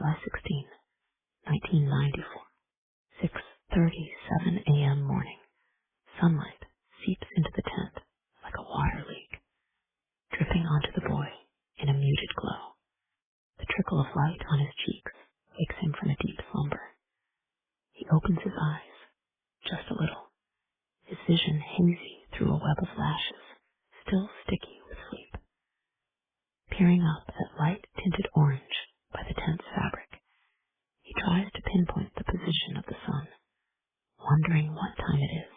July 16, 1994, 6:37 a.m. morning. Sunlight seeps into the tent like a water leak, dripping onto the boy in a muted glow. The trickle of light on his cheeks wakes him from a deep slumber. He opens his eyes, just a little, his vision hazy through a web of lashes, still sticky with sleep. Peering up at light-tinted orange by the tent's fabric, he tries to pinpoint the position of the sun, wondering what time it is,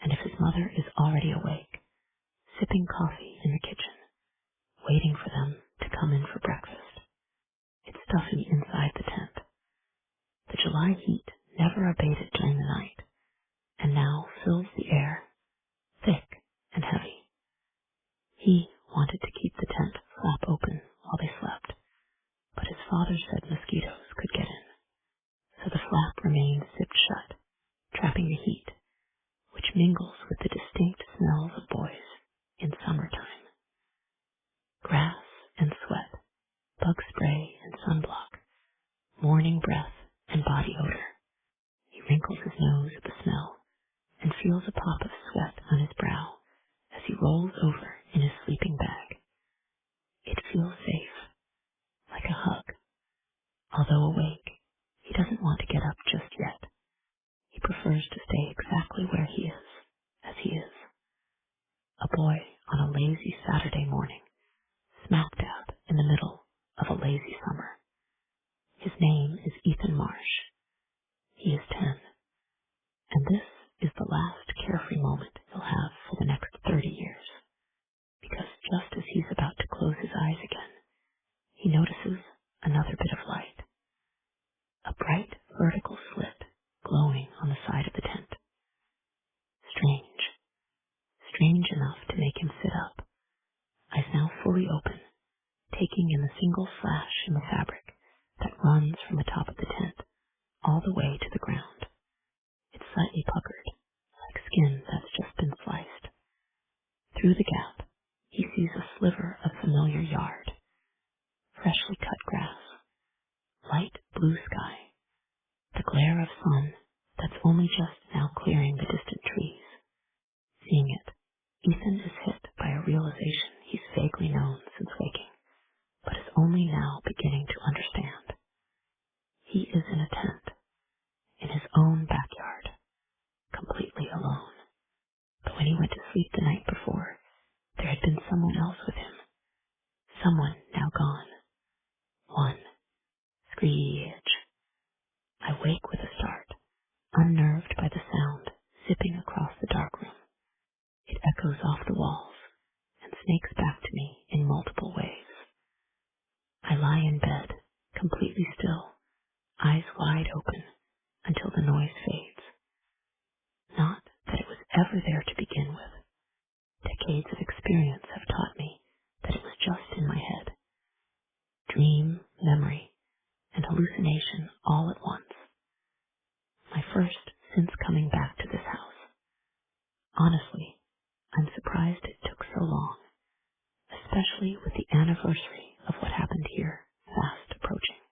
and if his mother is already awake, sipping coffee in the kitchen, waiting for them to come in for breakfast. It's stuffy inside the tent. The July heat never abated during the night, and now fills the air, thick and heavy. He wanted to keep the tent flap open while they slept, but his father said mosquitoes could get in, so the flap remained zipped shut, trapping the heat, which mingles with the distinct smells of boys in summertime. Grass and sweat, bug spray and sunblock, morning breath and body odor. He wrinkles his nose at the smell and feels a pop of sweat on his brow as he rolls over in his sleeping bag. It feels safe, like a hug. Although awake, he doesn't want to get up just yet. He prefers to stay exactly where he is, as he is. A boy on a lazy Saturday morning, smack dab in the middle of a lazy summer. His name is Ethan Marsh. He is 10, and this is the last carefree moment he'll have for the next 30 years, because just as he's about to close his eyes again, he notices another bit of light, a bright vertical slit glowing on the side of the tent. Strange enough to make him sit up, eyes now fully open, taking in the single slash in the fabric that runs from the top of the tent all the way to the ground. It's slightly puckered, like skin that's just been sliced. Through the gap, he sees a sliver of familiar yard, freshly cut grass, light blue sky, the glare of sun that's only just now clearing the distant trees. Seeing it, Ethan is hit by a realization he's vaguely known since waking, but is only now beginning to understand. He is in a tent, in his own backyard, completely alone. But when he went to sleep the night before, there had been someone else with him. Someone now gone. One. Screech. I wake with a start, unnerved by the sound zipping across the dark room. It echoes off the walls and snakes back to me in multiple waves. I lie in bed, completely still, eyes wide open, until the noise fades. Not that it was ever there to begin with. Decades of experience have taught me that it was just in my head. Dream, memory, and hallucination all at once. My first since coming back to this house. Honestly, I'm surprised it took so long, especially with the anniversary of what happened here fast approaching.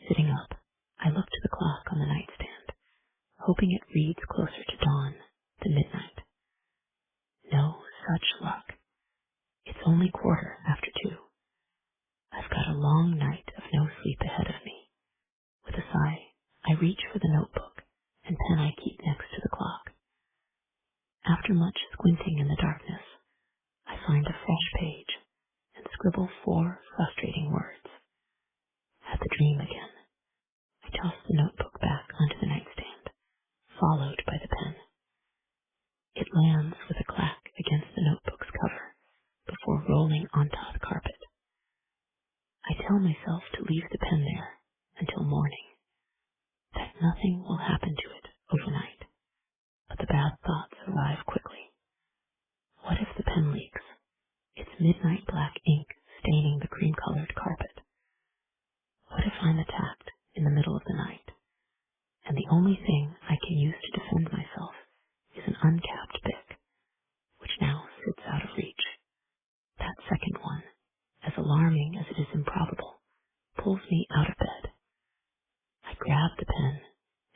Sitting up, I look to the clock on the nightstand, hoping it reads closer to dawn than midnight. No such luck. It's only 2:15. I've got a long night of no sleep ahead of me. With a sigh, I reach for the notebook and pen I keep next to the clock. After much squinting in the darkness, I find a fresh page and scribble 4 frustrating words. Had the dream again. I toss the notebook back onto the nightstand, followed by the pen. It lands with a clack against the notebook's cover before rolling onto the carpet. I tell myself to leave the pen there until morning, that nothing will happen to it overnight, but the bad thoughts arrive quickly. What if the pen leaks? Its midnight black ink staining the cream-colored carpet. What if I'm attacked in the middle of the night, and the only thing I can use to defend myself is an uncapped bic, which now sits out of reach? That second one, as alarming as it is improbable, pulls me out of bed. I grab the pen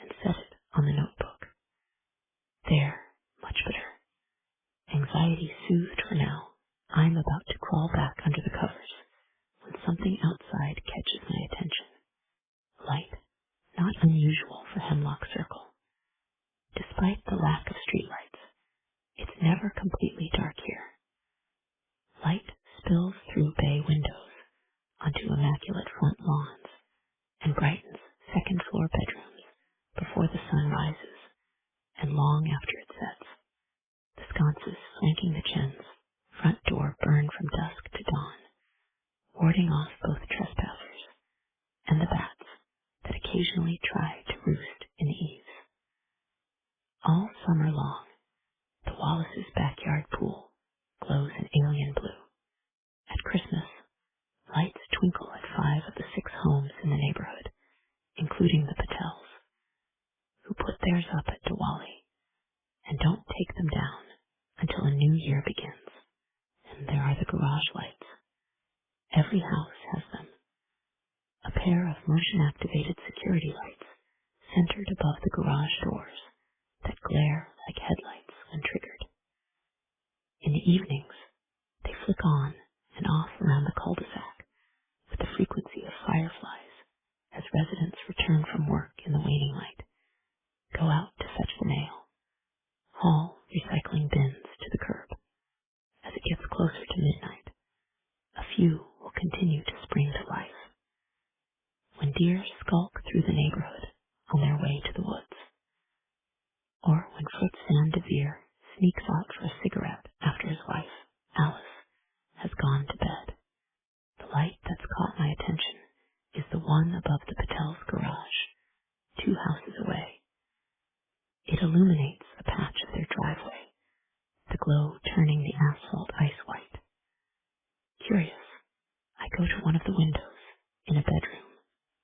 and set it on the notebook. There, much better. Anxiety soothed for now, I'm about to crawl back under the covers when something outside catches my attention. Light, not unusual for Hemlock Circle. Despite the lack of streetlights, it's never completely dark here. Light spills through bay windows onto immaculate front lawns and brightens second-floor bedrooms before the sun rises and long after it sets. The sconces flanking the chins, front door burn from dusk to dawn, warding off both trespassers and the bats that occasionally try to roost in the eaves. All summer long, the Wallace's backyard pool glows an alien blue. At Christmas, lights twinkle at 5 of the 6 homes in the neighborhood, including the Patels, who put theirs up at Diwali and don't take them down until a new year begins. And there are the garage lights. Every house has them. A pair of motion-activated security lights centered above the garage doors that glare like headlights when triggered. In the evenings, they flick on and off around the cul-de-sac with the frequency of fireflies as residents return from work in the waning light, go out to fetch the mail, haul recycling bins to the curb. As it gets closer to midnight, a few will continue to spring to life. When deer skulk through the neighborhood on their way to the woods, or when Fritz Van de Veer sneaks out for a cigarette after his wife, Alice, has gone to bed. The light that's caught my attention is the one above the Patel's garage, 2 houses away. It illuminates a patch of their driveway, the glow turning the asphalt ice white. Curious, I go to one of the windows in a bedroom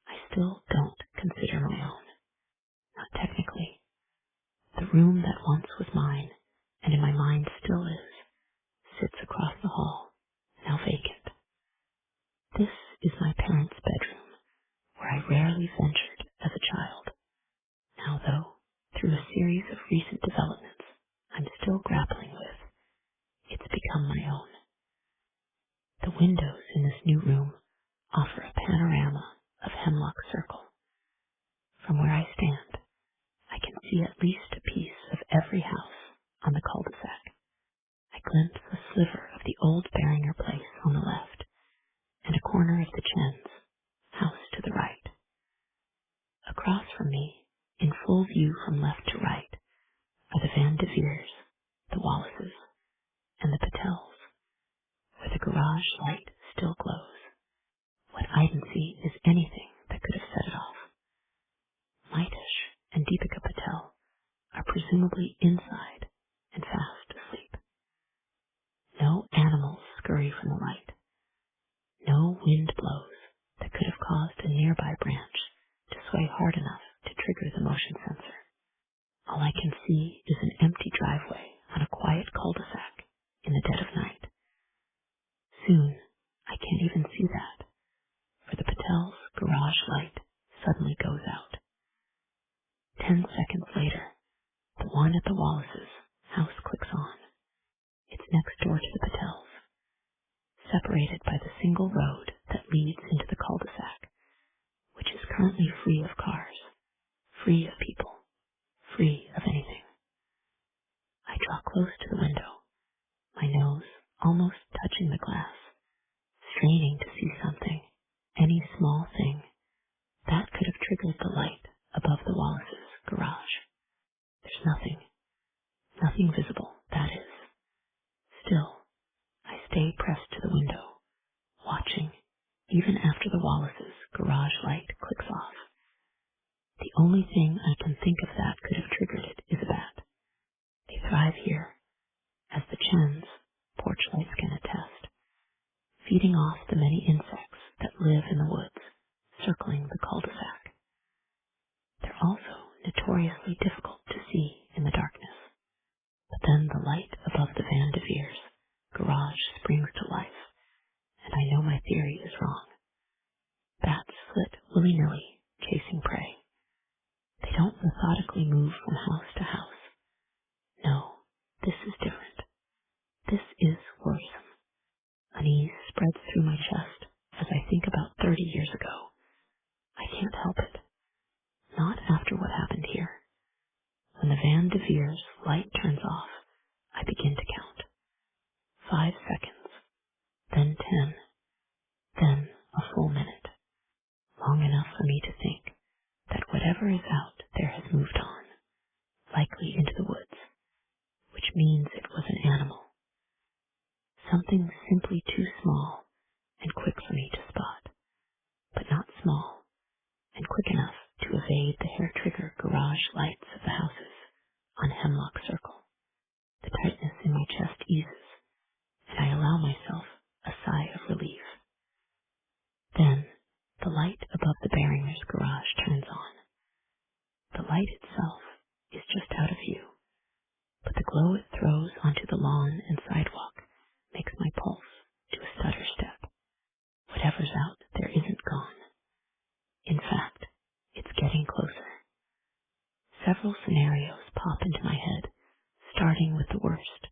I still don't consider my own. Not technically. The room that once was mine, and in my mind still is, sits across the hall, now vacant. This is my parents' bedroom, where I rarely ventured as a child. Now, though, through a series of recent developments I'm still grappling with, it's become my own. The windows in this new room offer a panorama of Hemlock Circle. From where I stand, I can see at least a piece of every house on the cul-de-sac. I glimpse a sliver of the old Beringer place on the left and a corner of the Chen's house to the right. Across from me, in full view from left to right, are the Van de Veers, the Wallaces, and the Patels, where the garage light still glows. What I can see is anything that could have set it off. Maitish and Deepika Patel are presumably inside and fast asleep. No animals scurry from the light. No wind blows that could have caused a nearby branch to sway hard enough to trigger the motion sensor. All I can see is an empty driveway on a quiet cul-de-sac in the dead of night. Soon, I can't even see that, for the Patel's garage light suddenly goes out. 10 seconds later, the one at the Wallace's house clicks on. It's next door to the Patel's, separated by the single road that leads into the cul-de-sac, which is currently free of cars, free of people, free of anything. I draw close to the window, my nose almost touching the glass, straining to see something, any small thing, that could have triggered the light above the Wallace's garage. There's nothing visible, that is. Still, I stay pressed to the window, watching, even after the Wallace's garage light clicks off. The only thing I can think of that could have triggered it is a bat. They thrive here, as the Chen's porch lights can attest, feeding off the many insects that live in the woods, circling the cul-de-sac. They're also notoriously difficult to see in the darkness. But then the light above the Van de Veers' garage springs to life, and I know my theory is wrong. Bats willy-nilly, chasing prey. They don't methodically move from house to house. No, this is different. This is worrisome. Unease spreads through my chest as I think about 30 years ago. I can't help it. Not after what happened here. When the Van de Veer's light turns off, I begin to count. 5 seconds, then 10, then a full minute. Long enough for me to think that whatever is out there has moved on, likely into the woods, which means it was an animal. Something simply too small and quick for me to spot, but not small and quick enough to evade the hair-trigger garage lights of the houses on Hemlock Circle. The tightness in my chest eases, and I allow myself a sigh of relief. Then, the light above the Barringer's garage turns on. The light itself is just out of view, but the glow it throws onto the lawn and sidewalk makes my pulse do a stutter step. Whatever's out there isn't gone. In fact, it's getting closer. Several scenarios pop into my head, starting with the worst,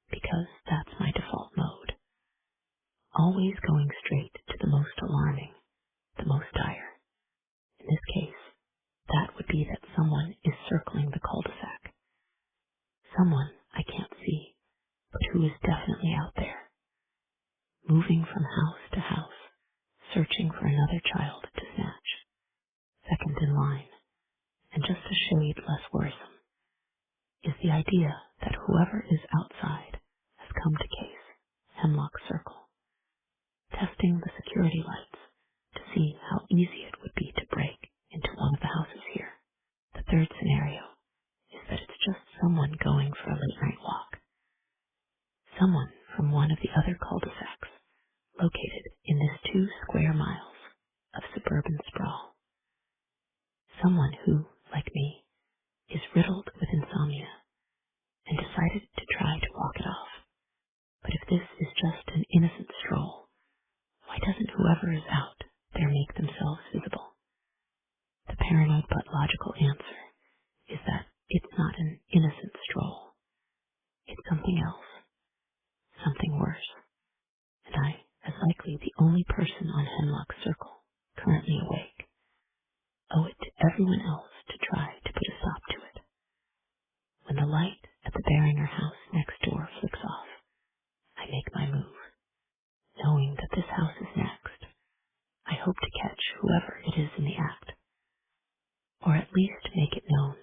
because that's my default mode. Always going straight to the most alarming, the most dire. In this case, that would be that someone is circling the cul-de-sac. Someone I can't see, but who is definitely out there, moving from house to house, searching for another child to snatch. Second in line, and just a shade less worrisome, is the idea that whoever is outside has come to case Hemlock Circle, testing the security lights to see how easy it would be to break into one of the houses here. The third scenario is that it's just someone going for a late-night walk. Someone from one of the other cul-de-sacs located in this 2 square miles of suburban sprawl. Someone who, like me, is riddled with insomnia and decided to try to walk it off. But if this is just an innocent stroll, why doesn't whoever is out there make themselves visible? The paranoid but logical answer is that it's not an innocent stroll. It's something else, something worse. And I, as likely the only person on Hemlock Circle currently awake, owe it to everyone else to try to put a stop to it. When the light at the Barringer house next door flicks off, I make my move, knowing that this house is next. I hope to catch whoever it is in the act, or at least make it known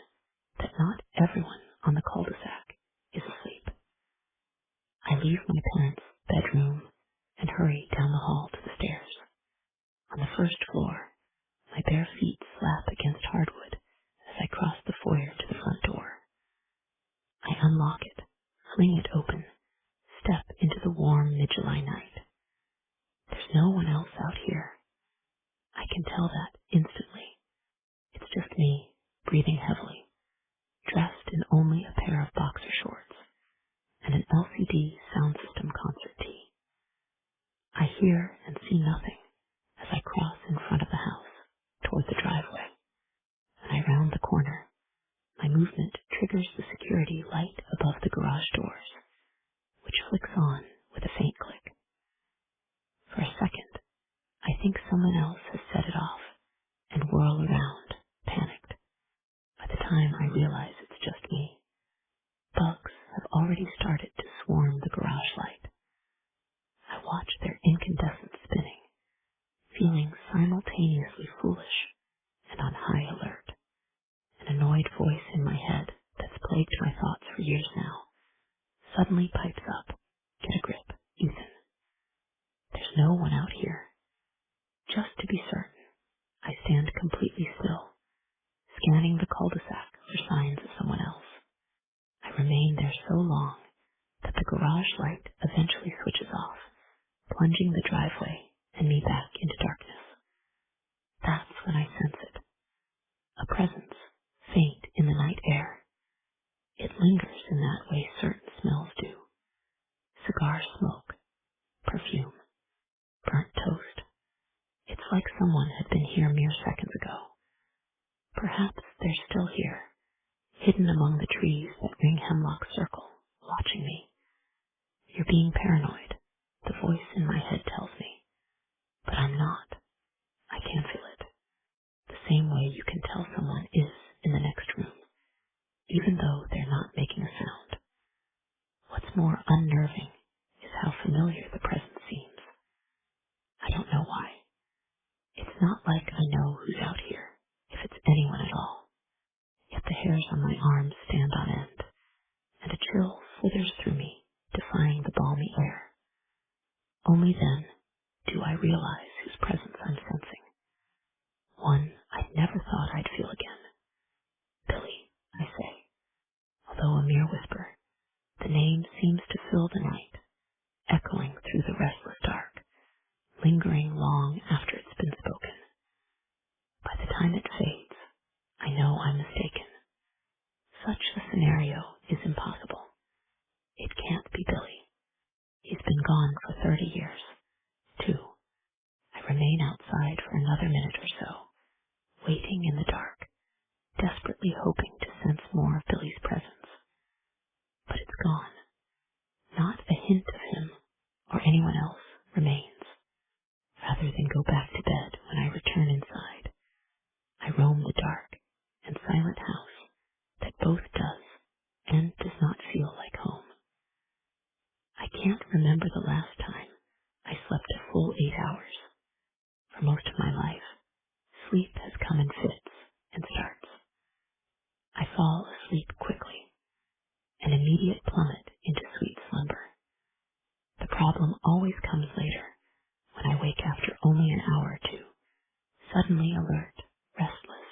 that not everyone on the cul-de-sac is asleep. I leave my parents' bedroom and hurry down the hall to the stairs. On the first floor, my bare feet slap against hardwood as I cross the foyer to the front door. I unlock it, fling it open, step into the warm mid-July night. There's no one else out here. I can tell that instantly. It's just me, breathing heavily, dressed in only a pair of boxer shorts and an LCD sound system concert tee. I hear and see nothing as I cross in front of the house toward the driveway. When I round the corner, my movement triggers the security light above the garage doors, which flicks on with a faint click. For a second, I think someone else has set it off and whirl around, panicked. By the time I realize it's just me, bugs have already started to swarm the garage light. I watch their incandescent spinning, feeling simultaneously foolish and on high alert. An annoyed voice in my head that's plagued my thoughts for years now suddenly pipes up, "Get a grip, Ethan. There's no one out here." Just to be certain, I stand completely still, scanning the cul-de-sac for signs of someone else. I remain there so long that the garage light eventually switches off, plunging the driveway and me back into darkness. That's when I sense it. A presence, faint in the night air. It lingers in that way certain smells do. Cigar smoke, perfume, burnt toast. It's like someone had been here mere seconds ago. Perhaps they're still here, hidden among the trees that ring Hemlock Circle, watching me. You're being paranoid, the voice in my head tells me. But I'm not. I can feel it. The same way you can tell someone is in the next room, even though they're not making a sound. What's more unnerving is how familiar the presence seems. I don't know why. It's not like I know who's out here, if it's anyone at all. Yet the hairs on my arms stand on end, and a chill slithers through me, defying the balmy air. Only then do I realize whose presence I'm sensing. One I'd never thought I'd feel again. Billy, I say, although a mere whisper. The name seems to fill the night, echoing through the restless dark, lingering long after it's been spoken. By the time it fades, I know I'm mistaken. Such a scenario is impossible. It can't be Billy. He's been gone for 30 years. 2. I remain outside for another minute or so, waiting in the dark, desperately hoping to sense more of Billy's presence. But it's gone. Not a hint of him or anyone else remains. Rather than go back to bed when I return inside, I roam the dark and silent house that both does and does not feel like home. I can't remember the last time I slept a full 8 hours. For most of my life, sleep has come in fits and starts. I fall asleep quickly, an immediate plummet into sweet slumber. The problem always comes later, when I wake after only an hour or two, suddenly alert, restless,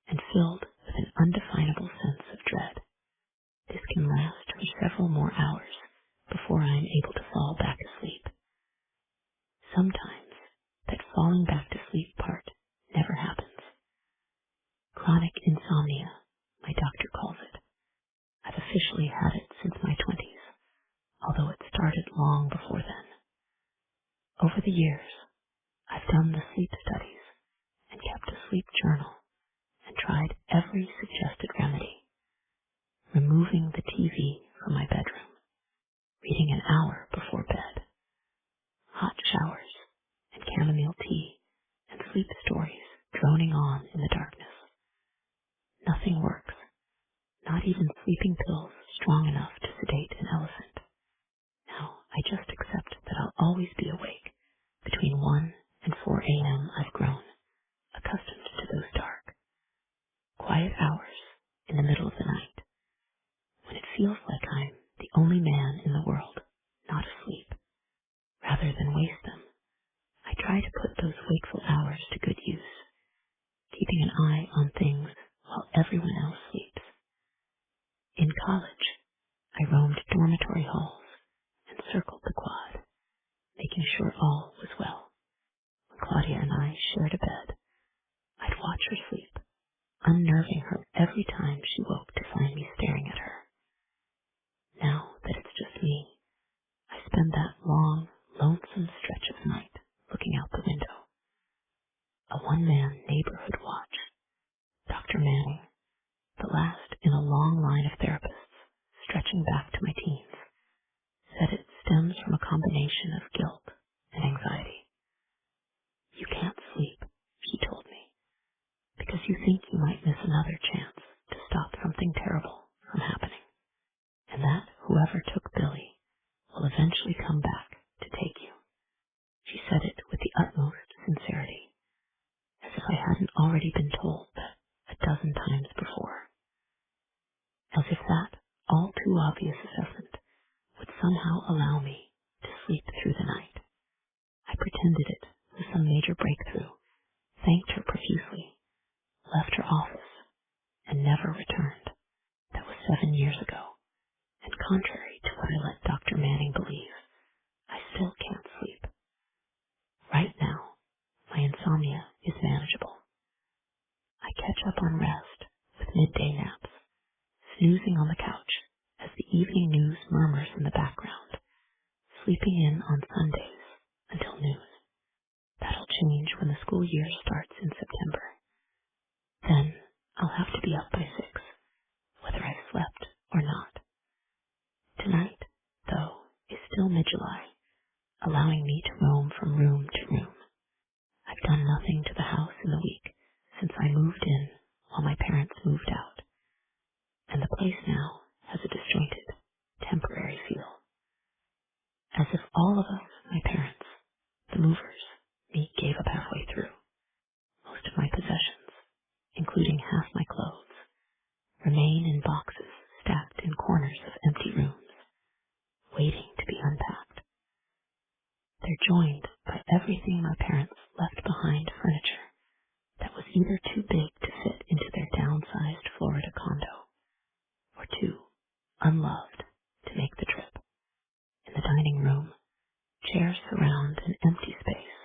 and filled with an undefinable sense of dread. This can last for several more hours before I am able to fall back asleep. Sometimes that falling back to sleep part never happens. Chronic insomnia, my doctor calls it. I've officially had it since my 20s, although it started long before then. Over the years, I've done the sleep studies and kept a sleep journal and tried every suggested remedy. Removing the TV from my bedroom, reading an hour before bed, hot showers and chamomile tea and sleep stories droning on in the darkness. Nothing works, not even sleeping pills strong enough to sedate an elephant. Now I just accept that I'll always be awake. Between 1 and 4 a.m. I've grown, accustomed to those dark, quiet hours in the middle of the night, when it feels like I'm the only man in the world not asleep. Rather than waste them, I try to put those wakeful hours to good use, keeping an eye on things while everyone else sleeps. In college, I roamed dormitory halls and circled the quad, making sure all was well. When Claudia and I shared a bed, I'd watch her sleep, unnerving her every time she woke to find me staring at her. Now that it's just me, I spend that long, lonesome stretch of night looking out the window. A one-man neighborhood watch. Dr. Manning, the last in a long line of therapists stretching back to my teens, said it stems from a combination of guilt and anxiety. You can't sleep, she told me, because you think you might miss another chance to stop something terrible from happening, and that whoever took Billy will eventually come back to take you. She said it with the utmost sincerity, as if I hadn't already been told that a dozen times before. As if that all too obvious assessment would somehow allow me to sleep through the night. I pretended it was some major breakthrough, thanked her profusely, left her office, and never returned. That was 7 years ago, and contrary to what I let Dr. Manning believe, I still can't sleep. Right now, my insomnia is manageable. I catch up on rest with midday naps, snoozing on the couch as the evening news murmurs in the background, sleeping in on Sundays until noon. That'll change when the school year starts in September. Then I'll have to be up by 6, whether I've slept or not. Tonight, though, is still mid-July, allowing me to roam from room to room. I've done nothing to the house in the week since I moved in while my parents moved out, and the place now has a disjointed, temporary feel. As if all of us, my parents, the movers, me gave up halfway through. Most of my possessions, including half my clothes, remain in boxes stacked in corners of empty rooms, waiting to be unpacked. They're joined by everything my parents left behind furniture that was either too big to fit into their downsized Florida condo, or too unloved to make the trip. In the dining room, chairs surround an empty space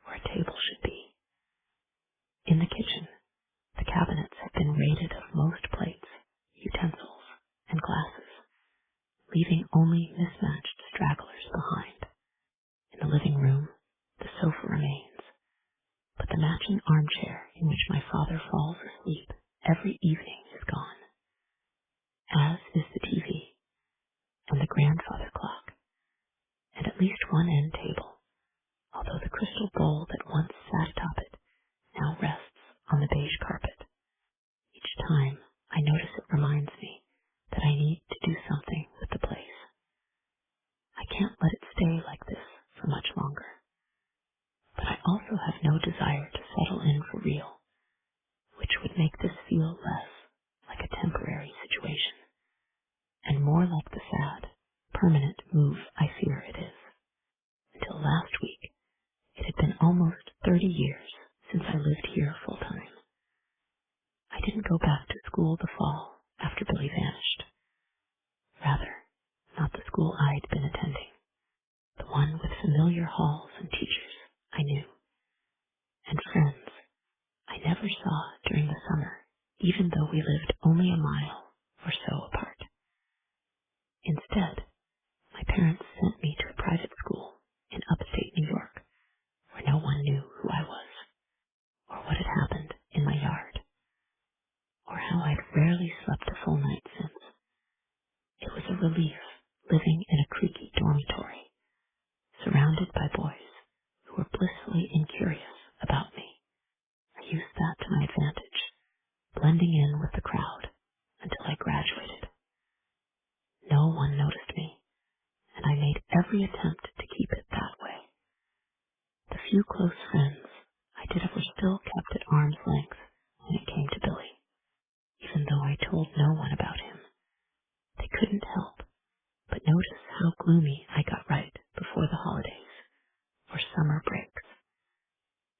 where a table should be. In the kitchen, the cabinets have been raided of most plates, utensils, and glasses, leaving only mismatched stragglers behind. In the living room, the sofa remains, but the matching armchair in which my father falls asleep every evening is gone, as is the TV and the grandfather clock, and at least one end table, although the crystal bowl that once sat atop it now rests on the beige carpet. Each time I notice it reminds me that I need to do something with the place. I can't let it stay like this for much longer, but I also have no desire to settle in for real, which would make this feel less like a temporary situation and more like the sad, permanent move I fear it is. Until last week, it had been almost 30 years since I lived here full time. I didn't go back to school the fall after Billy vanished. Rather, not the school I'd been attending, the one with familiar halls and teachers I knew, and friends I never saw during the summer, even though we lived only a mile or so apart. Instead, my parents sent me to a private school in upstate New York, where no one knew who I was, or what had happened in my yard, or how I'd rarely slept a full night since. It was a relief living in a creaky dormitory, surrounded by boys who were blissfully incurious about me. I used that to my advantage, blending in with the crowd until I graduated. No one noticed me, and I made every attempt to keep it that way. The few close friends I did were still kept at arm's length when it came to Billy, even though I told no one about him. They couldn't help but notice how gloomy I got right before the holidays or summer breaks,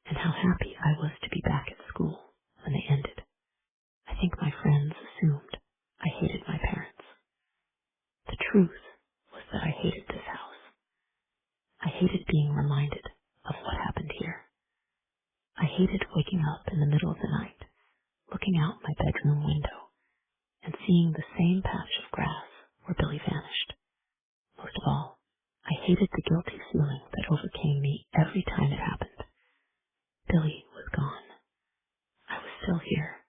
and how happy I was to be back at school when they ended. I think my friends assumed I hated my parents. The truth was that I hated this house. I hated being reminded of what happened here. I hated waking up in the middle of the night, looking out my bedroom window, and seeing the same patch of grass where Billy vanished. Most of all, I hated the guilty feeling that overcame me every time it happened. Billy was gone. I was still here.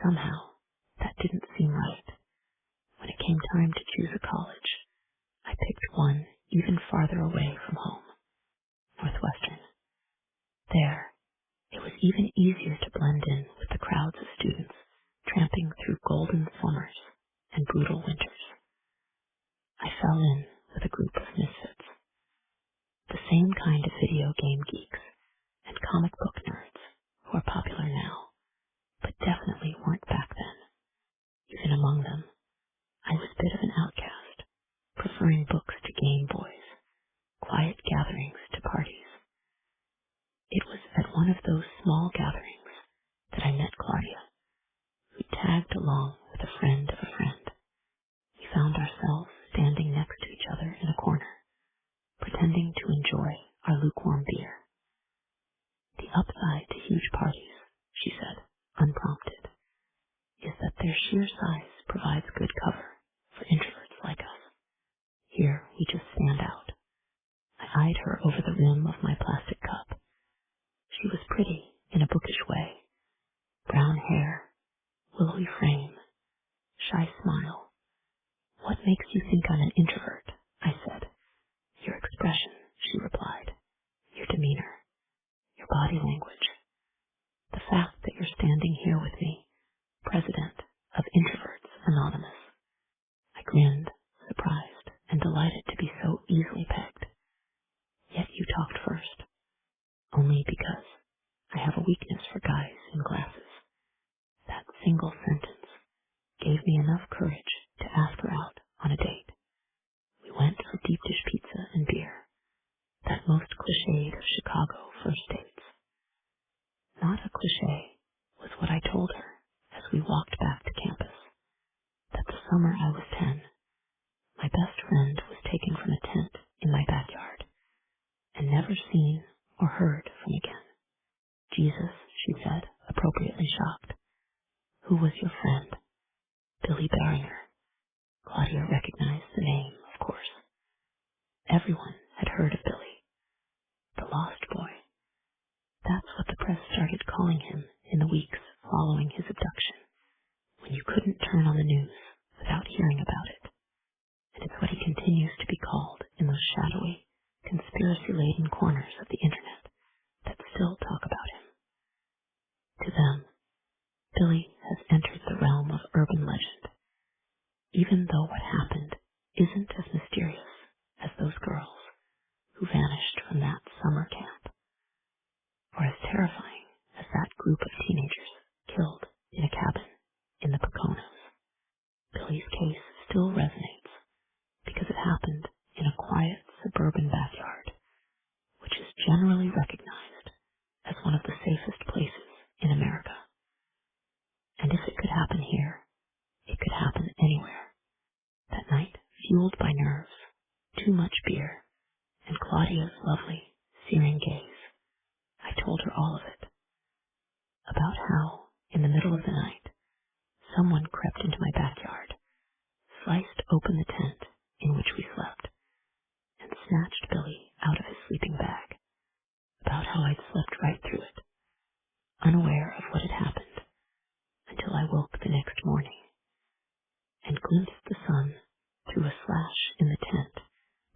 Somehow, that didn't seem right. When it came time to choose a college, I picked one even farther away from home, Northwestern. There, it was even easier to blend in with the crowds of students tramping through golden summers and brutal winters. I fell in with a group of misfits, the same kind of video game geeks and comic book nerds who are popular now, but definitely weren't back then. Even among them, I was a bit of an outcast, preferring books to Game Boys, quiet gatherings to parties. It was at one of those small gatherings that I met Claudia, who tagged along with a friend of a friend. We found ourselves standing next to each other in a corner, pretending to enjoy our lukewarm beer. The upside to huge parties, she said, unprompted, is that their sheer size provides good cover for introverts like us. Here we just stand out. I eyed her over the rim of my plastic cup. She was that you're standing here with me, President of Introverts Anonymous. I grinned, surprised and delighted to be so easily pegged. Yet you talked first, only because I have a weakness for guys in glasses. That single sentence gave me enough courage to ask her out on a date. We went for deep dish pizza and beer, that most cliched of Chicago first dates. Not a cliché was what I told her as we walked back to campus, that the summer I was 10, my best friend was taken from a tent in my backyard and never seen or heard from again. Jesus, she said, appropriately shocked. Who was your friend? Billy Barringer. Claudia recognized the name, of course. Everyone had heard of Billy. The lost boy. That's what the press started calling him in the weeks following his abduction, when you couldn't turn on the news without hearing about it. And it's what he continues to be called in those shadowy, conspiracy-laden corners of the internet that still talk about him. To them, Billy has entered the realm of urban legend, even though what happened isn't as mysterious as those girls who vanished from that summer camp, or as terrifying as that group of teenagers killed in a cabin in the Poconos. Billy's case still resonates because it happened in a quiet suburban backyard, which is generally recognized as one of the safest places in America. And if it could happen here, it could happen anywhere. That night, fueled by nerves, too much beer, and Claudia's lovely, searing gaze, I told her all of it. About how, in the middle of the night, someone crept into my backyard, sliced open the tent in which we slept, and snatched Billy out of his sleeping bag. About how I'd slept right through it, unaware of what had happened, until I woke the next morning, and glimpsed the sun through a slash in the tent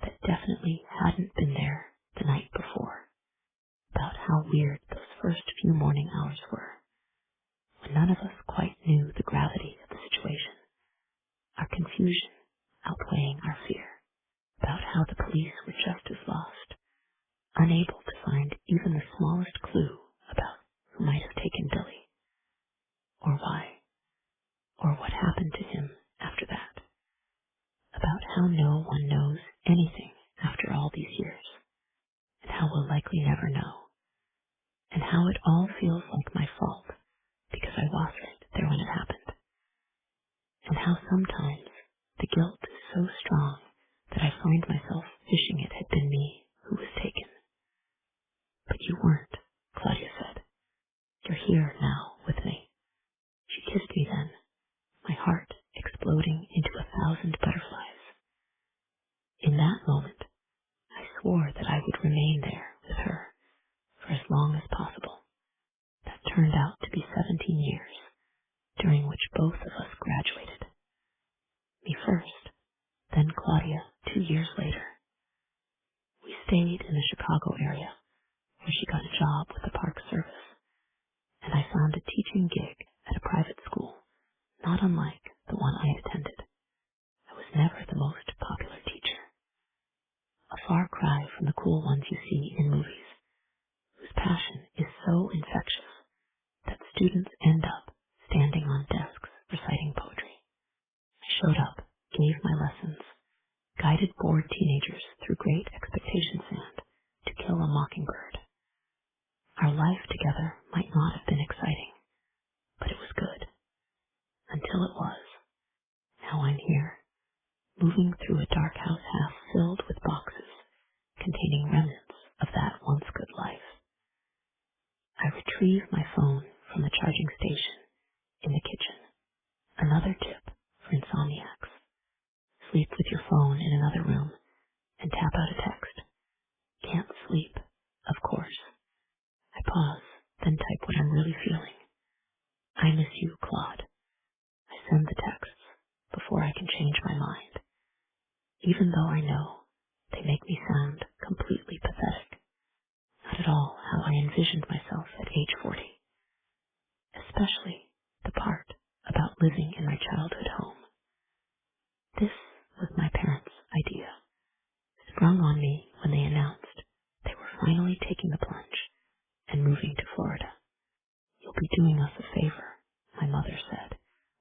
that definitely hadn't been there the night before. About how weird those first few morning hours were, when none of us quite knew the gravity of the situation, our confusion outweighing our fear. About how the police were just as lost, unable to find even the smallest clue about who might have taken Billy, or why, or what happened to him after that. About how no one knows anything after all these years, and how we'll likely never know, and how it all feels like my fault because I wasn't there when it happened, and how sometimes the guilt is so strong that I find myself wishing it had been me who was taken. But you weren't, Claudia said. You're here now with me. She kissed me then, my heart exploding into 1,000 butterflies. In that moment, I swore that I would remain there with her for as long as possible. That turned out to be 17 years, during which both of us graduated. Me first, then Claudia 2 years later. We stayed in the Chicago area, where she got a job with the Park Service, and I found a teaching gig at a private school, not unlike the one I had attended. I was never the most popular teacher, a far cry from the cool ones you see in movies, whose passion is so infectious that students end up standing on desks reciting poetry. I showed up, gave my lessons, guided bored teenagers through Great Expectations Sand to kill a mockingbird. Our life together might not have been exciting, but it was good. Until it was. Now I'm here, moving through a dark house half filled with boxes containing remnants of that once good life. I retrieve my phone from the charging station in the kitchen. Another tip for insomniacs. Sleep with your phone in another room and tap out a text. Can't sleep, of course. I pause, then type what I'm really feeling. I miss you, Claude. I send the texts before I can change my mind, even though I know they make me sound completely pathetic. Not at all how I envisioned myself at age 40. especially the part about living in my childhood home. This was my parents' idea, sprung on me when they announced they were finally taking the plunge and moving to Florida. "You'll be doing us a favor," my mother said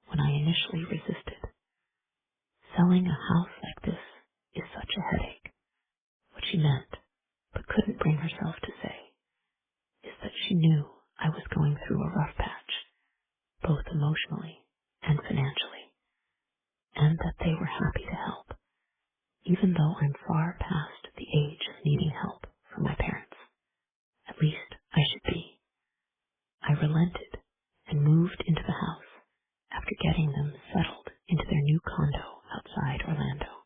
when I initially resisted. "Selling a house like this is such a headache." What she meant, but couldn't bring herself to say, is that she knew I was going through a rough patch, both emotionally and financially, and that they were happy to help, even though I'm far past the age of needing help from my parents. At least I should be. I relented and moved into the house after getting them settled into their new condo outside Orlando.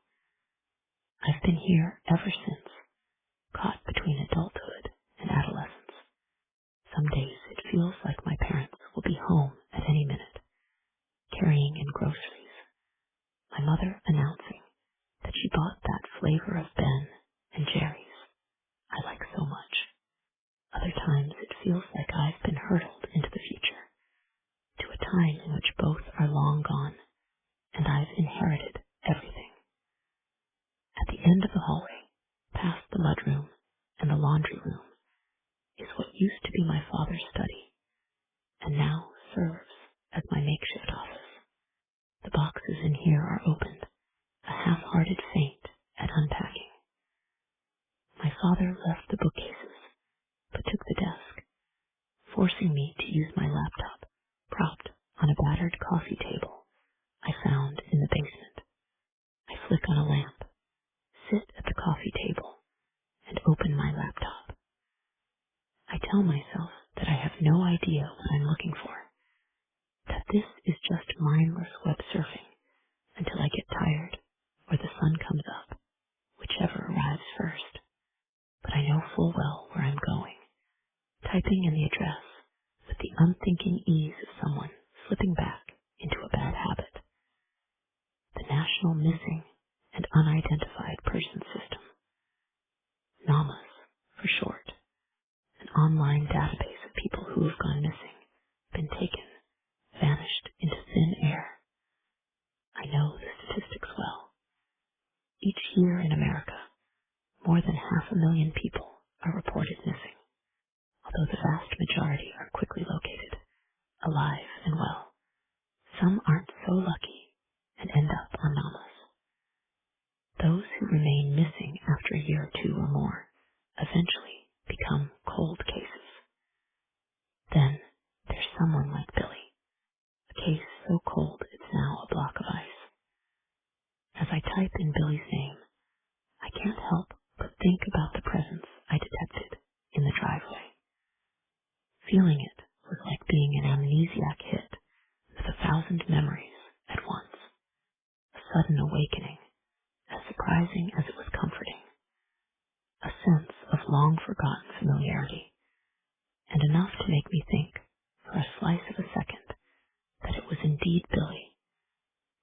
I've been here ever since, caught between adulthood and adolescence. Some days it feels like my parents will be home at any minute, carrying in groceries, my mother announcing that she bought that flavor of Ben and Jerry's I like so much. Other times it feels like I've been hurtled into the future, to a time in which both are long gone, and I've inherited everything. At the end of the hallway, past the mudroom and the laundry room, is what used to be my father's study, and now serves as my makeshift office. The boxes in here are opened, a half-hearted feint at unpacking. My father left the bookcases, but took the desk, forcing me to use my laptop, propped on a battered coffee table I found in the basement. I flick on a lamp, sit at the coffee table, and open my laptop. I tell myself that I have no idea what I'm looking for, that this is just mindless web surfing until I get tired or the sun comes up, whichever arrives first. But I know full well where I'm going, typing in the address with the unthinking ease of someone slipping back into a bad habit. The National Missing and Unidentified Person System, NAMAS for short, an online database of people who have gone missing, been taken, vanished into thin air. I know the statistics well. Each year in America, more than 500,000 people are reported missing, although the vast majority are quickly located, alive and well. Some aren't so lucky and end up on NAMAS. Those who remain missing after a year or two or more eventually become cold cases. Then there's someone like Billy, a case so cold it's now a block of ice. As I type in Billy's name, I can't help but think about the presence I detected in the driveway. Feeling it was like being an amnesiac hit with 1,000 memories at once, a sudden awakening, as surprising as it was comforting, a sense of long-forgotten familiarity, and enough to make me think, for a slice of a second, that it was indeed Billy,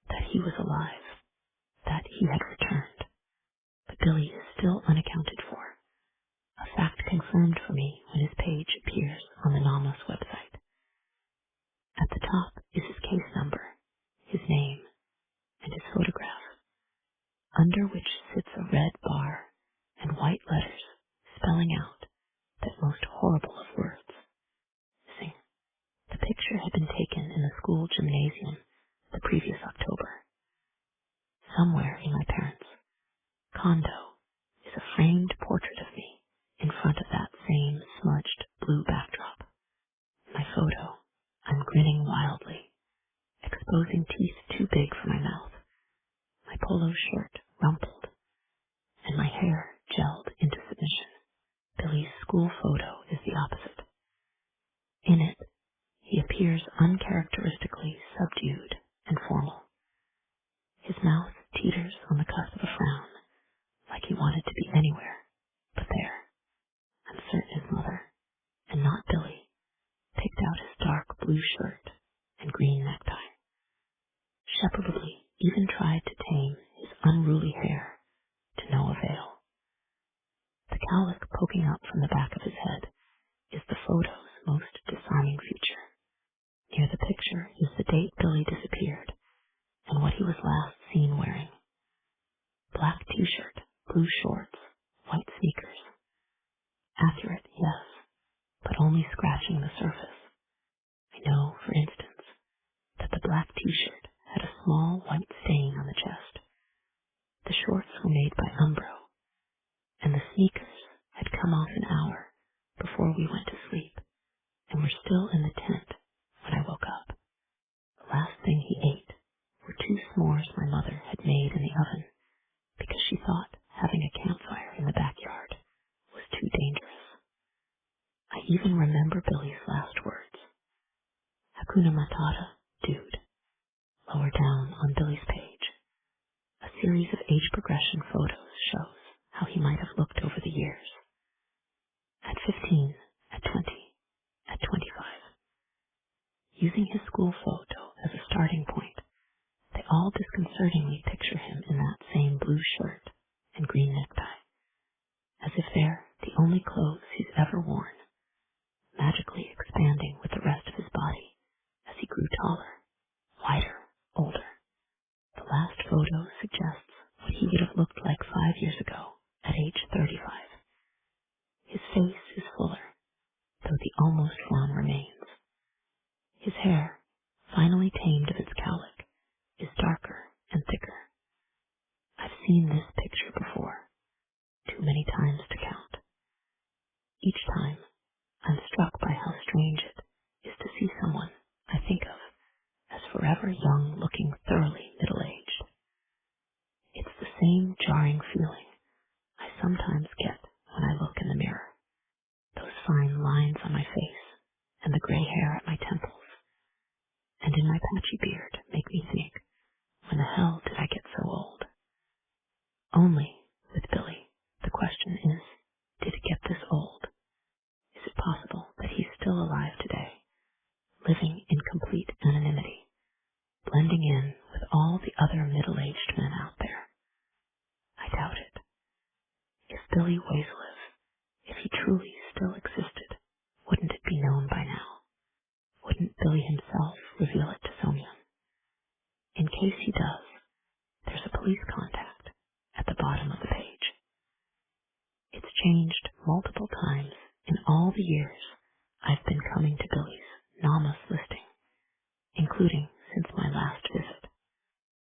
that he was alive, that he had returned. But Billy is still unaccounted for, a fact confirmed for me when his page appears on the NAMAS website. At the top is his case number, his name, and his photograph, under which sits a red bar and white letters spelling out that most horrible of words, missing. The picture had been taken in the school gymnasium the previous October. Somewhere in my parents' condo is a framed portrait of me in front of that same smudged blue backdrop. In my photo, I'm grinning wildly, exposing teeth too big for my mouth, my polo shirt rumpled, and my hair gelled into submission. Billy's school photo is the opposite. In it, he appears uncharacteristically subdued and formal. His mouth teeters on the cusp of a frown, like he wanted to be anywhere but there. I'm certain his mother, and not Billy, picked out his dark blue shirt and green necktie. Shepherdly even tried to tame his unruly hair to no avail. The cowlick poking up from the back of his head is the photo's most disarming feature. Near the picture is the date Billy disappeared and what he was last seen wearing. Black t-shirt, blue shorts, white sneakers. Accurate, yes, but only scratching the surface. I know, for instance, that the black t-shirt had a small white stain on the chest. The shorts were made by Umbro, and the sneakers had come off an hour before we went to sleep and were still in the tent when I woke up. The last thing he ate were 2 s'mores my mother had made in the oven because she thought having a campfire in the backyard was too dangerous. I even remember Billy's last words. Hakuna Matata, dude. Lower down on Billy's page, a series of age progression photos shows how he might have looked over the years. At 15, at 20, at 25. Using his school photo as a starting point, they all disconcertingly picture him in that same blue shirt and green necktie, as if they're the only clothes he's ever worn, magically expanding with the rest of his body as he grew taller, wider, older. The last photo suggests what he would have looked like 5 years ago at age 35. His face is fuller, though the almost frown remains. His hair, finally tamed of its cowlick, is darker and thicker. I've seen this picture before, too many times to count. Each time, I'm struck by how strange it is to see someone I think of as forever young looking thoroughly middle-aged. It's the same jarring feeling I sometimes get when I look in the mirror. Those fine lines on my face and the gray hair at my temples and in my patchy beard make me think, when the hell did I get so old? Only, with Billy, the question is, did it get this old? Is it possible that he's still alive today, living in complete anonymity, blending in with all the other middle-aged men out there? I doubt it. If Billy Waislive, if he truly still existed, wouldn't it be known by now? Wouldn't Billy himself reveal it to Somyan? In case he does, there's a police contact at the bottom of the page. It's changed multiple times in all the years I've been coming to Billy's Namas listing, including since my last visit.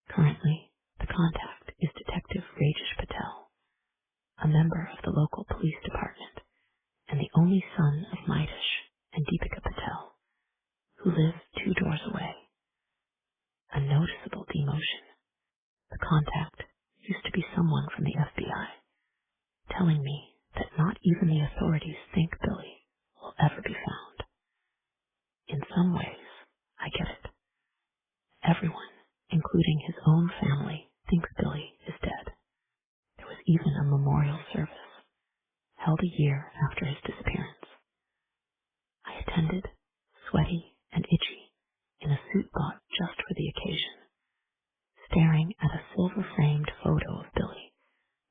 Currently, the contact is Detective Rajesh Patel, a member of the local police department and the only son of Midesh and Deepika Patel, who live 2 doors away. A noticeable demotion. The contact used to be someone from the FBI, telling me that not even the authorities think Billy will ever be found. In some ways, I get it. Everyone, including his own family, thinks Billy is dead. There was even a memorial service, held a year after his disappearance. I attended, sweaty and itchy, in a suit bought just for the occasion, staring at a silver-framed photo of Billy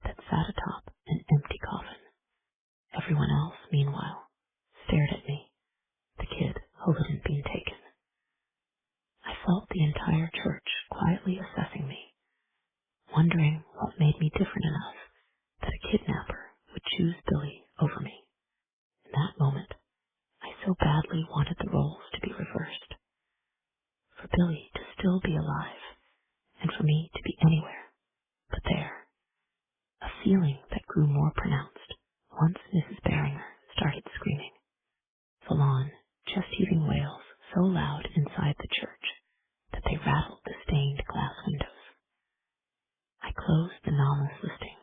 that sat atop an empty coffin. Everyone else, meanwhile, stared at me, the kid who hadn't been taken. I felt the entire church quietly assessing me, wondering what made me different enough that a kidnapper would choose Billy over me. In that moment, I so badly wanted the roles to be reversed. For Billy to still be alive, and for me to be anywhere but there. A feeling that grew more pronounced once Mrs. Barringer started screaming. Full-on, chest-heaving wails so loud inside the church that they rattled the stained glass windows. I close the Namas listing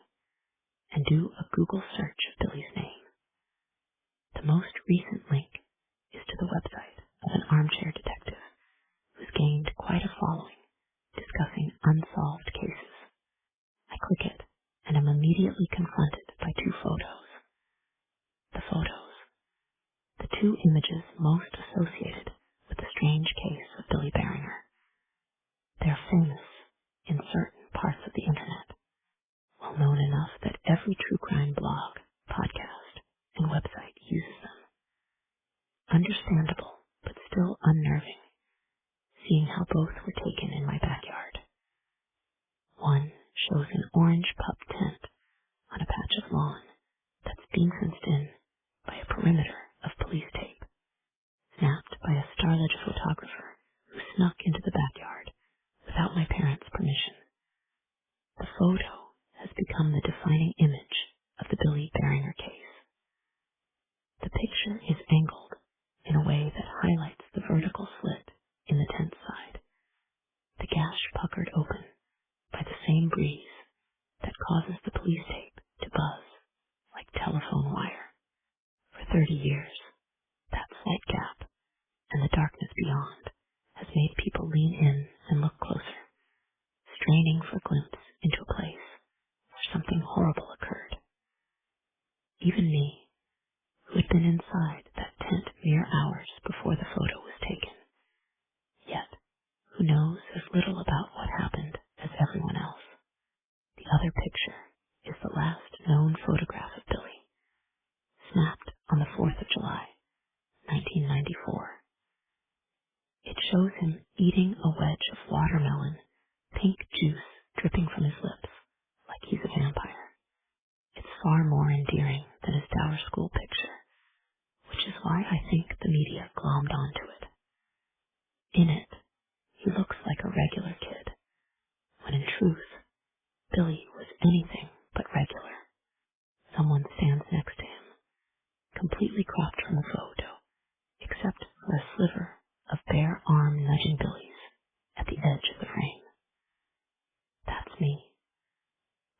and do a Google search of Billy's name. The most recent link is to the website of an armchair detective who's gained quite a following discussing unsolved cases. I click it and am immediately confronted by 2 photos. The photos, the 2 images most associated with the strange case of Billy Barringer. They're famous in certain parts of the internet, well known enough that every true crime blog, podcast, and website uses them. Understandable, but still unnerving, seeing how both were taken in my backyard. One shows an orange pup tent on a patch of lawn that's being fenced in by a perimeter of police tape, snapped by a starlit photographer who snuck into the backyard without my parents' permission. The photo has become the defining image of the Billy Beringer case. The picture is angled in a way that highlights the vertical slit in the tent side, the gash puckered open by the same breeze that causes the police tape to buzz like telephone wire. For 30 years, that slight gap and the darkness beyond has made people lean in and look closer, straining for a glimpse into a place where something horrible occurred. Even me, who had been inside that tent mere hours before the photo was taken, yet who knows as little about what happened as everyone else. The other picture is the last known photograph of Billy, snapped on the 4th of July, 1994. It shows him eating a wedge of watermelon, pink juice dripping from his lips, like he's a vampire. It's far more endearing than his dour school picture, which is why I think the media glommed onto it. In it, he looks like a regular kid, when in truth, Billy was anything but regular. Someone stands next to him, completely cropped from the photo, except for a sliver of bare arm nudging Billy's at the edge of the frame. That's me.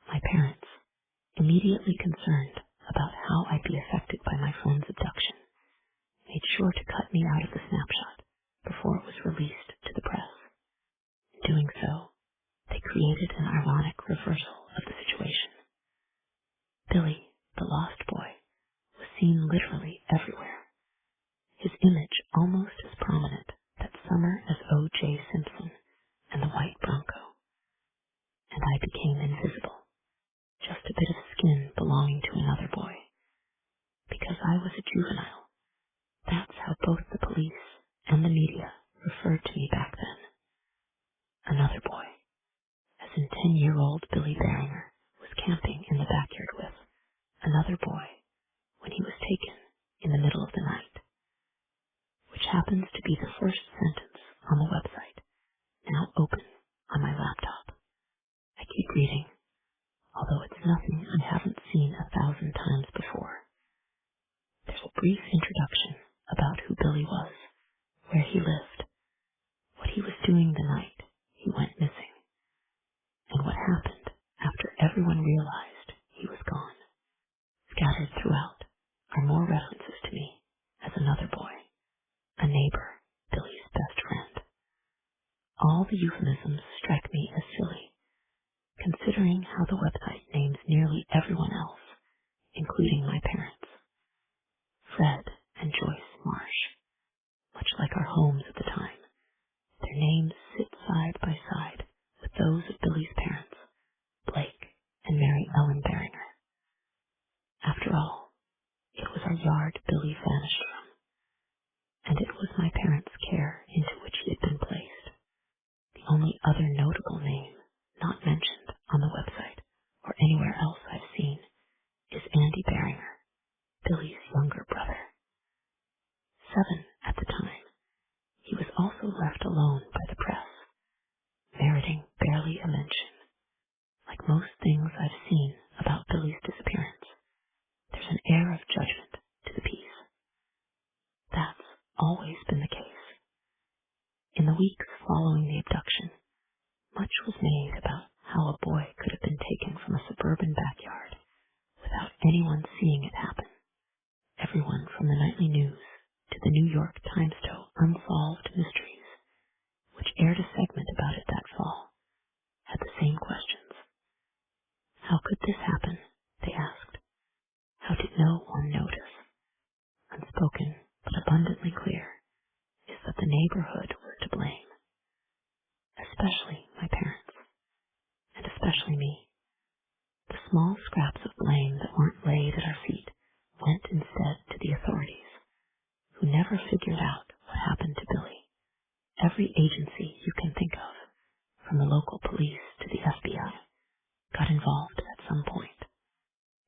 My parents, immediately concerned about how I'd be affected by my friend's abduction, made sure to cut me out of the snapshot before it was released to the press. In doing so, they created an ironic reversal of the situation. Billy, the lost boy, was seen literally everywhere, his image almost as prominent that summer as O.J. Simpson and the white Bronco. And I became invisible, just a bit of skin belonging to another boy. Because I was a juvenile, that's how both the police and the media referred to me back then. Another boy, as in 10-year-old Billy Beringer was camping in the backyard with another boy when he was taken in the middle of the night, which happens to be the first sentence on the website, now open on my laptop. I keep reading, although it's nothing I haven't seen 1,000 times before. There's a brief introduction about who Billy was, where he lived, what he was doing the night he went missing, and what happened after everyone realized he was gone. Scattered throughout are more references to me as another boy, a neighbor, Billy's best friend. All the euphemisms strike me as silly, considering how the website names nearly everyone else, including my parents. Fred and Joyce Marsh, much like our homes at the time, their names sit side by side with those of Billy's parents, Blake and Mary Ellen Beringer. After all, it was our yard Billy vanished from, and it was my parents' care into which he had been placed. The only other notable name not mentioned on the website or anywhere else I've seen is Andy Beringer, Billy's younger brother. 7 at the time, he was also left alone by the press, meriting barely a mention. Like most things I've seen about Billy's disappearance, there's an air of judgment to the piece. That's always been the case. In the weeks following the abduction, much was made about how a boy could have been taken from a suburban backyard without anyone seeing it happen. Everyone from the nightly news to the New York Times Unsolved Mysteries, which aired a segment about it that fall, had the same questions. How could this happen? They asked. How did no one notice? Unspoken, but abundantly clear, is that the neighborhood were to blame. Especially my parents, and especially me. The small scraps of blame that weren't laid at our feet went instead to the authorities, who never figured out what happened to Billy. Every agency you can think of, from the local police to the FBI, got involved at some point.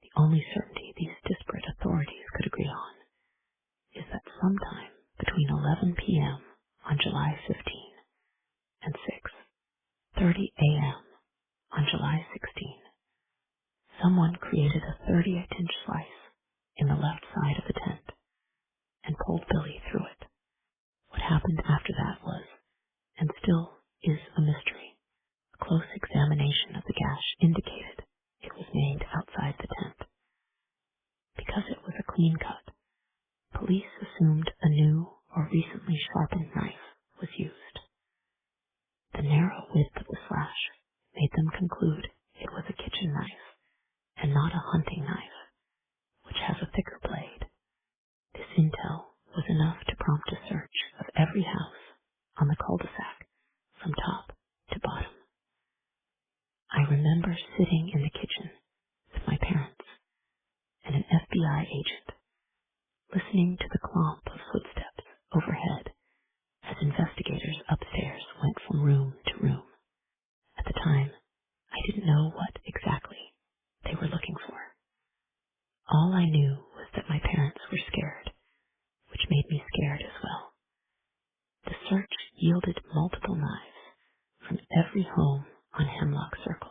The only certainty these disparate authorities could agree on is that sometime between 11 p.m. on July 15 and 6:30 a.m. on July 16, someone created a 38-inch slice in the left side of the tent and pulled Billy through it. What happened after that was, and still is, a mystery. A close examination of the gash indicated it was made outside the tent. Because it was a clean cut, police assumed a new or recently sharpened knife was used. The narrow width of the slash made them conclude it was a kitchen knife and not a hunting knife, which has a thicker blade. This intel was enough to prompt a search of every house on the cul-de-sac from top to bottom. I remember sitting in the kitchen with my parents and an FBI agent, listening to the clomp of footsteps overhead as investigators upstairs went from room to room. At the time, I didn't know what exactly they were looking for. All I knew was that my parents were scared, which made me scared as well. The search yielded multiple knives from every home on Hemlock Circle.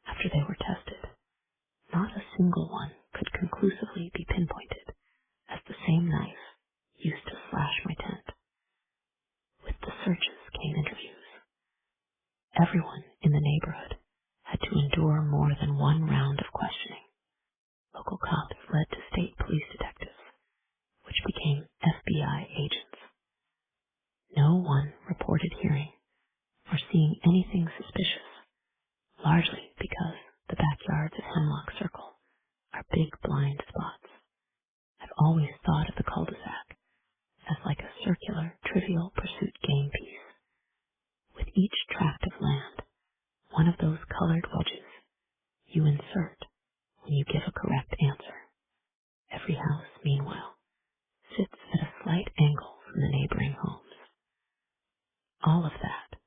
After they were tested, not a single one could conclusively be pinpointed as the same knife used to slash my tent. With the searches came interviews. Everyone in the neighborhood had to endure more than one round of questioning. Local cops led to state police detectives, which became FBI agents. No one reported hearing or seeing anything suspicious, largely because the backyards of Hemlock Circle are big blind spots. I've always thought of the cul-de-sac as like a circular Trivial Pursuit game piece. With each tract of land, one of those colored wedges you insert when you give a correct answer. Every house, meanwhile, sits at a slight angle from the neighboring homes. All of that,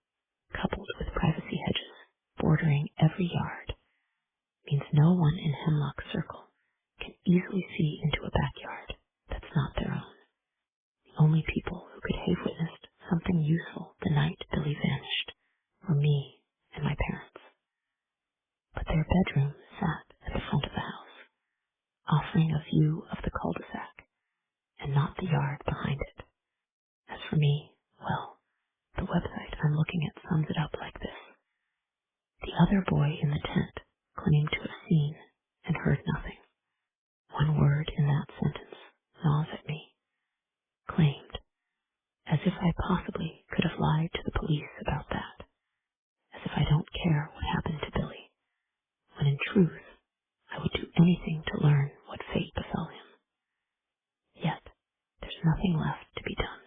coupled with privacy hedges bordering every yard, means no one in Hemlock Circle can easily see into a backyard that's not their own. The only people who could have witnessed something useful the night Billy vanished were me and my parents. But their bedroom sat at the front of the house, offering a view of the cul-de-sac and not the yard behind it. As for me, well, the website I'm looking at sums it up like this. The other boy in the tent claimed to have seen and heard nothing. One word in that sentence gnaws at me. Claimed, as if I possibly could have lied to the police about that, as if I don't care what happened to Billy, when in truth I would do anything to learn what fate befell him. Yet there's nothing left to be done.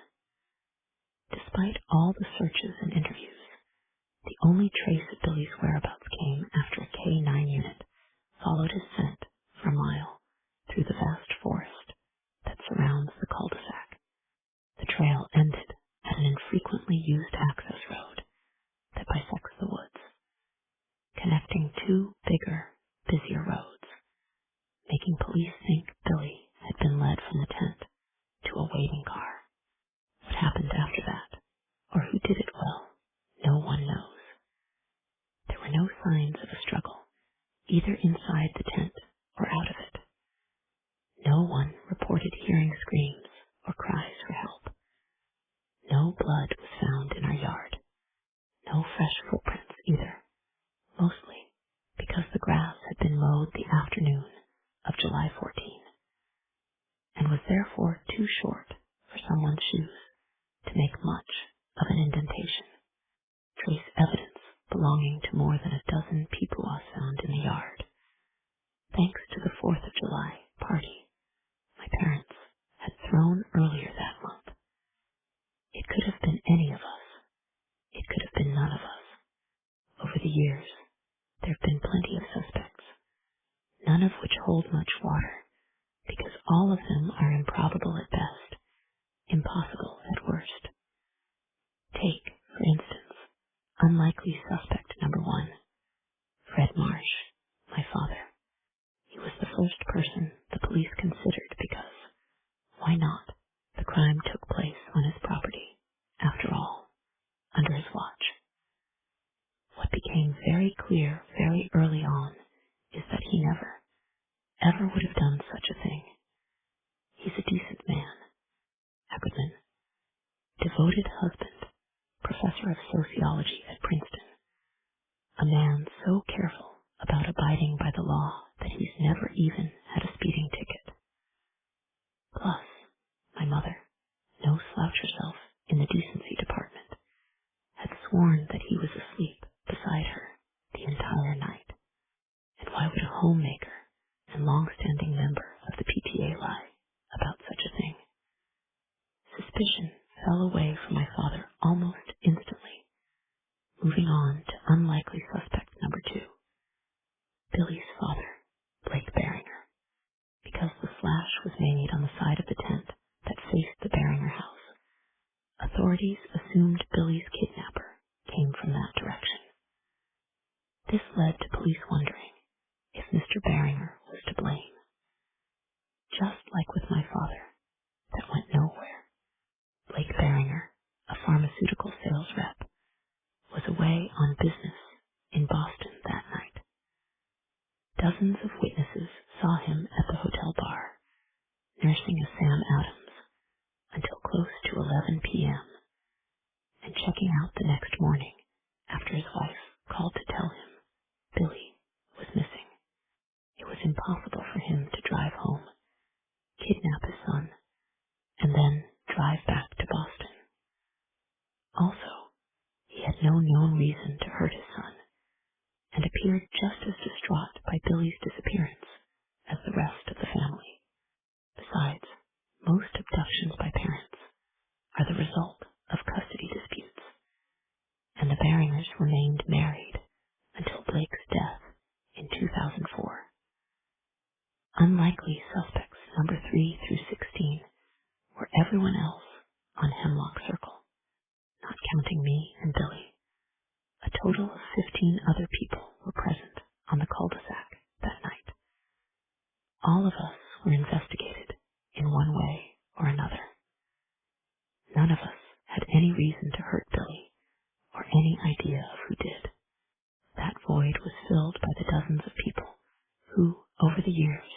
Despite all the searches and interviews, the only trace of Billy's whereabouts came after a K-9 unit followed his scent for a mile through the vast forest that surrounds the cul-de-sac. The trail ended at an infrequently used access road that bisects the woods, connecting two bigger, busier roads, making police think Billy had been led from the tent to a waiting car. What happened after that, or who did it, well, no one knows. There were no signs of a struggle, either inside the tent or out of it. No one reported hearing screams or cries for help. No blood was found in our yard. No fresh footprints either, mostly because the grass had been mowed the afternoon of July 14 and was therefore too short for someone's shoes to make much of an indentation. Trace evidence belonging to more than a dozen people was found in the yard. Thanks to the 4th of July party my parents had thrown earlier that month. It could have been any of us. It could have been none of us. Over the years, there have been plenty of suspects, none of which hold much water, because all of them are improbable at best, impossible at worst. Take unlikely suspect number 1, Fred Marsh, my father. He was the first person the police considered because, why not? The crime took place on his property, after all, under his watch. What became very clear very early on is that he never, ever would have done such a thing. He's a decent man, a good man, devoted husband, professor of sociology at Princeton, a man so careful about abiding by the law that he's never even had a speeding ticket. Plus, my mother, no slouch herself in the decency department, had sworn that he was asleep beside her the entire night. And why would a homemaker and long-standing member of the PTA lie about such a thing? Suspicion fell away from my father almost instantly, moving on to unlikely suspect number 2, Billy's father, Blake Beringer, because the slash was made on the side of the tent that faced the Beringer house. Authorities assumed Billy's kidnapper came from that direction. This led to police wondering if Mr. Beringer was to blame. Just like with my father, that went nowhere. Blake Beringer, a pharmaceutical sales rep, was away on business in Boston that night. Dozens of witnesses saw him at the hotel bar, nursing a Sam Adams until close to 11 p.m. and checking out the next morning after his wife called to tell him Billy was missing. It was impossible for him to drive home, kidnap his son, and then drive back to Boston. Also, he had no known reason to hurt his son, and appeared just as distraught by Billy's disappearance as the rest of the family. Besides, most abductions by parents are the result of custody disputes, and the Beringers remained married until Blake's death in 2004. Unlikely suspects number 3 through 16 were everyone else on Hemlock Circle, not counting me and Billy. A total of 15 other people were present on the cul-de-sac that night. All of us were investigated in one way or another. None of us had any reason to hurt Billy or any idea of who did. That void was filled by the dozens of people who, over the years,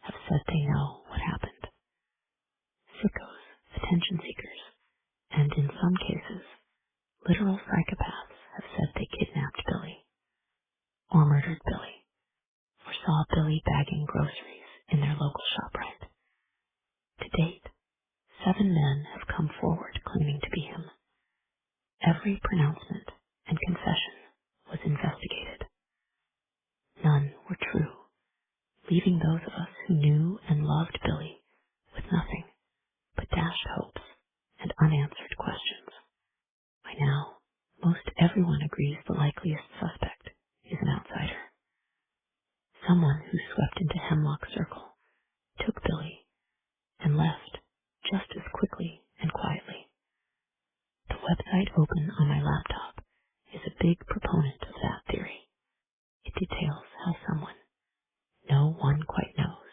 have said they know what happened. Sickos, attention seekers, and in some cases, literal psychopaths have said they kidnapped Billy, or murdered Billy, or saw Billy bagging groceries in their local ShopRite. To date, 7 men have come forward claiming to be him. Every pronouncement and confession was investigated. None were true, leaving those of us who knew and loved Billy with nothing but dashed hopes and unanswered questions. By now, most everyone agrees the likeliest suspect is an outsider. Someone who swept into Hemlock Circle, took Billy, and left just as quickly and quietly. The website open on my laptop is a big proponent of that theory. It details how someone, no one quite knows,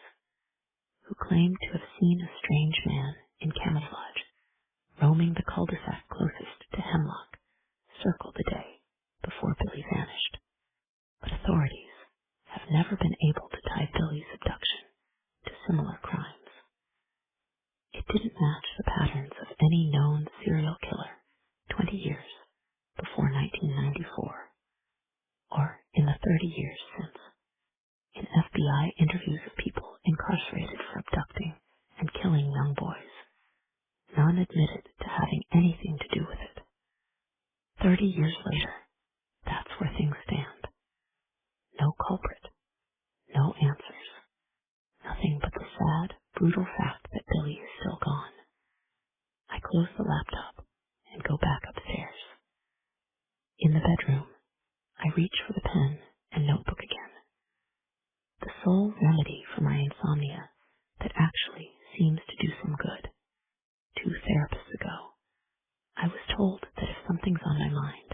who claimed to have seen a strange man in camouflage roaming the cul-de-sac closest to Hemlock Circle the day before Billy vanished. But authorities have never been able to tie Billy's abduction to similar crimes. It didn't match the patterns of any known serial killer 20 years before 1994, or in the 30 years since. In FBI interviews of people incarcerated for abducting and killing young boys, none admitted to having anything to do with it. 30 years later, that's where things stand. No culprit, no answers, nothing but the sad, brutal fact that Billy is still gone. I close the laptop and go back upstairs. In the bedroom, I reach for the pen and notebook again. The sole remedy for my insomnia that actually seems to do some good. 2 therapists ago, I was told that if something's on my mind,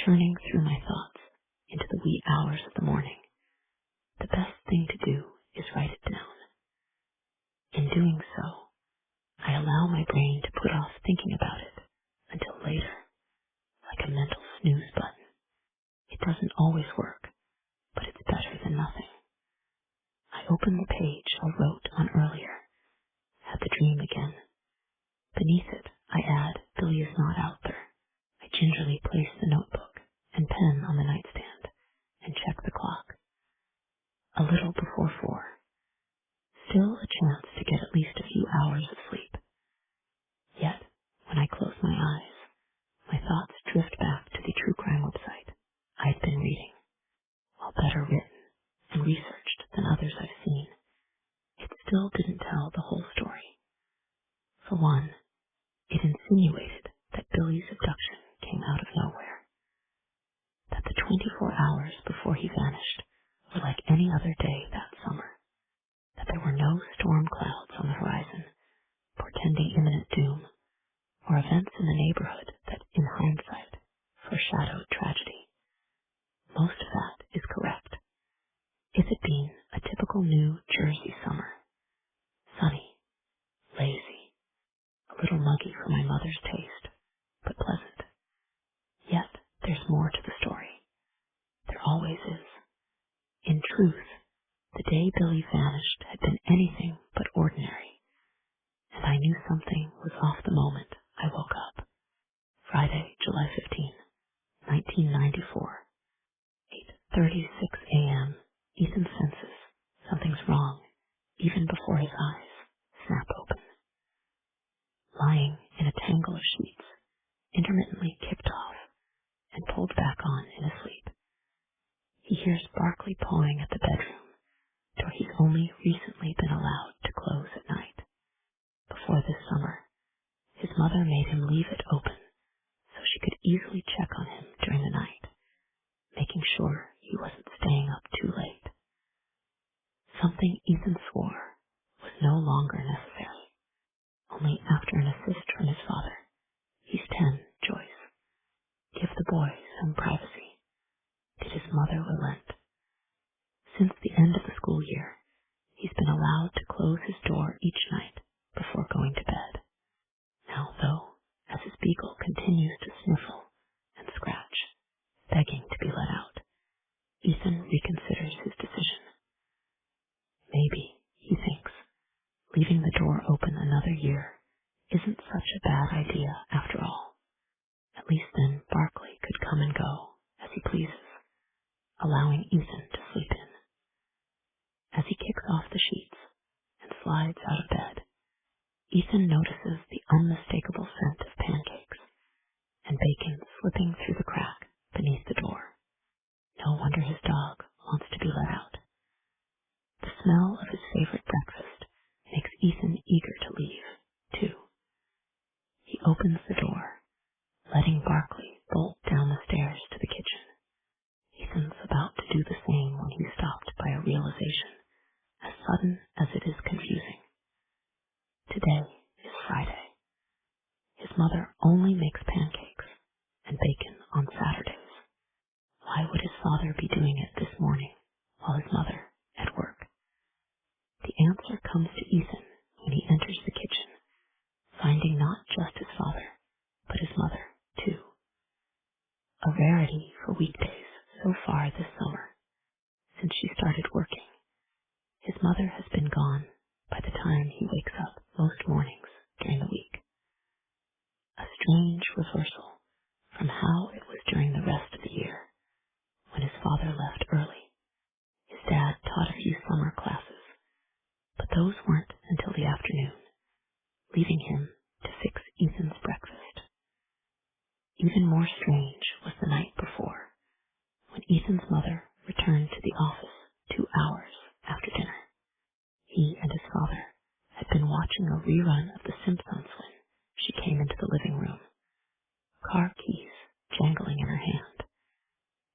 churning through my thoughts into the wee hours of the morning. The best thing to do is write it down. In doing so, I allow my brain to put off thinking about it until later, like a mental snooze button. It doesn't always work, but it's better than nothing. I open the page I wrote on earlier, had the dream again. Beneath it, I add, Billy is not out there. I gingerly place the notebook and pen on the nightstand and check the clock. A little before 4. Still a chance to get at least a few hours of sleep. Yet, when I close my eyes, my thoughts drift back to the true crime website I'd been reading. While better written and researched than others I've seen, it still didn't tell the whole story. For one, it insinuated that Billy's abduction came out of nowhere, that the 24 hours before he vanished were like any other day that summer, that there were no storm clouds on the horizon portending imminent doom, or events in the neighborhood that, in hindsight, foreshadowed tragedy. Most of that is correct. It had been a typical New Jersey summer, sunny, lazy, a little muggy for my mother's taste, but pleasant. Yet there's more to the story. There always is. In truth, the day Billy vanished had been anything but ordinary, and I knew something was off the moment I woke up. Friday, July 15, 1994, 8:36 a.m. Ethan senses something's wrong even before his eyes snap open. Lying in a tangle of sheets, intermittently kicked off and pulled back on in his sleep, he hears Barkley pawing at the bedroom door he's only recently been allowed to close at night. Before this summer, his mother made him leave it open so she could easily check on him during the night, making sure he wasn't staying up too late. Something Ethan swore was no longer necessary. Only after an assist from his father. He's 10, Joyce. Give the boy some privacy. Did his mother relent? Since the end of the school year, he's been allowed to close his door each night before going to bed. Now, though, as his beagle continues to sniffle and scratch, begging to be let out, Ethan reconsiders his decision. Maybe, he thinks, leaving the door open another year isn't such a bad idea after all. At least then Barkley could come and go as he pleases, allowing Ethan to sleep in. As he kicks off the sheets and slides out of bed, Ethan notices the unmistakable scent of pancakes and bacon slipping through the crack beneath the door. No wonder his dog wants to be let out. The smell of his favorite breakfast makes Ethan eager to leave, too. He opens the door, letting Barkley bolt down the stairs to the kitchen. Ethan's about to do the same when he's stopped by a realization as sudden as it is confusing. Today is Friday. His mother only makes pancakes and bacon on Saturdays. Why would his father be doing it this morning while his mother at work? The answer comes to Ethan when he enters the kitchen, finding not just his father, but his mother, too. A rarity for weekdays so far this summer, since she started working. His mother has been gone by the time he wakes up most mornings during the week. A strange reversal from how it was during the rest of the year, when his father left early. His dad taught a few summer classes, but those weren't until the afternoon, leaving him to fix Ethan's breakfast. Even more strange was the night before, when Ethan's mother returned to the office 2 hours after dinner. He and his father had been watching a rerun of The Simpsons when she came into the living room, car keys jangling in her hand,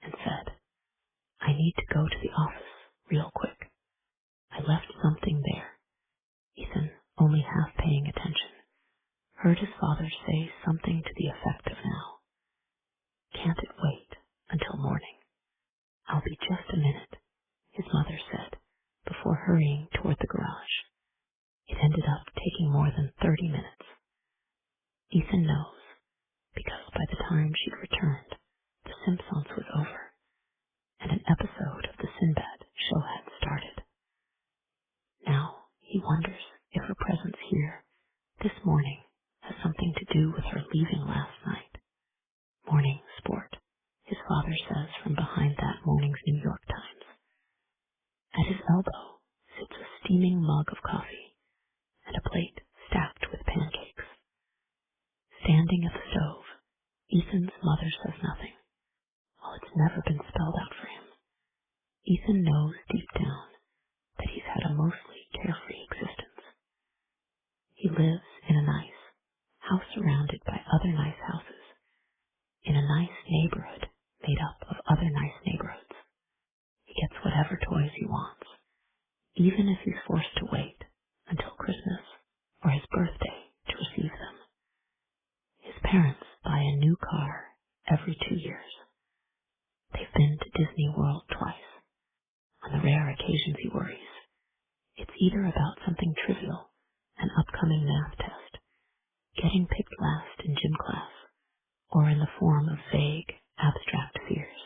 and said, "I need to go to the office real quick. I left something there." Ethan, only half paying attention, heard his father say something to the effect of, "Now, can't it wait?" time she'd returned, the Simpsons was over, and an episode of the Sinbad show had started. Now he wonders if her presence here this morning has something to do with her leaving last night. Morning sport, his father says from behind that morning's New York Times. At his elbow sits a steaming mug of coffee and a plate stacked with pancakes. Standing at the stove, Ethan's mother says nothing, while it's never been spelled out for him. Ethan knows deep down that he's had a mostly carefree existence. He lives in a nice house surrounded by other nice houses, in a nice neighborhood made up of other nice neighborhoods. He gets whatever toys he wants, even if he's forced to wait until Christmas or his birthday to receive them. His parents buy a new car every 2 years. They've been to Disney World twice. On the rare occasions he worries, it's either about something trivial, an upcoming math test, getting picked last in gym class, or in the form of vague, abstract fears.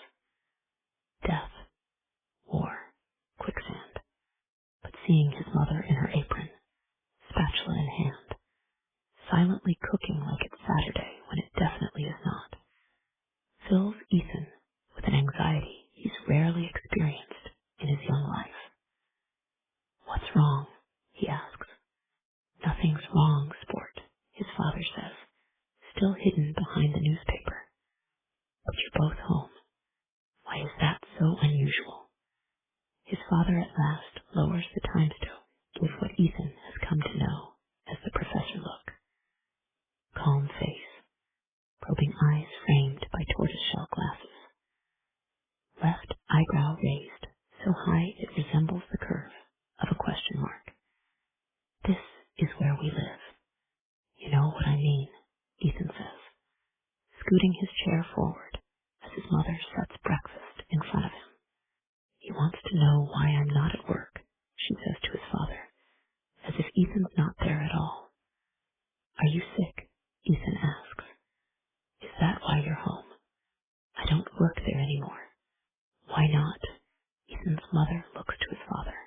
Death, war, quicksand. But seeing his mother in her apron, spatula in hand, silently cooking like it's Saturday when it definitely is not, fills Ethan with an anxiety he's rarely experienced in his young life. What's wrong? He asks. Nothing's wrong, sport, his father says, still hidden behind the newspaper. But you're both home. Why is that so unusual? His father at last lowers the time stone, give what Ethan has come to know as the professor look. Calm face, probing eyes framed by tortoiseshell glasses. Left eyebrow raised so high it resembles the curve of a question mark. This is where we live. You know what I mean, Ethan says, scooting his chair forward as his mother sets breakfast in front of him. He wants to know why I'm not at work, she says to his father, as if Ethan's not there at all. Are you sick? Ethan asks. Is that why you're home? I don't work there anymore. Why not? Ethan's mother looks to his father.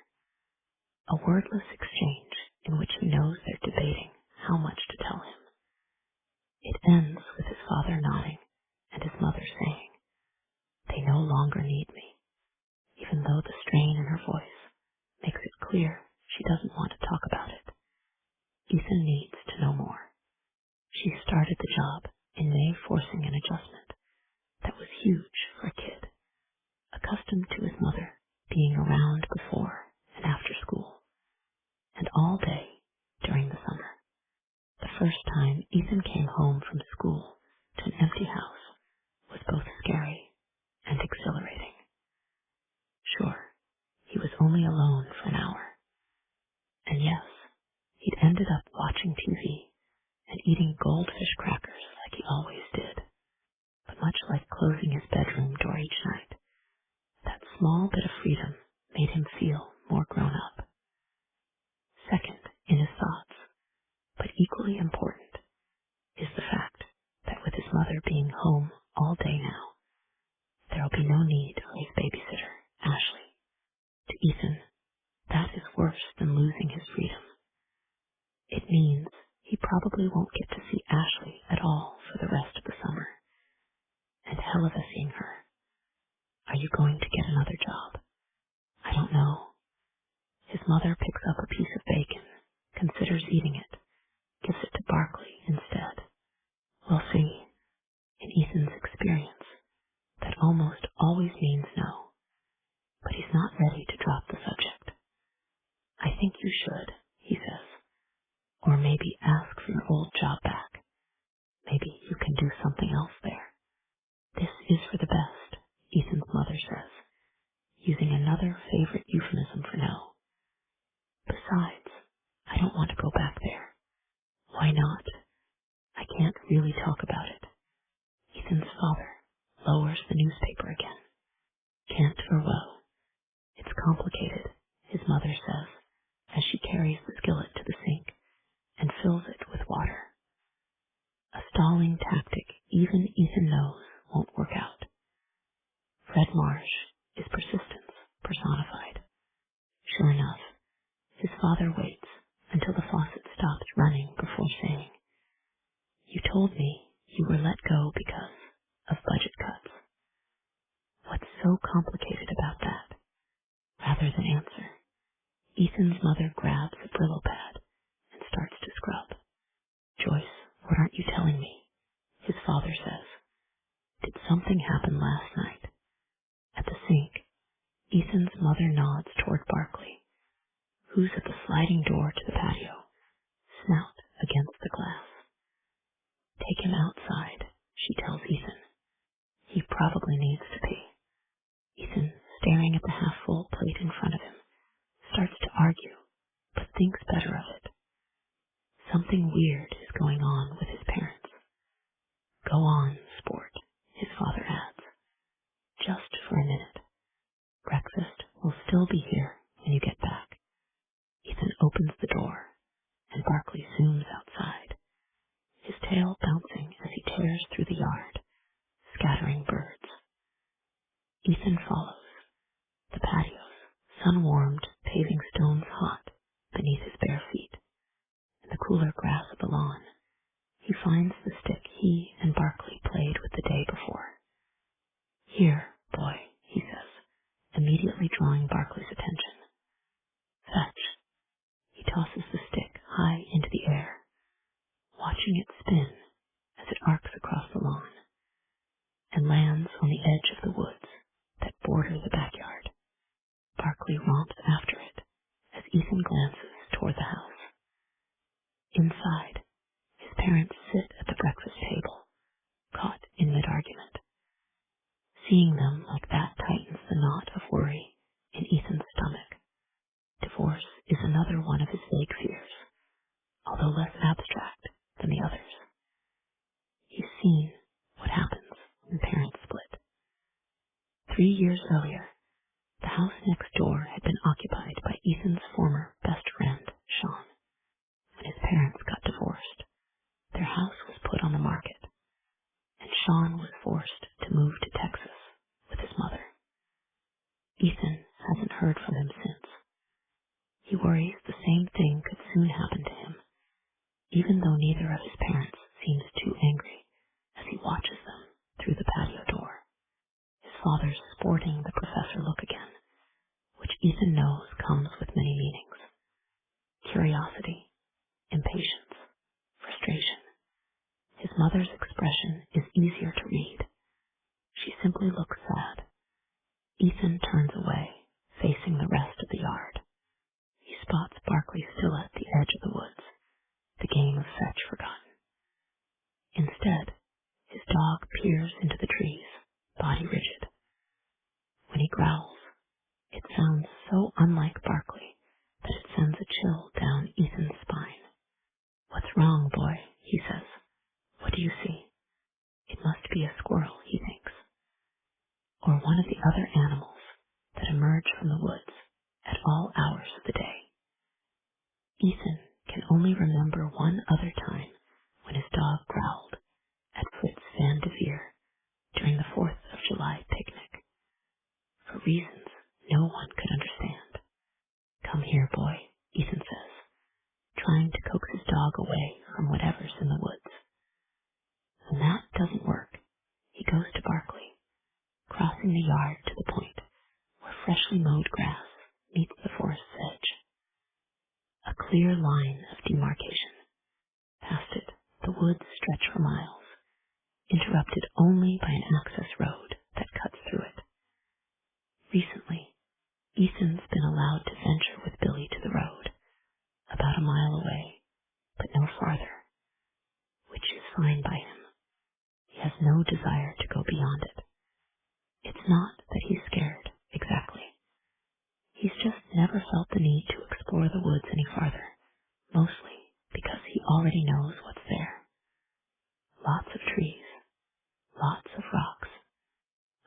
A wordless exchange in which he knows they're debating how much to tell him. It ends with his father nodding and his mother saying, they no longer need me, even though the strain in her voice makes it clear she doesn't want to talk about it. Ethan needs to know more. She started the job in May, forcing an adjustment that was huge for a kid, accustomed to his mother being around before and after school, and all day during the summer. The first time Ethan came home from school to an empty house was both scary and exhilarating. Sure, he was only alone for an hour. And yes, he'd ended up watching TV and eating goldfish crackers like he always did. But much like closing his bedroom door each night, that small bit of freedom made him feel more grown up. Second in his thoughts, but equally important, is the fact that with his mother being home all day now, there'll be no need for his babysitter, Ashley. To Ethan, that is worse than losing his freedom. It means he probably won't get to see Ashley at all for the rest of the summer. And hell of a seeing her. Are you going to get another job? I don't know. His mother picks up a piece of bacon, considers eating it, gives it to Barkley instead. We'll see. In Ethan's experience, that almost always means no. But he's not ready to drop the subject. I think you should, he says. Or maybe ask for your old job back. Maybe you can do something else there. This is for the best, Ethan's mother says, using another favorite euphemism for no. Besides, I don't want to go back there. Why not? I can't really talk about it. Ethan's father lowers the newspaper again. go because of budget cuts. What's so complicated about that? Rather than answer, Ethan's mother grabs a Brillo pad and starts to scrub. Joyce, what aren't you telling me? His father says. Did something happen last night? At the sink, Ethan's mother nods toward Barkley, who's at the sliding door to the patio, snout against the glass. Take him outside, she tells Ethan. He probably needs to pee. Ethan, staring at the half-full plate in front of him, starts to argue, but thinks better of it. Something weird is going on with his parents. Go on, sport, his father adds. Just for a minute. Breakfast will still be here when you get back. Ethan opens the door, and Barkley zooms outside, his tail bouncing as he tears through the yard, scattering birds. Ethan follows. The patios, sun-warmed paving stones hot beneath his bare feet. In the cooler grass of the lawn, he finds the stick he and Barkley played with the day before. Here, boy, he says, immediately drawing Barkley's attention. Fetch. He tosses the stick high into the air, watching it spin as it arcs across the lawn and lands on the edge of the woods that border the backyard. Barkley romps after it as Ethan glances toward the house. Inside, his parents sit at the breakfast table, caught in mid-argument. Seeing them like that tightens the knot of worry in Ethan's stomach. Divorce is another one of his vague fears, although less abstract than the others. He's seen what happens when parents split. 3 years earlier, the house next door had been occupied by Ethan's former best friend, Sean. When his parents got divorced, their house was put on the market, and Sean was forced to move to Texas with his mother. Ethan hasn't heard from him since. He worries the same thing could soon happen to him, even though neither of his parents seems too angry as he watches them through the patio door. His father's sporting the professor look again, which Ethan knows comes with many meanings. Curiosity, impatience, frustration. His mother's expression is easier to read. She simply looks sad. Ethan turns away, facing the rest of the yard. He spots Barkley still at the edge of the woods, the game of fetch forgotten. Instead, his dog peers into the trees, body rigid. When he growls, it sounds so unlike Barkley that it sends a chill down Ethan's spine. What's wrong, boy? He says. What do you see? It must be a squirrel, he thinks, or one of the other animals that emerge from the woods at all hours of the day. Ethan can only remember one other time when his dog growled at Fritz Van de Veer during the 4th of July picnic, for reasons no one could understand. Come here, boy, Ethan says, trying to coax his dog away from whatever's in the woods. When that doesn't work, he goes to Barkley, crossing the yard to the point where freshly mowed grass meets the forest's edge. A clear line of demarcation. Past it, the woods stretch for miles, interrupted only by an access road that cuts through it. Recently, Ethan's been allowed to venture with Billy to the road, about a mile away, but no farther, which is fine by him. He has no desire to go beyond it. It's not that he's scared, exactly. He's just never felt the need to explore the woods any farther, mostly because he already knows what's there. Lots of trees, lots of rocks.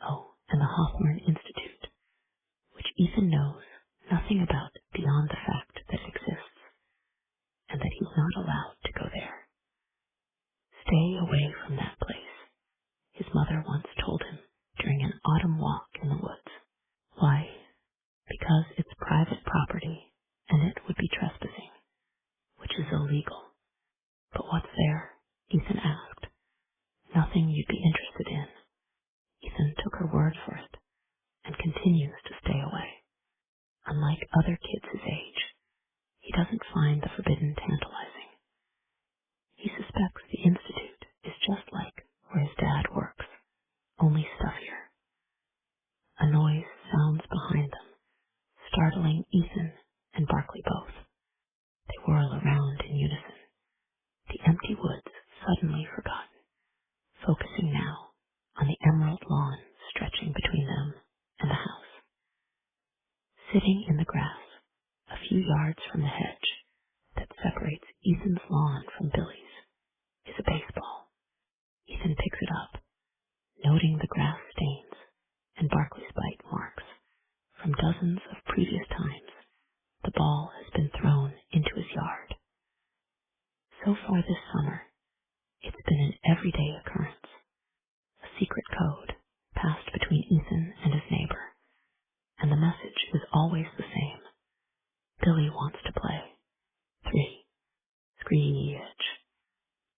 Oh, and the Hawthorne Institute, which Ethan knows nothing about beyond the fact that it exists, and that he's not allowed to go there. Stay away from that place, his mother once told him during an autumn walk in the woods. Why? Because it's private property, and it would be trespassing, which is illegal. But what's there? Ethan asked. Nothing you'd be hard for it and continues to stay away. Unlike other kids his age, he doesn't find the forbidden tantalizing. He suspects the institute is just like where his dad works, only stuffier. A noise sounds behind them, startling Ethan and Barkley both. They whirl around in unison, the empty woods suddenly forgotten, focusing now on the emerald lawn stretching between them and the house. Sitting in the grass, a few yards from the hedge that separates Ethan's lawn from Billy's, is a baseball. Ethan picks it up, noting the grass stains and Barkley's bite marks. From dozens of previous times, the ball has been thrown into his yard. So far this summer, it's been an everyday occurrence, a secret code passed between Ethan and his neighbor, and the message is always the same. Billy wants to play. 3. Screech.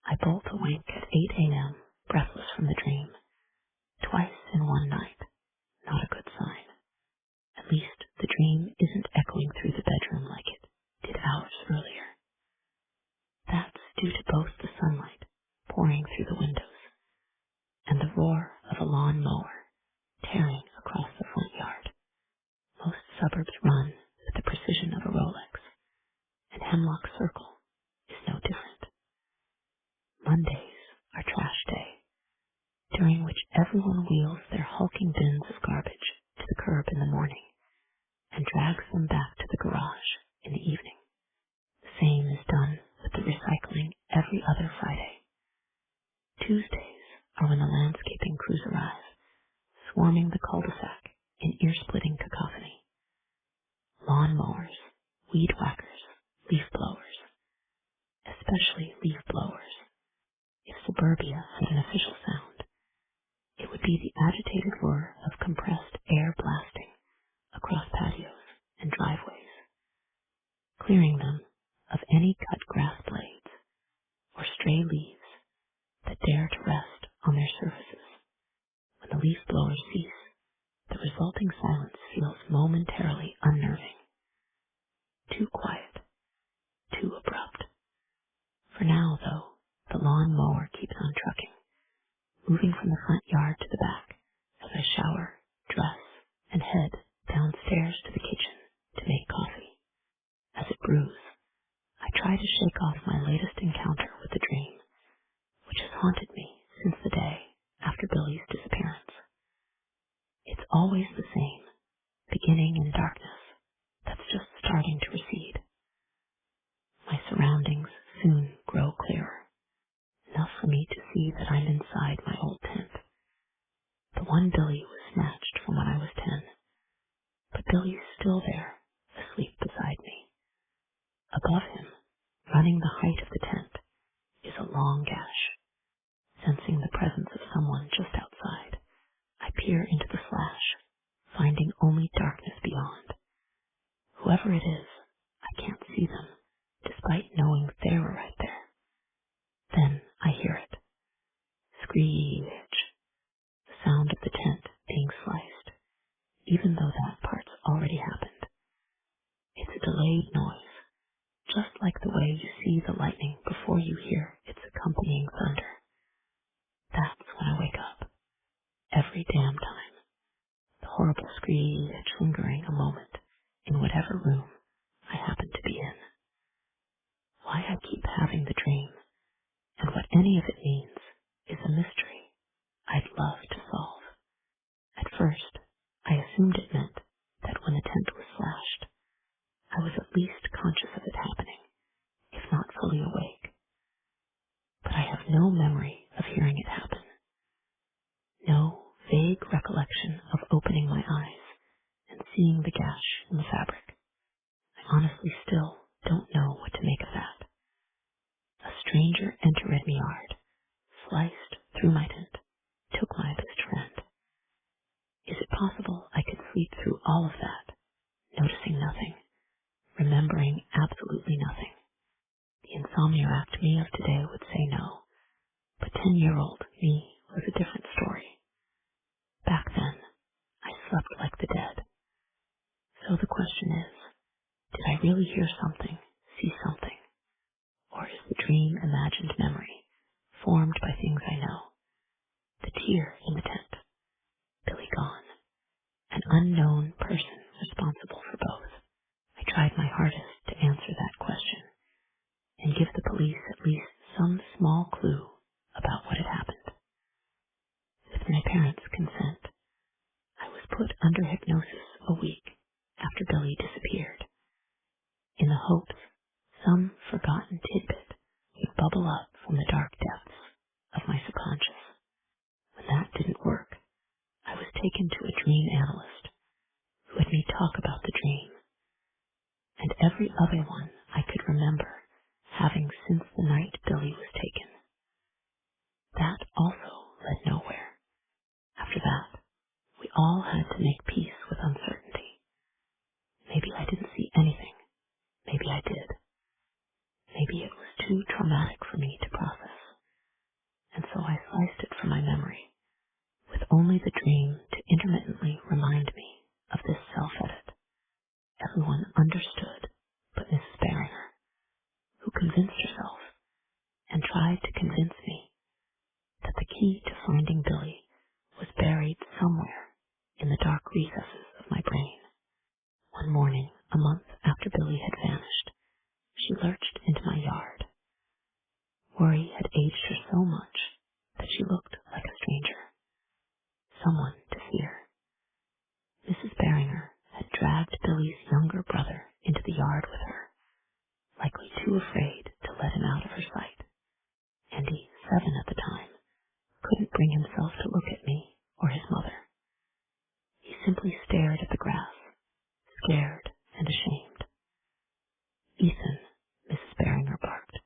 I bolt awake at 8 a.m., breathless from the dream. Twice in one night. Not a good sign. At least the dream isn't echoing through the bedroom like it did hours earlier. That's due to both the sunlight pouring through the windows and the roar of a lawn mower tearing across the front yard. Most suburbs run with the precision of a Rolex, and Hemlock Circle is no different. Mondays are trash day, during which everyone wheels their hulking bins of garbage to the curb in the morning and drags them back to the garage in the evening. The same is done with the recycling every other Friday. Tuesdays are when the landscaping crews arrive, swarming the cul-de-sac in ear-splitting cacophony. Lawn mowers, weed whackers, leaf blowers, especially leaf blowers. If suburbia had an official sound, it would be the agitated whir of compressed air blasting across patios and driveways, clearing them of any cut grass blades or stray leaves that dare to rest on their surfaces. When the leaf blowers cease, the resulting silence feels momentarily unnerving. Too quiet, too abrupt. For now, though, the lawn mower keeps on trucking, moving from the front yard to the back as I shower, dress, and head downstairs to the kitchen to make coffee. As it brews, I try to shake off my latest encounter with the dream, which has haunted me since the day after Billy's disappearance. It's always the same, beginning in darkness that's just starting to recede. My surroundings soon grow clearer, enough for me to see that I'm inside my old tent. The one Billy was snatched from when I was 10, but Billy's still there, asleep beside me. Above him, running the height of the tent, is a long gash. Sensing the presence of someone just outside, I peer into the slash, finding only darkness beyond. Whoever it is, I can't see them, despite knowing they were right there. Then I hear it. Screech. The sound of the tent being sliced, even though that part's already happened. It's a delayed noise, just like the way you see the lightning before you hear its accompanying thunder. That's when I wake up. Every damn time. The horrible screech lingering a moment in whatever room I happen to be in. Why I keep having the dream, and what any of it means, is a mystery I'd love to solve. At first, I assumed it meant that when the tent was slashed, I was at least conscious of it happening, if not fully awake. But I have no memory of hearing it happen. No vague recollection of opening my eyes and seeing the gash in the fabric. I honestly still don't know what to make of that. A stranger entered my yard, sliced through my tent, took my best friend. Is it possible I could sleep through all of that, noticing nothing, remembering absolutely nothing? The insomniac me of today would say no, but 10-year-old me was a different story. Back then, here in the tent? Billy gone. An unknown person responsible for both. I tried my hardest to answer that question and give the police at least some small clue about what had happened. With my parents' consent, I was put under hypnosis a week after Billy disappeared, in the hopes some forgotten tidbit would bubble up from the dark depths of my subconscious. When that didn't work, I was taken to a dream analyst who had me talk about the dream and every other one I could remember having since the night Billy was taken. That also led nowhere. After that, we all had to make peace with uncertainty. Maybe I didn't see anything. Maybe I did. Maybe it was too traumatic for me to process, and so I sliced it from my memory, with only the dream to intermittently remind me of this self-edit. Everyone understood but Mrs. Barringer, who convinced herself and tried to convince me that the key to finding Billy was buried somewhere in the dark recesses of my brain. One morning, a month after Billy had vanished, she lurched into my yard. Worry had aged her so much that she looked like a stranger, someone to fear. Mrs. Barringer had dragged Billy's younger brother into the yard with her, likely too afraid to let him out of her sight. Andy, 7 at the time, couldn't bring himself to look at me or his mother. He simply stared at the grass, scared and ashamed. Ethan, Mrs. Barringer barked,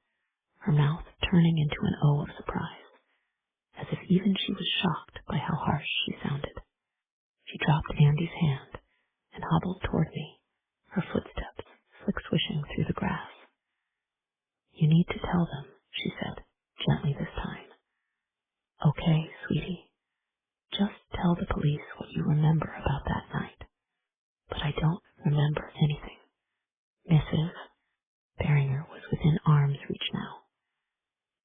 her mouth turning into an O of surprise, as if even she was shocked by how harsh she sounded. She dropped Andy's hand and hobbled toward me, her footsteps slick-swishing through the grass. You need to tell them, she said, gently this time. Okay, sweetie. Just tell the police what you remember about that night. But I don't remember anything. Mrs. Barringer was within arm's reach now.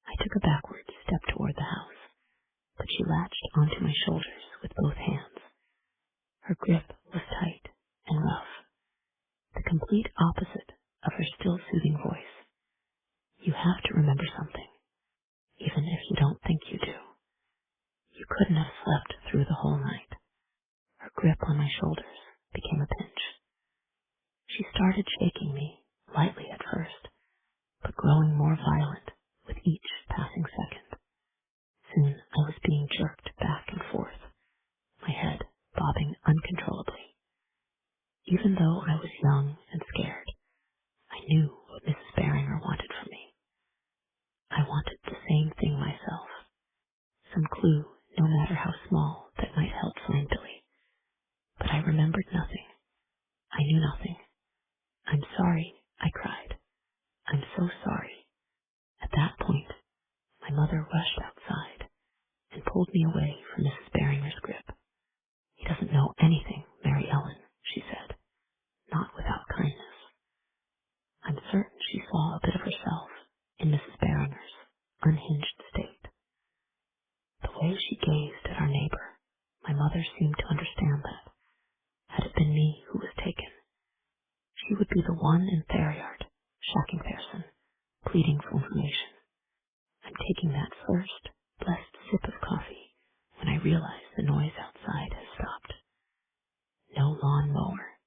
I took a backward step toward the house, but she latched onto my shoulders with both hands. Her grip was tight and rough, the complete opposite of her still soothing voice. You have to remember something, even if you don't think you do. You couldn't have slept through the whole night. Her grip on my shoulders became a pinch. She started shaking me, lightly at first, but growing more violent with each passing second. Soon I was being jerked back and forth, my head bobbing uncontrollably. Even though I was young and scared, I knew what Mrs. Barringer wanted from me. I wanted the same thing myself, some clue, no matter how small, that might help find Billy. But I remembered nothing. I knew nothing. I'm sorry, I cried. I'm so sorry. At that point, my mother rushed outside and pulled me away from Mrs. Barringer's grip. He doesn't know anything, Mary Ellen, she said, not without kindness. I'm certain she saw a bit of herself in Mrs. Barringer's unhinged state. The way she gazed at our neighbor, my mother seemed to understand that, had it been me who was taken, she would be the one in Theriard, Schackenperson, pleading for information. I'm taking that first, blessed sip of coffee when I realize the noise outside has stopped. No lawn mower,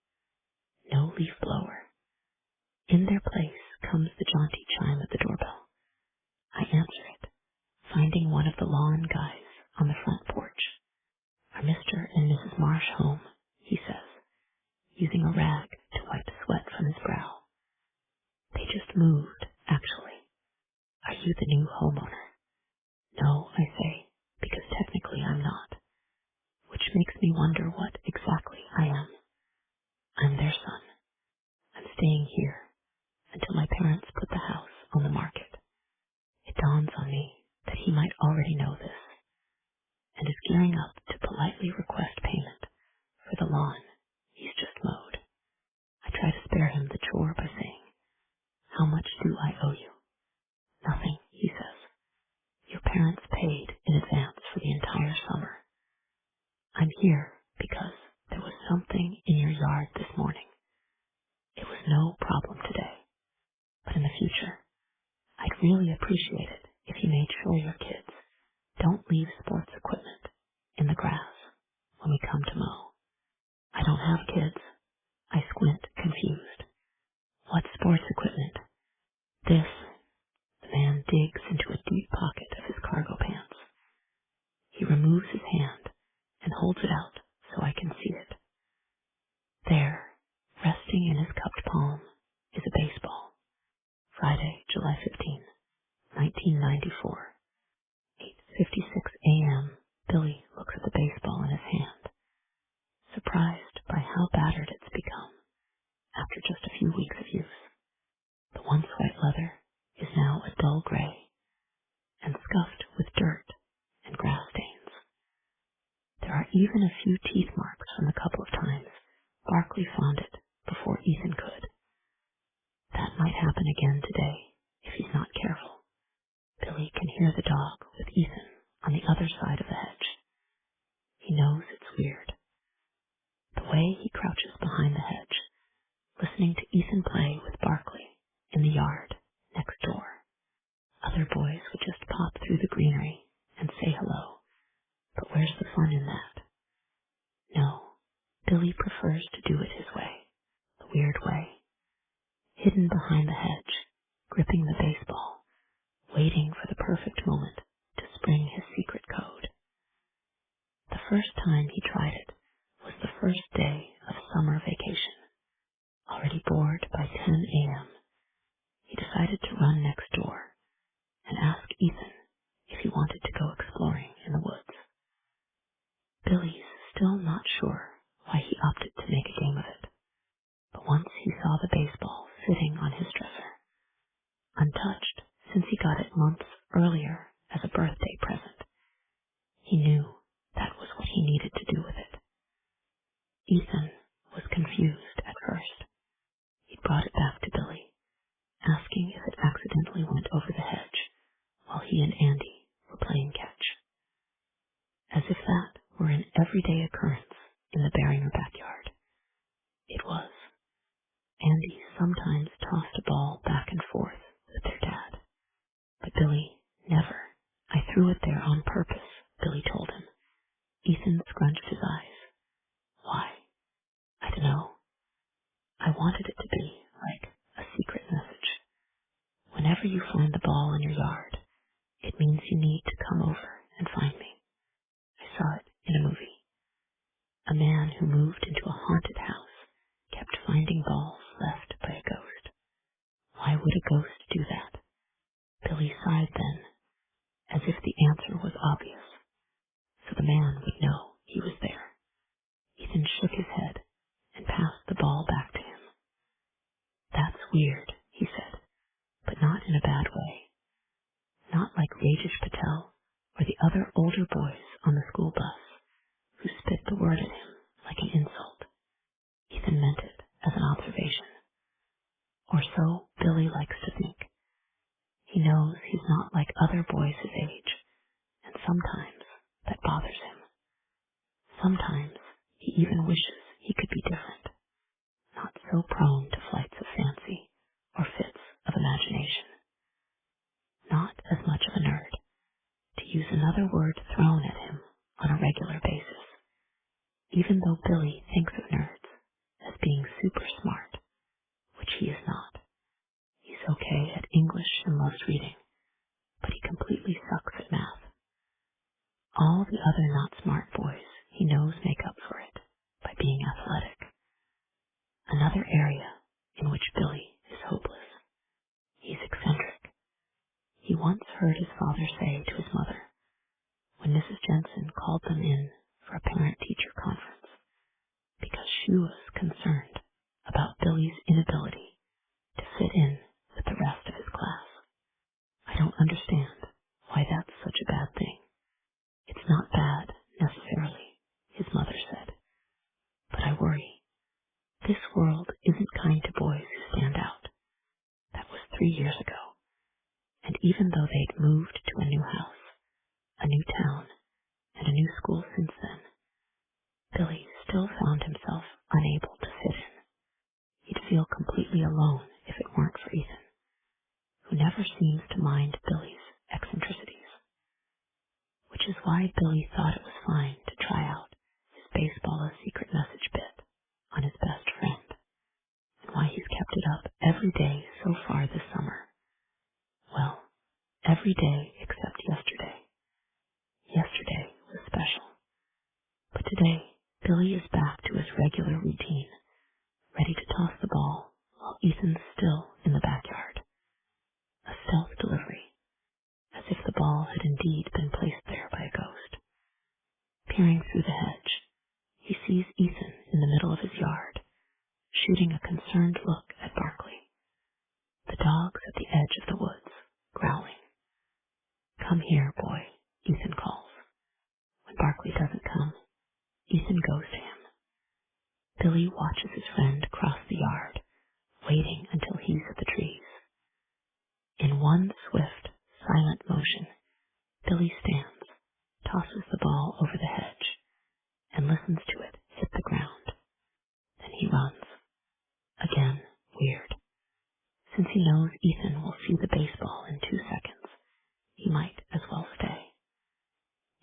no leaf blower. In their place comes the jaunty chime at the doorbell. I answer it, finding one of the lawn guys on the front porch. Are Mr. and Mrs. Marsh home? He says, using a rag to wipe sweat from his brow. They just moved, actually. Are you the new homeowner? No, I say, because technically I'm not, which makes me wonder what exactly I am. I'm their son. I'm staying here until my parents put the house on the market. It dawns on me that he might already know this, and is gearing up to politely request payment for the lawn he's just mowed. I try to spare him the chore by saying, how much do I owe you? Nothing, he says. Your parents paid in advance for the entire summer. Here, because there was something in your yard this morning. It was no problem today, but in the future, I'd really appreciate it if you made sure your kids don't leave sports equipment in the grass when we come to mow. I don't have kids. I squint, confused. What sports equipment? This. The man digs into a deep pocket of his cargo pants. He removes his hand and holds it out so I can see it. There, resting in his cupped palm, is a baseball. Friday, July 15, 1994. 8:56 a.m. Billy looks at the baseball in his hand, surprised by how battered it's become after just a few weeks of use. The once white leather is now a dull gray and scuffed with dirt and grass stains. There are even a few teeth marks from the couple of times Barkley found it before Ethan could. That might happen again today if he's not careful. Billy can hear the dog with Ethan on the other side of the hedge. He knows it's weird. The way he crouches behind the hedge, listening to Ethan play with Barkley in the yard next door. Other boys would just pop through the greenery and say hello, but where's the fun in that? No, Billy prefers to do it his way, the weird way. Hidden behind the hedge, gripping the baseball, waiting for the perfect moment to spring his secret code. The first time he tried it was the first day of summer vacation. Already bored by 10 a.m., he decided to run next door and ask Ethan if he wanted to go exploring in the woods. Billy's still not sure why he opted to make a game of it, but once he saw the baseball sitting on his dresser, untouched since he got it months earlier as a birthday present, he knew that was what he needed to do with it. Ethan was confused at first. He'd brought it back to Billy, asking if it accidentally went over the hedge while he and Andy were playing catch. As if that were an everyday occurrence in the Beringer backyard. It was. Andy sometimes tossed a ball back and forth with their dad, but Billy never. I threw it there on purpose, Billy told him. Ethan scrunched his eyes. Why? I don't know. I wanted it to be like a secret message. Whenever you find the ball in your yard, it means you need to come over and find me. I saw it in a movie. A man who moved into a haunted house kept finding balls left by a ghost. Why would a ghost do that? Billy sighed then, as if the answer was obvious, so the man would know he was there. Ethan shook his head and passed the ball back to him. That's weird, he said, but not in a bad way. Not like Rajesh Patel or the other older boys on the school bus who spit the word at him like an insult. Ethan meant it as an observation. Or so Billy likes to think. He knows he's not like other boys his age, and sometimes that bothers him. Sometimes he even wishes he could be different, not so prone to flights of fancy or fits of imagination. Not as much of a nerd, to use another word thrown at him on a regular basis, even though Billy thinks of nerds as being super smart, which he is not. He's okay at English and loves reading, but he completely sucks at math. All the other not smart boys he knows make up for it by being athletic. Another area in which Billy is hopeless. He's eccentric. He once heard his father say to his mother, when Mrs. Jensen called them in for a parent-teacher conference, because she was concerned about Billy's inability to fit in with the rest of his class. I don't understand why that's such a bad thing. It's not bad, necessarily, his mother said. But I worry. This world isn't kind to boys who stand out. That was 3 years ago. And even though they'd moved to a new house, a new town, and a new school since then, still found himself unable to fit in. He'd feel completely alone if it weren't for Ethan, who never seems to mind Billy's eccentricities, which is why Billy thought it was fine to try out his baseball a secret message bit on his best friend, and why he's kept it up every day so far this summer. Well, every day except yesterday. Yesterday was special. But today, Billy is back to his regular routine, ready to toss the ball while Ethan's still in the backyard. A stealth delivery, as if the ball had indeed been placed there by a ghost. Peering through the hedge, he sees Ethan in the middle of his yard, shooting a concerned look at Barkley. The dog's at the edge of the woods, growling. "Come here, boy," Ethan calls. When Barkley doesn't come, Ethan goes to him. Billy watches his friend cross the yard, waiting until he's at the trees. In one swift, silent motion, Billy stands, tosses the ball over the hedge, and listens to it hit the ground. Then he runs. Again, weird. Since he knows Ethan will see the baseball in 2 seconds, he might as well stay.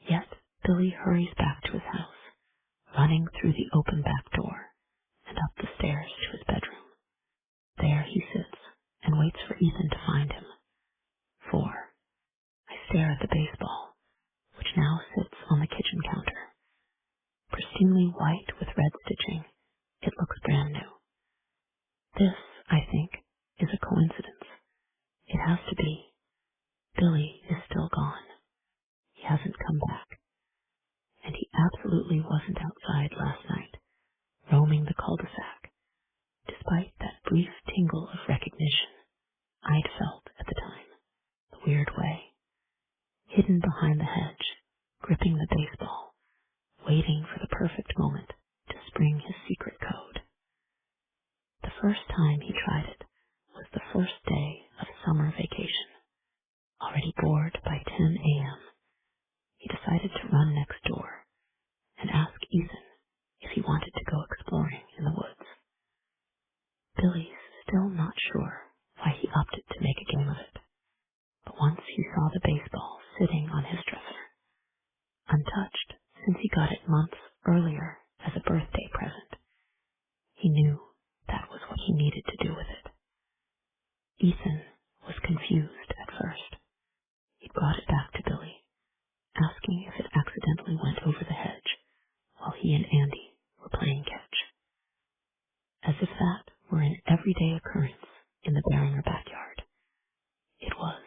Yet Billy hurries back to his house, running through the open back door and up the stairs to his bedroom. There he sits and waits for Ethan to find him. 4. I stare at the baseball, which now sits on the kitchen counter. Pristinely white with red stitching, it looks brand new. This, I think, is a coincidence. It has to be. Billy is still gone. He hasn't come back. And he absolutely wasn't outside last night, roaming the cul-de-sac, despite that brief tingle of recognition I'd felt at the time, the weird way, hidden behind the hedge, gripping the baseball, waiting for the perfect moment to spring his secret code. The first time he tried it was the first day of summer vacation. Already bored by 10 a.m., he decided to run next door and ask Ethan if he wanted to go exploring in the woods. Billy's still not sure why he opted to make a game of it, but once he saw the baseball sitting on his dresser, untouched since he got it months earlier as a birthday present, he knew that was what he needed to do with it. Ethan was confused at first. He brought it back to Billy, asking if it accidentally went over the hedge while he and Andy were playing catch. As if that were an everyday occurrence in the Beringer backyard. It was.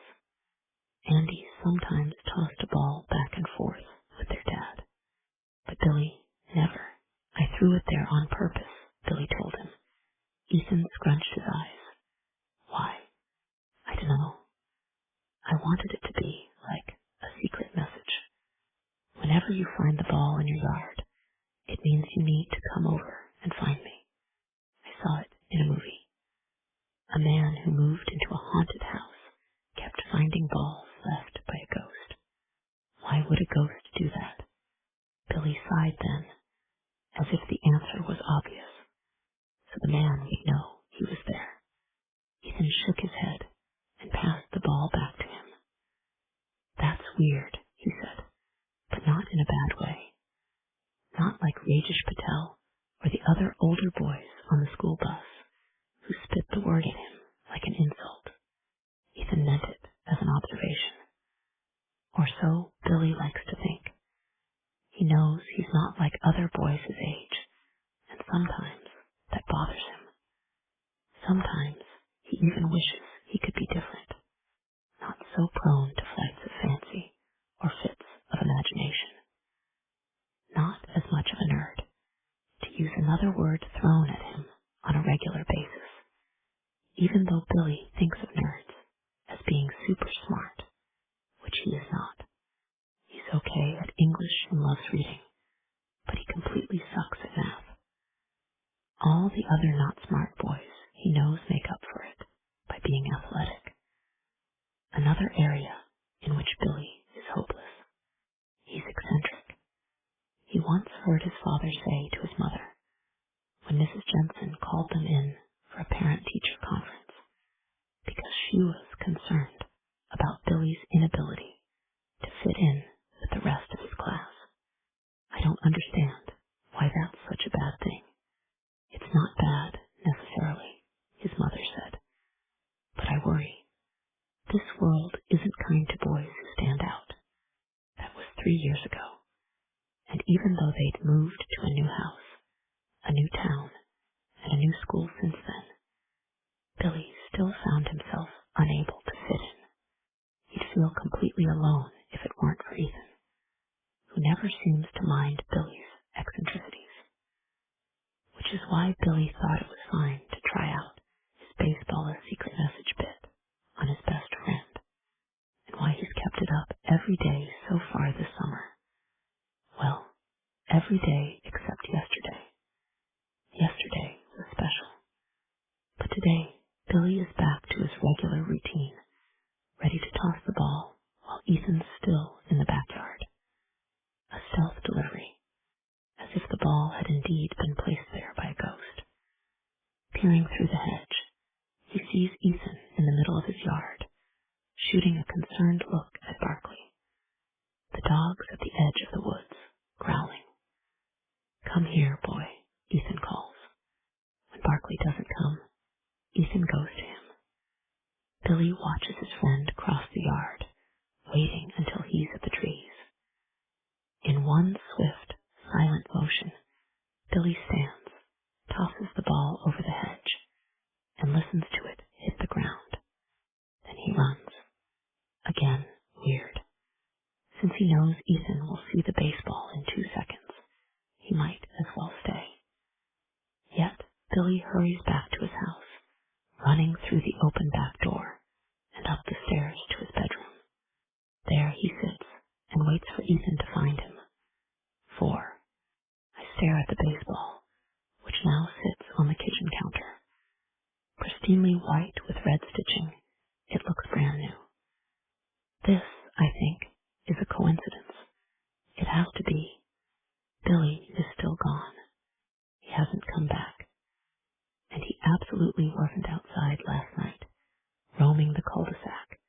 Andy sometimes tossed a ball back and forth with their dad, but Billy never. I threw it there on purpose, Billy told him. Ethan scrunched his eyes. Why? I don't know. I wanted it to be like a secret message. Whenever you find the ball in your yard, it means you need to come over and find me. I saw it in a movie. A man who moved into a haunted house kept finding balls left by a ghost. Why would a ghost do that? Billy sighed then, as if the answer was obvious, so the man would know he was there. Ethan shook his head and passed the ball back to him. That's weird, he said, but not in a bad way. Not like Rajesh Patel or the other older boys on the school bus who spit the word at him like an insult. Ethan meant it as an observation. Or so Billy likes to think. He knows he's not like other boys his age, and sometimes that bothers him. Sometimes he even wishes he could be different, not so prone to flights of fancy or fits of imagination. Not as much of a nerd, to use another word thrown at him on a regular basis, even though Billy thinks of nerds as being super smart, which he is not. He's okay at English and loves reading, but he completely sucks at math. All the other not smart boys he knows make up for it by being athletic. Another area in which Billy is hopeless. He's eccentric. He once heard his father say to his mother, when Mrs. Jensen called them in for a parent-teacher conference, because she was concerned about Billy's inability to fit in with the rest of his class. I don't understand why that's such a bad thing. It's not bad, necessarily, his mother said, but I worry. This world isn't kind to boys who stand out. That was 3 years ago, and even though they'd moved to a new house, a new town, and a new school since then, Billy still found himself unable to fit in. He'd feel completely alone if it weren't for Ethan, who never seems to mind Billy's eccentricities, which is why Billy thought it was fine to try out his baseball a secret message bit on his best friend, and why he's kept it up every day so far this summer. Well, every day except yesterday. Yesterday was special. But today, Billy is back to his regular routine, ready to toss the ball while Ethan's still in the backyard. A stealth delivery, as if the ball had indeed been placed there by a ghost. Peering through the hedge, he sees Ethan in the middle of his yard, shooting a concerned look at Barkley. The dog's at the edge of the woods, growling. Come here, boy, Ethan calls. When Barkley doesn't come, Ethan goes to him. Billy watches his friend cross the yard, waiting until he's at the trees. In one swift, silent motion, Billy stands, tosses the ball over the hedge, and listens to it hit the ground. Then he runs. Again, weird. Since he knows Ethan will see the baseball in 2 seconds, he might as well stay. Yet, Billy hurries back to his house, running through the open back door and up the stairs to his bedroom. There he sits and waits for Ethan to find him. 4. I stare at the baseball, which now sits on the kitchen counter. Pristinely white with red stitching, it looks brand new. This, I think, is a coincidence. It has to be. Billy is still gone. He hasn't come back. And he absolutely wasn't outside last night, roaming the cul-de-sac,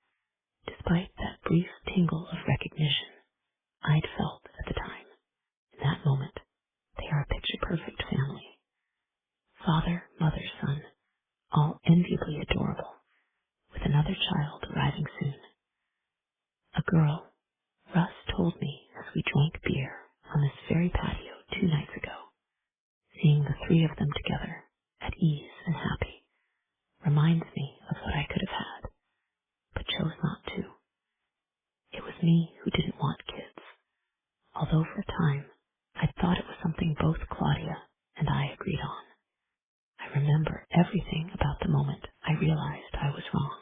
despite that brief tingle of recognition I'd felt at the time. In that moment, they are a picture-perfect family. Father, mother, son, all enviably adorable, with another child arriving soon. A girl, Russ told me as we drank beer on this very patio 2 nights ago. Seeing the 3 of them together, at ease and happy, reminds me of what I could have had, but chose not to. It was me who didn't want kids, although for a time I thought it was something both Claudia and I agreed on. I remember everything about the moment I realized I was wrong,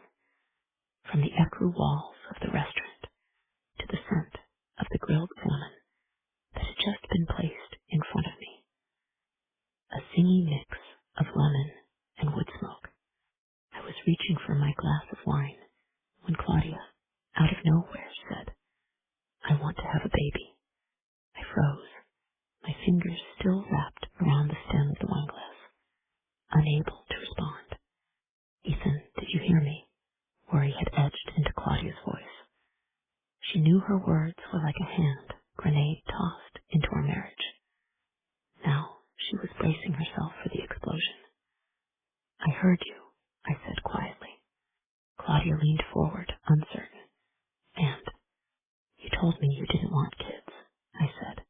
from the ecru walls of the restaurant to the scent of the grilled salmon that had just been placed in front of me. A singy mix of lemon and wood smoke. I was reaching for my glass of wine when Claudia, out of nowhere, said, I want to have a baby. I froze, my fingers still wrapped around the stem of the wineglass, unable to respond. Ethan, did you hear me? Worry had edged into Claudia's voice. She knew her words were like a hand grenade tossed into our marriage. Now she was bracing herself for the explosion. I heard you, I said quietly. Claudia leaned forward, uncertain. And you told me you didn't want kids, I said,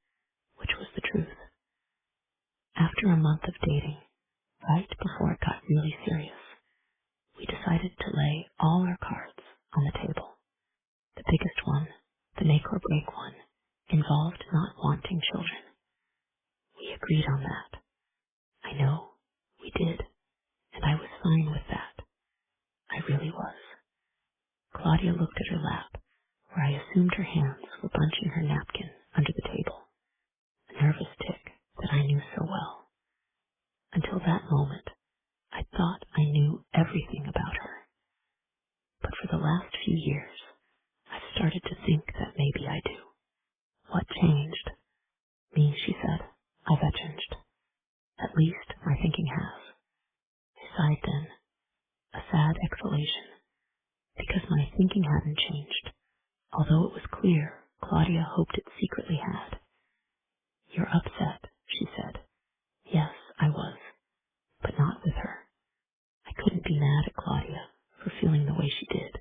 which was the truth. After a month of dating, right before it got really serious, we decided to lay all our cards on the table. The biggest one, the make or break one, involved not wanting children. We agreed on that. I know, we did, and I was fine with that. I really was. Claudia looked at her lap, where I assumed her hands were bunching her napkin under the table, a nervous tick that I knew so well. Until that moment, I thought I knew everything about her. But for the last few years, I've started to think that maybe I do. What changed? Me, she she said. I changed. At least my thinking has. I sighed then, a sad exhalation, because my thinking hadn't changed, although it was clear Claudia hoped it secretly had. You're upset, she said. Yes, I was, but not with her. I couldn't be mad at Claudia for feeling the way she did.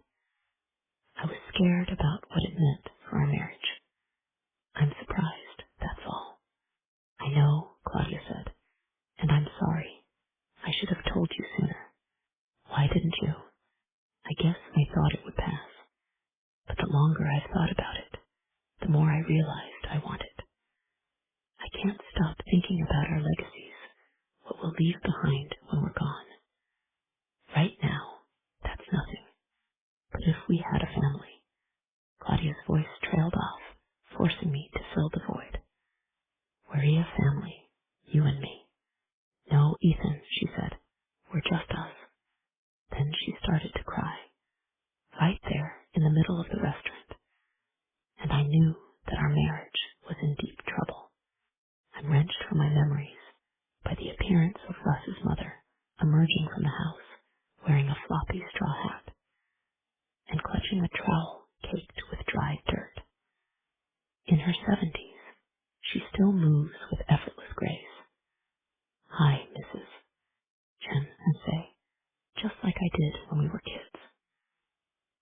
I was scared about what it meant for our marriage. I'm surprised, that's all. I know, Claudia said, and I'm sorry. I should have told you sooner. Why didn't you? I guess I thought it would pass. But the longer I've thought about it, the more I realized I want it. I can't stop thinking about our legacies, what we'll leave behind when we're gone. Right now, that's nothing. But if we had a family, Claudia's voice trailed off, forcing me to fill the void. We're a family, you and me. No, Ethan, she said. We're just us. Then she started to cry, right there in the middle of the restaurant. And I knew that our marriage was in deep trouble. I'm wrenched from my memories by the appearance of Russ's mother emerging from the house, wearing a floppy straw hat and clutching a trowel caked with dried dirt. In her 70s, she still moves with effortless grace. Hi, Mrs. Chen, I say, just like I did when we were kids.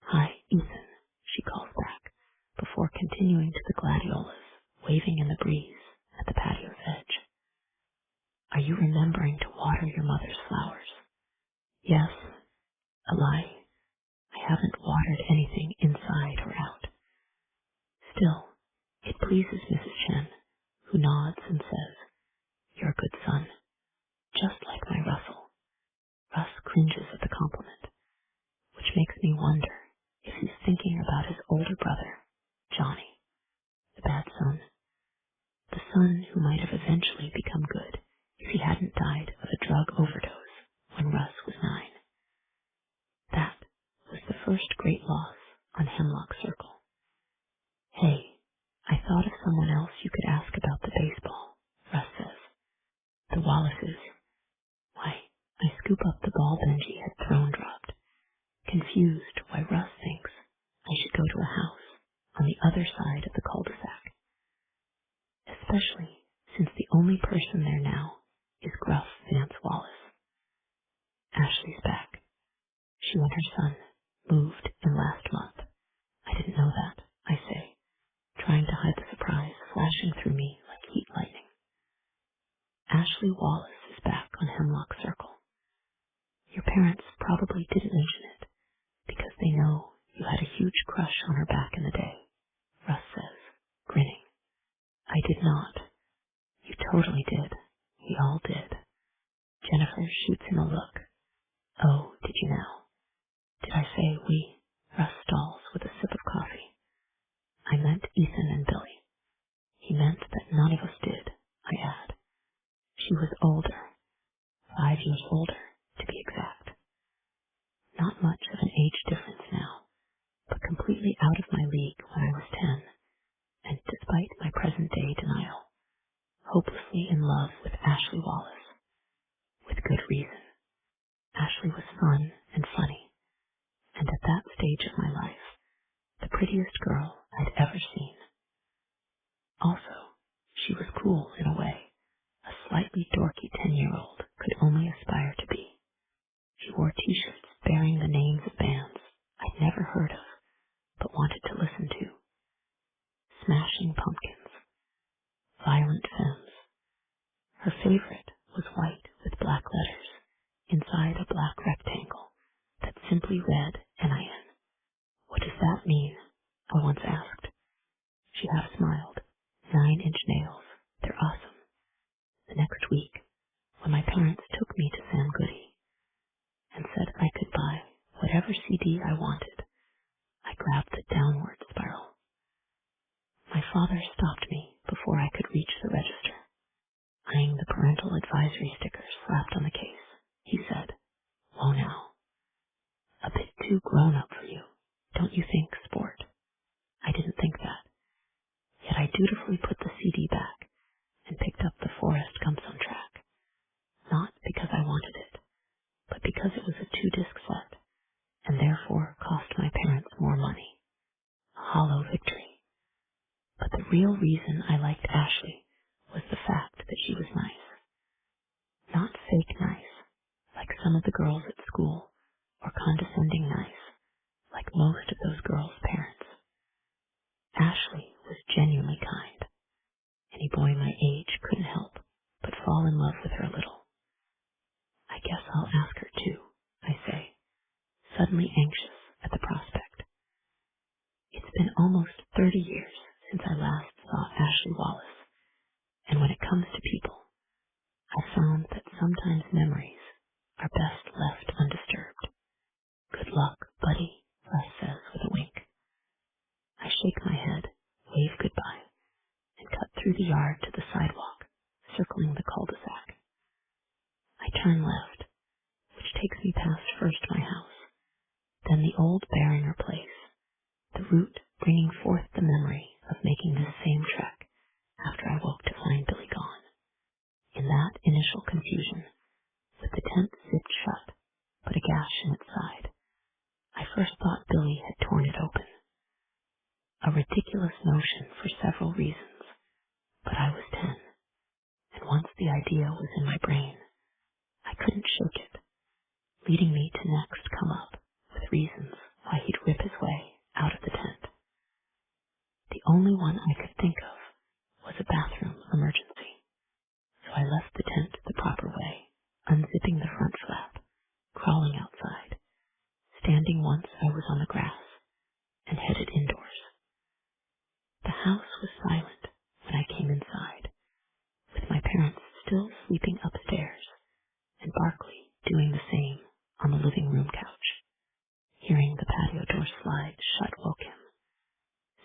Hi, Ethan, she calls back, before continuing to the gladiolas, waving in the breeze at the patio's edge. Are you remembering to water your mother's flowers? Yes. A lie. I haven't watered anything inside or out. Still, it pleases Mrs. Chen, who nods and says, You're a good son, just like my Russell. Russ cringes at the compliment, which makes me wonder if he's thinking about his older brother, Johnny, the bad son, the son who might have eventually become good if he hadn't died of a drug overdose when Russ was 9. That was the first great loss on Hemlock Circle. Hey, I thought of someone else you could ask about the baseball, Russ says. The Wallaces. Why, I scoop up the ball Benji had thrown dropped, confused why Russ thinks I should go to a house on the other side of the cul-de-sac. Especially since the only person there now is Gruff Vance Wallace. Ashley's back. She and her son moved in last month. I didn't know that, I say, trying to hide the surprise flashing through me like heat lightning. Ashley Wallace is back on Hemlock Circle. Your parents probably didn't mention it because they know you had a huge crush on her back in the day, Russ says, grinning. I did not. You totally did. We all did. Jennifer shoots him a look. Oh, did you now? Did I say we? Russ stalls with a sip of coffee. I meant Ethan and Billy. He meant that none of us did, I add. She was older, 5 years older, to be exact. Not much of an age difference now, but completely out of my league when I was 10, and despite my present-day denial, hopelessly in love with Ashley Wallace. With good reason. Ashley was fun and funny, and at that stage of my life, the prettiest girl I'd ever seen. Also, she was cool in a way a slightly dorky 10-year-old could only aspire to be. She wore t-shirts bearing the names of bands I'd never heard of, but wanted to listen to. Smashing Pumpkins, Violent Femmes. Her favorite was white with black letters inside a black rectangle that simply read NIN. What does that mean? I once asked. She half smiled. 9-inch nails. They're awesome. The next week, when my parents took me to Sam Goody and said I could buy whatever CD I wanted, I grabbed the downward spiral. My father stopped me before I could reach the register. Eyeing the parental advisory stickers slapped on the case, he said, Whoa now. A bit too grown up for you, don't you think, sport? I didn't think that. Yet I dutifully put the CD back and Forrest Gump's on track. Not because I wanted it, but because it was a 2-disc set, and therefore cost my parents more money. A hollow victory. But the real reason I liked Ashley was the fact that she was nice. Not fake nice, like some of the girls at school, or condescending nice, like most of those girls' parents. Ashley was genuinely kind. Any boy my age couldn't help but fall in love with her a little. I guess I'll ask her too, I say, suddenly anxious at the prospect. It's been almost 30 years since I last saw Ashley Wallace, and when it comes to people, I found that sometimes memories are best left undisturbed. Good luck, buddy, Les says with a wink. I shake my head, wave goodbye, and cut through the yard to the sidewalk, circling the cul-de-sac. I turn left, which takes me past first my house, then the old Barringer place, the route bringing forth the memory of making this same trek after I woke to find Billy gone. In that initial confusion, with the tent zipped shut, but a gash in its side, I first thought Billy had torn it open. A ridiculous notion for several reasons, but I was 10, and once the idea was in my brain, I couldn't shake it, leading me to next come up with reasons why he'd rip his way out of the tent. The only one I could think of was a bathroom emergency, so I left the tent the proper way, unzipping the front flap, crawling outside, standing once I was on the grass, and headed indoors. The house was silent when I came inside, with my parents still sleeping upstairs, and Barkley doing the same on the living room couch. Hearing the patio door slide shut woke him,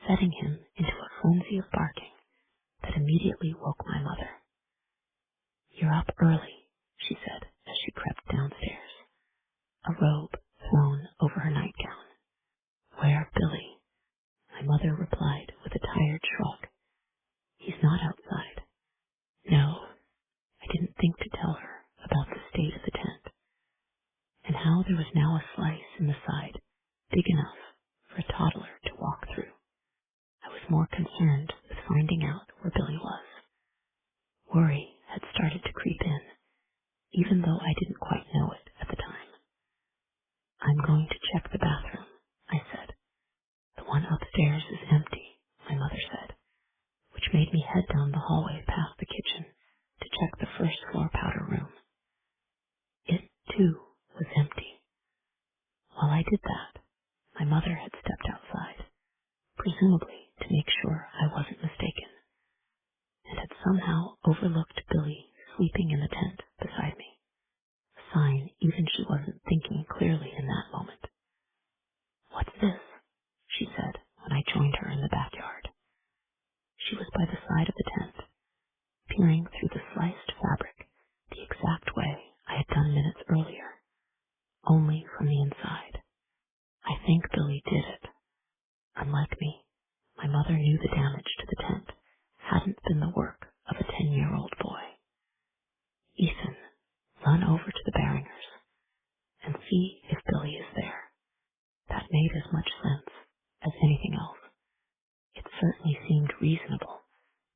setting him into a frenzy of barking that immediately woke my mother. "You're up early," she said as she crept downstairs, a robe thrown over her nightgown. "Where, Billy?" My mother replied with a tired shrug. "He's not outside." No, I didn't think to tell her about the state of the tent, and how there was now a slice in the side big enough for a toddler to walk through. I was more concerned with finding out where Billy was. Worry had started to creep in, even though I didn't quite know it at the time. "I'm going to check the bathroom," I said. "The one upstairs is empty," my mother said, which made me head down the hallway past the kitchen to check the first floor powder room. It, too, was empty. While I did that, my mother had stepped outside, presumably to make sure I wasn't mistaken, and had somehow overlooked Billy sleeping in the tent beside me, a sign even she wasn't thinking clearly in that moment. "What's this?" she said when I joined her in the backyard. She was by the side of the tent, peering through the sliced fabric the exact way I had done minutes earlier, only from the inside. I think Billy did it. Unlike me, my mother knew the damage to the tent hadn't been the work of a 10-year-old boy. "Ethan, run over to the Barringers and see if Billy is there." That made as much sense as anything else. It certainly seemed reasonable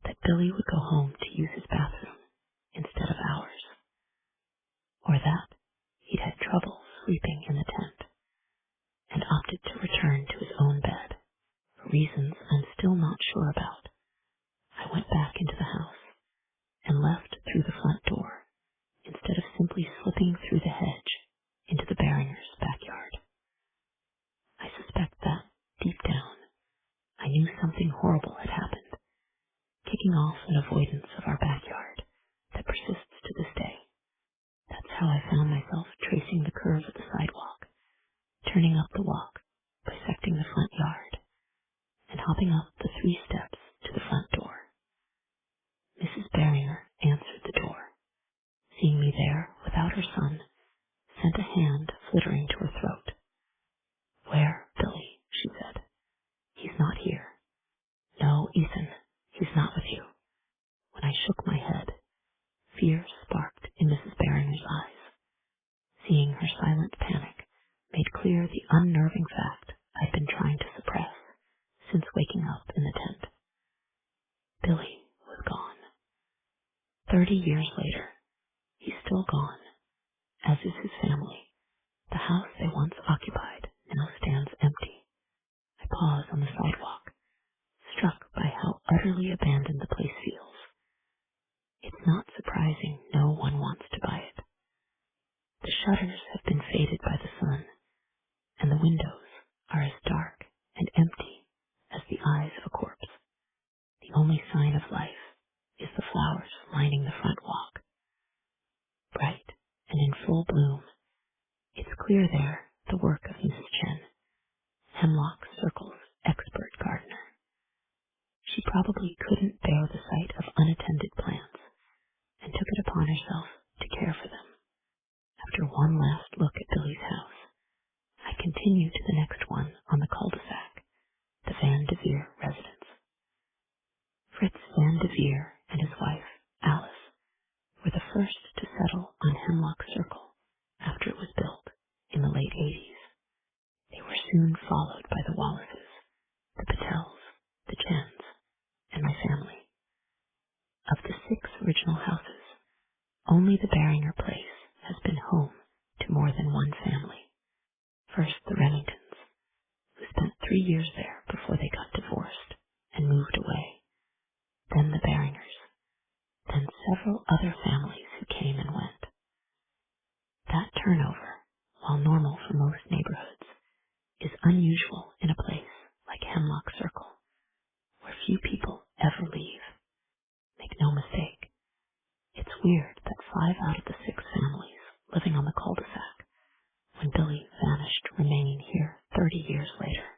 that Billy would go home to use his bathroom instead of ours, or that he'd had trouble sleeping in the tent and opted to return to his own bed for reasons I'm still not sure about. I went back into the house and left through the front door instead of simply slipping through the hedge into the Barringers' backyard. I suspect that, deep down, I knew something horrible had happened, kicking off an avoidance of our backyard that persists to this day. That's how I found myself tracing the curve of the sidewalk, turning up the walk, bisecting the front yard, and hopping up the 3 steps to the front door. Mrs. Barringer answered the door. Seeing me there without her son, Fear sparked in Mrs. Barringer's eyes. Seeing her silent panic made clear the unnerving fact I'd been trying to suppress since waking up in the tent. Billy was gone. 30 years later, he's still gone, as is his family. The house they once occupied now stands empty. I pause on the sidewalk, struck by how utterly abandoned the place feels. It's not surprising no one wants to buy it. The shutters have been faded by the sun, and the windows are as dark and empty as the eyes of a corpse. The only sign of life is the flowers lining the front walk. Bright and in full bloom, it's clear there the work of Mrs. Chen, Hemlock Circle's expert gardener. She probably couldn't bear the sight of unattended plants and took it upon herself to care for them. After one last look at Billy's house, I continue to the next one on the cul-de-sac, the Van de Veer residence. Fritz Van de Veer and his wife, Alice, were the first to settle on Hemlock Circle after it was built in the late 80s. They were soon followed by the Wallaces, the Patels, the Chens, and my family. Of the 6 original houses, only the Barringer place has been home to more than one family. First the Remingtons, who spent 3 years there before they got divorced and moved away. Then the Barringers, then several other families who came and went. That turnover, while normal for most neighborhoods, is unusual in a place like Hemlock Circle, where few people ever leave. Make no mistake, it's weird that 5 out of the 6 families living on the cul-de-sac when Billy vanished remain here 30 years later.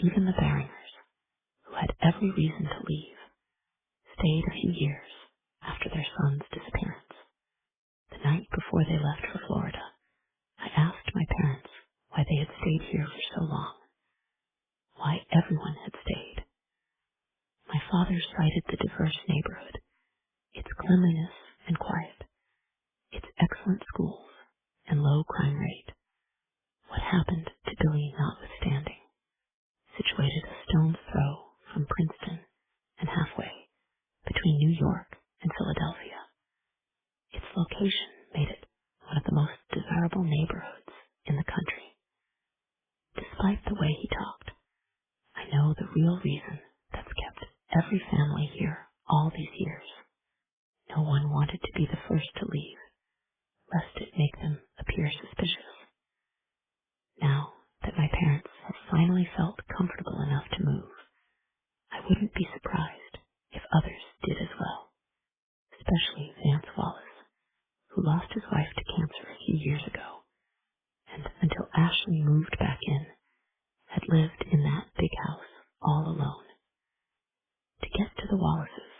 Even the Barringers, who had every reason to leave, stayed a few years after their son's disappearance. The night before they left for Florida, I asked my parents why they had stayed here for so long, why everyone had stayed. My father cited the diverse neighborhood, its cleanliness and quiet, its excellent schools and low crime rate. What happened to Billy notwithstanding, situated a stone's throw from Princeton and halfway between New York and Philadelphia. Its location made it one of the most desirable neighborhoods in the country. Despite the way he talked, I know the real reason that's kept every family here all these years. No one wanted to be the first to leave, lest it make them appear suspicious. Now that my parents have finally felt comfortable enough to move, I wouldn't be surprised if others did as well, especially Vance Wallace, who lost his wife to cancer a few years ago, and until Ashley moved back in, had lived in that big house all alone. To get to the Wallaces,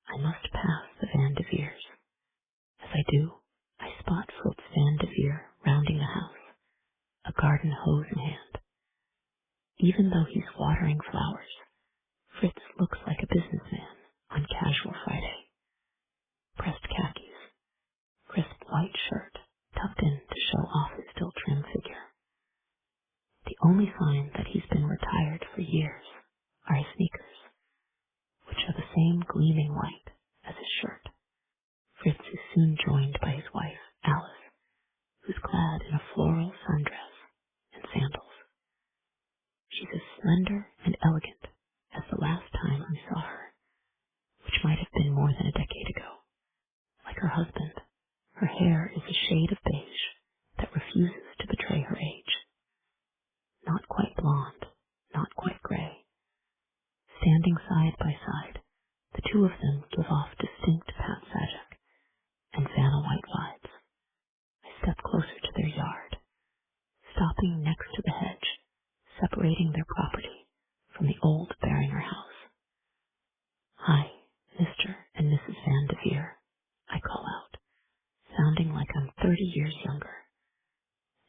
I must pass the Van de Veers. As I do, I spot Fritz Van de Veer rounding the house, a garden hose in hand. Even though he's watering flowers, Fritz looks like a businessman on casual Friday. Pressed khakis, crisp white shirt tucked in to show off his still trim figure. The only sign that he's been retired for years are his sneakers, which are the same gleaming white as his shirt. Fritz is soon joined by his wife, Alice, who's clad in a floral sundress and sandals. She's as slender and elegant as the last time I saw her, which might have been more than a decade ago. Like her husband, her hair is a shade of beige that refuses to betray her age. Not quite blonde, not quite gray. Standing side by side, the two of them give off distinct Pat Sajak and Vanna White vibes. I step closer to their yard, stopping next to the hedge, separating their property from the old Barringer house. Hi, Mr. and Mrs. Van de Veer, I call out, sounding like I'm 30 years younger,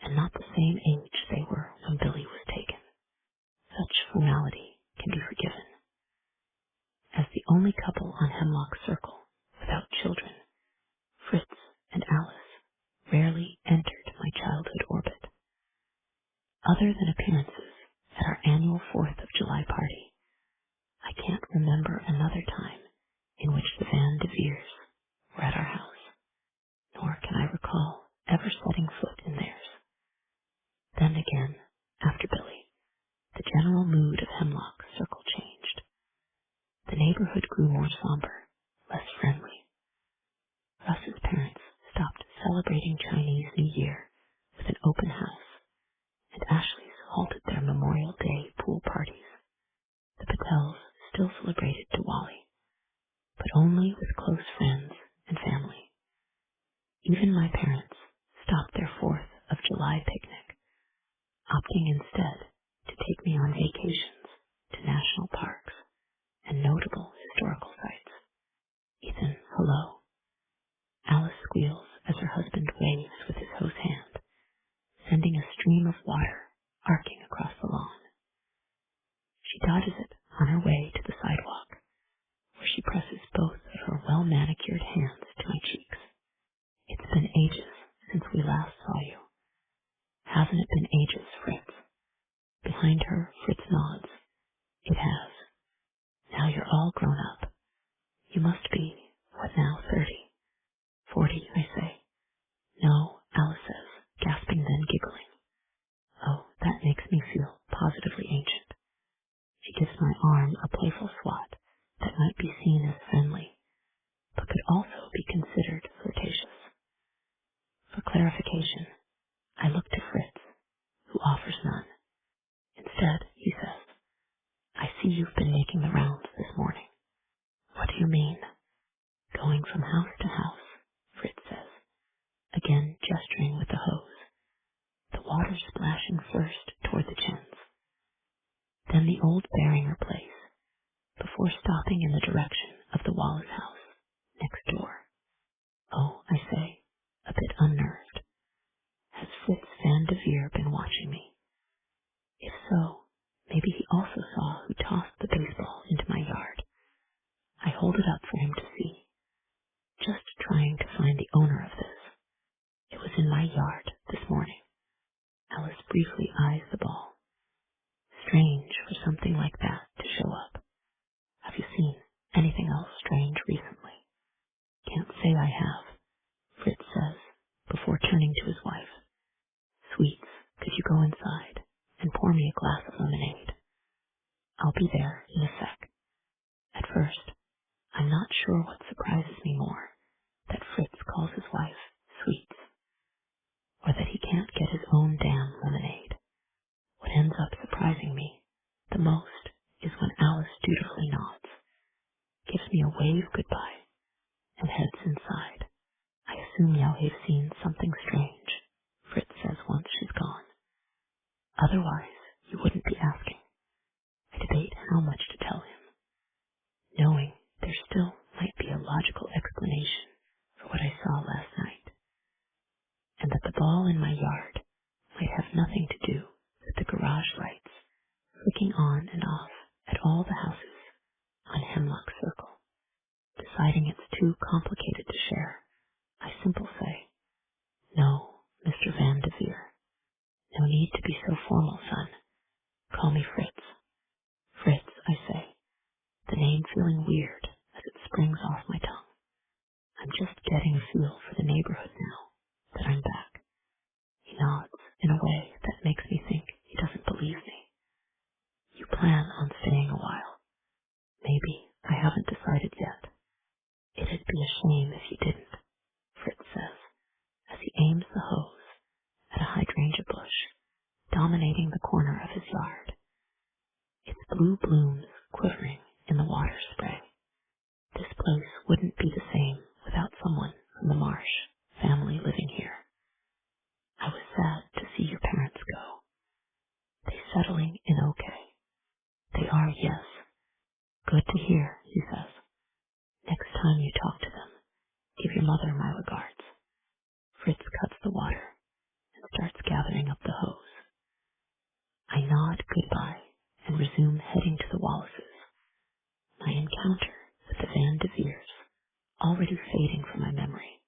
and not the same age they were when Billy was taken. Such formality can be forgiven. As the only couple on Hemlock Circle, Other than appearances at our annual 4th of July party, I can't remember another time in which the Van de Veers were at our house, nor can I recall ever setting foot in theirs. Then again, after Billy, the general mood of Hemlock Circle changed. The neighborhood grew more somber, less friendly. Russ's parents stopped celebrating Chinese New Year with an open house, and Ashley's halted their Memorial Day pool parties. The Patels still celebrated Diwali, but only with close friends and family. Even my parents stopped their 4th of July picnic, opting instead to take me on vacations to national parks and notable historical sites. Ethan, hello. Alice squeals as her husband waves with his hose hand, sending a stream of water arcing across the lawn. She dodges it on her way to the sidewalk, where she presses both of her well-manicured hands to my cheeks. It's been ages since we last saw you. Hasn't it been ages, Fritz? Behind her, Fritz nods. It has. Now you're all grown up. You must be, what now, 30? 40, I say. No, Alice says, gasping then giggling. Oh, that makes me feel positively ancient. She gives my arm a playful swat that might be seen as friendly, but could also be considered flirtatious. For clarification, I look to Fritz, who offers none. Instead, he says, I see you've been making the rounds this morning. What do you mean? Going from house to house, Fritz says, again gesturing with the hose, the water splashing first toward the chins, then the old Beringer place, before stopping in the direction of the Wallace house next door. Oh, I say, a bit unnerved. Has Fritz Van de Veer been watching me? If so, maybe he also saw who tossed the baseball into my yard. I hold it up for him to see, just trying to find the owner of this. It was in my yard this morning. Alice briefly eyes the ball. Strange for something like that to show up. Have you seen anything else strange recently? Can't say I have, Fritz says, before turning to his wife. Sweets, could you go inside and pour me a glass of lemonade? I'll be there in a sec. At first, I'm not sure what surprises me more, that Fritz calls his wife Sweets, or that he can't get his own damn lemonade. What ends up surprising me the most is when Alice dutifully nods, gives me a wave goodbye, and heads inside. I assume Yauhe's seen something strange, Fritz says once she's gone. Otherwise, you wouldn't be asking. I debate how much to tell him, knowing there still might be a logical explanation for what I saw last night, and that the ball in my yard might have nothing to do with the garage lights flicking on and off at all the houses on Hemlock Circle. Deciding it's too complicated to share, I simply say, no, Mr. Van de Veer. No need to be so formal, son. Call me Fritz. Fritz, I say, the name feeling weird as it springs off my tongue. I'm just getting a feel for the neighborhood now that I'm back. He nods in a way that makes me think he doesn't believe me. You plan on staying a while. Maybe. I haven't decided yet. It'd be a shame if you didn't, Fritz says, as he aims the hose at a hydrangea bush dominating the corner of his yard. Its blue blooms quivering in the water spray. This place wouldn't be the same without someone from the Marsh family living here. I was sad to see your parents go. They settling in okay. They are, yes. Good to hear, he says. Next time you talk to them, give your mother my regards. Fritz cuts the water and starts gathering up the hose. I nod goodbye and resume heading to the Wallaces. My encounter with the Van de Veers already fading from my memory,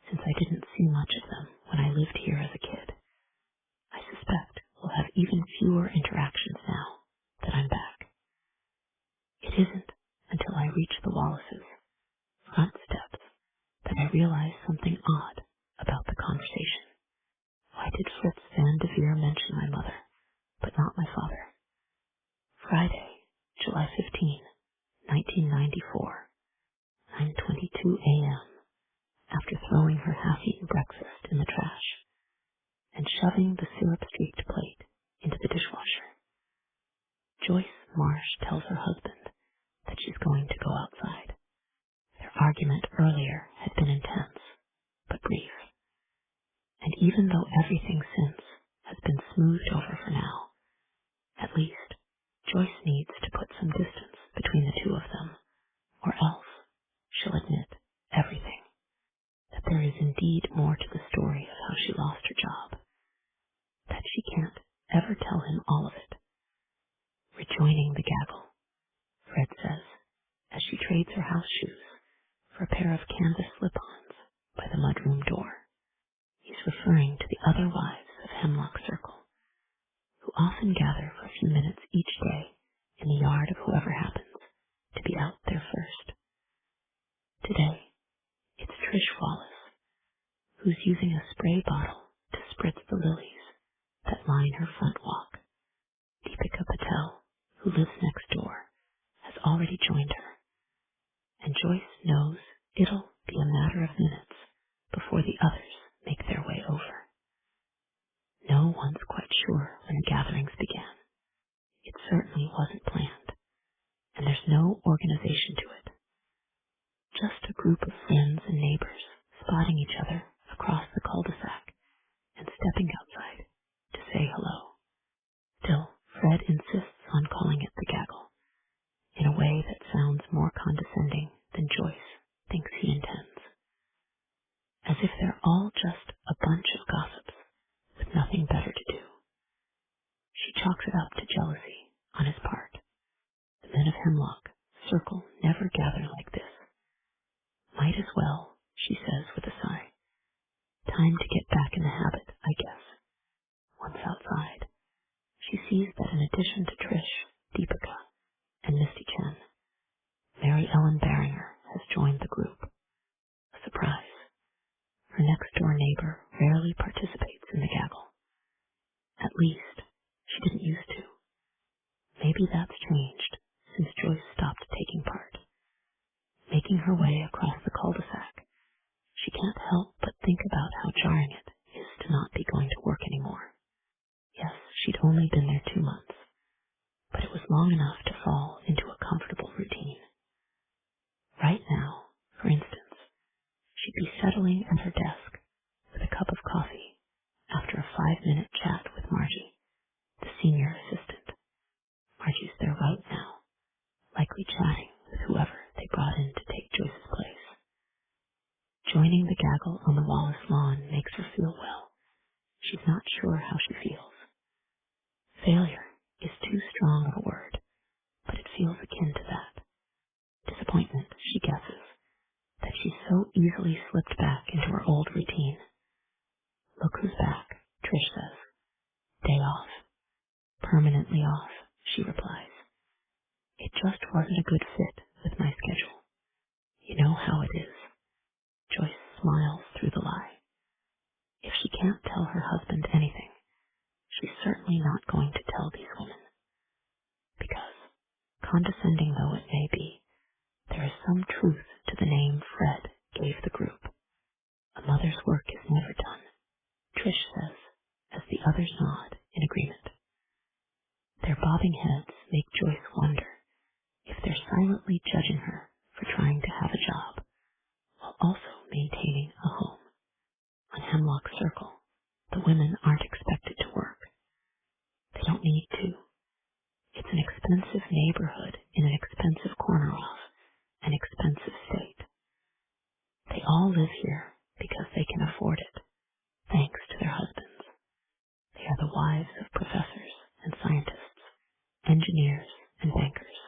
since I didn't see much of them when I lived here as a kid. I suspect we'll have even fewer interactions now that I'm back. It isn't until I reach the Wallaces' front steps that I realize something odd about the conversation. Why did Fritz Van de Veer mention my mother, but not my father? Friday, July 15, 1994, 9:22 a.m. After throwing her half-eaten breakfast in the trash and shoving the syrup-streaked plate into the dishwasher, Joyce Marsh tells her husband that she's going to go outside. Their argument earlier had been intense, but brief, and even though everything since has been smoothed over for now, at least Joyce needs to put some distance between the two of them, or else she'll admit everything, that there is indeed more to the story of how she lost her job, that she can't ever tell him all of it. Rejoining the gaggle, Fred says, as she trades her house shoes for a pair of canvas slip-ons by the mudroom door. He's referring to the other wives of Hemlock Circle, who often gather for a few minutes each day in the yard of whoever happens to be out there first. Today, it's Trish Wallace, who's using a spray bottle to spritz the lilies that line her front walk. Deepika Patel, who lives next door, has already joined her, and Joyce knows it'll be a matter of minutes before the others make their way over. No one's quite sure when the gatherings began. It certainly wasn't planned, and there's no organization to it. Just a group of friends and neighbors spotting each other across the cul-de-sac and stepping outside to say hello. Still, Fred insists on calling it the gaggle, in a way that sounds more condescending than Joyce thinks he intends. As if they're all just a bunch of gossips with nothing better to do. She chalks it up to jealousy on his part. The men of Hemlock Circle never gather like this. Might as well, she says with a sigh. Time to get back in the habit, I guess. Once outside, she sees that in addition to Trish, Deepika, and Misty Chen, Mary Ellen Barringer has joined the group. A surprise. Her next-door neighbor rarely participates in the gaggle. At least, she didn't used to. Maybe that's changed since Joyce stopped taking part. Making her way across the cul-de-sac, she can't help but think about how jarring it is to not be going to work anymore. Yes, she'd only been there 2 months, but it was long enough to fall into a comfortable routine. Right now, for instance, she'd be settling at her desk with a cup of coffee after a 5-minute chat with Margie, the senior assistant. Margie's there right now, likely chatting with whoever they brought in to take Joyce's place. Joining the gaggle on the Wallace lawn makes her feel well. She's not sure how she feels. Failure is too strong of a word, but it feels akin to that. Disappointment, she guesses, that she's so easily slipped back into her old routine. Look who's back, Trish says. Day off. Permanently off, she replies. It just wasn't a good fit with my schedule. You know how it is. Joyce smiles through the lie. If she can't tell her husband anything, she's certainly not going to tell these women. Because, condescending though it may be, there is some truth to the name Fred gave the group. A mother's work is never done, Trish says, as the others nod in agreement. Their bobbing heads make Joyce wonder if they're silently judging her for trying to have a job, while also maintaining a home. On Hemlock Circle, the women aren't expected to work. They don't need to. It's an expensive neighborhood in an expensive corner of an expensive state. They all live here because they can afford it, thanks to their husbands. They are the wives of professors and scientists, engineers and bankers.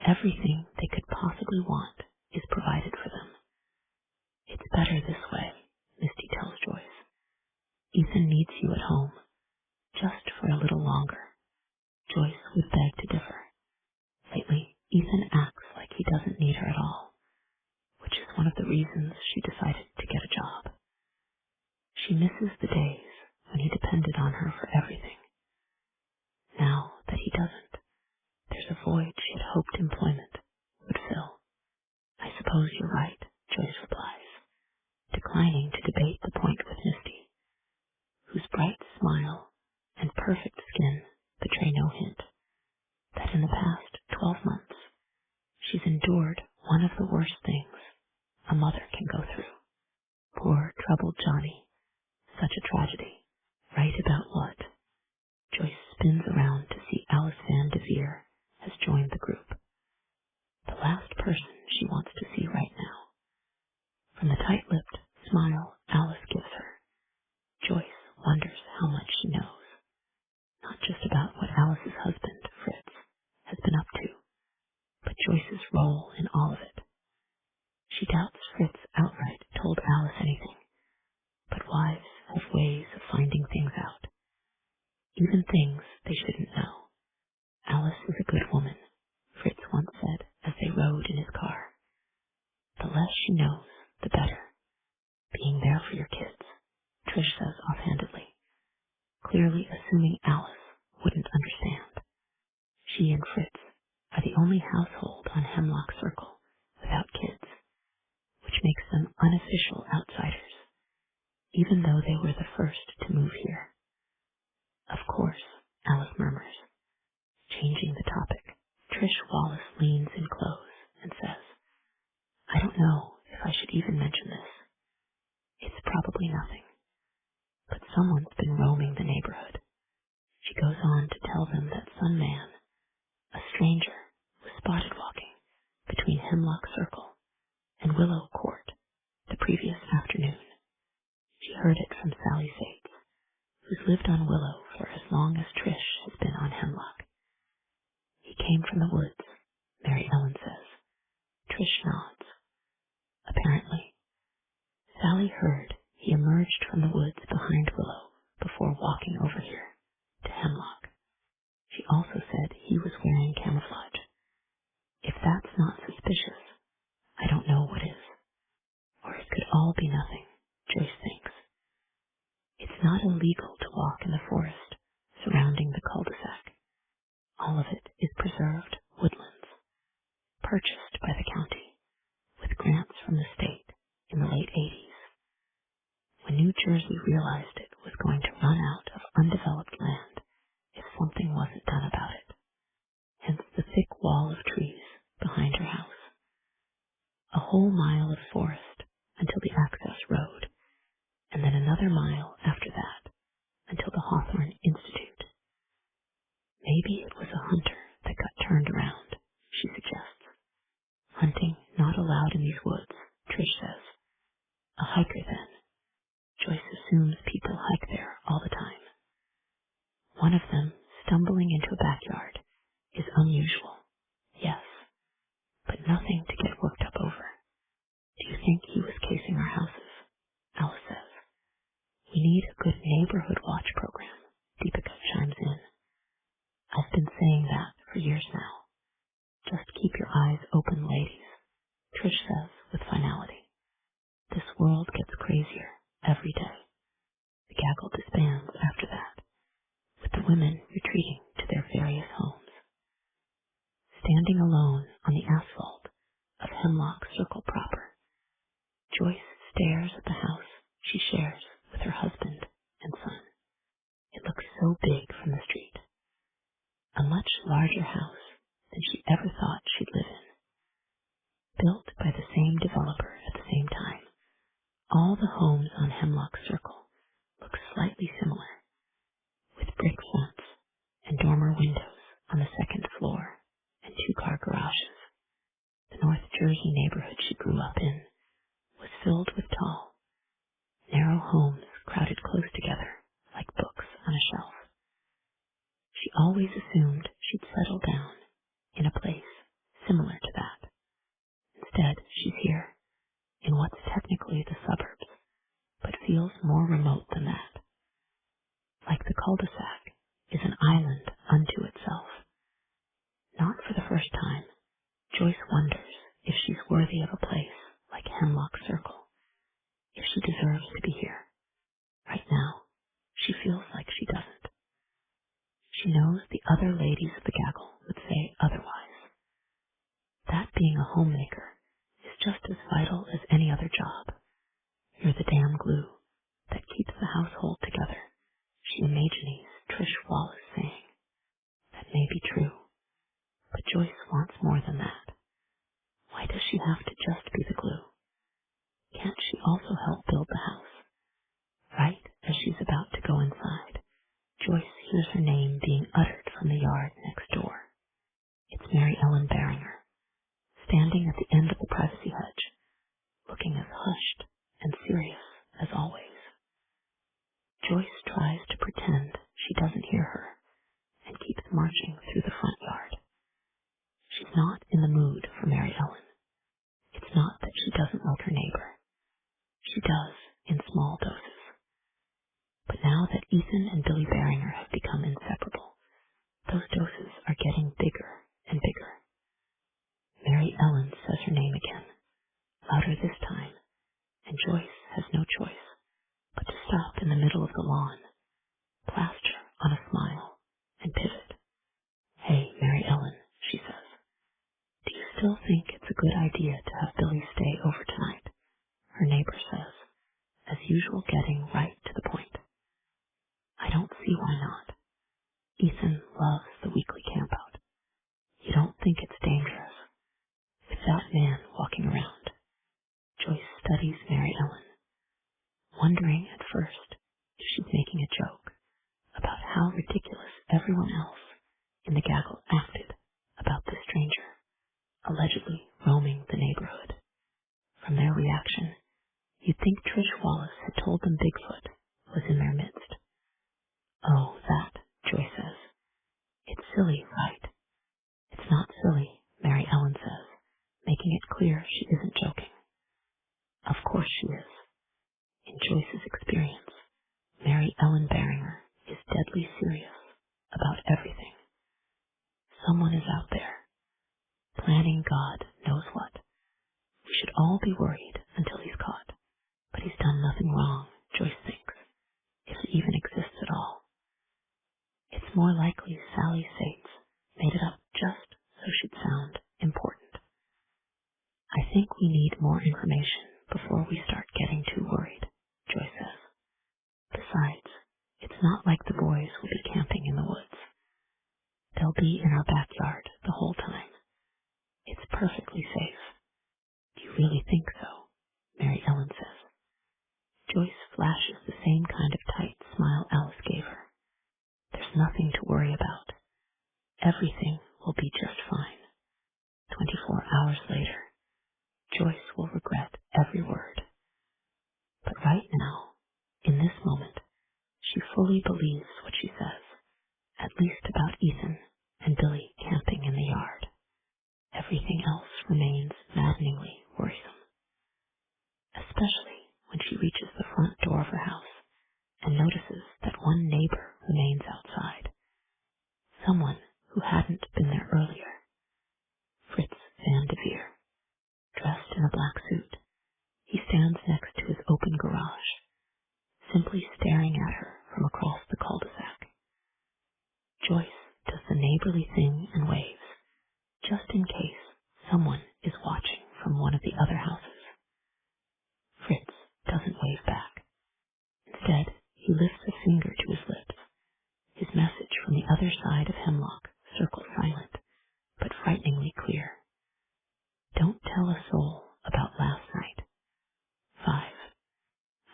Everything they could possibly want is provided for them. It's better this way, Misty tells Joyce. Ethan needs you at home, just for one of the reasons she decided to get a job. She misses the days when he depended on her for everything. Now that he doesn't, there's a void she had hoped employment would fill. I suppose you're right, Joyce replies, declining to debate the point with Misty, whose bright smile and perfect skin betray no hint that in the past 12 months she's endured one of the worst things a mother can go through. Poor troubled Johnny, such a tragedy. Right about what? Joyce spins around to see Alice Van Devere has joined the group. The last person she wants to see right now. From the tight-lipped smile Alice gives her, Joyce wonders how much she knows. Not just about what Alice's husband, Fritz, has been up to, but Joyce's role in all of it. She doubts Fritz outright told Alice anything, but wives have ways of finding things out, even things they shouldn't know. Alice is a good woman, Fritz once said as they rode in his car. The less she knows, the better. Being there for your kids, Trish says offhandedly, clearly assuming Alice wouldn't understand. She and Fritz are the only household on Hemlock Circle without kids, which makes them unofficial outsiders, even though they were the first to move here. Of course, Alice murmurs, changing the topic. Trish Wallace leans in close and says, I don't know if I should even mention this. It's probably nothing, but someone's been roaming the neighborhood. She goes on to tell them that some man, a stranger, was spotted walking between Hemlock Circle and Willow Court the previous afternoon. She heard it from Sally Sates, who's lived on Willow for as long as Trish has been on Hemlock. He came from the woods, Mary Ellen says. Trish nods. Apparently, Sally heard he emerged from the woods behind Willow before walking over here to Hemlock. She also said he was wearing camouflage. If that's not suspicious, I don't know what is. Or it could all be nothing, Joyce thinks. It's not illegal to walk in the forest surrounding the cul-de-sac. All of it is preserved woodlands, purchased by the county, with grants from the state in the late 80s. When New Jersey realized it was going to run out of undeveloped land if something wasn't done about it. Hence the thick wall of trees behind her house. A whole mile of forest until the access road, and then another mile after that until the Hawthorne Institute. Maybe it was a hunter that got turned around, she suggests. Hunting not allowed in these woods, Trish says. A hiker then. Joyce assumes people hike there all the time. One of them stumbling into a backyard is unusual, yes, but nothing to get worked up over. Do you think he was casing our houses? Alice says. We need a good neighborhood watch program, Deepika chimes in. I've been saying that for years now. Just keep your eyes open, ladies, Trish says with finality. This world gets crazier every day. The gaggle disbands after that, with the women retreating to their various homes. Standing alone on the asphalt of Hemlock Circle proper, Joyce stares at the house she shares with her husband and son. It looks so big from the street. A much larger house than she ever thought she'd live in. Built by the same developer at the same time, all the homes on Hemlock Circle look slightly similar, with brick fronts and dormer windows on the second floor and two-car garages. The North Jersey neighborhood she grew up in was filled with tall, narrow homes crowded close together like books on a shelf. She always assumed she'd settle down in a place similar to that. Instead, she's here, in what's technically the suburbs, but feels more remote than that. Like the cul-de-sac is an island unto itself. Not for the first time, Joyce wonders if she's worthy of a place like Hemlock as vital as any other job. You're the damn glue that keeps the household together, she imagines Trish Wallace saying. That may be true, but Joyce wants more than that. Why does she have to just be the glue? Can't she also help build the house? Right as she's about to go inside, Joyce hears her name being uttered from the yard next door. It's Mary Ellen Barringer, standing at the end of the privacy hedge, looking as hushed and serious as always. Joyce tries to pretend she doesn't hear her and keeps marching through the front yard. She's not in the mood for Mary Ellen. It's not that she doesn't like her neighbor. She does, in small doses. But now that Ethan and Billy Barringer have become inseparable, those doses are getting bigger and bigger. Mary Ellen says her name again, louder this time, and Joyce has no choice but to stop in the middle of the lawn, plaster on a smile, and pivot. Hey, Mary Ellen, she says, do you still think it's a good idea to have Billy stay over tonight? Her neighbor says, as usual getting right to the point. I don't see why not. Ethan loves the weekly campout. You don't think it's dangerous with that man walking around? Joyce studies Mary Ellen, wondering at first if she's making a joke about how ridiculous everyone else in the gaggle acted about the stranger allegedly roaming the neighborhood. From their reaction, you'd think Trish Wallace had told them Bigfoot was in their midst. Oh, that, Joyce says. It's silly, right? It's not silly, Mary Ellen says, making it clear she isn't joking. Of course she is. In Joyce's experience, Mary Ellen Barringer is deadly serious about everything. Someone is out there, planning God knows what. We should all be worried until he's caught. But he's done nothing wrong, Joyce thinks, if it even exists at all. It's more likely Sally Sates made it up just so she'd sound important. I think we need more information before we start getting too worried, Joyce says. Besides, it's not like the boys will be camping in the woods. They'll be in our backyard the whole time. It's perfectly safe. Do you really think so? Mary Ellen says. Joyce flashes the same kind of tight smile Alice gave her. There's nothing to worry about. Everything will be just fine. 24 hours later, Joyce will regret every word. But right now, in this moment, she fully believes what she says, at least about Ethan and Billy camping in the yard. Everything else remains maddeningly worrisome, especially when she reaches the front door of her house and notices that one neighbor remains outside, someone who hadn't been there earlier. Fritz Van de Veer, dressed in a black suit, he stands next to his open garage, simply staring at her from across the cul-de-sac. Joyce does the neighborly thing and waves, just in case someone is watching from one of the other houses. Fritz doesn't wave back. Instead, he lifts a finger to his lips. His message from the other side of Hemlock circles silent, but frighteningly clear. Don't tell a soul about last night. 5.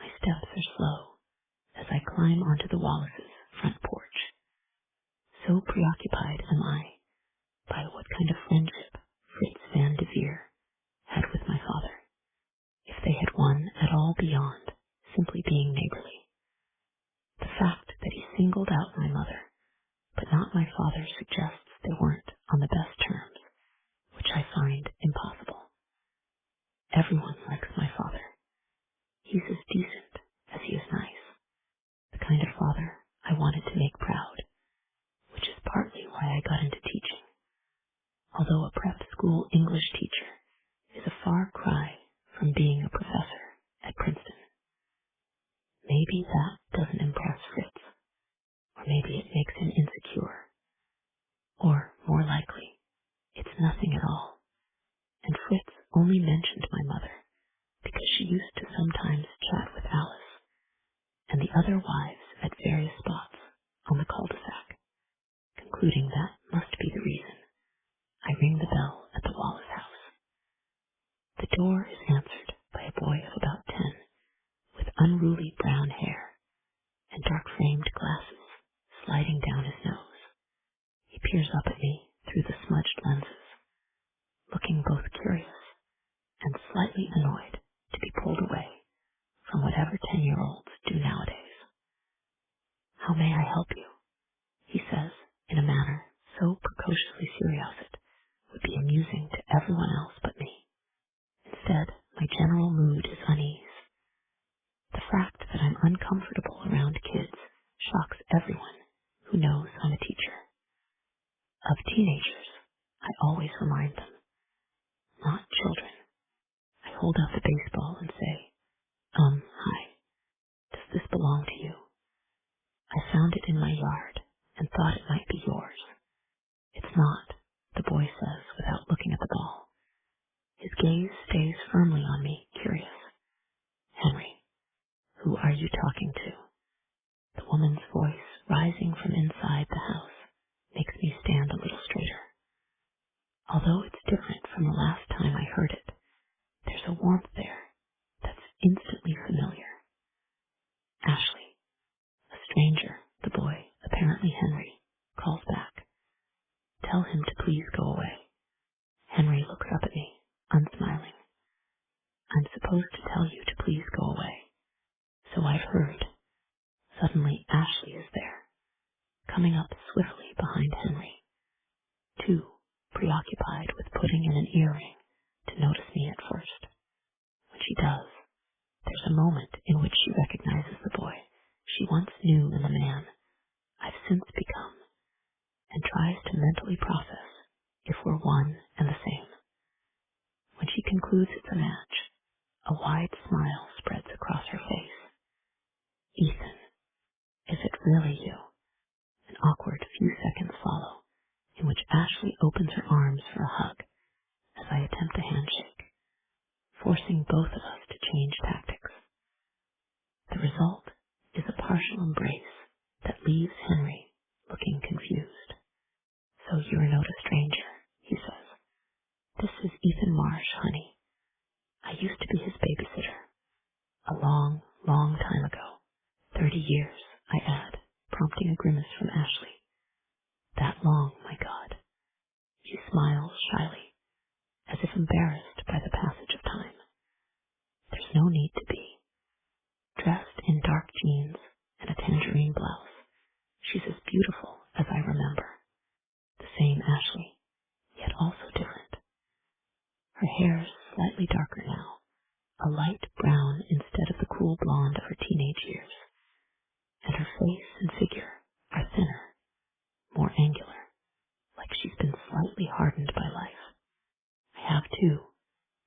My steps are slow as I climb onto the Wallaces' front porch. So preoccupied am I by what kind of friendship Fritz Van de Veer had with my father, if they had one at all beyond simply being neighborly. The fact that he singled out my mother, but not my father, suggests they weren't on the best terms, which I find impossible. Everyone likes my father. He's as decent as he is nice, the kind of father I wanted to make proud, which is partly why I got into teaching, although a prep school English teacher is a far cry from being a professor at Princeton. Maybe that doesn't impress Fritz, or maybe it makes him insecure, or, more likely, it's nothing at all, and Fritz only mentioned my mother other wives at various spots on the cul-de-sac. Concluding that must be the reason, I ring the bell at the Wallace house. The door is answered by a boy of about 10, with unruly brown hair and dark-framed glasses sliding down his nose. He peers up at me through the smudged lenses, looking both curious and slightly annoyed to be pulled away from whatever 10-year-olds do nowadays. "How may I help you?" he says in a manner so precociously serious it would be amusing to everyone else but me. Instead, my general mood is unease. The fact that I'm uncomfortable around kids shocks everyone who knows I'm a teacher. Of teenagers, I always remind them, not children. I hold out the baseball and say, hi, does this belong to you? I found it in my yard and thought it might be yours. It's not, the boy says without looking at the ball. His gaze stays firmly on me, curious. "Henry, who are you talking to?" The woman's voice, rising from inside the house, makes me stand a little straighter. Although it's different from the last time I heard it, there's a warmth there that's instantly familiar. "Ashley." A stranger, the boy, apparently Henry, calls back. "Tell him to please go away." Henry looks up at me, unsmiling. "I'm supposed to tell you to please go away." "So I've heard." Suddenly Ashley is there, coming up swiftly behind Henry, too preoccupied with putting in an earring to notice me at first. When she does, there's a moment in which she recognizes the boy she once knew in the man I've since become, and tries to mentally process if we're one and the same. When she concludes it's a match, a wide smile spreads across her face. "Ethan, is it really you?" An awkward few seconds follow, in which Ashley opens her arms for a hug as I attempt a handshake, forcing both of us to change tactics. The result is a partial embrace that leaves Henry looking confused. "So you're not a stranger," he says. "This is Ethan Marsh, honey. I used to be his babysitter. A long, long time ago. 30 years, I add, prompting a grimace from Ashley. "That long, my God." She smiles shyly, as if embarrassed by the passage of time. There's no need to be. Dressed in dark jeans and a tangerine blouse, she's as beautiful as I remember. The same Ashley, yet also different. Her hair's slightly darker now, a light brown instead of the cool blonde of her teenage years, and her face and figure are thinner, more angular, like she's been slightly hardened by life. I have too,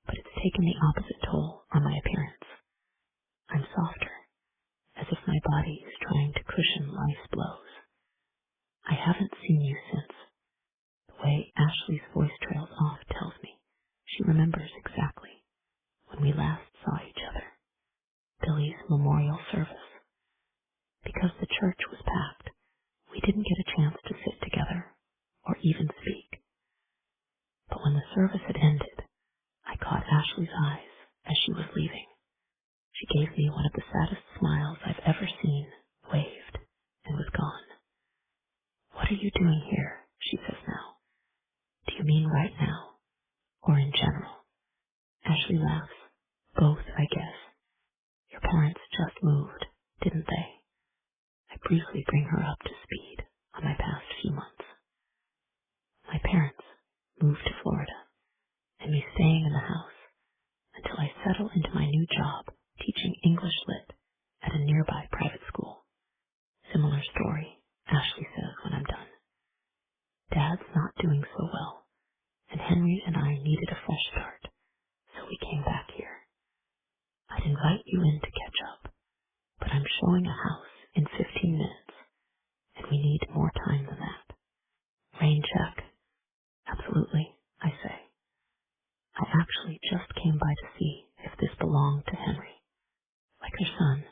but it's taken the opposite toll on my appearance. I'm softer, as if my body is trying to cushion life's blows. "I haven't seen you since." The way Ashley's voice trails off tells me she remembers exactly when we last saw each other. Billy's memorial service. Because the church was packed, we didn't get a chance to sit together or even speak. But when the service had ended, I caught Ashley's eyes as she was leaving. She gave me one of the saddest smiles I've ever seen, waved, and was gone. "What are you doing here?" she says now. "Do you mean right now, or in general?" Ashley laughs. "Both, I guess. Your parents just moved, didn't they?" I briefly bring her up to speed on my past few months. My parents moved to Florida, and me staying in the house until I settle into my new job teaching English Lit at a nearby private school. Similar story, Ashley says when I'm done. Dad's not doing so well, and Henry and I needed a fresh start, so we came back here. I'd invite you in to catch up, but I'm showing a house in 15 minutes, and we need more time than that. Rain check? Absolutely, I say. I actually just came by to see if this belonged to Henry. Like her son,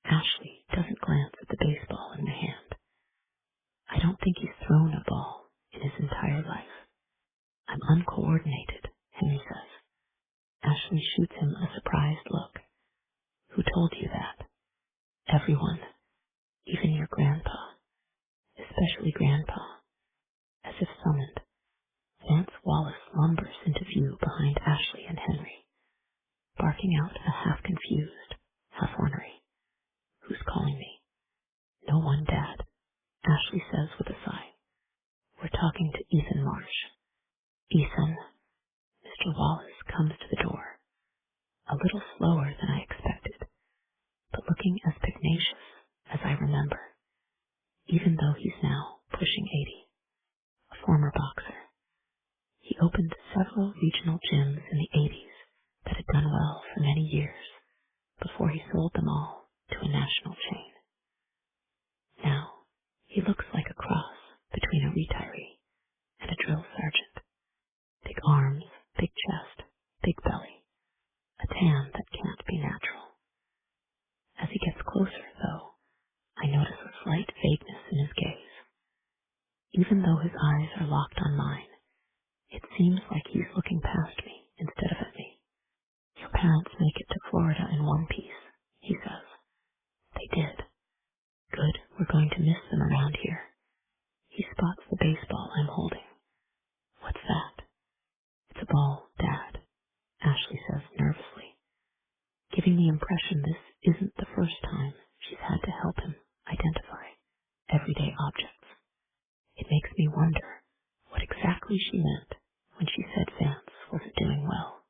Ashley doesn't surprised look. Who told you that? Everyone, even your grandpa, especially Grandpa. As if summoned, Vance Wallace lumbers into view behind Ashley and Henry, barking out a half-confused, half-ornery. Who's calling me? No one, Dad, Ashley says with a sigh. We're talking to Ethan Marsh. Ethan. Mr. Wallace comes to the door, a little slower than I expected, but looking as pugnacious as I remember, even though he's now pushing 80, a former boxer. He opened several regional gyms in the 80s that had done well for many years before he sold them all to a national chain. Now, he looks like a cross between a retiree and a drill sergeant. Big arms, big chest, big belly, a tan that can't be natural. As he gets closer, though, I notice a slight vagueness in his gaze. Even though his eyes are locked on mine, it seems like he's looking past me instead of at me. Your parents make it to Florida in one piece, he says. They did. Good, we're going to miss them around here. He spots the baseball I'm holding. What's that? It's a ball, Dad, Ashley says nervously, giving the impression this isn't the first time she's had to help him identify everyday objects. It makes me wonder what exactly she meant when she said Vance wasn't doing well.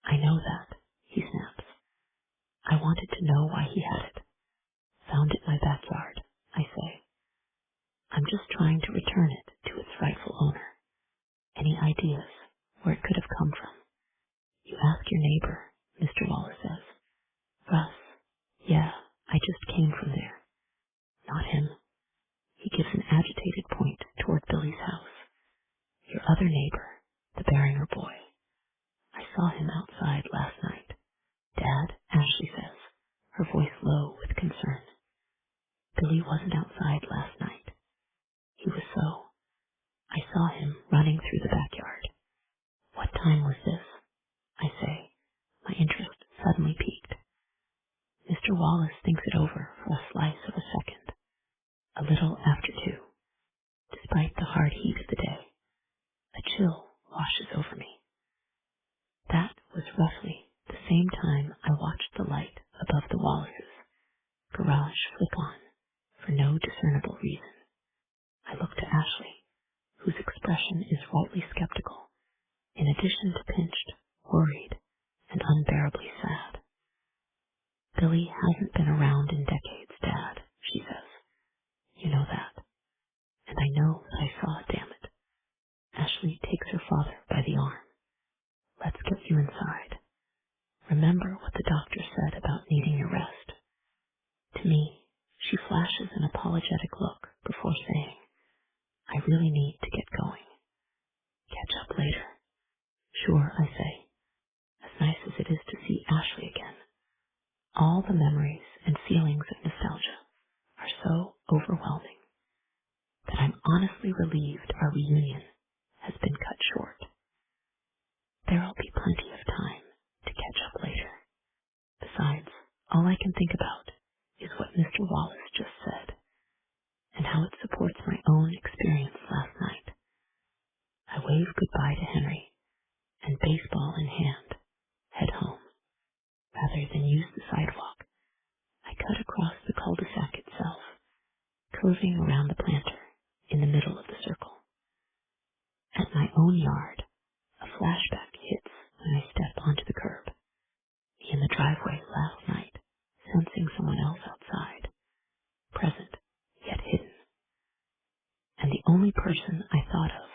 I know that, he snaps. I wanted to know why he had it. Found it in my backyard, I say. I'm just trying to return it to its rightful owner. Any ideas where it could have come from? You ask your neighbor, Mr. Wallace says. Russ. Yeah, I just came from there. Not him. He gives an agitated point toward Billy's house. Your other neighbor, the Barringer boy. I saw him outside last night. Dad, Ashley says, her voice low with concern. Billy wasn't outside last night. He was so. I saw him running through the backyard. What time was this? I say, my interest suddenly piqued. Mr. Wallace thinks it over for a slice of a second. A little after 2. Despite the hard heat of the day, a chill washes over me. That was roughly the same time I watched the light above the Wallaces' garage flick on for no discernible reason. I look to Ashley, whose expression is rightly skeptical, in addition to pinched, worried, and unbearably sad. Billy hasn't been around in decades, Dad, she says. You know that. And I know that I saw it, damn it. Ashley takes her father by the arm. Let's get you inside. Remember what the doctor said about needing your rest. To me, she flashes an apologetic look before saying, I really need to get going. Catch up later. Sure, I say, as nice as it is to see Ashley again. All the memories and feelings of nostalgia are so overwhelming that I'm honestly relieved our reunion has been cut short. There'll be plenty of time to catch up later. Besides, all I can think about is what Mr. Wallace just said and how it supports my own experience last night. I wave goodbye to Henry and, baseball in hand, head home. Rather than use the sidewalk, I cut across the cul-de-sac itself, curving around the planter in the middle of the circle. At my own yard, a flashback hits when I step onto the curb. Me in the driveway last night, sensing someone else outside, present yet hidden. And the only person I thought of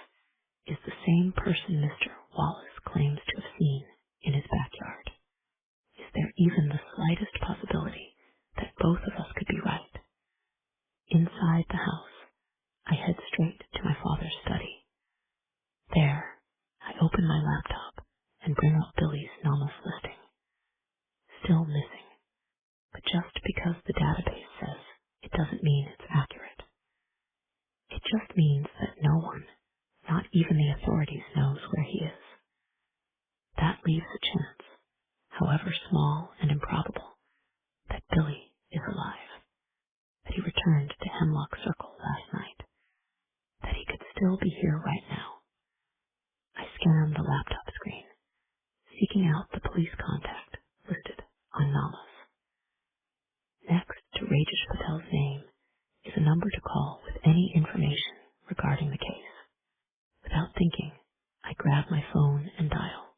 is the same person Mr. Wallace claims to have seen in his backyard. Is there even the slightest possibility that both of us could be right? Inside the house, I head straight to my father's study. There, I open my laptop and bring up Billy's NAMAS listing. Still missing, but just because the database says it doesn't mean it's accurate. It just means that no one, not even the authorities, knows where he is. That leaves a chance, however small and improbable, that Billy is alive, that he returned to Hemlock Circle last night, that he could still be here right now. I scanned the laptop screen, seeking out the police contact listed on Namas. Next to Rajesh Patel's name is a number to call with any information regarding the case. Without thinking, I grab my phone and dial.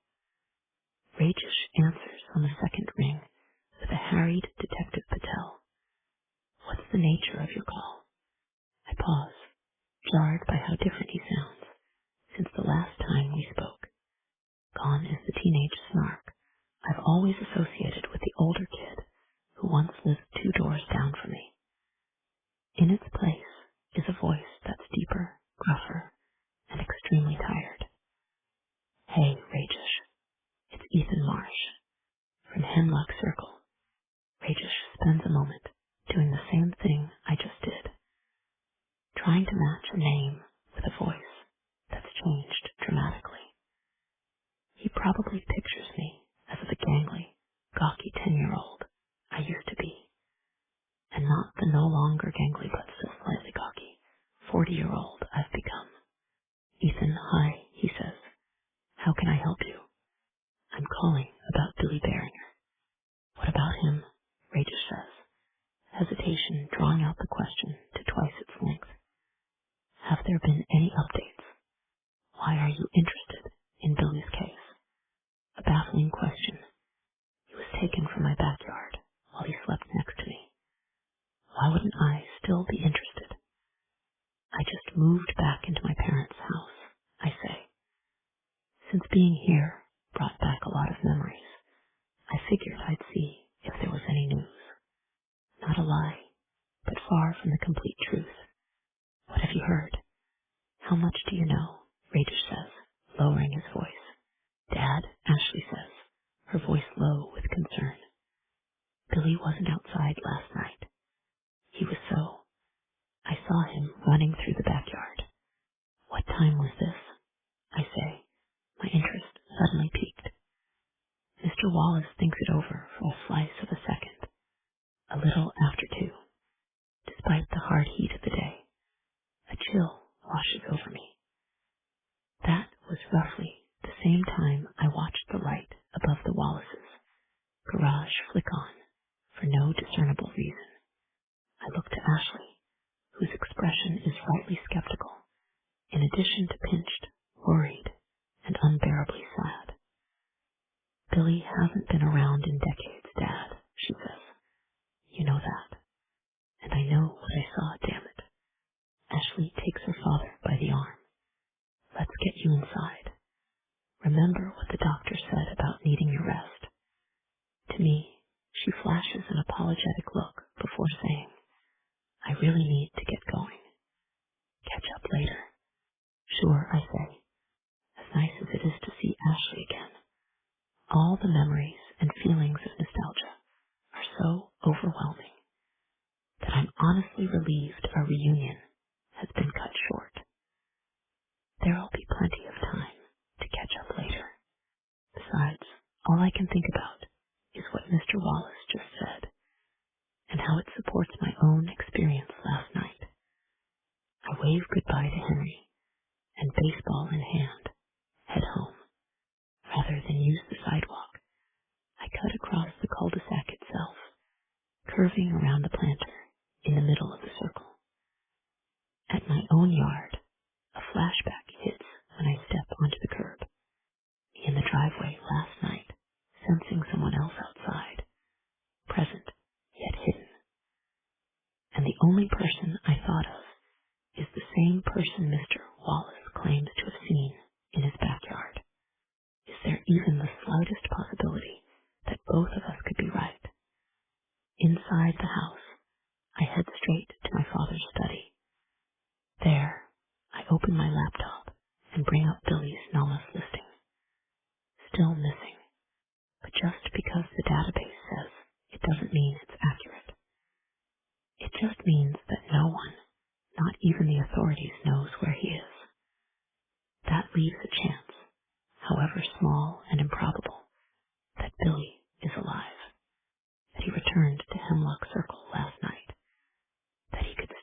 Rajesh answers on the second ring with a harried Detective Patel. What's the nature of your call? I pause, jarred by how different he sounds since the last time we spoke. Gone is the teenage snark I've always associated with the older kid who once lived 2 doors down from me. In its place is a voice that's deeper, gruffer, and extremely tired. Hey, Rajesh, it's Ethan Marsh from Hemlock Circle. Rajesh spends a moment doing the same thing I just did, trying to match a name with a voice that's changed dramatically. He probably pictures me as the gangly, gawky 10-year-old I used to be, and not the no longer gangly but still slightly gawky 40-year-old I've become. Ethan, hi, he says. How can I help you? I'm calling about Billy Beringer. What about him? Rajesh says, hesitation drawing out the question to twice its length. Have there been any updates? Why are you interested in Billy's case? A baffling question. He was taken from my backyard while he slept next to me. Why wouldn't I still be interested? I just moved back into my parents' house, I say. Since being here brought back a lot of memories, I figured I'd see if there was any news. Not a lie, but far from the complete truth. What have you heard? How much do you know? Rajesh says, lowering his voice. Dad, Ashley says, her voice low with concern. Billy wasn't outside last night. He was so. I saw him running through the backyard. What time was this? I say, my interest suddenly piqued. Mr. Wallace thinks it over for a slice of a second. A little after 2. Despite the hard heat of the day, a chill washes over me. That was roughly the same time I watched the light above the Wallaces' garage flick on for no discernible reason. I look to Ashley, whose expression is rightly skeptical, in addition to pinched, worried, and unbearably sad. Billy hasn't been around in decades, Dad, she says. You know that. And I know what I saw, damn it. Ashley takes her father by the arm. Let's get you inside. Remember what the doctor said about needing your rest. To me, she flashes an apologetic look before saying, I really need to get going. Catch up later. Sure, I say, as nice as it is to see Ashley again. All the memories and feelings of nostalgia are so overwhelming that I'm honestly relieved our reunion has been cut short. There'll be plenty of time to catch up later. Besides, all I can think about is what Mr. Wallace just said and how it supports my own experience last night. I wave goodbye to Henry and, baseball in hand, head home. Rather than use the sidewalk, I cut across the cul-de-sac itself, curving around the planter in the middle of the circle. At my own yard, a flashback hits when I step onto the curb. In the driveway last night, sensing someone else outside, present yet hidden. And the only person I thought of is the same person Mr. Wallace claims to have seen in his backyard. Is there even the slightest possibility that both of us could be right? Inside the house, I head straight to my father's study. There, I open my laptop and bring up Billy's Namas listing. Still missing, but just because the database says it doesn't mean it's accurate. It just means that no one, not even the authorities, knows where he is. That leaves a chance, however small and improbable, that Billy is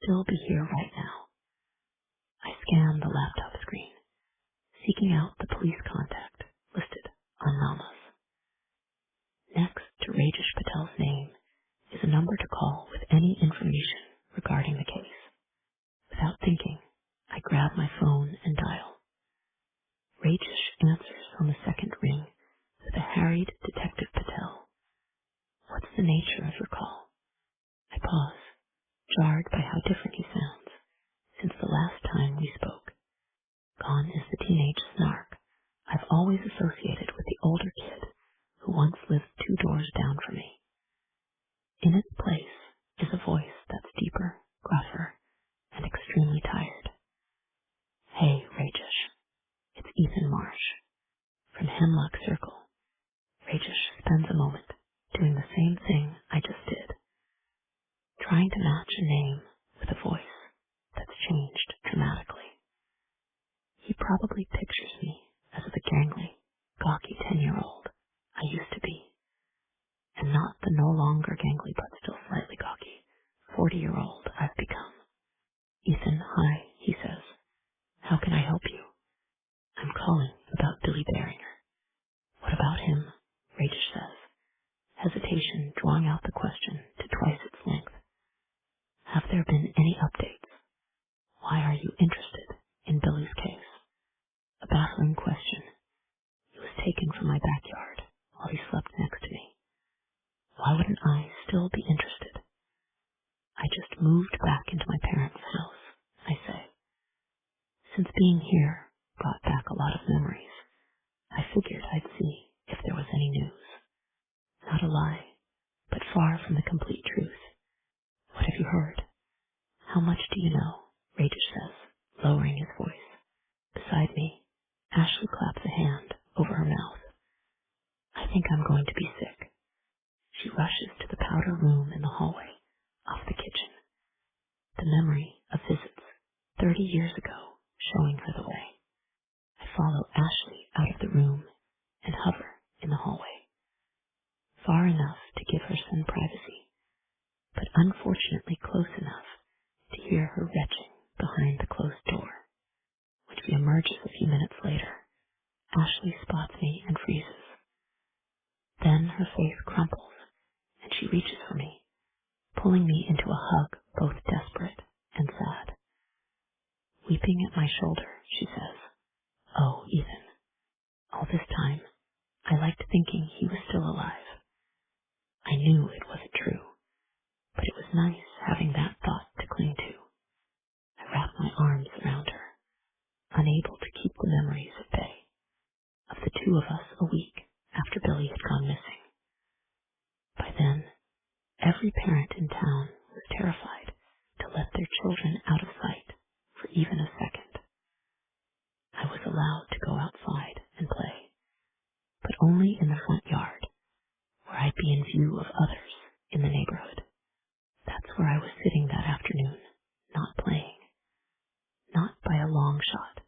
still be here right now. I scan the laptop screen, seeking out the police contact listed on Namas. Next to Rajesh Patel's name is a number to call with any information regarding the case. Without thinking, I grab my phone and dial. Rajesh answers on the second ring with a harried Detective Patel. What's the nature of your call? I pause, jarred by how different he sounds since the last time we spoke. Gone is the teenage snark I've always associated with the older kid who once lived 2 doors down from me. In its place is a voice that's deeper, gruffer, and extremely tired. Hey, Rajesh, it's Ethan Marsh. From Hemlock Circle. Rajesh spends a moment doing the same thing I just did, trying to match a name with a voice that's changed dramatically. He probably pictures me as the gangly, gawky 10-year-old I used to be, and not the no longer gangly but still slightly gawky 40-year-old I've become. Ethan, hi, he says. How can I help you? I'm calling about Billy Beringer. What about him? Rajesh says, hesitation drawing out the question to twice its length. Have there been any updates? Why are you interested in Billy's case? A baffling question. He was taken from my backyard while he slept next to me. Why wouldn't I still be interested? I just moved back into my parents' house, I say. Since being here brought back a lot of memories, I figured I'd see if there was any news. Not a lie, but far from the complete truth. What have you heard? How much do you know? Rajesh says, lowering his voice. Beside me, Ashley claps a hand over her mouth. I think I'm going to be sick. She rushes to the powder room in the hallway, off the kitchen. The memory of visits 30 years ago showing her the way. I follow Ashley out of the room and hover in the hallway, far enough to give her some privacy, but unfortunately close enough to hear her retching behind the closed door. When she emerges a few minutes later, Ashley spots me and freezes. Then her face crumples, and she reaches for me, pulling me into a hug both desperate and sad. Weeping at my shoulder, she says, Oh, Ethan. All this time, I liked thinking he was still alive. I knew it wasn't true, but it was nice having that thought to cling to. I wrapped my arms around her, unable to keep the memories at bay, of the 2 of us a week after Billy had gone missing. By then, every parent in town was terrified to let their children out of sight for even a second. I was allowed to go outside and play, but only in the front yard, where I'd be in view of others in the neighborhood. That's where I was sitting that afternoon, not playing. Not by a long shot.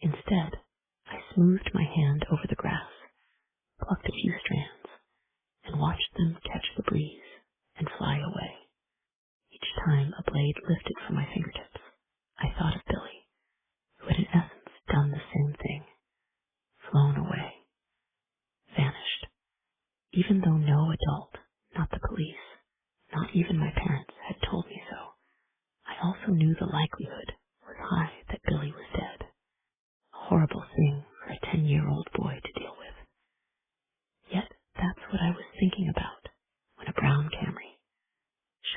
Instead, I smoothed my hand over the grass, plucked a few strands, and watched them catch the breeze and fly away. Each time a blade lifted from my fingertips, I thought of Billy, who had in essence done the same thing, flown away, vanished. Even though no adult, not the police, not even my parents had told me so, I also knew the likelihood was high that Billy was dead. A horrible thing for a 10-year-old boy to deal with. Yet that's what I was thinking about when a brown Camry,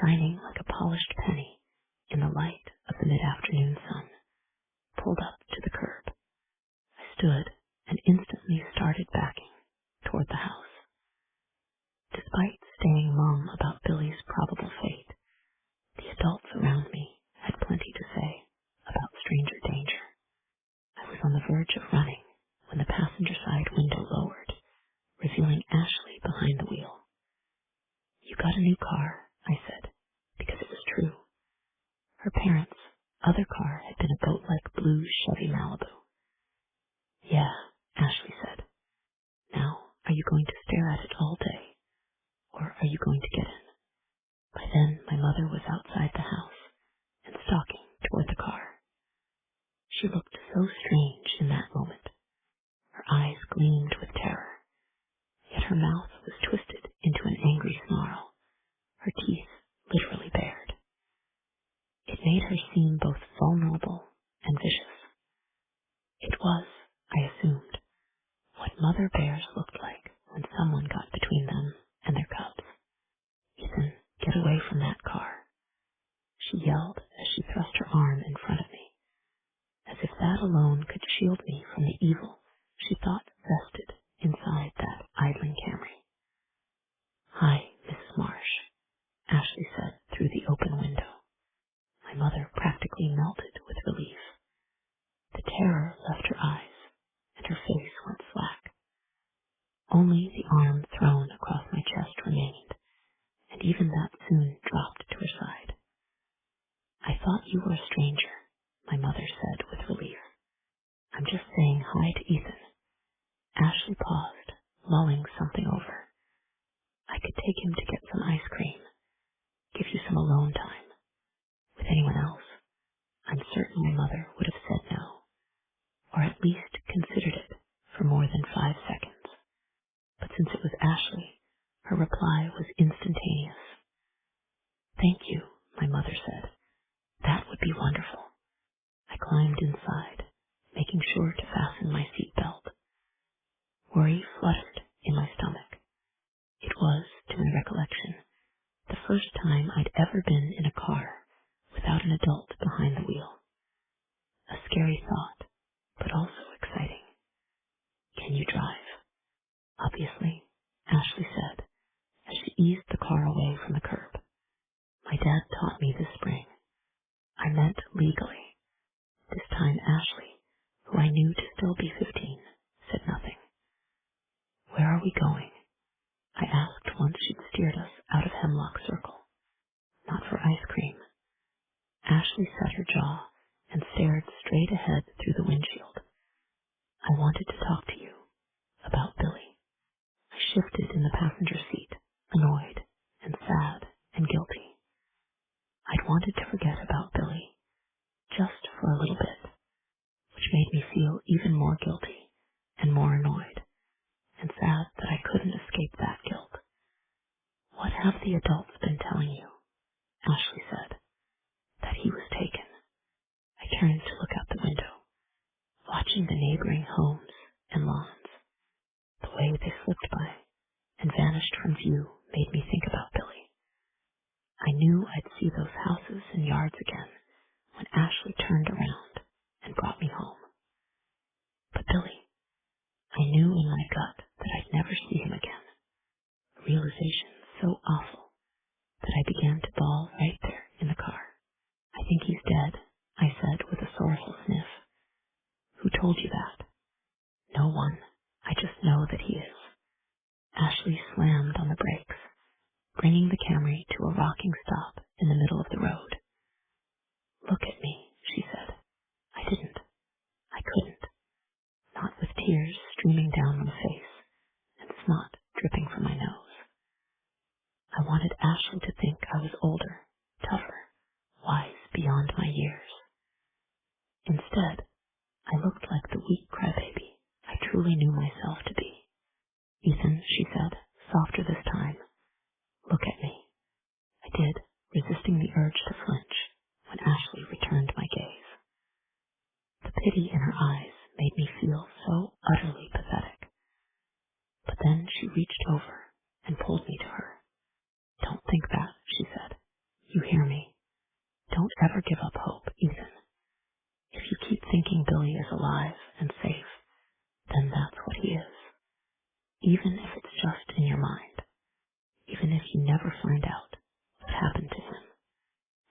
shining like a polished penny in the light of the mid-afternoon sun, pulled up to the curb. I stood and instantly started backing toward the house. Despite staying mum about Billy's probable fate, the adults around me had plenty to say about stranger danger. I was on the verge of running when the passenger side window lowered, revealing Ashley behind the wheel. You got a new car, I said, because it was true. Her parents' other car had been a boat-like blue Chevy Malibu. Yeah, Ashley said. Now, are you going to stare at it all day, or are you going to get in? By then, my mother was outside the house, seem both vulnerable and vicious. It was, I assumed, what mother bears looked like when someone got between them and their cubs. Ethan, get away from that car, she yelled as she thrust her arm in front of me, as if that alone could shield me from the evil she thought rested inside that idling Camry. Hi, Mrs. Marsh, Ashley said through the open window. My mother practically melted with relief. The terror left her eyes, and her face went slack. Only the arm thrown across my chest remained, and even that soon dropped to her side. I thought you were a stranger, my mother said with relief. I'm just saying hi to Ethan. Ashley paused, mulling something over. I could take him to get some ice cream, give you some alone time. With anyone else, I'm certain my mother would have said no, or at least considered it for more than 5 seconds. But since it was Ashley, her reply was instantaneous. Thank you, my mother said. That would be wonderful. I climbed inside, making sure to fasten my seatbelt. Worry fluttered in my stomach. It was, to my recollection, the first time I'd ever been in a car without an adult behind the wheel. A scary thought, but also exciting. Can you drive? Obviously, Ashley said, as she eased the car away from the curb. My dad taught me this spring. I meant legally. This time Ashley, who I knew to still be 15, said nothing. Where are we going? I asked once she'd steered us out of Hemlock Circle. Not for ice cream. Ashley set her jaw and stared straight ahead through the windshield. I wanted to talk to you about Billy. I shifted in the passenger seat, annoyed and sad and guilty. I'd wanted to forget about Billy, just for a little bit, which made me feel even more guilty and more annoyed and sad that I couldn't escape that guilt. What have the adults been telling you? Ashley said. That he was taken. I turned to look out the window, watching the neighboring homes and lawns. The way they slipped by and vanished from view made me think about Billy. I knew I'd see those houses and yards again when Ashley turned around and brought me home. But Billy, I knew in my gut that I'd never see him again. A realization so awful that I began to bawl right there in the car. I think he's dead, I said with a sorrowful sniff. Who told you that? No one. I just know that he is. Ashley slammed on the brakes, bringing the Camry to a rocking stop in the middle of the road. Look at me, she said. I didn't. I couldn't. Not with tears streaming down my face and snot dripping from my nose. I wanted Ashley to think I was older, tougher, wise beyond my years. Instead, I looked like the weak crybaby I truly knew myself to be. Ethan, she said, softer this time. Look at me. I did, resisting the urge to flinch when Ashley returned my gaze. The pity in her eyes made me feel so utterly pathetic. But then she reached over and pulled me to her. Don't think that, she said. You hear me. Don't ever give up hope, Ethan. If you keep thinking Billy is alive and safe, then that's what he is. Even if it's just in your mind. Even if you never find out what happened to him.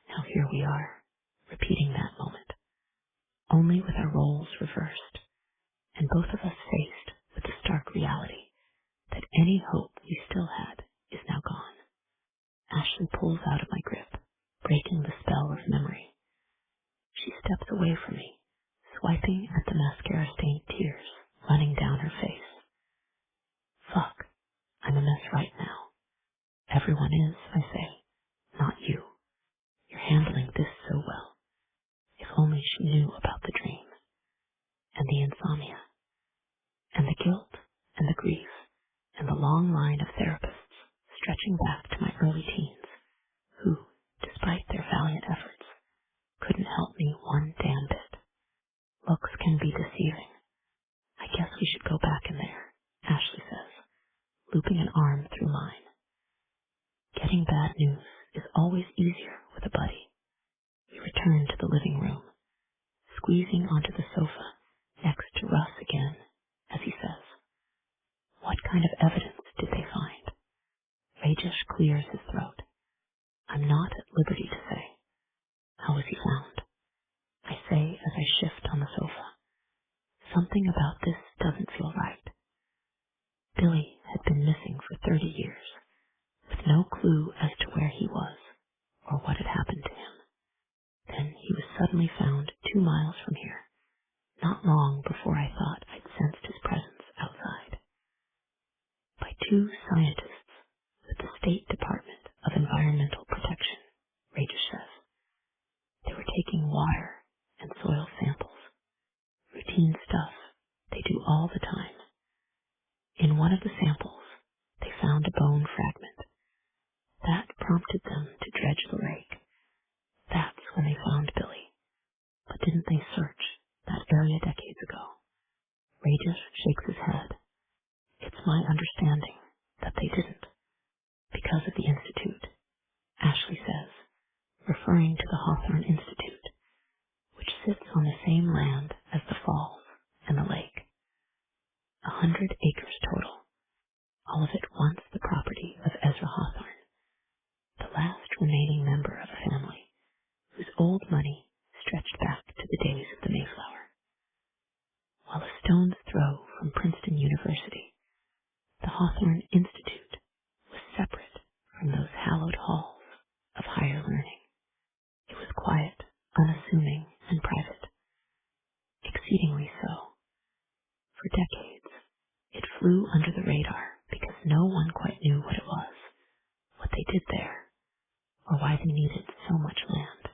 Now here we are, repeating that moment, only with our roles reversed, and both of us faced with the stark reality that any hope we still had is now gone. Ashley pulls out of my grip, breaking the spell of memory. She steps away from me, swiping at the mascara-stained tears running down her face. Fuck, I'm a mess right now. Everyone is, I say, not you. You're handling this so well. If only she knew about the dream, and the insomnia, and the guilt, and the grief, and the long line of therapists stretching back to my early teens, who, despite their valiant efforts, couldn't arm through mine. Getting bad news is always easier with a buddy. We return to the living room, squeezing onto the sofa next to Russ again, as he says, "What kind of evidence did they find?" Rajesh clears his throat. I'm not at liberty to say. How was he found? I say as I shift on the sofa. Something about this doesn't feel right. Billy had been missing for 30 years, with no clue as to where he was or what had happened to him. Then he was suddenly found 2 miles from here, not long before I thought I'd sensed his presence outside. By 2 scientists with the State Department of Environmental Protection, Rajesh says. They were taking water and soil samples, routine stuff they do all the time. In one of the samples, they found a bone fragment. That prompted them to dredge the lake. That's when they found Billy. But didn't they search that area decades ago? Rajesh shakes his head. It's my understanding that they didn't, because of the Institute, Ashley says, referring to the Hawthorne Institute, which sits on the same land as the falls and the lake. 100 acres total, all of it once the property of Ezra Hawthorne, the last remaining member of a family whose old money stretched back to the days of the Mayflower. While a stone's throw from Princeton University, the Hawthorne Institute was separate from those hallowed halls of higher learning. It was quiet, unassuming, and private, exceedingly so. For decades, it flew under the radar because no one quite knew what it was, what they did there, or why they needed so much land.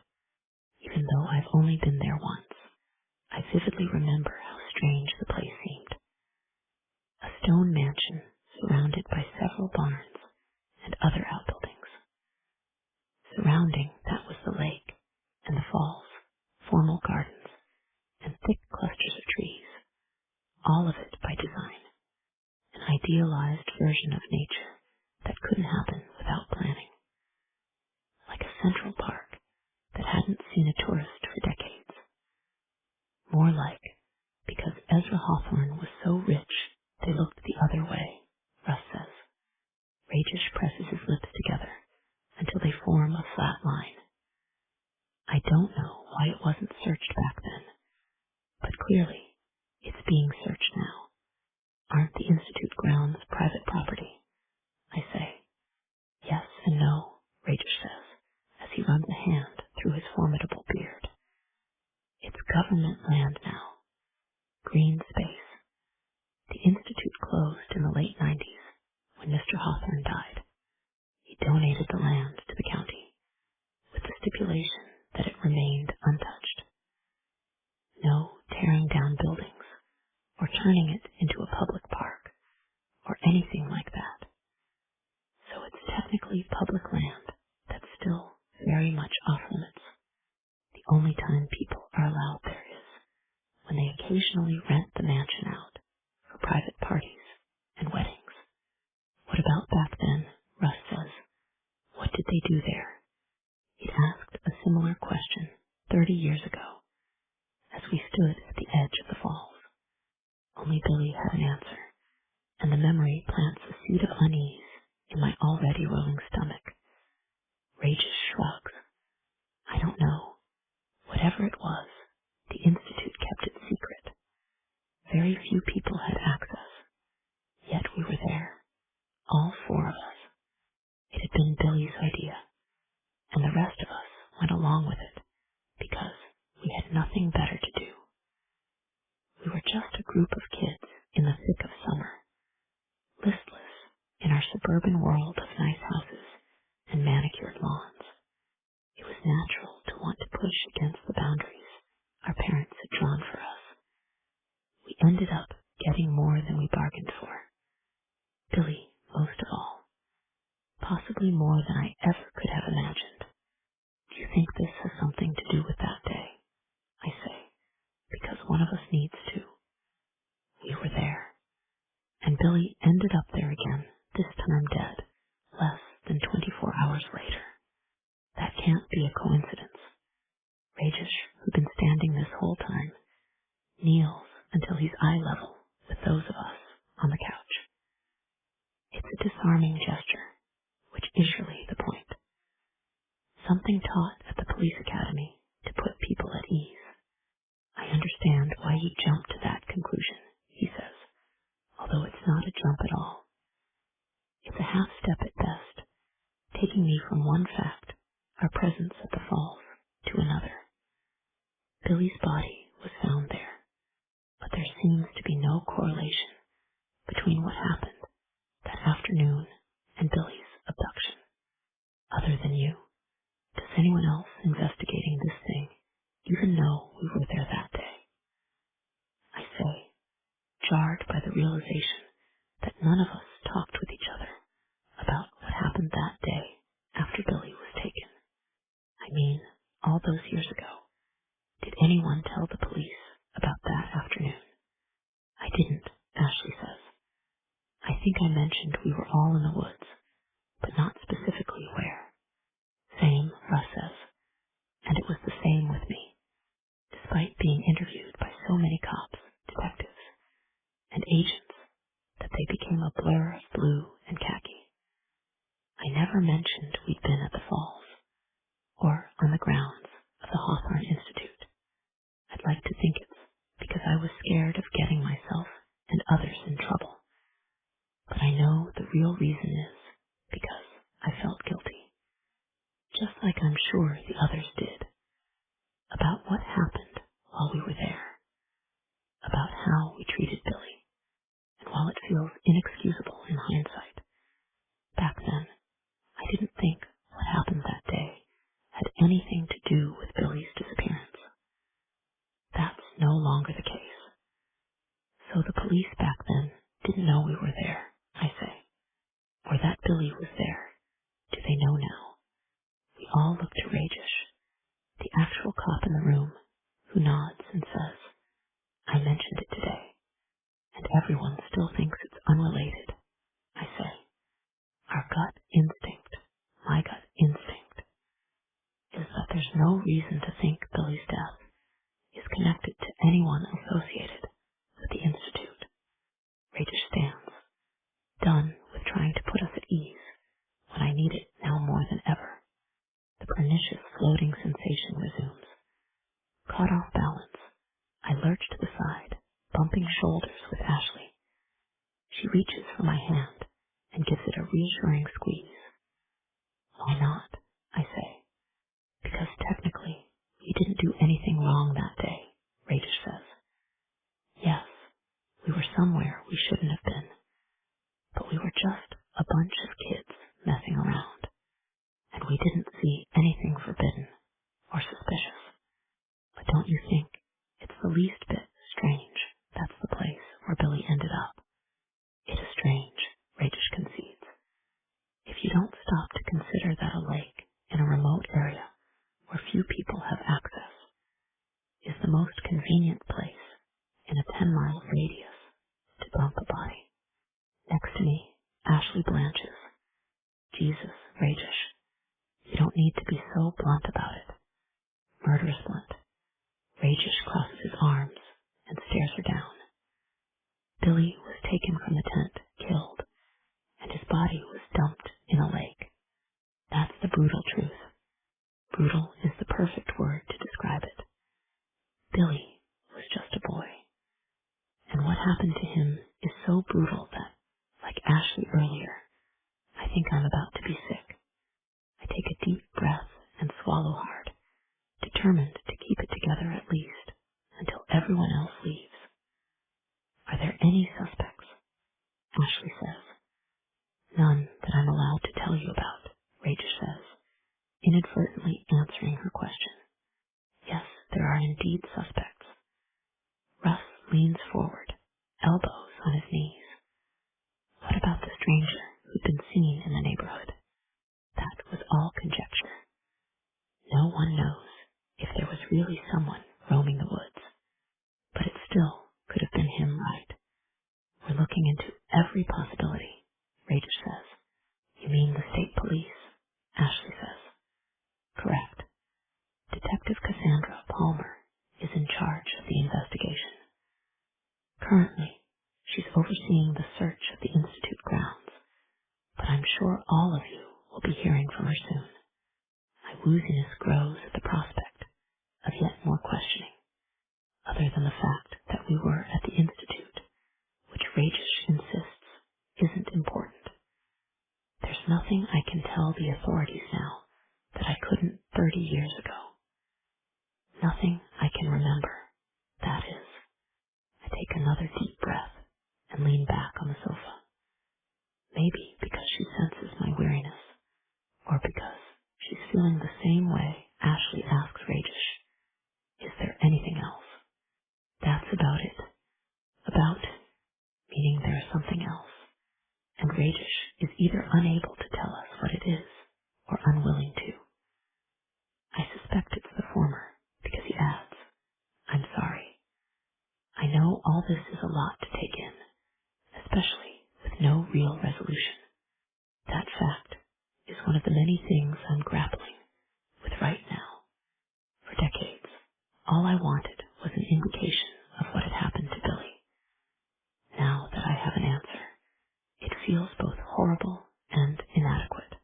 Even though I've only been there once, I vividly remember how strange the place seemed. A stone mansion surrounded by several barns and other outbuildings. Surrounding that was the lake and the falls, formal gardens, and thick clusters of trees, all of it by design, an idealized version of nature that couldn't happen without planning. Like a central park that hadn't seen a tourist for decades. More like, because Ezra Hawthorne was so rich they looked the other way, Russ says. Rajesh presses his lips together until they form a flat line. I don't know why it wasn't searched back then, but clearly it's being searched now. Aren't the Institute grounds private property? I say. Yes and no, Rajesh says, as he runs a hand through his formidable beard. It's government land now. Green space. The Institute closed in the late 90s when Mr. Hawthorne died. He donated the land to the county with the stipulation that it remained untouched. No tearing down buildings or turning it into a public park or anything like that. So it's technically public land that's still very much off limits. The only time people are allowed there is when they occasionally rent the mansion out for private parties and weddings. What about back then? Russ says. What did they do there? He'd asked a similar question 30 years ago as we stood at the edge of the falls. Only Billy had an answer, and the memory plants a seed of unease in my already rolling stomach. Rajesh shrugs. I don't know. Whatever it was, the Institute kept it secret. Very few people had access, yet we were there, all 4 of us. It had been Billy's idea, and the rest of us went along with it because we had nothing better to do. We were just a group of kids in the thick of summer, listless in our suburban world of nice houses and manicured lawns. It was natural to want to push against the boundaries our parents had drawn for us. We ended up getting more than we bargained for. Billy, most of all. Possibly more than I ever could have imagined. Do you think this has something to do with that day? I say, because one of us needs to. We were there, and Billy ended up there again this time dead, less than 24 hours later. That can't be a coincidence. Rajesh, who'd been standing this whole time, kneels until he's eye level with those of us on the couch. It's a disarming gesture, which is really the point. Something taught at the police academy to put people at ease. I understand why you jumped to that conclusion, he says, although it's not a jump at all. It's a half step at best, taking me from one fact, our presence at the falls, to another. Billy's body was found there, but there seems to be no correlation between what happened that afternoon and Billy's abduction. Other than you, does anyone else investigating this thing even know we were there that day? I say, jarred by the realization that none of us talked with each other about what happened that day after Billy was taken. I mean, all those years ago. Did anyone tell the police about that afternoon? I didn't, Ashley says. I think I mentioned we were all in the woods, but not specifically where. Same, Russ says, and it was the same with me. Despite being interviewed by so many cops, detectives, and agents that they became a blur of blue and khaki. I never mentioned we'd been at the falls or on the grounds of the Hawthorne Institute. I'd like to think it's because I was scared of getting myself and others in trouble. But I know the real reason is because I felt guilty, just like I'm sure the others did, about what happened while we were there, about how we treated Billy. And while it feels inexcusable in hindsight, back then I didn't think what happened that day had anything to do with Billy's disappearance. That's no longer the case. So the police back then didn't know we were there, I say, or that Billy was there. Do they know now? We all look to Rajesh, the actual cop in the room, who nods and says, I mentioned it today, and everyone still thinks it's unrelated. I say, our gut instinct, my gut instinct, is that there's no reason to think Billy's death is connected to anyone associated with the Institute. Rajesh stands, done with trying to put us at ease when I need it now more than ever. The pernicious floating sensation resumes. Caught off balance, I lurch to the side, bumping shoulders with Ashley. She reaches for my hand and gives it a reassuring squeeze. Why not? I say. Because technically, we didn't do anything wrong that day, Rajesh says. Yes, we were somewhere we shouldn't have been, but we were just a bunch of kids messing around, and we didn't see anything forbidden or suspicious. But don't you think it's the least bit strange that's the place where Billy ended up? It is strange, Rajesh concedes. If you don't stop to consider that a lake in a remote area where few people have access is the most convenient place in a 10-mile radius to dump a body. Next to me, Ashley blanches. Jesus, Rajesh, you don't need to be so blunt about it. Murderous blunt. Rajesh crosses his arms and stares her down. Billy was taken from the tent, killed, and his body was dumped in a lake. That's the brutal truth. Brutal is the perfect word to describe it. Billy was just a boy, and what happened to him is so brutal that, like Ashley earlier, I think I'm about to be sick. I take a deep breath and swallow hard, determined to keep it together at least until everyone else leaves. Are there any suspects? Ashley says. None that I'm allowed to tell you about, Rajesh says, inadvertently answering her question. Yes, there are indeed suspects. Russ leans forward, elbows on his knees. What about the stranger who'd been seen in the neighborhood? That was all conjecture. No one knows if there was really someone roaming the woods, but it still could have been him, right? We're looking into every possibility, Rajesh says. State Police, Ashley says. Correct. Detective Cassandra Palmer is in charge of the investigation. Currently, she's overseeing the search of the Institute grounds, but I'm sure all of you will be hearing from her soon. My wooziness grows at the prospect of yet more questioning, other than the fact that we were at the Institute, which Rajesh insists isn't important. There's nothing I can tell the authorities now that I couldn't 30 years ago. Nothing I can remember, that is. I take another deep breath and lean back on the sofa. Maybe because she senses my weariness, or because she's feeling the same way Ashley asks Rajesh, is there anything else? That's about it. About, meaning there is something else. And Rajesh is either unable to tell us what it is, or unwilling to. I suspect it's the former, because he adds, I'm sorry. I know all this is a lot to take in, especially with no real resolution. That fact is one of the many things I'm grappling with right now. For decades, all I wanted was an indication of what had happened to Billy. Now that I have an answer, it feels both horrible and inadequate.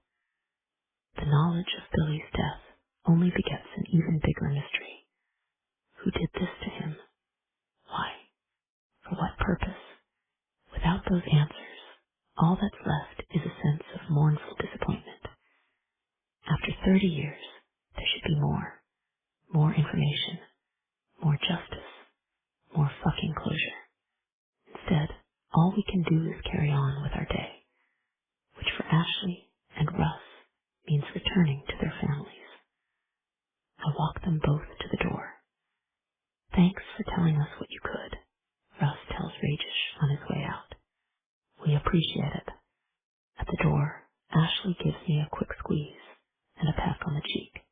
The knowledge of Billy's death only begets an even bigger mystery. Who did this to him? Why? For what purpose? Without those answers, all that's left is a sense of mournful disappointment. After 30 years, there should be more information, more justice, more fucking closure. Instead, all we can do is carry on with our day, which for Ashley and Russ means returning to their families. I walk them both to the door. Thanks for telling us what you could, Russ tells Rajesh on his way out. We appreciate it. At the door, Ashley gives me a quick squeeze and a peck on the cheek.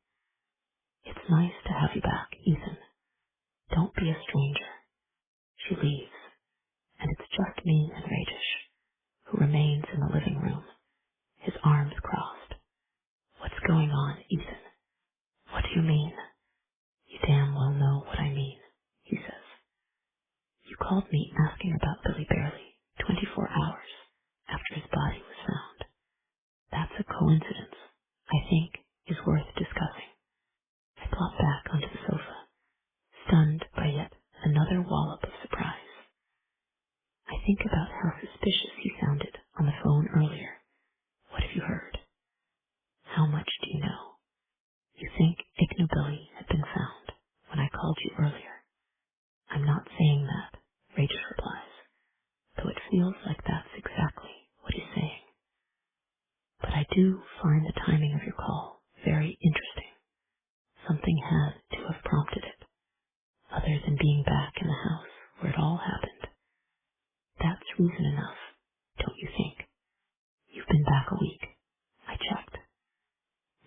It's nice to have you back, Ethan. Don't be a stranger. She leaves, and it's just me and Rajesh, who remains in the living room, his arms crossed. What's going on, Ethan? What do you mean? You damn well know what I mean, he says. You called me asking about Billy Barely 24 hours after his body was found. That's a coincidence, I think, is worth discussing. I plop back onto the sofa, stunned by yet another wallop of surprise. I think about how suspicious he sounded on the phone earlier. What have you heard? How much do you know? You think Ignobilly had been found when I called you earlier. I'm not saying that, Rachel replies, though it feels like that's exactly what he's saying. But I do find the timing of your call very interesting. Something had to have prompted it, other than being back in the house where it all happened. That's reason enough, don't you think? You've been back a week. I checked.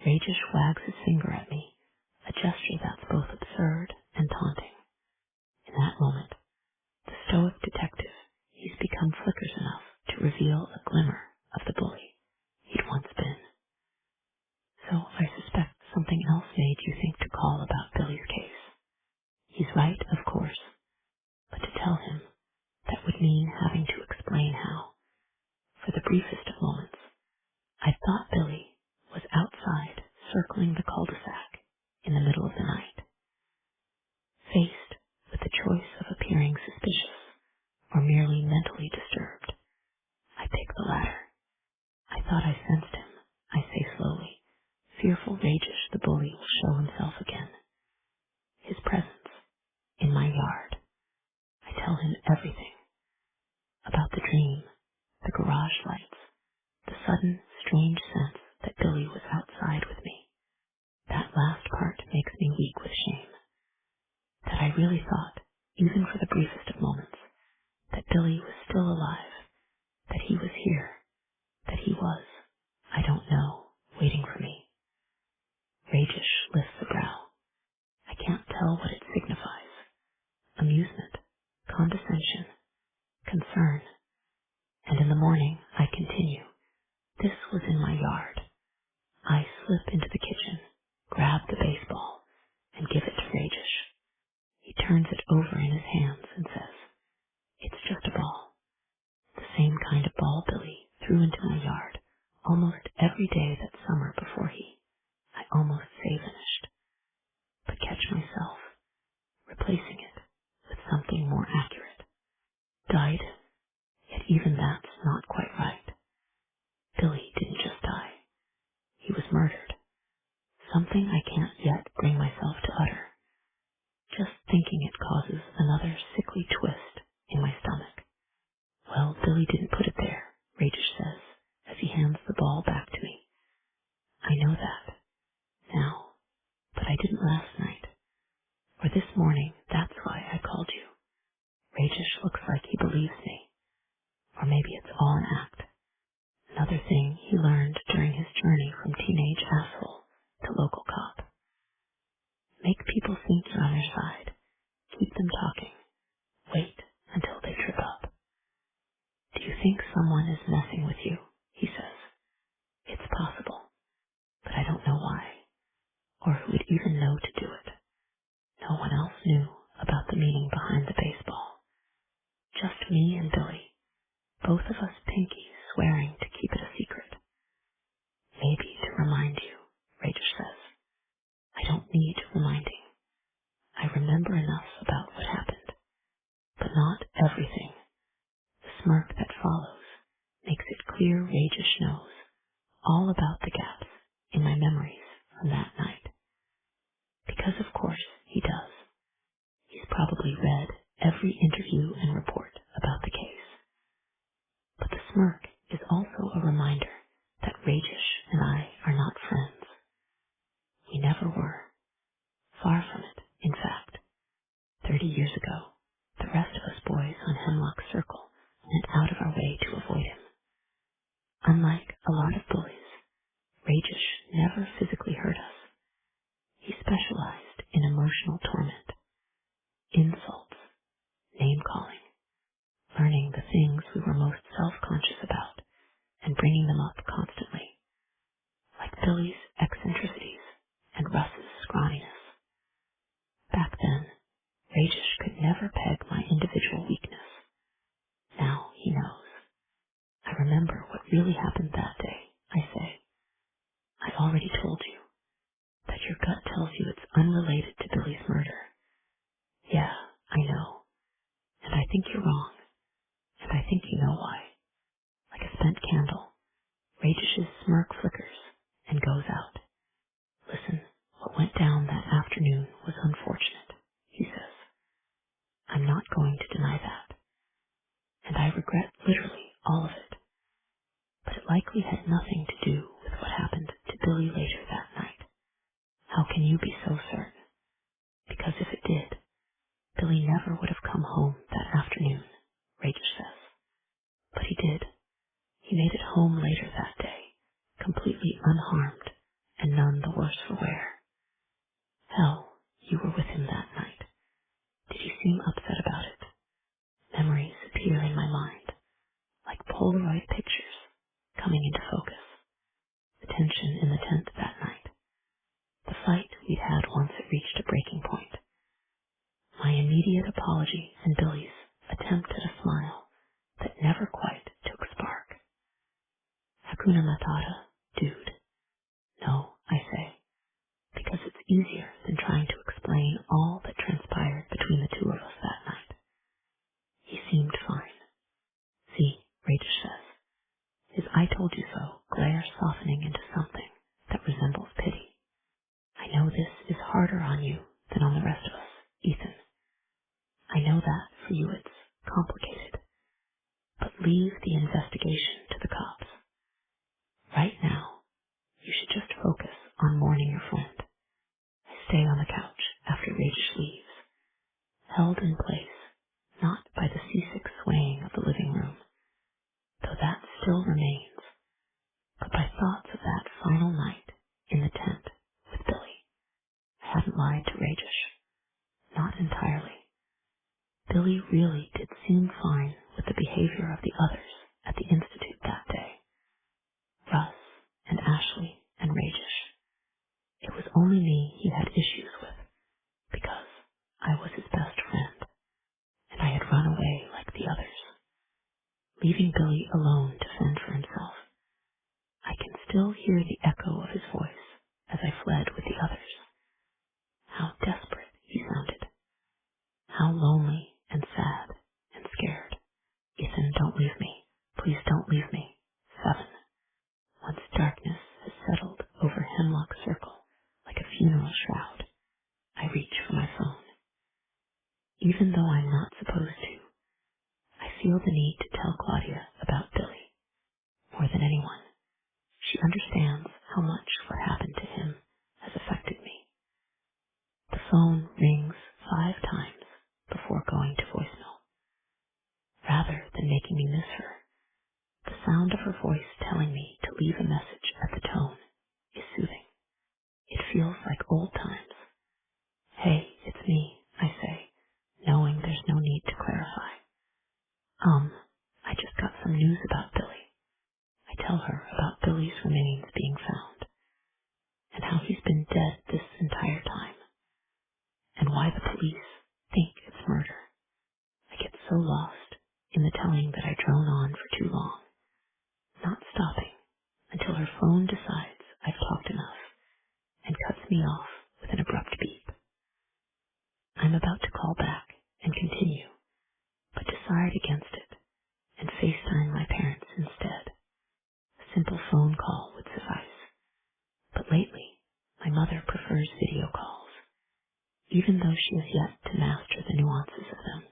Rajesh wags his finger at me, a gesture that's both absurd and taunting. In that moment, the stoic detective he's become flickers enough to reveal a glimmer of the bully he'd once been. So I suspect something else made you think to call about Billy's case. He's right, of course, but to tell him, that would mean having to explain how. For the briefest of moments, I thought Billy was outside circling the cul-de-sac in the middle of the night. Faced with the choice of appearing suspicious or merely mentally disturbed, I picked the latter. I thought I sensed him, I say slowly, fearful Rajesh the bully will show himself again. His presence in my yard. I tell him everything. About the dream, the garage lights, the sudden, strange sense that Billy was outside with me. That last part makes me weak with shame. That I really thought, even for the briefest of moments, that Billy was still alive, that he was here, that he was, I don't know, waiting for me. Rajesh lifts a brow. my yard. I slip into the kitchen, grab the baseball, and give it to Rajesh. He turns it over in his hands and says, "It's just a ball." The same kind of ball Billy threw into my yard almost every day that summer before I almost say finished, but catch myself replacing it with something more accurate. Died, yet even that's not quite right. Billy didn't just die. He was murdered. Something I can't yet bring myself to utter. Just thinking it causes another sickly twist in my stomach. Well, Billy didn't put it there, Rajesh says, as he hands the ball back to me. I know that now, but I didn't last night. Or this morning, that's why I called you. Rajesh looks like he believes me. Or maybe it's all an act. Another thing he learned during his journey from teenage asshole to local cop. Make people think you're on their side. Keep them talking. Wait until they trip up. Do you think someone is messing with you? He says. It's possible, but I don't know why, or who would even know to do it. No one else knew about the meaning behind the baseball. Just me and Billy, both of us pinky swearing to keep it a secret. Maybe to remind you, Rajesh says. I don't need reminding. I remember enough about what happened, but not everything. The smirk that follows makes it clear Rajesh knows all about the gaps in my memories from that night. Because of course he does. He's probably read every interview and report about the case. But the smirk is also a reminder that Rajesh and I are not friends. We never were. Far from it, in fact. 30 years ago, the rest of us boys on Hemlock Circle went out of our way to avoid him. Unlike a lot of bullies, Rajesh never physically hurt us. He specialized in emotional torment, insults, name-calling, learning the things we were most self-conscious about and bringing them up constantly, like Billy's eccentricities and Russ's scrawniness. Back then, Rajesh could never peg my individual weakness. Now he knows. I remember what really happened that day, I say. I already told you that your gut tells you it's unrelated to Billy's murder. Yeah, I know. And I think you're wrong. And I think you know why. Like a spent candle, Rajesh's smirk flickers and goes out. Listen, what went down that afternoon was unfortunate, he says. I'm not going to deny that. And I regret literally all of it. But it likely had nothing to do with what happened to Billy later that night. How can you be so certain? Because if it did, Billy never would have come home that afternoon, Rajesh says. But he did. He made it home later that day, completely unharmed and none the worse for wear. Hell, you were with him that night. Did he seem upset about it? Memories appear in my mind, like Polaroid pictures coming into focus. The tension in the tent that night. The fight we'd had once it reached a breaking point. My immediate apology and Billy's attempt at a smile that never quite took spark. Hakuna Matata, dude. No, I say, because it's easier than trying to explain all that transpired between the two of us that night. He seemed fine. See, Rajesh says, his I told you so glare softening into something that resembles pity. I know this is harder on you than on the rest of us, Ethan. I know that for you it's complicated, but leave the investigation to the cops. Right now, you should just focus on mourning your friend. I stay on the couch after Rajesh leaves, held in place, not by the seasick swaying of the living room, though that still remains, but by thoughts of that final night in the tent with Billy. I hadn't lied to Rajesh. Not entirely. Billy really did seem fine with the behavior of the others at the Institute that day. Russ, telling me he had issues with because I was his best friend and I had run away like the others, leaving Billy alone to fend for himself. I can still hear the echo of his voice as I fled with the others. How desperate he sounded. How lonely and sad and scared. Ethan, don't leave me. Please don't leave me. 7. Once darkness has settled over Hemlock Circle like a funeral shroud, I reach for my phone. Even though I'm not supposed to, I feel the need to tell Claudia about Billy. More than anyone, she understands how much what happened to him has affected me. The phone rings 5 times before going to voicemail. Rather than making me miss her, the sound of her voice telling me to leave a message at the tone is soothing. It feels like old times. Hey, it's me, I say, knowing there's no need to clarify. I just got some news about Billy. I tell her about Billy's remains being found, and how he's been dead this entire time, and why the police think it's murder. I get so lost in the telling that I drone on for too long, not stopping until her phone decides I've talked enough and cuts me off with an abrupt beep. I'm about to call back and continue, but decide against it and FaceTime my parents instead. A simple phone call would suffice, but lately my mother prefers video calls, even though she has yet to master the nuances of them.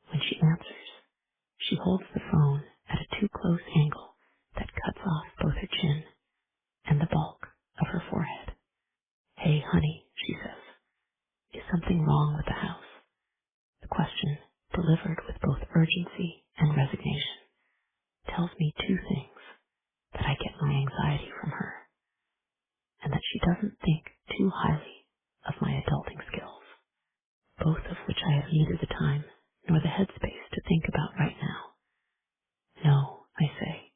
When she answers, she holds the phone at a too close angle that cuts off both her chin and the bulk of her forehead. Hey, honey, she says, is something wrong with the house? The question, delivered with both urgency and resignation, tells me 2 things: that I get my anxiety from her, and that she doesn't think too highly of my adulting skills, both of which I have neither the time nor the headspace to think about right now. No, I say,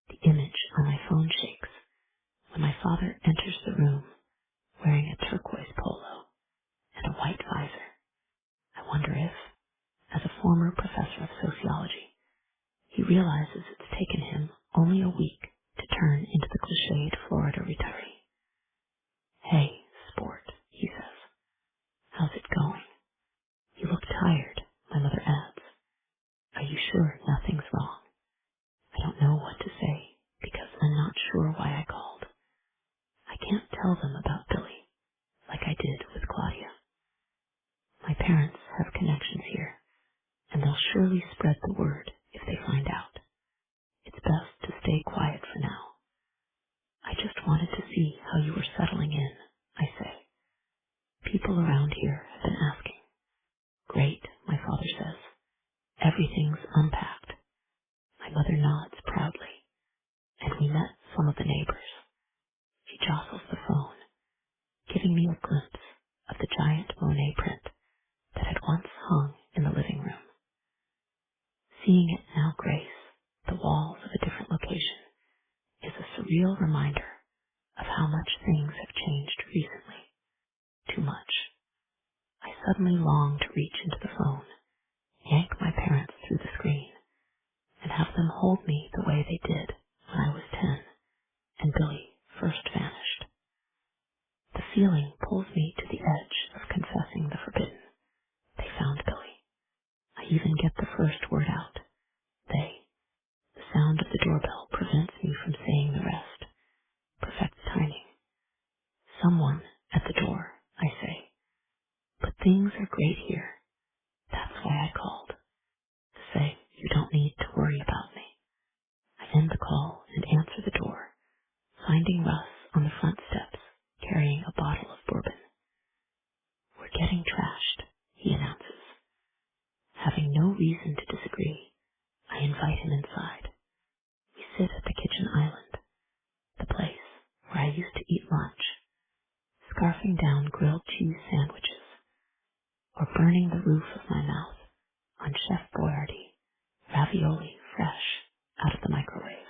the image on my phone shakes when my father enters the room wearing a turquoise polo and a white visor. I wonder if, as a former professor of sociology, he realizes it's taken him only a week to turn into the cliched Florida retiree. Hey, sport, he says. How's it going? You look tired, my mother adds. Are you sure nothing's wrong? I don't know what to say because I'm not sure why I called. I can't tell them about Billy like I did with Claudia. My parents have connections here, and they'll surely spread the word if they find out. It's best to stay quiet for now. I just wanted to see how you were settling in, I say. People around here have been asking. Great, my father says. Everything's unpacked. My mother nods proudly, and we met some of the neighbors. She jostles the phone, giving me a glimpse of the giant Monet print that had once hung in the living room. Seeing it now grace the walls of a different location is a surreal reminder of how much things have changed recently. Too much. I suddenly long to reach into the phone, yank my parents through the screen, and have them hold me the way they did when I was 10 and Billy first vanished. The feeling pulls me to the edge of confessing the forbidden. They found Billy. I even get the first word out. They. The sound of the doorbell prevents me from saying the rest. Perfect timing. Someone at the door, I say. But things are great here. That's why I called. To say you don't need to worry about me. I end the call and answer the door, finding Russ on the front steps carrying a bottle of bourbon. We're getting trashed, he announces. Having no reason to disagree, I invite him inside. We sit at the kitchen island, the place where I used to eat lunch, scarfing down grilled cheese sandwiches, or burning the roof of my mouth on Chef Boyardee ravioli fresh out of the microwave.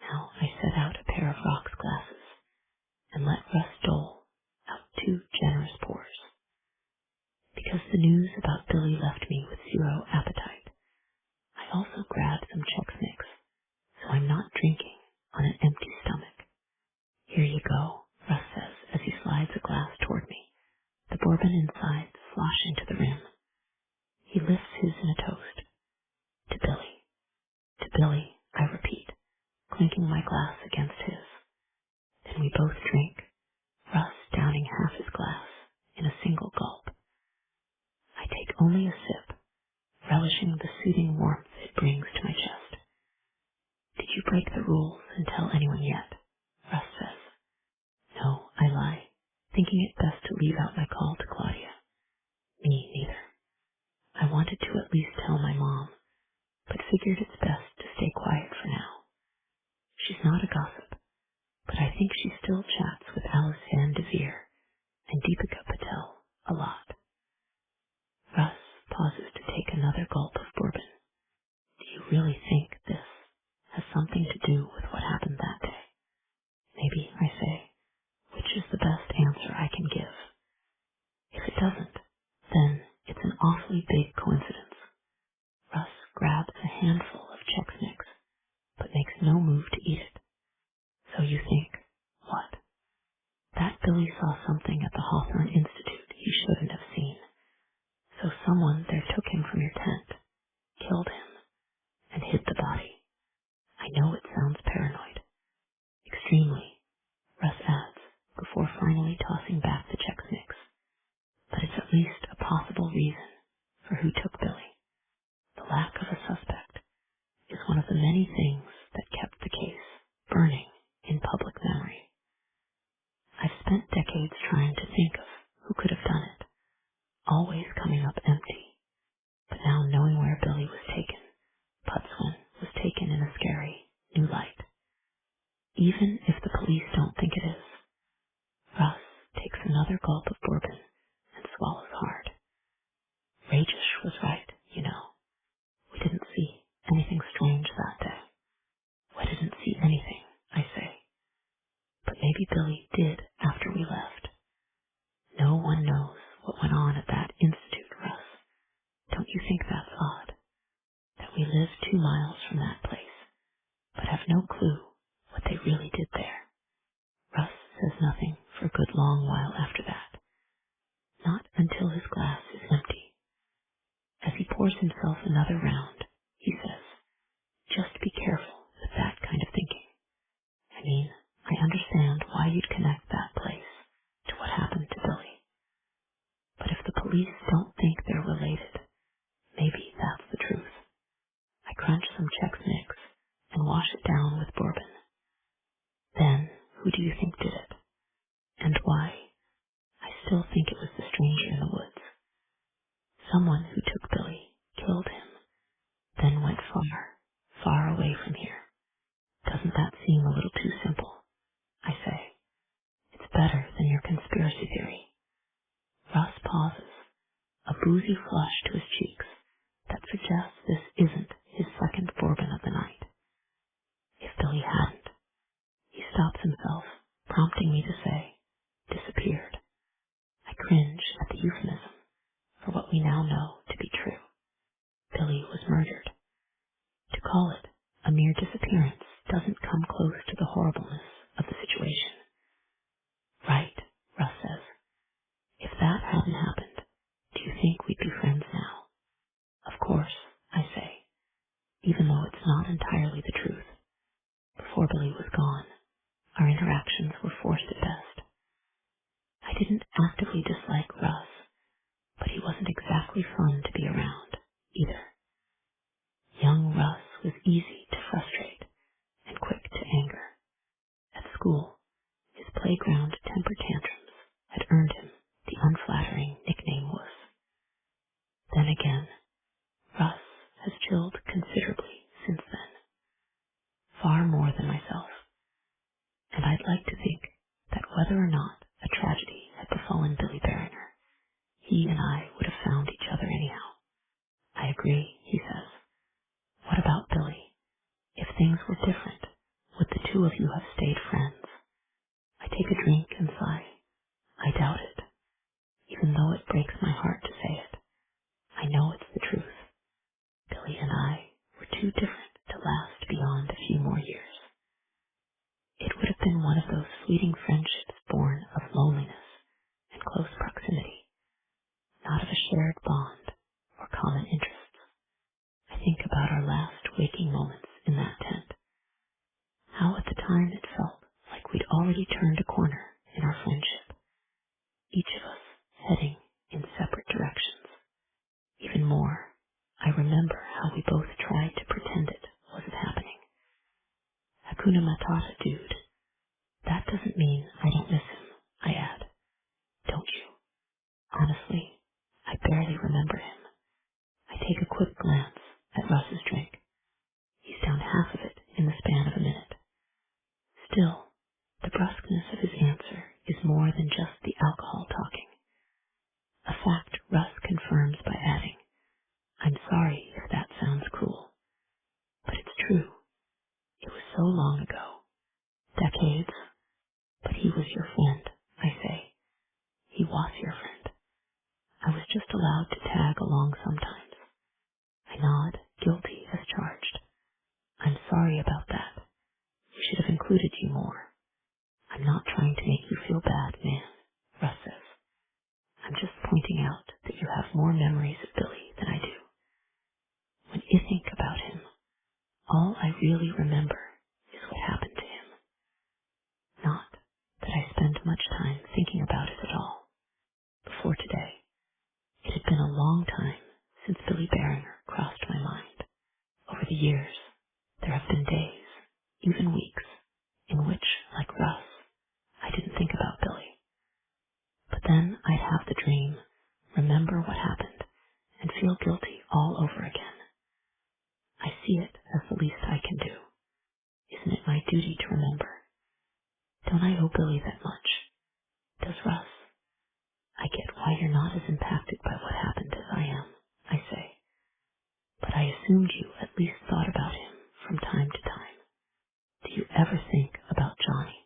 Now I set out a pair of rocks glasses on an empty stomach. Here you go, Russ says as he slides a glass toward me, the bourbon inside sloshing to the rim. He lifts his in a toast. To Billy. To Billy, I repeat, clinking my glass against his. Then we both drink, Russ downing half his glass in a single gulp. I take only a sip, relishing the soothing warmth it brings to my chest. Did you break the rules and tell anyone yet? Russ says. No, I lie, thinking it best to leave out my call to Claudia. Me neither. I wanted to at least tell my mom, but figured it's best to stay quiet for now. She's not a gossip, but I think she still chats with Alice Van Devere and Deepika Patel a lot. Russ pauses to take another gulp of bourbon. Do you really think this has something to do with what happened that day? Maybe, I say, which is the best answer I can give. If it doesn't, then it's an awfully big coincidence. Russ grabs a handful of Chex Mix, but makes no move to eat it. So you think, what? That Billy saw something at the Hawthorne Institute he shouldn't have seen. So someone there took him from your tent, killed him, and hid the body. I know it sounds paranoid. Extremely, Russ adds, before finally tossing back the Chex Mix. But it's at least a possible reason for who took Billy. The lack of a suspect is one of the many things that kept the case burning in public memory. I've spent decades trying to think of who could have done it, always coming up empty. But now knowing where Billy was taken, Putswin was taken in a scary new light. Even if the police don't think it is, Russ takes another gulp of bourbon and swallows hard. Rajesh was right, you know. We didn't see anything strange that day. We didn't see anything, I say. But maybe Billy did after we left. No one knows what went on at that institute, Russ. Don't you think that's odd? That we live 2 miles from that place, but have no clue what they really did there. Russ says nothing for a good long while after that. Not until his glass is empty. As he pours himself another round, he says, just be careful with that kind of thinking. I mean, I understand why you'd connect that place to what happened to Billy. But if the police don't think they're related, maybe that's the truth. I crunch some Chex Mix and wash it down with bourbon. Then, who do you think did it? And why? I still think it was the stranger in the woods. Someone who took Billy, killed him, then went far, far away from here. Doesn't that seem a little too simple? I say. It's better than your conspiracy theory. Russ pauses, a boozy flush to his cheeks that suggests this isn't his second bourbon of the night. If Billy hadn't, he stops himself, prompting me to say, disappeared. I cringe at the euphemism for what we now know to be true. Billy was murdered. To call it a mere disappearance doesn't come close to the horribleness of the situation. Right, Russ says. If that hadn't happened, do you think we'd be friends now? Of course, I say, even though it's not entirely the truth. Before Billy was gone, our interactions were forced at best. I didn't actively dislike Russ, but he wasn't exactly fun to be around, either. Young Russ was easy to frustrate and quick to anger. At school, his playground temper tantrums had earned him the unflattering nickname Wuss. Then again, Russ has chilled considerably since then, far more than myself, and I'd like to think that whether or not a tragedy had befallen Billy Barringer, he and I would have found each other anyhow. I agree, he says. What about Billy? If things were different, would the two of you have stayed friends? I take a drink and sigh. I doubt it, even though it breaks my heart to say it. I know it's the truth. Billy and I were too different to last beyond a few more years. been one of those fleeting friendships born of loneliness and close proximity, not of a shared bond or common interests. I think about our last waking moments in that tent. How at the time it felt like we'd already turned a corner in our friendship, each of us heading in separate directions. Even more, I remember how we both tried to pretend it wasn't happening. Hakuna Matata, dude. That doesn't mean I don't miss him, I add. Don't you? Honestly, I barely remember him. I take a quick glance at Russ's drink. He's down half of it in the span of a minute. Still, the brusqueness of his answer is more than just the alcohol talking. A fact Russ confirms by adding, I'm sorry if that sounds cruel, but it's true. It was so long ago. Decades. But he was your friend, I say. He was your friend. I was just allowed to tag along sometimes. I nod, guilty as charged. I'm sorry about that. We should have included you more. I'm not trying to make you feel bad, man, Russ says. I'm just pointing out that you have more memories of Billy than I do. When you think about him, all I really remember is what happened to him. Not that I spend much time thinking about it at all. Before today, it had been a long time since Billy Barringer crossed my mind. Over the years, there have been days, even weeks, in which, like Russ, I didn't think about Billy. But then I'd have the dream, remember what happened, and feel guilty all over again. I see it as the least I can do. Isn't it my duty to remember? Don't I owe Billy that much? Does Russ? I get why you're not as impacted by what happened as I am, I say. But I assumed you at least thought about him from time to time. Do you ever think about Johnny?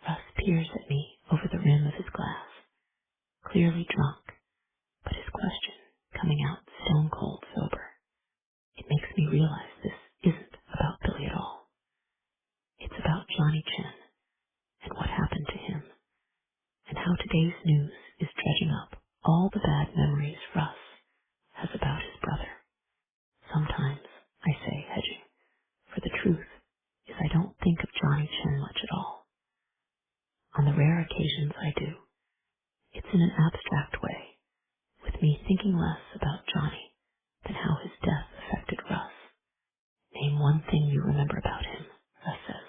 Russ peers at me over the rim of his glass, clearly drunk, but his question coming out stone cold sober. It makes me realize this isn't about Billy at all. It's about Johnny Chen and what happened to him, and how today's news is dredging up all the bad memories Russ has about his brother. Sometimes, I say, hedging, for the truth is I don't think of Johnny Chen much at all. On the rare occasions I do, it's in an abstract way, with me thinking less about Johnny than how his death affected Russ. Name one thing you remember about him, Russ says.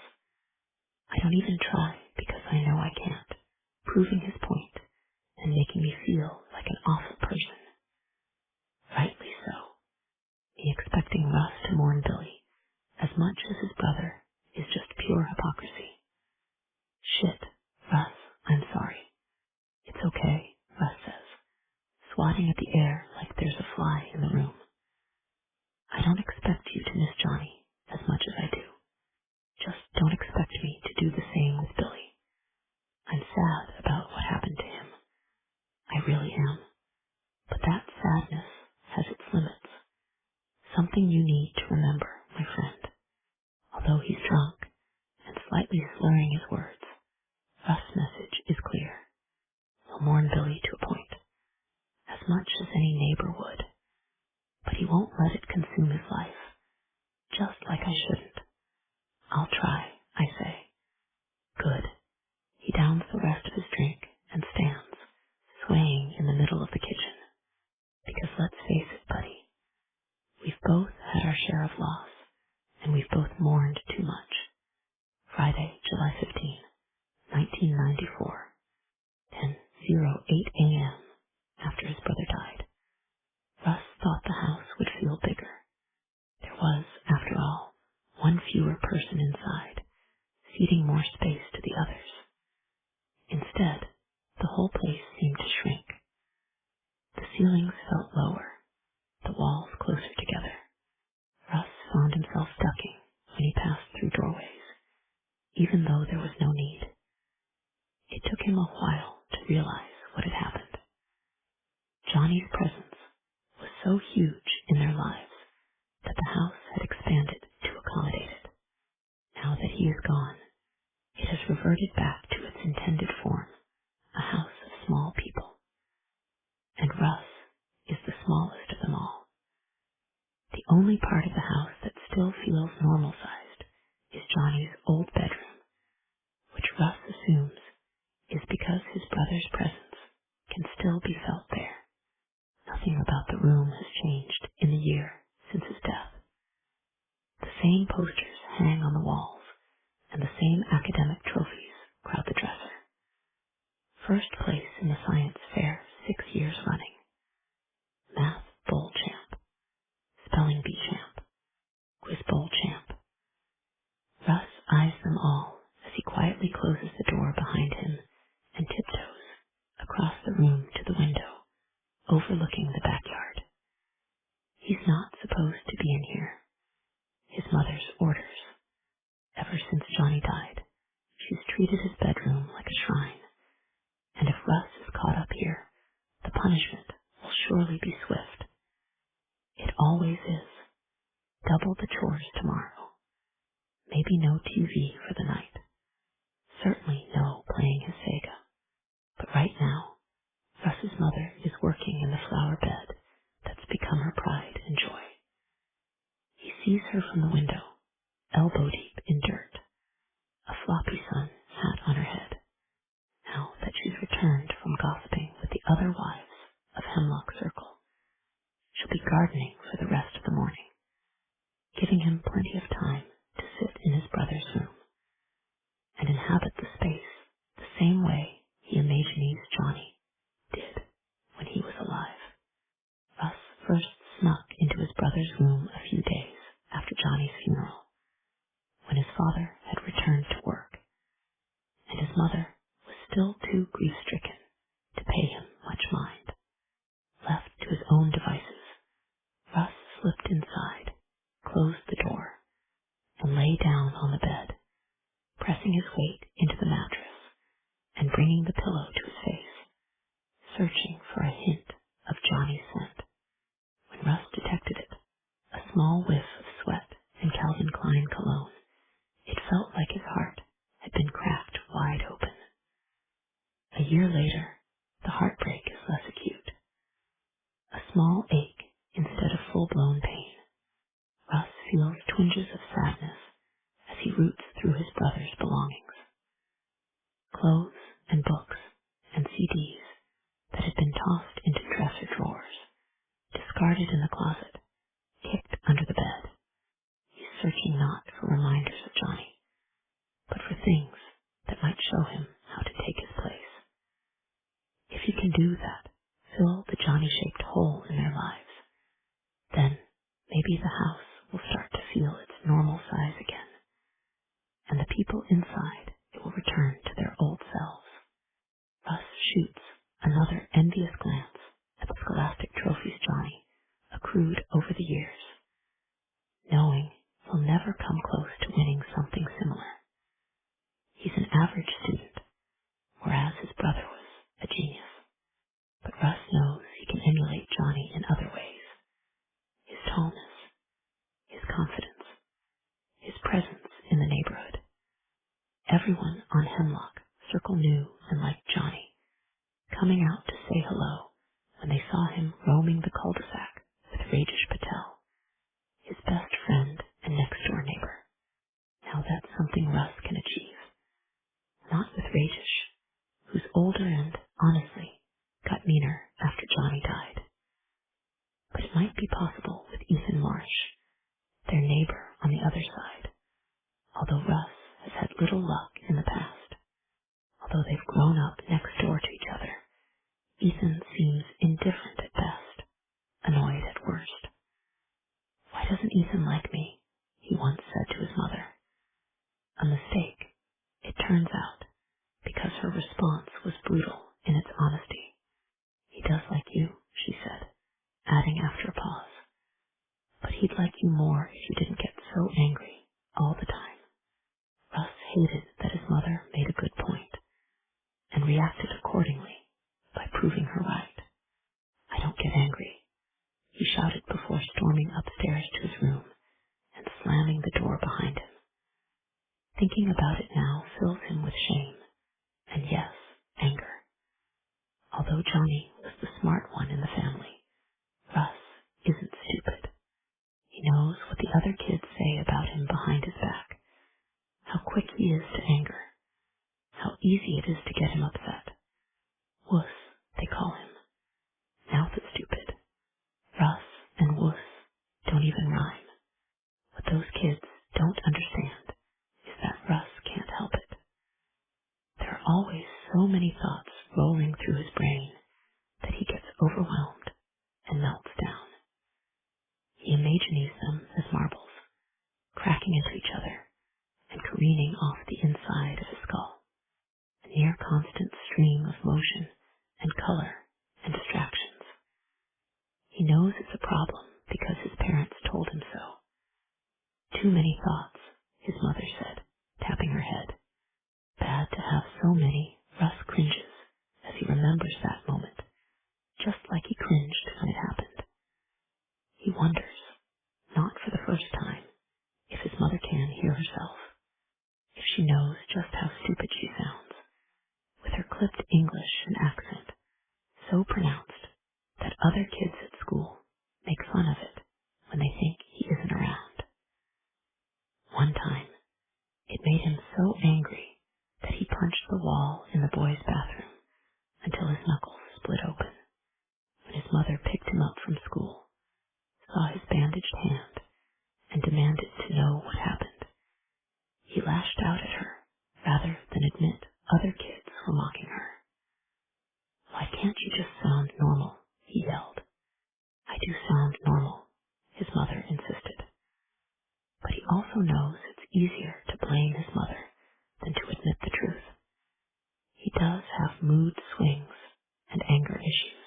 I don't even try because I know I can't, proving his point and making me feel like an awful person. Rightly so, me expecting Russ to mourn Billy as much as his brother is just pure hypocrisy. Shit, Russ, I'm sorry. It's okay, Russ says, swatting at the air like there's a fly in the room. I don't expect you to miss Johnny as much as I do. Just don't expect me to do the same with Billy. I'm sad about what happened to him. I really am. But that sadness has its limits. Something you need to remember, my friend. Although he's drunk and slightly slurring his words, Russ' message is clear. He'll mourn Billy to a point, as much as any neighbor would, but he won't let it consume his life, just like I shouldn't. I'll try, I say. Good. He downs the rest of his drink and stands, swaying in the middle of the kitchen. Because let's face it, buddy, we've both had our share of loss, and we've both mourned too much. Friday, July 15, 1994, 10:08 a.m. after his brother died. Russ thought the house would feel bigger. There was, after all, one fewer person inside, ceding more space to the others. Instead, the whole place seemed to shrink. The ceilings felt lower, the walls closer together. Russ found himself ducking when he passed through doorways, even though there was no need. It took him a while to realize what had happened. Johnny's presence was so huge in their lives that the house had expanded to accommodate it. Now that he is gone, It has reverted back to its intended form, a house of small people. And Russ is the smallest of them all. The only part of the house that still feels normal-sized is Johnny's old bedroom, which Russ assumes is because his brother's presence can still be felt there. Nothing about the room has changed in the year since his death. The same posters hang on the walls, and the same academic trophies crowd the dresser. First place in the science fair 6 years running. Math bowl champ. Spelling bee champ. Quiz bowl champ. Russ eyes them all as he quietly closes the door behind him and tiptoes across the room to the window, overlooking the backyard. He's not supposed to be in here. His mother's orders. Ever since Johnny died, she's treated his bedroom like a shrine, and if Russ is caught up here, the punishment will surely be swift. It always is. Double the chores tomorrow. Maybe no TV for the night. Certainly no playing his Sega. But right now, Russ's mother is working in the flower bed that's become her pride and joy. He sees her from the window, elbow deep in dirt, a floppy sun hat on her head, now that she's returned from gossiping with the other wives of Hemlock Circle. She'll be gardening for the rest of the morning, giving him plenty of time to sit in his brother's room and inhabit the space the same way he imagines Johnny did when he was alive. Russ first snuck into his brother's room a few days after Johnny's funeral, when his father had returned to work, and his mother was still too grief-stricken to pay him much mind. Left to his own devices, Russ slipped inside, closed the door, and lay down on the bed, pressing his weight into the mattress and bringing the pillow to his face, searching for a hint of Johnny's scent. When Russ detected it, a small whiff of sweat and Calvin Klein cologne, it felt like his heart had been cracked wide open. A year later, the heartbreak is less acute. A small ache instead of full-blown pain. Russ feels twinges of sadness as he roots through his brother's belongings. Clothes and books and CDs that had been tossed into dresser drawers, discarded in the closet, kicked under the bed. He's searching not for reminders of Johnny, but for things that might show him how to take his place. If he can do that, fill the Johnny-shaped hole in their lives, then maybe the house will start to feel its normal size again, and the people inside it will return to their old selves. Russ shoots another envious glance at the scholastic trophies Johnny accrued over the years, knowing he'll never come close to winning something similar. He's an average student, whereas his brother was a genius. But Russ knows he can emulate Johnny in other ways. His tallness, his confidence, his presence in the neighborhood. Everyone on Hemlock Circle knew and liked Johnny, coming out to say hello when they saw him roaming the cul-de-sac with Rajesh Patel, his best friend and next-door neighbor. Now that's something Russ can achieve. Not with Rajesh, who's older and, honestly, got meaner after Johnny died. But it might be possible with Ethan Marsh, their neighbor on the other side, although Russ has had little luck in the past. Although they've grown up next door to each other, Ethan seems indifferent at best, annoyed at worst. "Why doesn't Ethan like me?" he once said to his mother. A mistake, it turns out, because her response was brutal in its honesty. "He does like you," she said, adding after a pause. "But he'd like you more if you didn't get so angry all the time." Russ hated that his mother made a good point, and reacted accordingly by proving her right. "I don't get angry," he shouted before storming upstairs to his room and slamming the door behind him. Thinking about it now fills him with shame and, yes, anger. Although Johnny was the smart one in the family, Russ isn't stupid. He knows what the other kids say about him behind his back, how quick he is to anger, how easy it is to get him upset. Wuss, they call him. Now the stupid. Russ and wuss don't even rhyme. What those kids don't understand is that Russ can't help it. There are always so many thoughts rolling through his brain that he gets overwhelmed and melts down. He imagines them as marbles, cracking into each other and careening off the inside of his skull, a near constant stream of motion and color and distractions. He knows it's a problem because his parents told him so. Too many thoughts, his mother said, tapping her head. Bad to have so many. Russ cringes as he remembers that moment, just like he cringed when it happened. He wonders, not for the first time, if his mother can hear herself, if she knows just how stupid she sounds, with her clipped English and accent so pronounced that other kids at school make fun of it when they think he isn't around. One time, it made him so angry that he punched the wall in the boys' bathroom until his knuckles split open. When his mother picked him up from school, saw his bandaged hand, and demanded to know what happened, he lashed out at her rather than admit other kids were mocking her. Why can't you just sound normal? He yelled. I do sound normal, his mother insisted. But he also knows it's easier to blame his mother than to admit the truth. He does have mood swings and anger issues.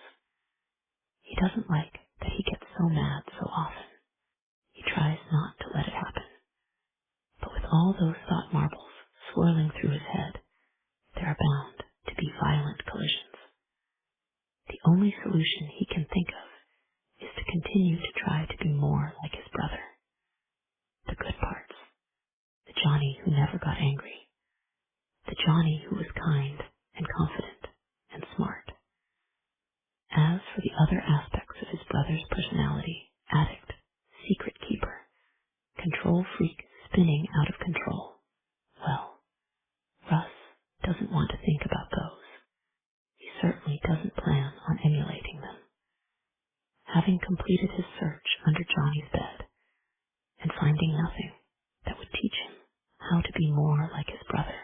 He doesn't like that he gets so mad so often. He tries not to let it happen. But with all those thought marbles swirling through his head, there are bound to be violent collisions. The only solution he can think of is to continue to try to be more like his brother. The good parts. The Johnny who never got angry. The Johnny who was kind and confident and smart. As for the other aspects of his brother's personality, addict, secret keeper, control freak spinning out of control, well, Russ doesn't want to think about those. He certainly doesn't plan on emulating them. Having completed his search under Johnny's bed and finding nothing that would teach him how to be more like his brother,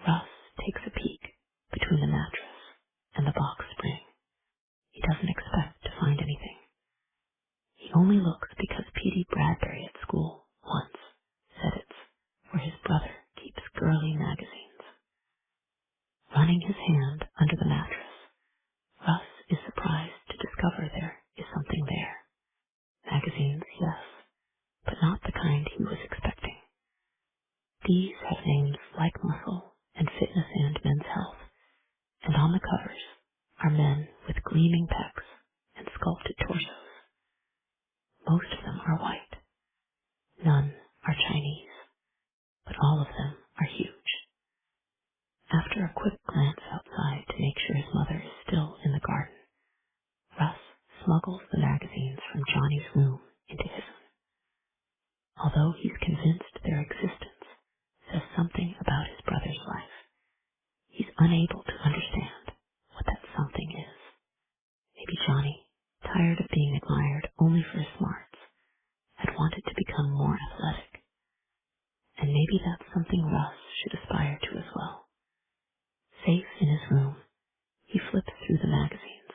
Russ takes a peek between the mattress and the box spring. He doesn't expect to find anything. He only looks because Petey Bradbury at school once said it's where his brother keeps girly magazines. Running his hand under the mattress, Russ is surprised to discover there is something there. Magazines, yes, but not the kind he was expecting. These have names like Muscle and Fitness and Men's Health, and on the covers are men with gleaming pecs and sculpted torsos. Most of them are white. None are Chinese, but all of them are huge. After a quick glance outside to make sure his mother is still in the garden, Russ smuggles the magazines from Johnny's room into his own. Although he's convinced their existence says something about his brother's life, he's unable to understand what that something is. Maybe Johnny, tired of being admired only for his smarts, had wanted to become more athletic. And maybe that's something Russ should aspire to as well. Safe in his room, he flips through the magazines,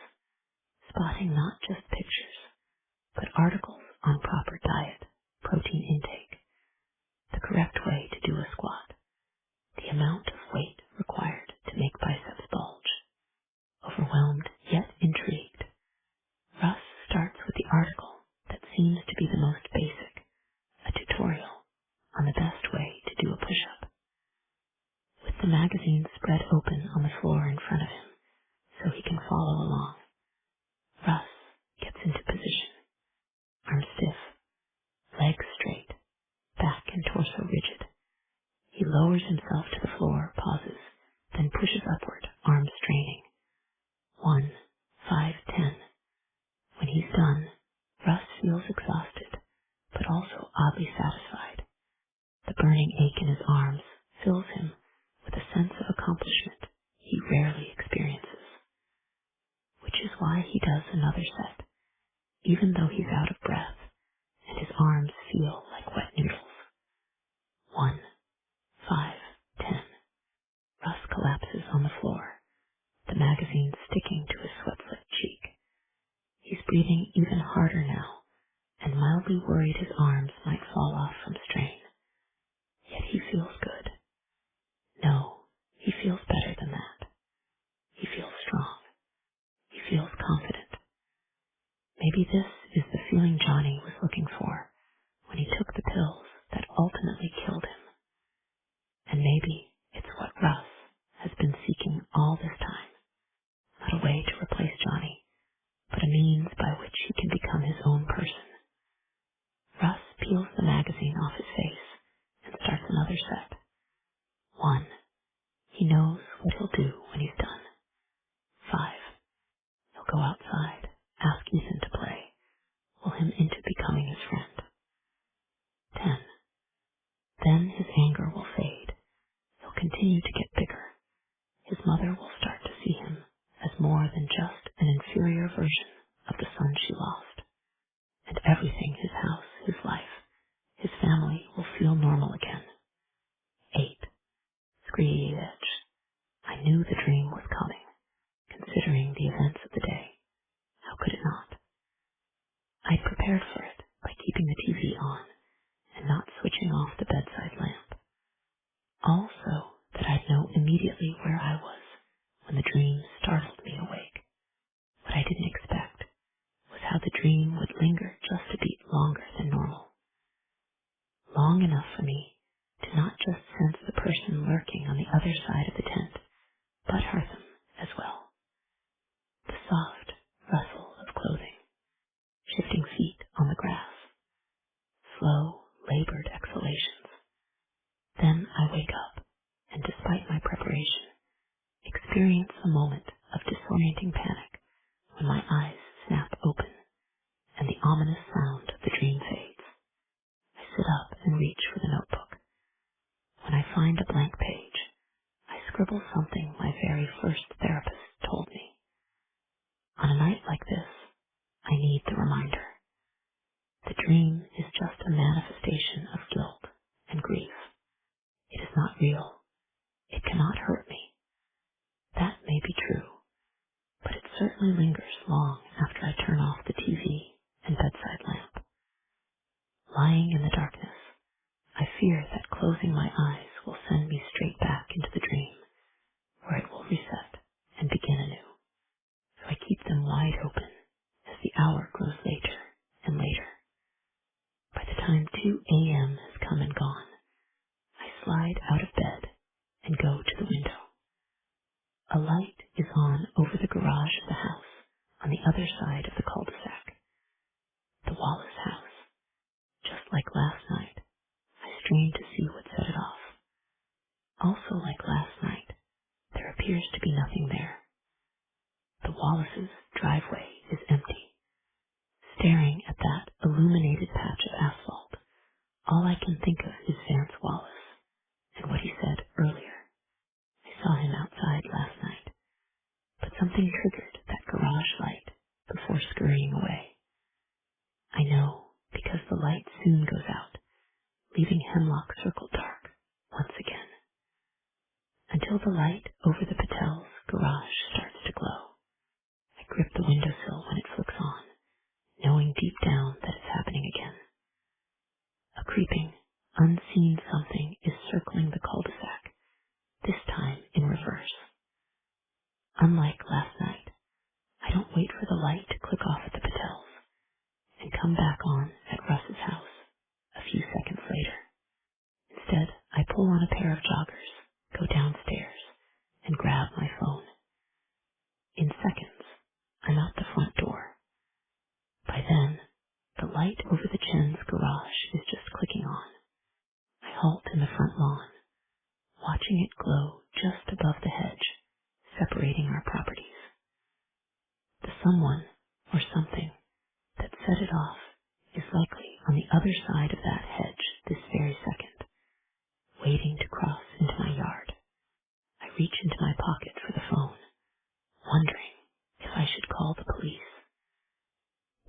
spotting not just pictures, but articles on proper diet, protein intake, the correct way to do a squat, the amount of weight required to make biceps bulge. Overwhelmed yet intrigued, Russ starts with the article that seems to be the most basic, a tutorial on the best way to do a push-up. With the magazine spread open on the floor in front of him so he can follow along, Russ gets into position, arms stiff, legs straight, back and torso rigid. He lowers himself to the floor, pauses, then pushes upward, arms straining. 1, 5, 10. When he's done, Russ feels exhausted, but also oddly satisfied. The burning ache in his arms fills him with a sense of accomplishment he rarely experiences, which is why he does another set, even though he's out of breath and his arms feel like wet noodles. 1, 5, 10. Russ collapses on the floor, the magazine sticking to his sweat-slit cheek. He's breathing even harder now, and mildly worried his arms might fall off from strain. Yet he feels good. No, he feels better than that. He feels strong. He feels confident. Maybe this is the feeling Johnny was looking for when he took the pills that ultimately killed him. And maybe it's what Russ has been seeking all this time. Not a way to replace Johnny, but a means by which he can become his own person. Russ peels the magazine off his face and starts another set. 1. He knows what he'll do when he's done. 5. He'll go outside, ask Ethan to play, will him into becoming his friend. 10. Then his anger will fade. He'll continue to get bigger. His mother will start to see him as more than just an inferior version of the son she lost. And everything, his house, his life, his family, will feel normal again. 8. Screech. I knew the dream was coming, considering the events of the day. How could it not? I'd prepared for it by keeping the TV on and not switching off the bedside lamp. Also, that I'd know immediately where I was when the dream startled me awake. What I didn't expect was how the dream would linger just a beat longer than normal. Long enough for me to not just sense the person lurking on the other side of the tent, but hear them as well. The soft rustle of clothing, shifting feet on the grass, slow, labored exhalations. Then I wake up, and despite my preparation, experience a moment of disorienting panic when my eyes snap open and the ominous sound of the dream fades. I sit up and reach for the notebook. When I find a blank page, I scribble something my very first therapist told me. On a night like this, I need the reminder. The dream is just a manifestation of guilt and grief. It is not real. It cannot hurt me. That may be true, but it certainly lingers long after I turn off the TV and bedside lamp. Lying in the darkness, I fear that closing my eyes will send me straight back into the dream, where it will reset and begin anew. So I keep them wide open as the hour grows later and later. By the time 2 a.m. has come and gone, I slide out of bed and go to the window. A light is on over the garage of the house on the other side of the cul-de-sac. The Wallace house. Just like last night, I strain to see what set it off. Also like last night, there appears to be nothing there. The Wallace's driveway is empty. Staring at that illuminated patch of asphalt, all I can think of is Vance Wallace and what he said earlier. I saw him outside last night, but something triggered that garage light before scurrying away. I know because the light soon goes out, leaving Hemlock Circle dark once again. Until the light over the Patel's garage starts to glow. I grip the windowsill when it flicks on, knowing deep down that it's happening again. A creeping, unseen something is circling the cul-de-sac, this time in reverse. Unlike last night, I don't wait for the light to click off at the Patel's and come back on at Russ's house a few seconds later. Instead, I pull on a pair of joggers, go downstairs, and grab my phone. In seconds, I'm out the front door. By then, the light over the Chen's garage is just clicking on. I halt in the front lawn, watching it glow just above the hedge, separating our properties. The someone or something that set it off is likely on the other side of that hedge this very second, waiting to cross into my yard. I reach into my pocket for the phone, wondering if I should call the police.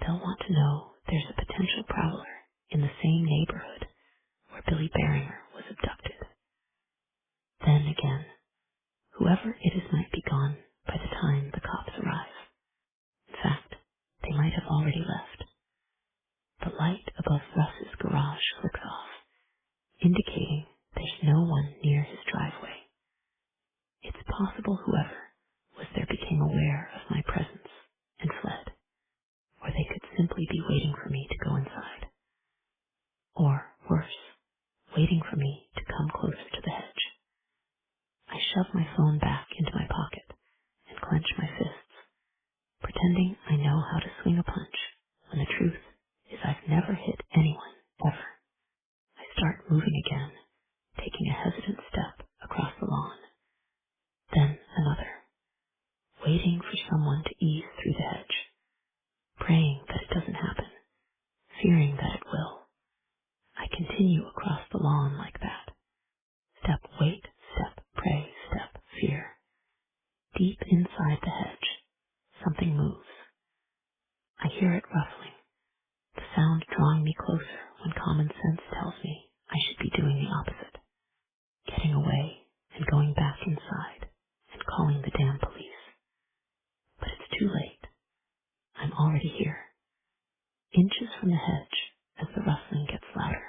They'll want to know there's a potential prowler in the same neighborhood where Billy Barringer was abducted. Then again, whoever it is might be gone by the time the cops arrive. In fact, they might have already left. The light above Russ's garage flicks off, indicating there's no one near his driveway. It's possible whoever was there became aware of my presence and fled, or they could simply be waiting for me to go inside. Or, worse, waiting for me to come closer to the hedge. I shove my phone back into my pocket and clench my fists, pretending I know how to swing a punch when the truth is I've never hit anyone, ever. I start moving again, taking a hesitant step across the lawn. Then another, waiting for someone to ease through the hedge, praying that it doesn't happen, fearing that it will. I continue across the lawn like that. Step, wait, step, pray, step, fear. Deep inside the hedge, something moves. I hear it ruffling, the sound drawing me closer when common sense tells me I should be doing the opposite, getting away and going back inside and calling the damn police. But it's too late. I'm already here, inches from the hedge as the rustling gets louder,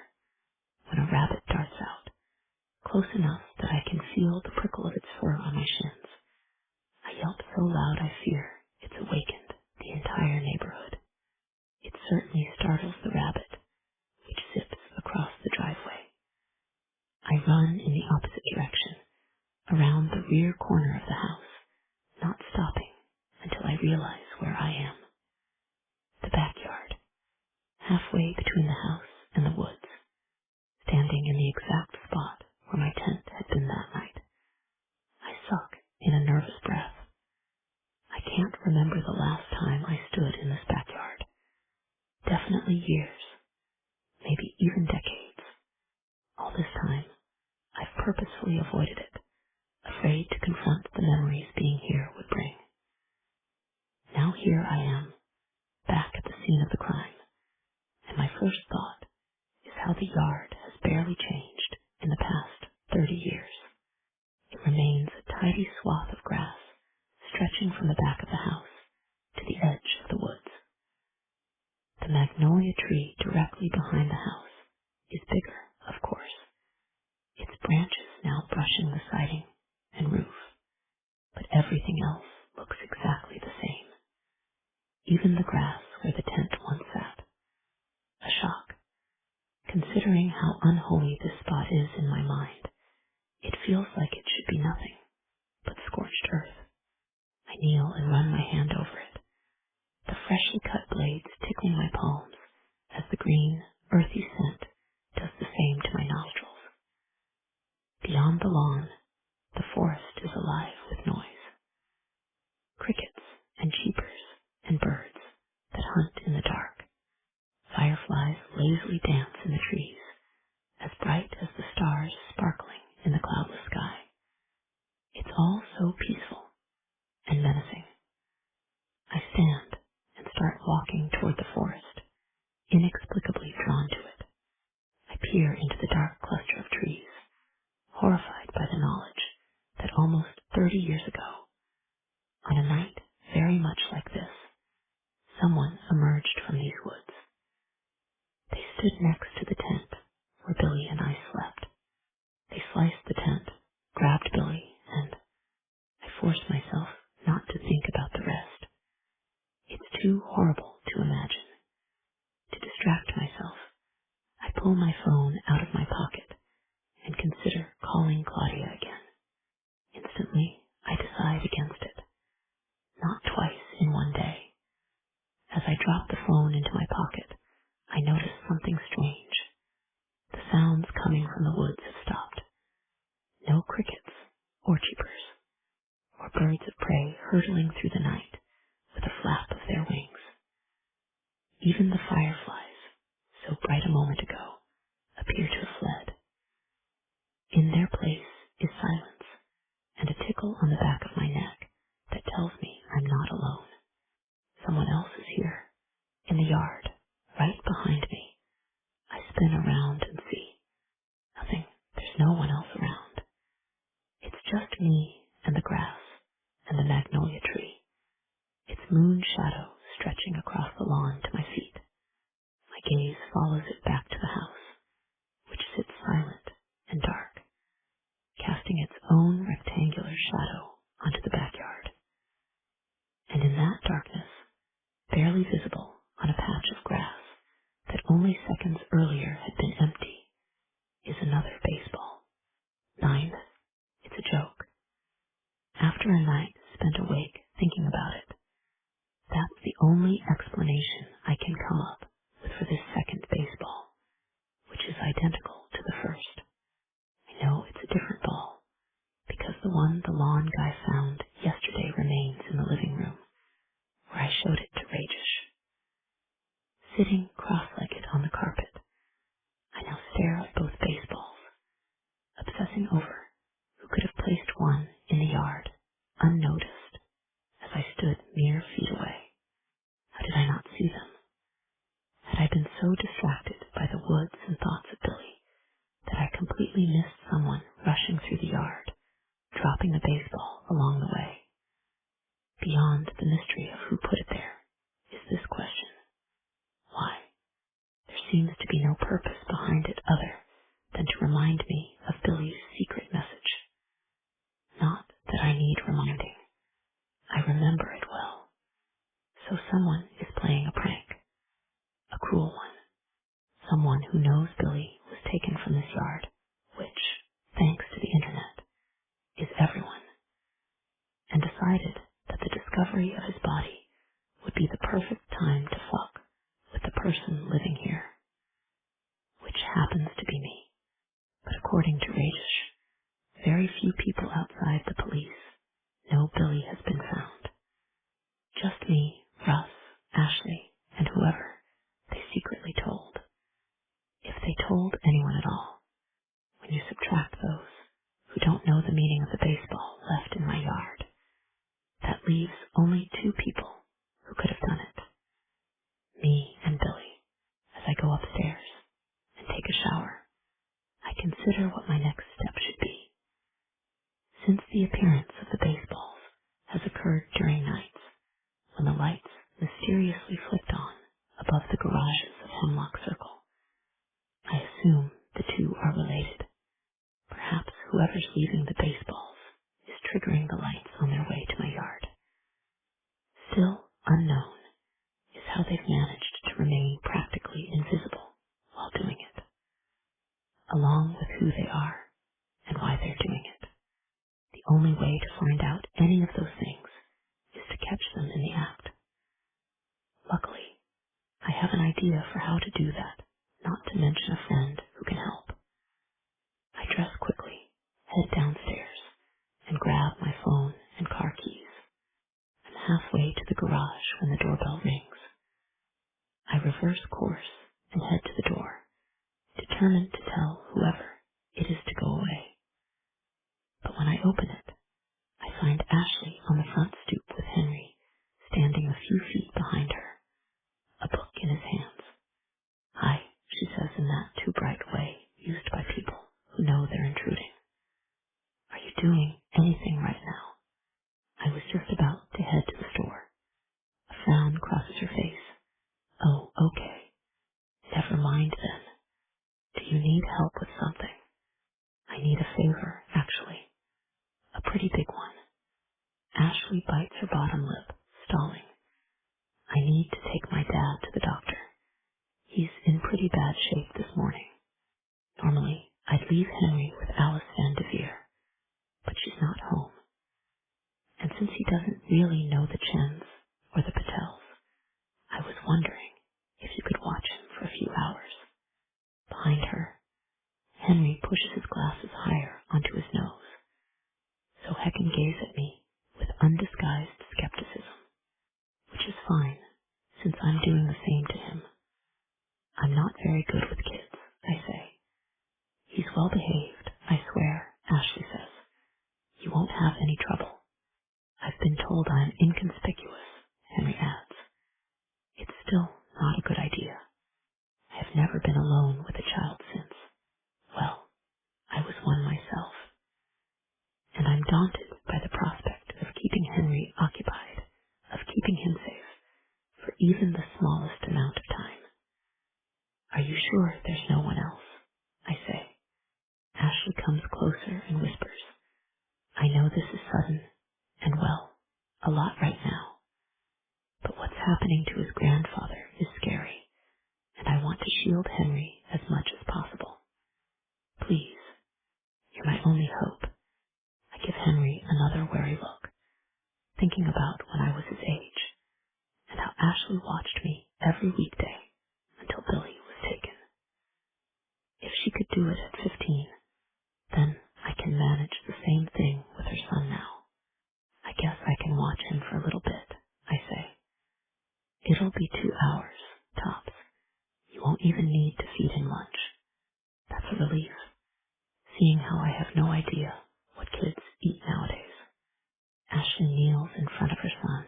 when a rabbit darts out, close enough that I can feel the prickle of its fur on my shins. I yelp so loud I fear it's awakened the entire neighborhood. It certainly startles the rabbit, which zips across the driveway. I run in the opposite direction, around the rear corner of the house, not stopping until I realize where I am. The backyard, halfway between the house and the woods, standing in the exact spot where my tent had been that night. I suck in a nervous breath. I can't remember the last time I stood in this backyard. Definitely years, maybe even decades. All this time, I've purposefully avoided it, afraid to confront the memories being here would bring. Now here I am, back at the scene of the crime, and my first thought is how the yard has barely changed in the past 30 years. It remains a tidy swath of grass stretching from the back of the house to the edge of the woods. The magnolia tree directly behind the house is bigger, of course, its branches now brushing the siding and roof, but everything else looks exactly the same. Even the grass where the tent once sat. A shock. Considering how unholy this spot is in my mind, it feels like it should be nothing but scorched earth. I kneel and run my hand over it, the freshly cut blades tickling my palms as the green, earthy scent does the same to my nostrils. Beyond the lawn, the forest is alive with noise. Crickets and cheepers and birds that hunt in the dark. Fireflies lazily dance in the trees, as bright as the stars sparkling in the cloudless sky. It's all so peaceful and menacing. I stand and start walking toward the forest, inexplicably drawn to it. I peer into the dark cluster of trees, horrified by the knowledge that almost 30 years ago, on a night very much like this, someone emerged from these woods. They stood next to the tent where Billy and I slept. They sliced the tent, grabbed Billy, and I forced myself not to think about the rest. It's too horrible to imagine. To distract myself, I pull my phone out of my pocket and consider calling Claudia again. Instantly, I decide against it. Not twice in one day. As I drop the phone into my pocket, I notice something strange. The sounds coming from the woods have stopped. No crickets, or cheapers, or birds of prey hurtling through the night with a flap of their wings. Even the fireflies, so bright a moment ago, appear to have fled. In their place is silence and a tickle on the back of my neck that tells me I'm not alone. Someone else is here, in the yard, right behind me. I spin around and see. Nothing. There's no one else around. It's just me and the grass and the magnolia tree, its moon shadow stretching across the lawn to my feet. My gaze follows it back to the house, which sits silent and dark, casting its own rectangular shadow onto the backyard. And in that darkness, barely visible on a patch of grass that only seconds earlier had been empty, is another baseball. 9. It's a joke. After a night spent awake thinking about it, that's the only explanation I can come up with for this second baseball, which is identical to the first. I know it's a different ball, because the one the lawn guy found yesterday remains in the living room, where I showed it to Rajesh. Sitting cross-legged on the carpet, I now stare at both baseballs, obsessing over who could have placed one in the yard, unnoticed, as I stood mere feet away. How did I not see them? Had I been so distracted by the woods and thoughts of Billy that I completely missed someone rushing through the yard, dropping the baseball along the way? Beyond the mystery of who put it there is this question. Why? There seems to be no purpose behind it other than to remind me of Billy's secret message. Not that I need reminding. I remember it well. So someone is playing a prank, a cruel one. Someone who knows Billy was taken from this yard, which, thanks to the internet, is everyone, and decided that the discovery of his body would be the perfect time to fuck with the person living here, which happens to be me. But according to Rajesh, very few people outside the police know Billy has been found. Just me, Russ, Ashley, and whoever they secretly told. If they told anyone at all, when you subtract those who don't know the meaning of the baseball left in my yard, that leaves only 2 people who could have done it. Me and Billy. As I go upstairs and take a shower, I consider what my next step should be. Since the appearance of the baseballs has occurred during nights, when the lights mysteriously flicked on above the garages of Hemlock Circle, I assume the 2 are related. Perhaps whoever's leaving the baseballs is triggering the lights on their way to my yard. Still unknown is how they've managed to remain practically invisible while doing it, along with who they are and why they're doing it. The only way to find out any of those things is to catch them in the act. Luckily, I have an idea for how to do that, not to mention a friend who can help. I dress quickly, head downstairs, and grab my phone and car keys. I'm halfway to the garage when the doorbell rings. I reverse course and head to the door, determined to tell whoever it is to go away. But when I open it, I find Ashley on the front stoop with Henry, standing a few feet behind her, a book in his hands. Hi, she says in that too bright way used by people who know they're intruding. Are you doing anything right now? I was just about to head to the store. A frown crosses her face. Oh, okay. Never mind then. Do you need help with something? I need a favor, actually. A pretty big one. Ashley bites her bottom lip, stalling. I need to take my dad to the doctor. He's in pretty bad shape this morning. Normally, I'd leave Henry with Alice Van Devere, but she's not home. And since he doesn't really know the Chens or the Patels, I was wondering if you could watch him for a few hours. Behind her, Henry pushes his glasses higher onto his nose. second gaze at me with undisguised skepticism, which is fine, since I'm doing the same to him. I'm not very good with kids, I say. He's well behaved, I swear, Ashley says. You won't have any trouble. I've been told I'm inconspicuous, Henry adds. It's still not a good idea. I have never been alone with a child since, well, I was one myself. And I'm daunted by the prospect of keeping Henry occupied, of keeping him safe, for even the smallest amount of time. Are you sure there's no one else? I say. Ashley comes closer and whispers, I know this is sudden, and well, a lot right now, but what's happening to his grandfather is scary, and I want to shield Henry as much as possible. Please, you're my only hope. I give Henry another wary look, thinking about when I was his age, and how Ashley watched me every weekday until Billy was taken. If she could do it at 15, then I can manage the same thing with her son now. I guess I can watch him for a little bit, I say. It'll be 2 hours, tops. You won't even need to feed him lunch. That's a relief, seeing how I have no idea what kids eat nowadays. Ashley kneels in front of her son,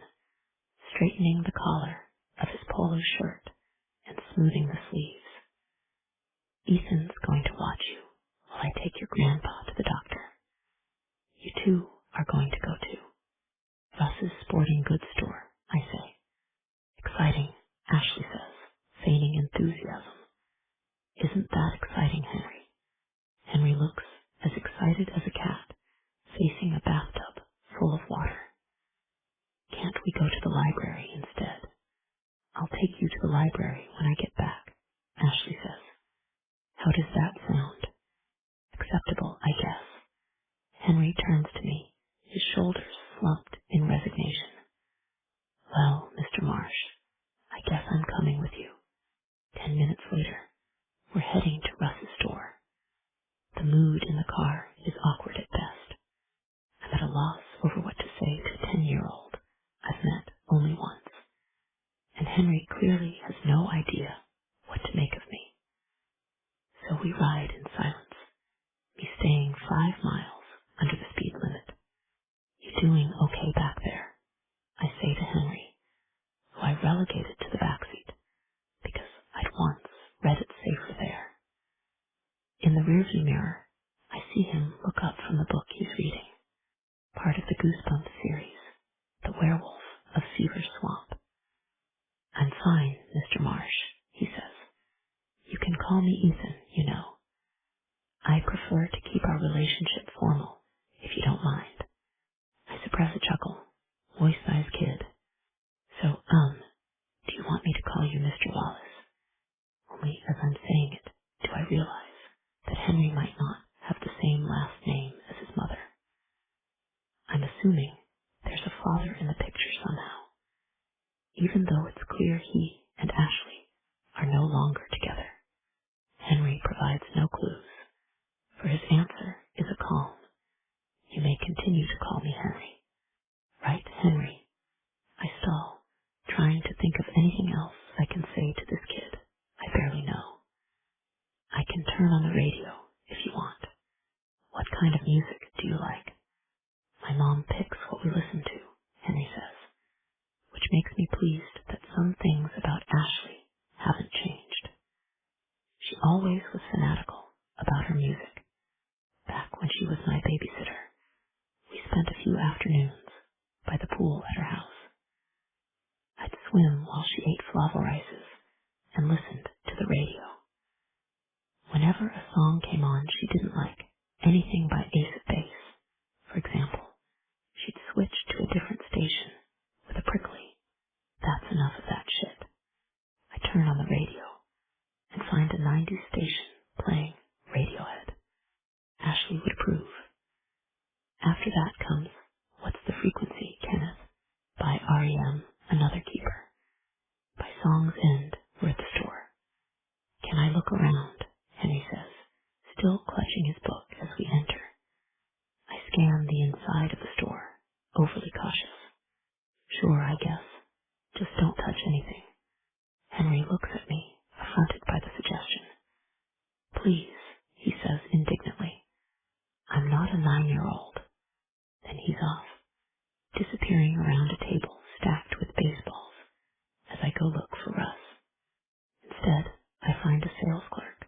straightening the collar of his polo shirt and smoothing the sleeves. Ethan's going to watch you while I take your grandpa to the doctor. You two are going to go too. Russ's sporting goods store, I say. Exciting, Ashley says, feigning enthusiasm. Isn't that exciting, Henry? Henry looks as excited as a cat facing a bathtub full of water. Can't we go to the library instead? I'll take you to the library when I get back, Ashley says. How does that sound? Acceptable, I guess. Henry turns to me, his shoulders slumped in resignation. Well, Mr. Marsh, I guess I'm coming with you. 10 minutes later, we're heading to Russ's store. The mood in the car is awkward at best. I'm at a loss over what to say to a 10-year-old I've met only once, and Henry clearly has no idea what to make of me. So we ride in silence, me staying 5 miles under the speed limit. You doing okay back there? I say to Henry, who I relegated to the backseat because I'd once read it safer there. In the rearview mirror, I see him look up from the book he's reading, part of the Goosebumps series, The Werewolf of Fever Swamp. I'm fine, Mr. Marsh, he says. You can call me Ethan, you know. I prefer to keep our relationship formal, if you don't mind. I suppress a chuckle, voice-sized kid. So, do you want me to call you Mr. Wallace? Only as I'm saying it, do I realize that Henry might not have the same last name as his mother. I'm assuming there's a father in the picture somehow, even though it's clear he and Ashley are no longer together. Henry provides no clues, for his answer is a calm. You may continue to call me Henry. Right, Henry? I stall, trying to think of anything else I can say to this kid I barely know. I can turn on the radio if you want. What kind of music do you like? My mom picks what we listen to, Henry says, which makes me pleased that some things about Ashley haven't changed. She always was fanatical about her music. Back when she was my babysitter, we spent a few afternoons by the pool at her house. I'd swim while she ate flavor ices and listened to the radio. Whenever a song came on she didn't like, anything by Ace of Base, for example, she'd switch to a different station with a prickly, "That's enough of that shit." I turn on the radio and find a 90s station playing Radiohead. Ashley would approve. After that comes What's the Frequency, Kenneth? By REM, Another Keeper. By song's end, we're at the store. Can I look around? Henry says, still clutching his book as we enter. I scan scan the inside of the store, overly cautious. Sure, I guess. Just don't touch anything. Henry looks at me, affronted by the suggestion. Please, he says indignantly. I'm not a 9-year-old. Then he's off, disappearing around a table stacked with baseballs as I go look for Russ. Instead, I find a sales clerk,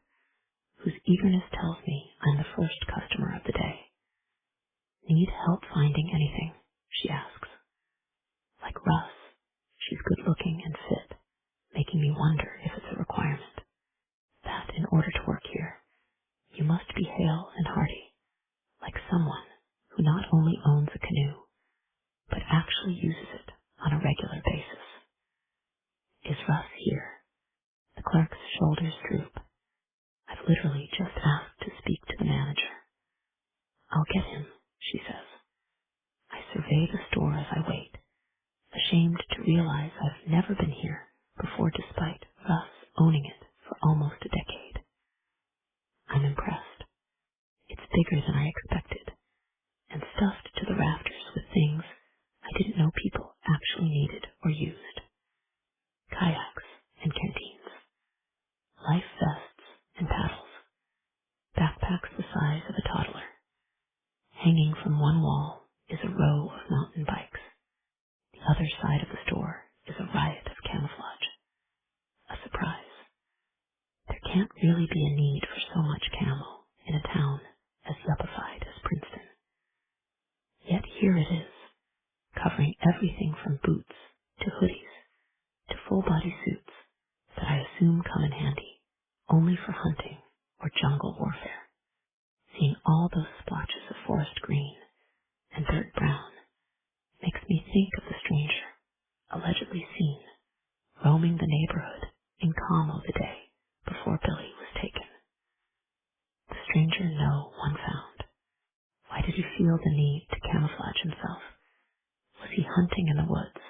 whose eagerness tells me I'm the first customer of the day. Need help finding anything? She asks. Like Russ, she's good-looking and fit, making me wonder if it's a requirement. That in order to work here, you must be hale and hearty, like someone who not only owns a canoe, but actually uses it on a regular basis. Is Russ here? The clerk's shoulders droop. I've literally just asked to speak to the manager. I'll get him, she says. I survey the store as I wait, ashamed to realize I've never been here before despite Russ owning it for almost a decade. I'm impressed. It's bigger than I expected, and stuffed to the rafters with things I didn't know people actually needed or used. Kayaks and canteens, life vests and paddles, backpacks the size of a toddler. Hanging from one wall is a row of mountain bikes. The other side of the store is a riot of camouflage. A surprise. There can't really be a need for so much camo in a town as yuppified as Princeton. Yet here it is, covering everything from boots to hoodies to full-body suits that I assume come in handy only for hunting or jungle warfare. Seeing all those splotches of forest green and dirt brown makes me think of the stranger, allegedly seen, roaming the neighborhood in Como the day before Billy was taken. The stranger no one found. Why did he feel the need to camouflage himself? Was he hunting in the woods?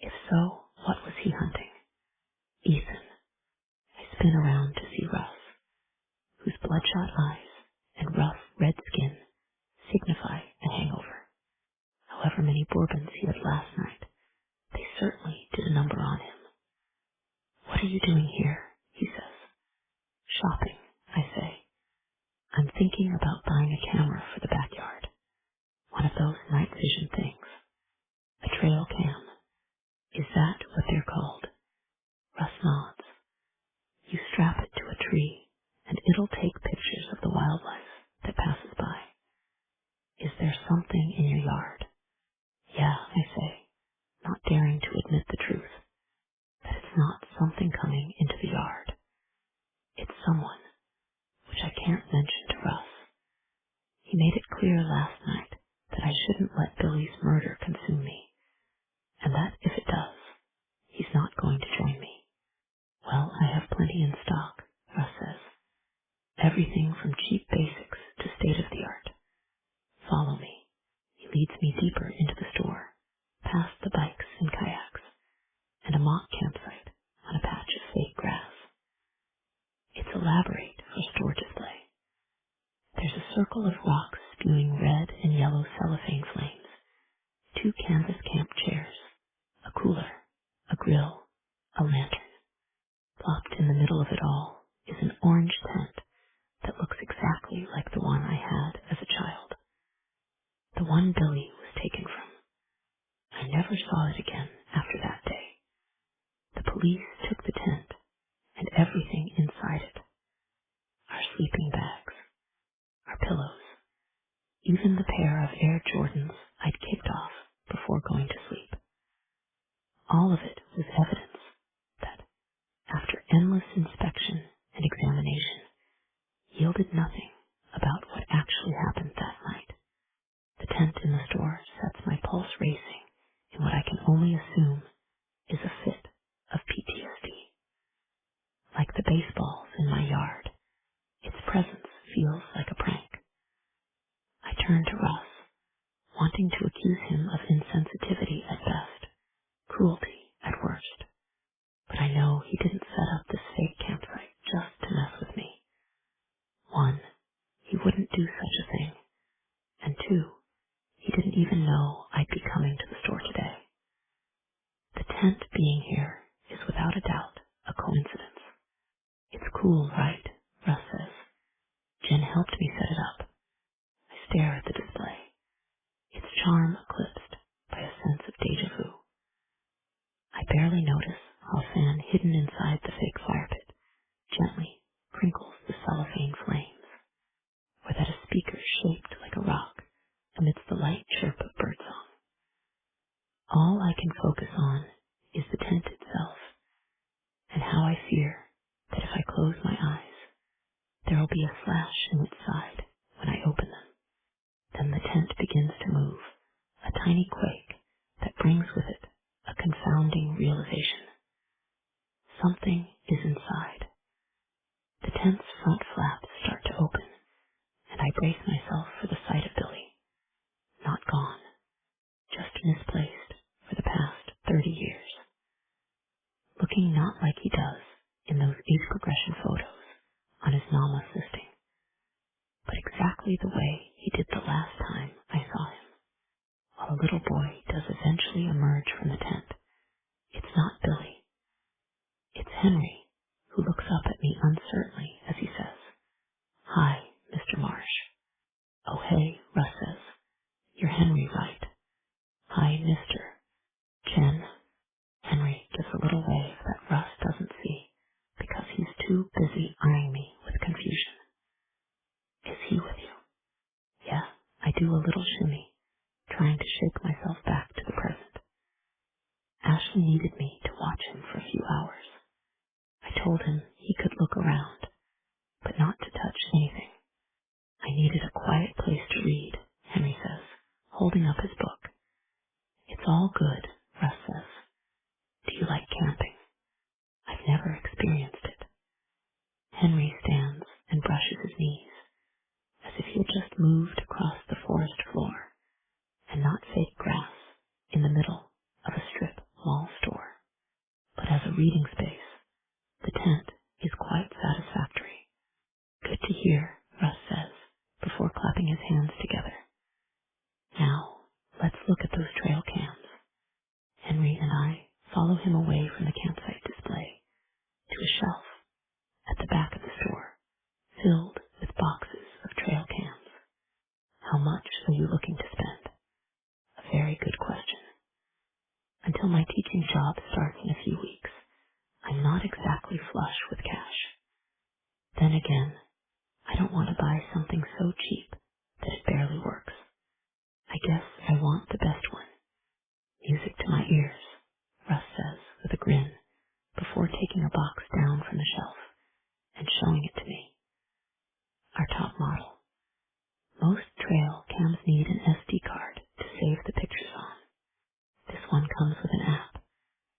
If so, what was he hunting? Ethan. I spin around to see Russ, whose bloodshot eyes and rough red skin signify a hangover. However many bourbons he had last night, they certainly did a number on him. What are you doing here? He says. Shopping, I say. I'm thinking about buying a camera for the backyard. One of those night vision things. A trail cam. Is that what they're called? Russ nods. You strap it to a tree, and it'll take pictures of the wildlife that passes by. Is there something in your yard? Yeah, I say, not daring to admit the truth. That it's not something coming into the yard. It's someone, which I can't mention to Russ. He made it clear last night that I shouldn't let Billy's murder consume me, and that if it does, he's not going to join me. Well, I have plenty in stock, Russ says. Everything from cheap basics to state-of-the-art. Follow me. He leads me deeper into the store, past the bikes and kayaks, and a mock campsite on a patch of fake grass. It's elaborate for store display. There's a circle of rocks spewing red and yellow cellophane flames, 2 canvas camp chairs, a cooler, a grill, a lantern. Plopped in the middle of it all is an orange tent that looks exactly like the one I had as a child. The one Billy was taken from. I never saw it again after that day. The police took the tent and everything inside it. Our sleeping bags, our pillows, even the pair of Air Jordans I'd kicked off before going to sleep. All of it was evidence that, after endless inspection and examination, yielded nothing about what actually happened that night. The tent in the store sets my pulse racing in what I can only assume is a fit of PTSD. Like the baseballs in my yard, its presence feels like a prank. I turn to Russ, wanting to accuse him of insensitivity at best, cruelty at worst. But I know he didn't set up this fake campsite just to mess with me. 1, he wouldn't do such a thing. And 2, He didn't even know I'd be coming to the store today. The tent being here is without a doubt a coincidence. It's cool, right? Russ says. Jen helped me set it up. I stare at the display, its charm eclipsed by a sense of deja vu. I barely notice how a fan hidden inside the fake fire pit gently crinkles the cellophane flames, or that a speaker shaped like a rock amidst the light chirp of birdsong. All I can focus on is the tent itself, and how I fear that if I close my eyes, there will be a flash in its side when I open them. Then the tent begins to move, a tiny quake that brings with it a confounding realization. Something is inside. The tent's front flaps start to open, and I brace myself for the sight of Billy. Not gone, just misplaced for the past 30 years. Looking not like he does in those age progression photos on his Nama listing, but exactly the way he did the last time I saw him. While a little boy does eventually emerge from the tent, it's not Billy. It's Henry, who looks up at me uncertainly as he says, "Hi, Mr. Marsh." "Oh, hey," Russ says. "You're Henry, right?" "Hi, Mr. Jen." Henry gives a little wave that Russ doesn't see because he's too busy eyeing me with confusion. "Is he with you?" "Yeah." I do a little shimmy, trying to shake myself back to the present. Ashley needed me to watch him for a few hours. I told him he could look around, but not to touch anything. I needed a quiet place to read, Henry says, holding up his book. "It's all good," Russ says. "Do you like camping?" "I've never experienced it." Henry stands and brushes his knees, as if he had just moved across the forest floor and not fake grass in the middle of a strip mall store. But as a reading space, the tent is quite satisfactory. "Good to hear," Russ says, before clapping his hands together. "Now, let's look at those trail cams." Henry and I follow him away from the campsite display to a shelf at the back of the store, filled with boxes of trail cams. "How much are you looking to spend?" A very good question. Until my teaching job starts in a few weeks, I'm not exactly flush with cash. Then again, I don't want to buy something so cheap that it barely works. I guess I want the best one. "Music to my ears," Russ says with a grin, before taking a box down from the shelf and showing it to me. Our top model. Most trail cams need an SD card to save the pictures on. This one comes with an app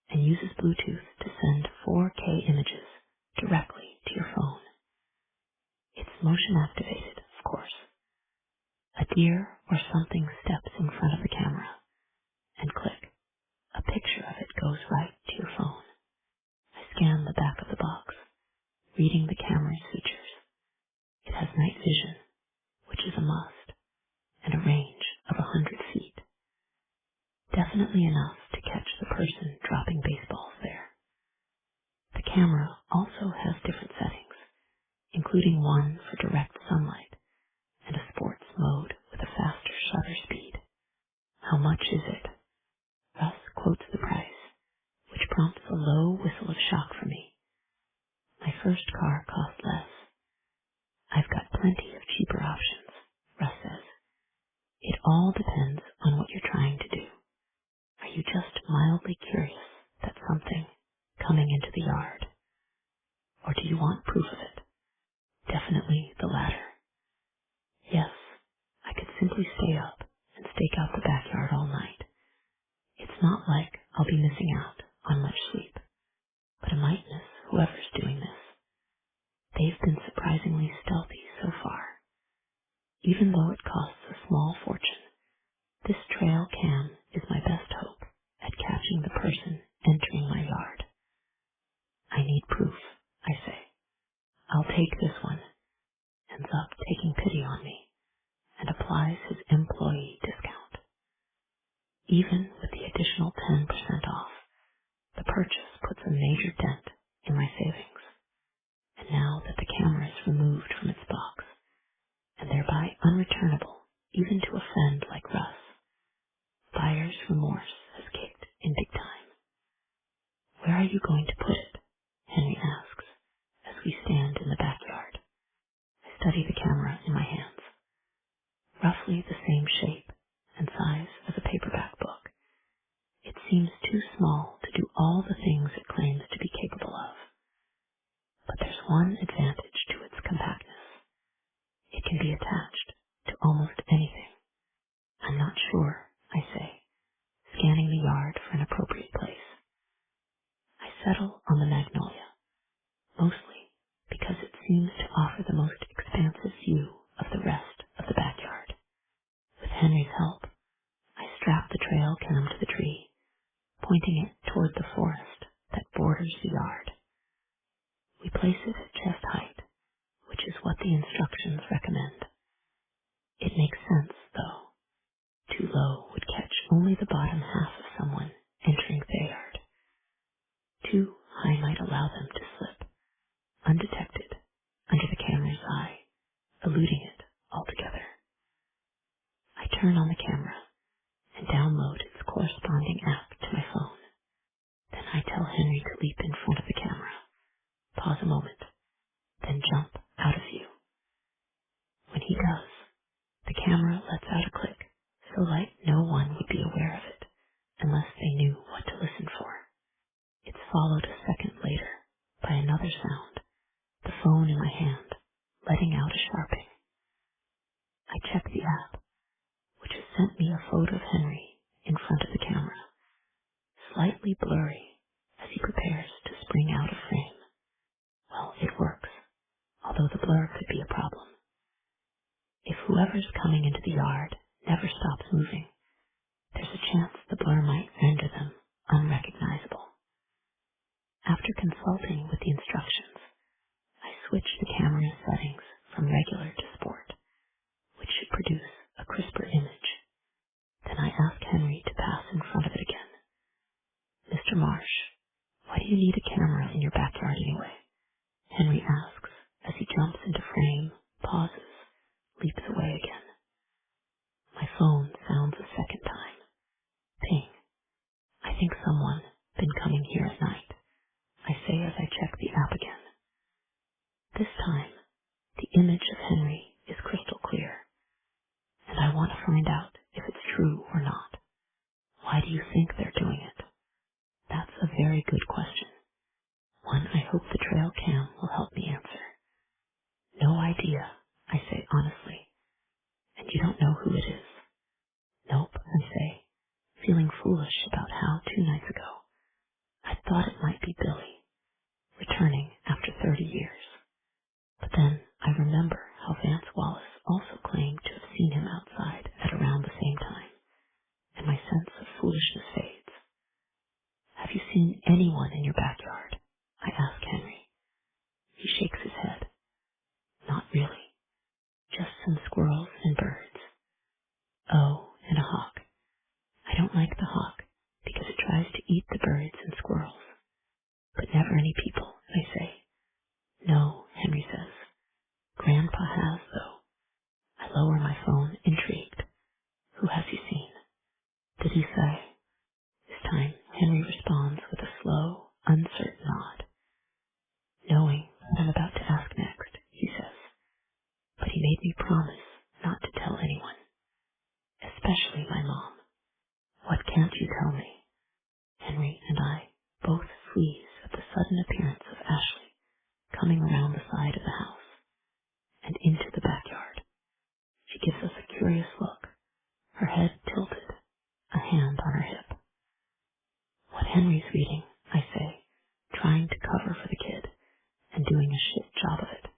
and uses Bluetooth to send 4K images directly to your phone. It's motion activated, of course. A deer or something steps in front of the camera, and click, a picture of it goes right to your phone. I scan the back of the box, reading the camera's features. It has night vision, which is a must, and a range of 100 feet. Definitely enough to catch the person dropping baseballs there. The camera also has different settings, including one for direct sunlight and a sports mode with a faster shutter speed. "How much is it?" Russ quotes the price, which prompts a low whistle of shock for me. My first car cost less. "I've got plenty of cheaper options," Russ says. "It all depends on what you're trying to do. Are you just mildly curious that something coming into the yard? Or do you want proof of it?" "Definitely the latter." "Yes, I could simply stay up and stake out the backyard all night. It's not like I'll be missing out on much sleep, but I might miss whoever's doing this. They've been surprisingly stealthy so far. Even though it costs a small fortune, this trail cam is my best hope at catching the person entering my yard." "I need proof," I say. "I'll take this one," ends up taking pity on me and applies his employee discount. Even with the additional 10% off, the purchase puts a major dent in my savings. And now that the camera is removed from its box, and thereby unreturnable even to a friend like Russ, buyer's remorse has kicked in big time. Where are you going to put it? Henry asks as we stand in the backyard. I study the camera in my hands. Roughly the same shape and size as a paperback book, it seems too small to do all the things it claims to be capable of. But there's one advantage to its compactness. It can be attached to almost anything. I'm not sure, I say, scanning the yard for an appropriate place. I settle on the magnolia, mostly because it seems to offer the most expansive view of the rest of the backyard. With Henry's help, I strap the trail cam to the tree, pointing it toward the forest that borders the yard. We place it at chest height, which is what the instructions recommend. It makes sense, though. Too low would catch only the bottom half of someone entering their yard. Too high might allow them to slip, undetected, under the camera's eye, eluding it altogether. I turn on the camera and download its corresponding app to my phone. Then I tell Henry to leap in front of the camera, pause a moment, then jump out of view. When he does, the camera lets out a click so light no one would be aware of it unless they knew what to listen for. It's followed a second later by another sound, the phone in my hand, letting out a sharping. I check the app, which has sent me a photo of Henry in front of the camera, slightly blurry as he prepares to spring out of frame. Well, it works, although the blur could be a problem. If whoever's coming into the yard never stops moving, there's a chance the blur might render them unrecognizable. After consulting with the instructions, I switch the camera's settings from regular to sport, which should produce a crisper image. Then I ask Henry to pass in front of it again. Mr. Marsh, why do you need a camera in your backyard anyway? Henry asks as he jumps into frame, pauses, leaps away again. My phone sounds a second time. Ping. I think someone been coming here at night, I say as I check the app again. This time, the image of Henry is crystal clear, and I want to find out if it's true or not. Why do you think they're doing it? That's a very good question. One I hope the trail cam will help me answer. No idea, I say honestly. And you don't know who it is? Nope, I say, feeling foolish about how 2 nights ago I thought it might be Billy, returning after 30 years. But then I remember how Vance Wallace also claimed to have seen him outside at around the same time, and my sense of foolishness fades. Have you seen anyone in your backyard? I ask Henry. He shakes his head. Not really. Just some squirrels and birds. Oh, and a hawk. I don't like the hawk because it tries to eat the birds and squirrels. But never any people, I say. No, Henry says. Grandpa has, though. I lower my phone, intrigued. Who has he seen? Did he say? This time, Henry responds with a slow, uncertain nod. Knowing what I'm about to ask next, he says. But he made me promise not to tell anyone, especially my mom. What can't you tell me? Henry and I both freeze at the sudden appearance of Ashley coming around the side of the house and into the backyard. She gives us a curious look, her head tilted, a hand on her hip. What Henry's reading, I say, trying to cover for the kid and doing a shit job of it.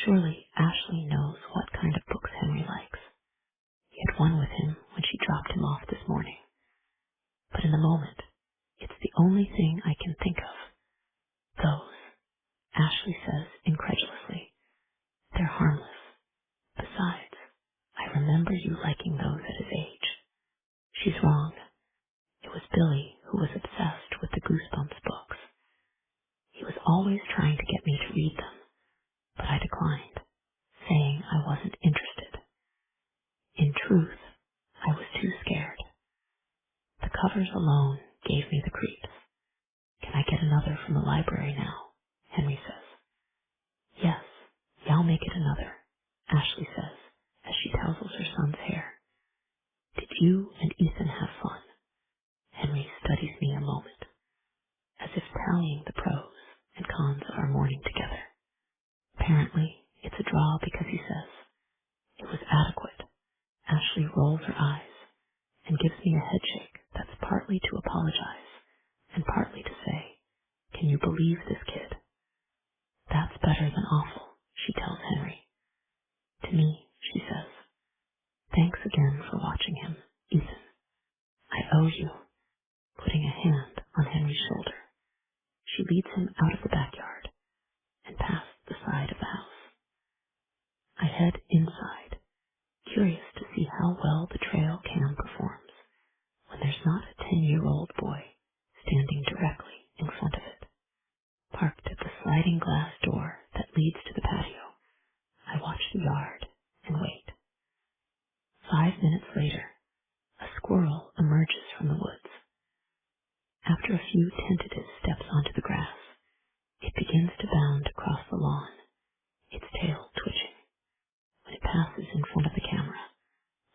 Surely Ashley knows what kind of books Henry likes. He had one with him when she dropped him off this morning. But in the moment, it's the only thing I can think of. Those, Ashley says incredulously. They're harmless. Besides, I remember you liking those at his age. She's wrong. Billy, who was obsessed with the Goosebumps books. He was always trying to get me to read them, but I declined, saying I wasn't interested. In truth, I was too scared. The covers alone gave me the creeps. Can I get another from the library now? Henry says. Yes, I'll make it another, Ashley says, as she tousles her son's hair. Did you and Ethan have fun? Henry studies me a moment, as if tallying the pros and cons of our morning together. Apparently, it's a draw because he says, it was adequate. Ashley rolls her eyes and gives me a headshake that's partly to apologize and partly to say, can you believe this kid? That's better than awful, she tells Henry. To me, she says, thanks again for watching him, Ethan. I owe you, putting a hand on Henry's shoulder. She leads him out of the backyard and past the side of the house. I head inside, curious to see how well the trail cam performs when there's not a 10-year-old boy standing directly in front of it. Parked at the sliding glass door that leads to the patio, I watch the yard and wait. 5 minutes later, a squirrel emerges from the woods. After a few tentative steps onto the grass, it begins to bound across the lawn, its tail twitching. When it passes in front of the camera,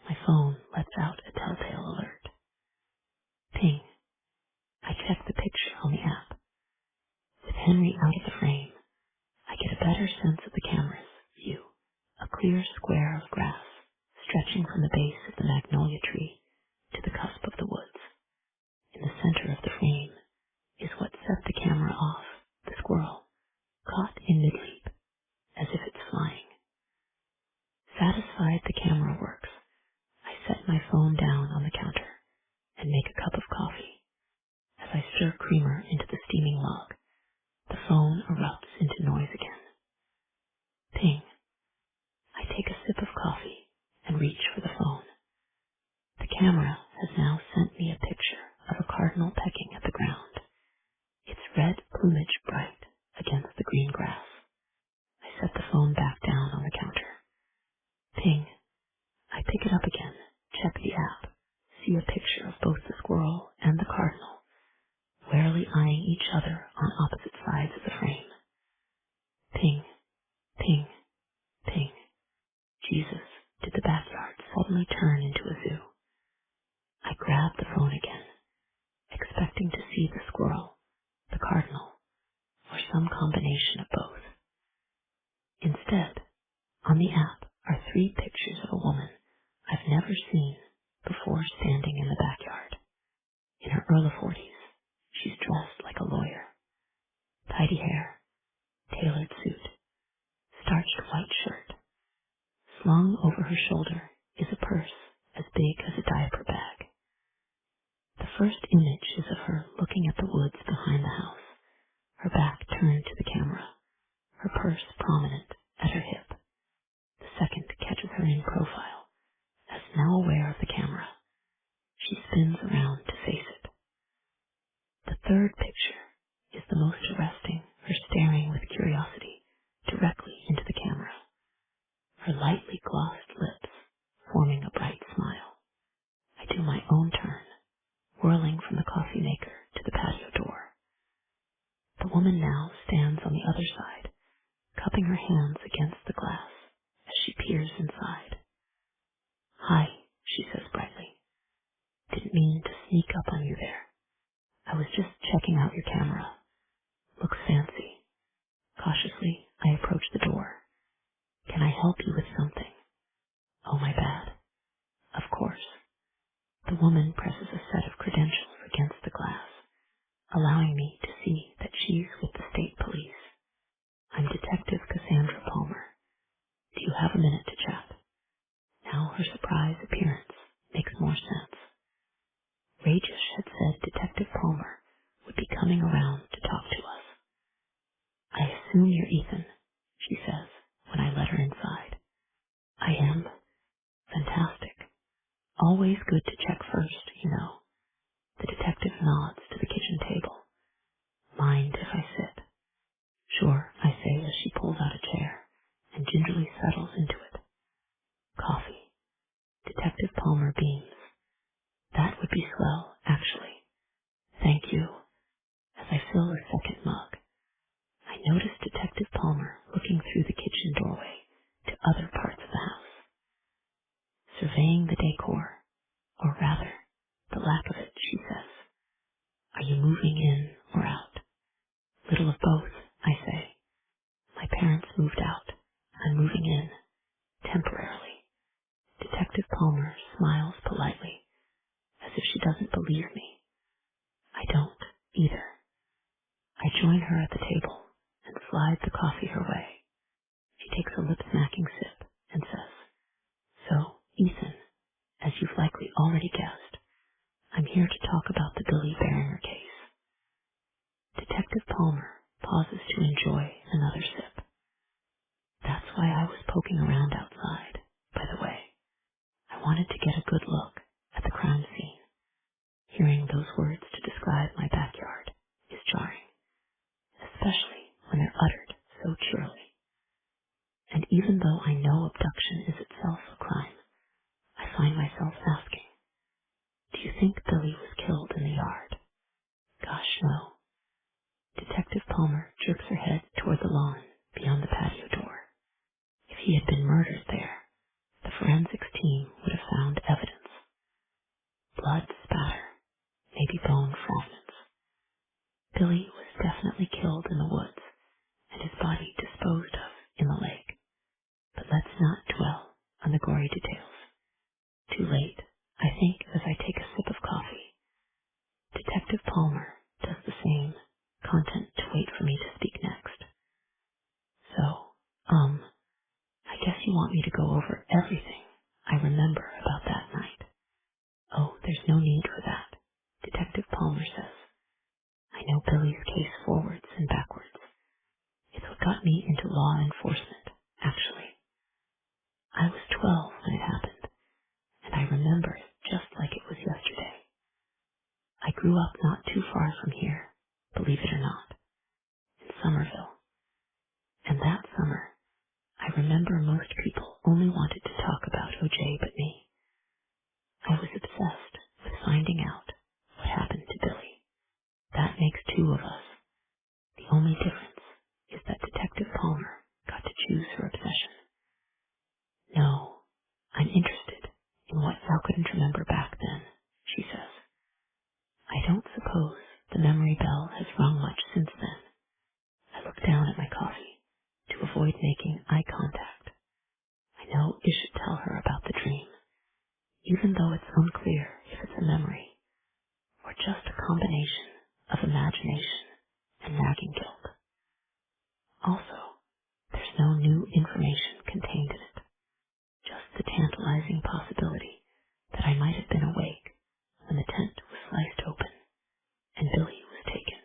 my phone lets out a telltale alert. Ping. I check the picture on the app. With Henry out of the frame, I get a better sense of the camera's view. A clear square of grass stretching from the base of the magnolia tree to the cusp of the woods. In the center of the frame is what set the camera off, the squirrel, caught in mid-leap, as if it's flying. Satisfied the camera works, I set my phone down on the counter and make a cup of coffee. As I stir creamer into the steaming log, the phone erupts into noise again. Ping. I take a sip of coffee and reach for the phone. The camera has now sent me a picture of a cardinal pecking at the ground, its red plumage bright against the green grass. I set the phone back down on the counter. Ping. I pick it up again, check the app, see a picture of both the squirrel and the cardinal, warily eyeing each other on opposite sides of the frame. Ping, ping, ping. Jesus, did the backyard suddenly turn into a zoo? I grab the phone again, expecting to see the squirrel, the cardinal, or some combination of both. Instead, on the app are 3 pictures of a woman I've never seen before standing in the backyard. In her early 40s, she's dressed like a lawyer. Tidy hair, tailored suit, starched white shirt. Slung over her shoulder is a purse as big as a diaper bag. The first image is of her looking at the woods behind the house, her back turned to the camera, her purse prominent at her hip. The second catches her in profile, as now aware of the camera. She spins around to face it. The third picture is the most arresting, her staring with curiosity directly into the camera, her lightly glossed lips forming a bright smile. I do my own turn, whirling from the coffee maker to the patio door. The woman now stands on the other side, cupping her hands against the glass as she peers inside. Hi, she says brightly. Didn't mean to sneak up on you there. I was just checking out your camera. Looks fancy. Cautiously, I approach the door. Can I help you with something? Oh, my bad. Of course. The woman presses a set of credentials against the glass, allowing me to see that she's with the state police. I'm Detective Cassandra Palmer. Do you have a minute to chat? Now her surprise appearance makes more sense. Rajesh had said Detective Palmer would be coming around to talk to us. I assume you're Ethan, she says when I let her inside. I am. Fantastic. Always good to check first, you know. The detective nods to the kitchen table. Mind if I sit? Sure, I say as she pulls out a chair and gingerly settles into it. Coffee. Detective Palmer beams. That would be swell, actually. Thank you. As I fill a second mug, I notice Detective Palmer looking through the kitchen doorway to other parts of the house, surveying the decor, or rather, the lack of it, she says. Are you moving in or out? Little of both, I say. My parents moved out. I'm moving in, temporarily. Detective Palmer smiles politely, as if she doesn't believe me. I don't, either. I join her at the table and slide the coffee her way. She takes a lip-smacking sip and says, So, Ethan, as you've likely already guessed, I'm here to talk about the Billy Barringer case. Detective Palmer pauses to enjoy another sip. That's why I was poking around outside, by the way. I wanted to get a good look at the crime scene. Hearing those words to describe my backyard is jarring, especially when they're uttered so cheerily. And even though I know abduction is itself a crime, I find myself asking, do you think Billy was killed in the yard? Gosh, no. Detective Palmer jerks her head toward the lawn beyond the patio door. If he had been murdered there, the forensics team would have found evidence. Blood spatter, maybe bone fragments. Billy was definitely killed in the woods and his body disposed of in the lake. But let's not dwell on the gory details. Too late, I think, as I take a sip of coffee. Detective Palmer does the same, content to wait for me to speak next. So, I guess you want me to go over everything I remember about that night. Oh, there's no need for that, Detective Palmer says. I know Billy's case forwards and backwards. It's what got me into law enforcement, actually. I was 12 when it happened, and I remember it just like it was yesterday. I grew up not too far from here, believe it or not, in Somerville. And that summer, I remember most people only wanted to talk about O.J. but me. I was obsessed with finding out what happened to Billy. That makes two of us. The only difference is that Detective Palmer got to choose her obsession. No, I'm interested in what Sal couldn't remember back then, she says. I don't suppose the memory bell has rung much since then. I look down at my coffee to avoid making eye contact. I know I should tell her about the dream, even though it's unclear if it's a memory or just a combination of imagination and nagging guilt. Also, there's no new information contained in it, just the tantalizing possibility that I might have been awake when the tent was sliced open and Billy was taken,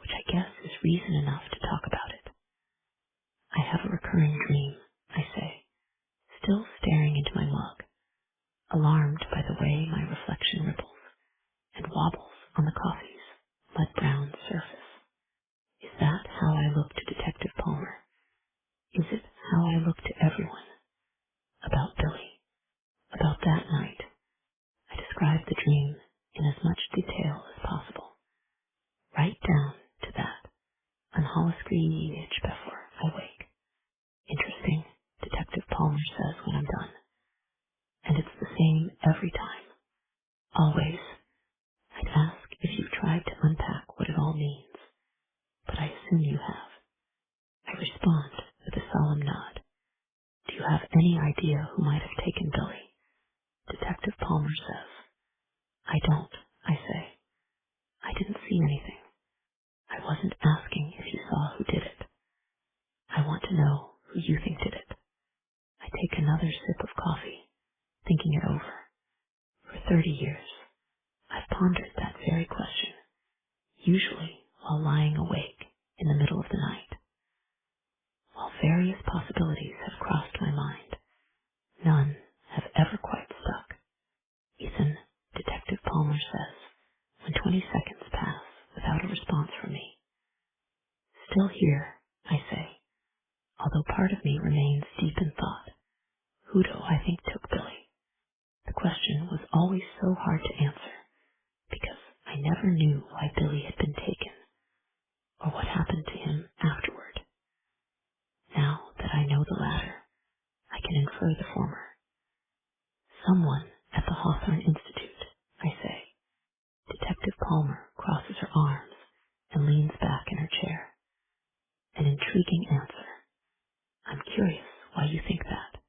which I guess is reason enough to talk about it. I have a recurring dream, I say, still staring into my mug, alarmed by the way my reflection ripples and wobbles on the coffee's mud-brown surface. Is that how I look to Detective Palmer? Is it how I look to everyone? About Billy? About that night? I describe the dream in as much detail as possible, right down to that unhala screech before I wake. Interesting, Detective Palmer says when I'm done. And it's the same every time. Always. I'd ask if you've tried to unpack what it all means, but I assume you have. I respond with a solemn nod. Do you have any idea who might have taken Billy? Detective Palmer says. I don't, I say. I didn't see anything. I wasn't asking if you saw who did it. I want to know who you think did it. I take another sip of coffee, thinking it over. For 30 years, I've pondered that very question, usually while lying awake in the middle of the night. While various possibilities have crossed my mind, none have ever quite stuck. Ethan, Detective Palmer says, when 20 seconds pass without a response from me. Still here, I say, although part of me remains deep in thought. Who do I think took Billy? The question was always so hard to answer because I never knew why Billy had been taken or what happened to him afterward. Now that I know the latter, I can infer the former. Someone at the Hawthorne Institute, I say. Detective Palmer crosses her arms and leans back in her chair. An intriguing answer. I'm curious why you think that,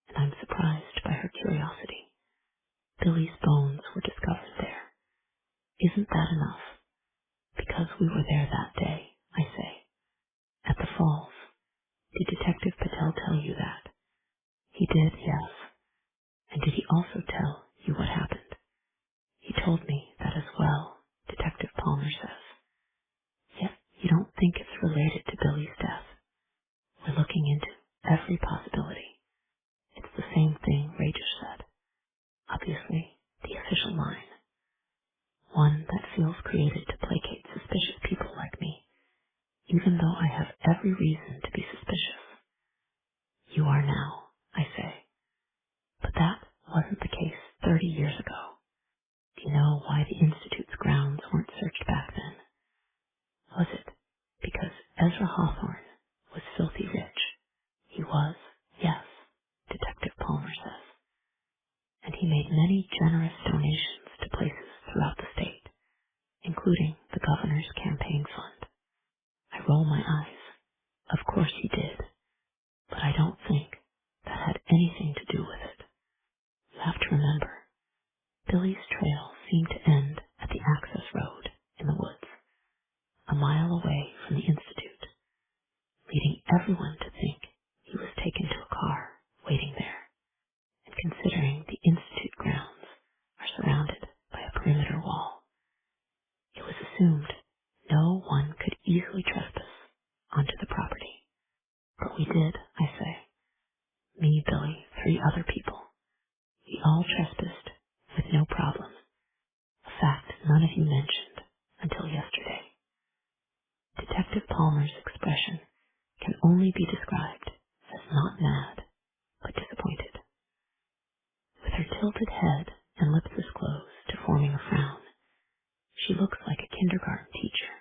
and I'm surprised by her curiosity. Billy's bones were discovered there. Isn't that enough? Because we were there that day, I say. At the falls. Did Detective Patel tell you that? He did, yes. And did he also tell you what happened? He told me that as well, Detective Palmer says. Yet you don't think it's related to Billy's death. We're looking into every possibility. It's the same thing Rajesh said. Obviously, the official line. One that feels created to placate suspicious people like me, even though I have every reason to be suspicious. You are now, I say. But that wasn't the case 30 years ago. Do you know why the Institute's grounds weren't searched back then? Was it because Ezra Hawthorne was filthy rich? He was, yes, Detective Palmer says. And he made many generous donations to places throughout the state, including the governor's campaign fund. I roll my eyes. Of course he did, but I don't think that had anything to do with it. You have to remember, Billy's trail seemed to end at the access road in the woods, a mile away from the Institute, leading everyone to think he was taken to a car waiting there. And considering the Institute grounds are surrounded by a perimeter wall, it was assumed no one could easily trespass onto the property. But we did, I say. Me, Billy, 3 other people. We all trespassed with no problem, a fact none of you mentioned until yesterday. Detective Palmer's expression can only be described as not mad, but disappointed. With her tilted head and lips as close to forming a frown, she looks like a kindergarten teacher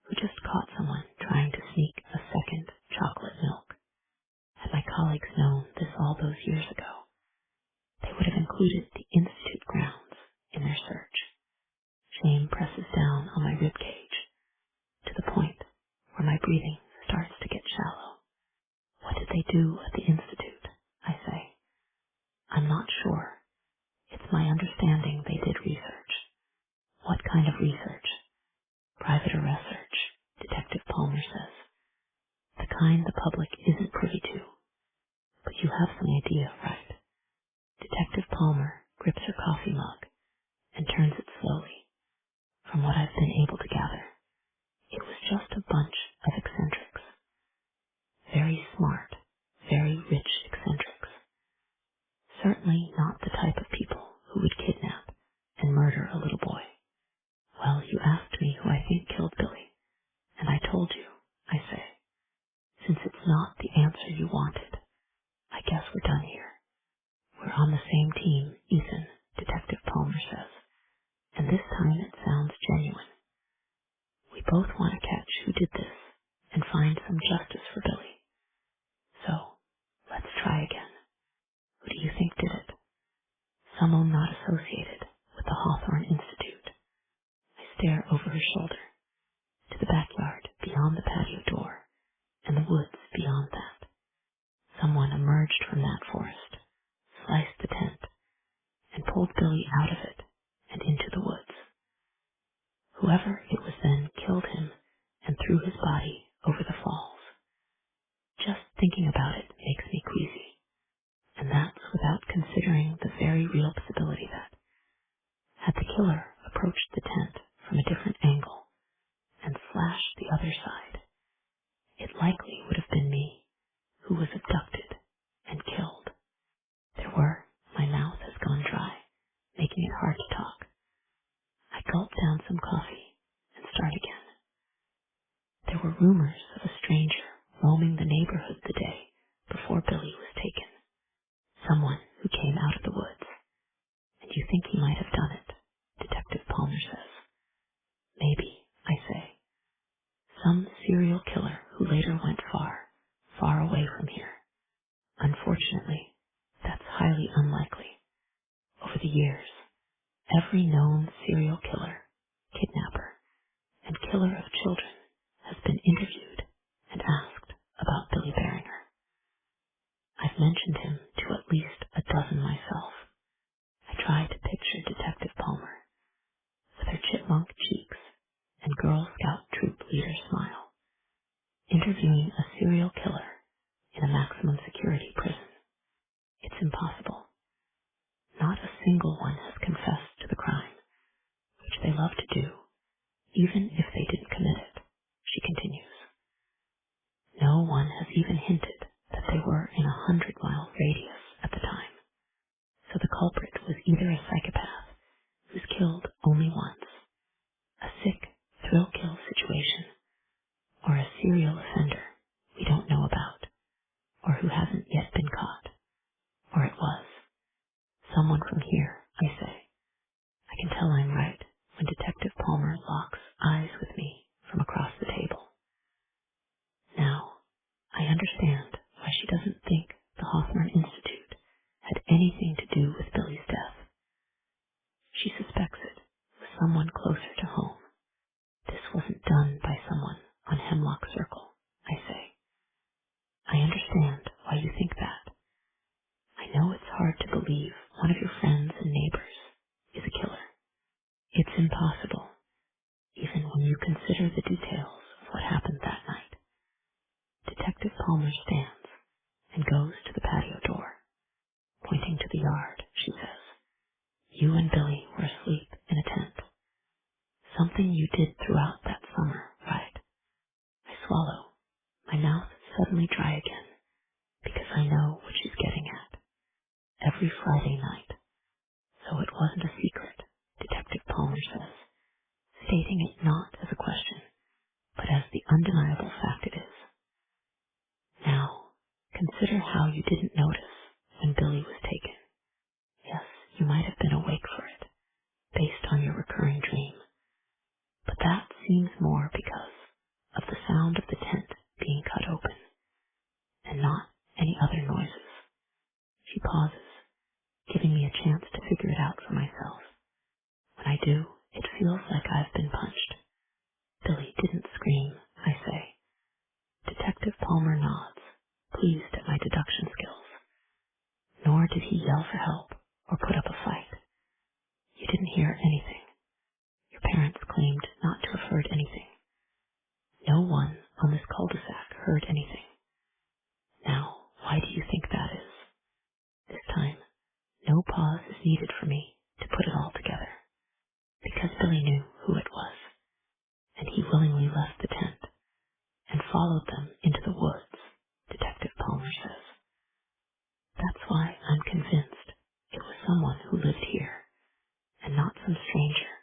who just caught someone trying to sneak a second chocolate milk. Had my colleagues known this all those years ago, they would have included the Institute grounds in their search. Shame presses down on my rib cage to the point where my breathing starts to get shallow. What did they do at the Institute? I say. I'm not sure. It's my understanding they did research. What kind of research? Private arrest search, Detective Palmer says. The kind the public isn't privy to. But you have some idea, right? Detective Palmer grips her coffee mug and turns it slowly. From what I've been able to gather, it was just a bunch of eccentrics. Very smart, very rich eccentrics. Certainly not the type of people who would kidnap and murder a little boy. Well, you asked me who I think killed Billy, and I told you, I say. Since it's not the answer you wanted, I guess we're done here. We're on the same team, Ethan, Detective Palmer says, and this time it sounds genuine. We both want to catch who did this and find some justice for Billy. So, let's try again. Who do you think did it? Someone not associated with the Hawthorne Institute. I stare over her shoulder to the backyard beyond the patio door and the woods beyond that. Someone emerged from that forest, sliced the tent, and pulled Billy out of it and into the woods. Whoever it was then killed him and threw his body over the falls. Just thinking about it makes me queasy, and that's without considering the very real possibility that, had the killer approached the tent from a different angle and slashed the other side, it likely would have been me who was abducted and killed. My mouth has gone dry, making it hard to talk. I gulp some coffee and start again. There were rumors of a stranger roaming the neighborhood the day before Billy was taken, someone who came out of the woods, and you think he might have done it, Detective Palmer says. Maybe, I say. Some serial killer who later went far, far away from here. Unfortunately, that's highly unlikely. Over the years, every known serial killer, kidnapper, and killer of children has been interviewed and asked about Billy Barringer. I've mentioned him to at least a dozen myself. I try to picture Detective Palmer with her chipmunk cheeks and Girl Scout troop leader smile, interviewing a serial killer in a maximum security prison. It's impossible. Not a single one has confessed to the crime, which they love to do, even if they didn't commit it, she continues. No one has even hinted that they were in 100-mile radius at the time. So the culprit was either a psychopath who's killed only once, a sick thrill-kill situation, or a serial offender we don't know about, or who hasn't yet been caught. Or it was someone from here, I say. I can tell I'm right when Detective Palmer locks eyes with me from across the table. Now, I understand why she doesn't think the Hawthorne Institute had anything to do with Billy's death. She suspects it was someone closer to home. This wasn't done by someone on Hemlock Circle, I say. I understand why you think that. I know it's hard to believe one of your friends and neighbors is a killer. It's impossible, even when you consider the details of what happened that night. Detective Palmer stands and goes to the patio door. Pointing to the yard, she says, "You and Billy were asleep in a tent. Something you did throughout that summer, right?" I swallow, my mouth suddenly dry again, because I know what she's getting at. Every Friday night. So it wasn't a secret, Detective Palmer says, stating it not as a question, but as the undeniable fact it is. Now, consider how you didn't notice when Billy was taken. Yes, you might have been awake for it, based on your recurring dream, but that seems more because of the sound of the tent being cut open, and not any other noises. She pauses, giving me a chance to figure it out for myself. When I do, it feels like I've been punched. Billy didn't scream, I say. Detective Palmer nods, pleased at my deduction skills. Nor did he yell for help or put up a fight. You didn't hear anything. Your parents claimed not to have heard anything. No one on this cul-de-sac heard anything. Now, why do you think that is? This time, no pause is needed for me to put it all together. Because Billy knew who it was, and he willingly left the tent and followed them into the woods, Detective Palmer says. That's why I'm convinced it was someone who lived here, and not some stranger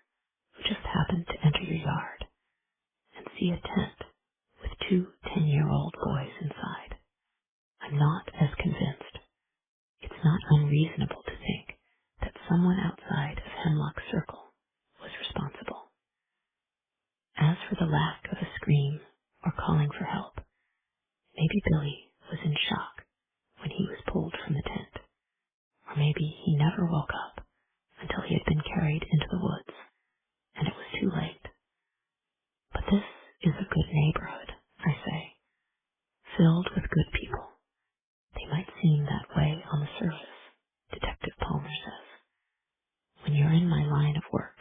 who just happened to enter your yard and see a tent with two 10-year-old boys inside. I'm not as convinced. It's not unreasonable to think that someone outside of Hemlock Circle was responsible. As for the lack of a scream or calling for help, maybe Billy was in shock when he was pulled from the tent, or maybe he never woke up until he had been carried into the woods, and it was too late. But this is a good neighborhood, I say, filled with good people. They might seem that way on the surface, Detective Palmer says. When you're in my line of work,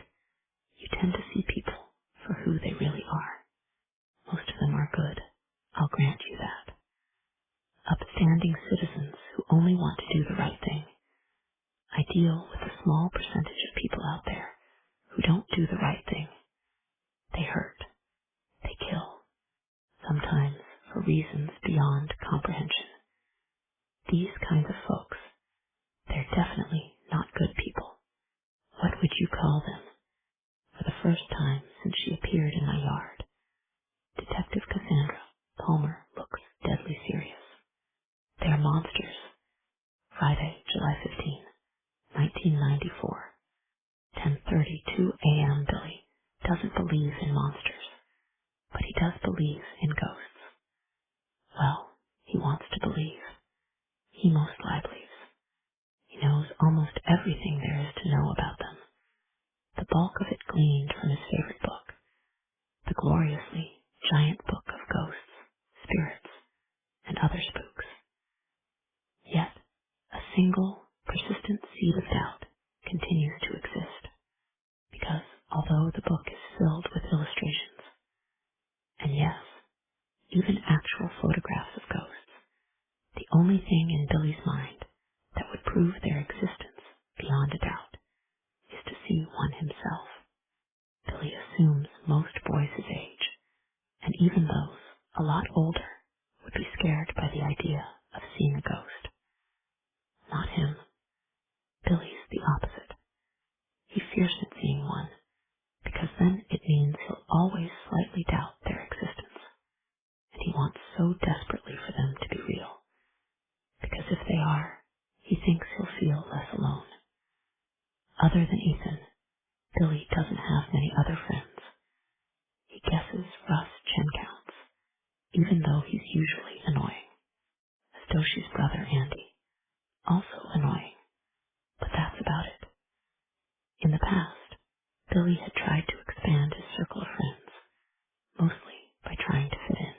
you tend to see people for who they really are. Most of them are good, I'll grant you that. Upstanding citizens who only want to do the right thing. I deal with a small percentage of people out there who don't do the right thing. They hurt. They kill. Sometimes for reasons beyond comprehension. These kinds of folks, they're definitely not good people. What would you call them? For the first time since she appeared in my yard. Detective Cassandra Palmer looks deadly serious. They are monsters. Friday, July 15, 1994. 10:32 a.m. Billy doesn't believe in monsters, but he does believe in ghosts. Well, he wants to believe. He mostly believes. He knows almost everything there is to know about them. The bulk of it gleaned from his favorite book, the gloriously giant book of ghosts, spirits, and other spooks. Yet, a single, persistent seed of doubt continues to exist, because although the book is filled with illustrations, and yes, even actual photographs of ghosts, the only thing in Billy's mind that would prove their existence beyond a doubt is to see one himself. Billy assumes most boys his age, and even those a lot older, would be scared by the idea of seeing a ghost. Not him. Billy's the opposite. He fears at seeing one, because then it means he'll always slightly doubt their existence, and he wants so desperately for them to be real, because if they are, he thinks he'll feel less alone. Other than Ethan, Billy doesn't have many other friends. He guesses Russ Chencounts, even though he's usually annoying. Stoshi's brother Andy, also annoying, but that's about it. In the past, Billy had tried to expand his circle of friends, mostly by trying to fit in.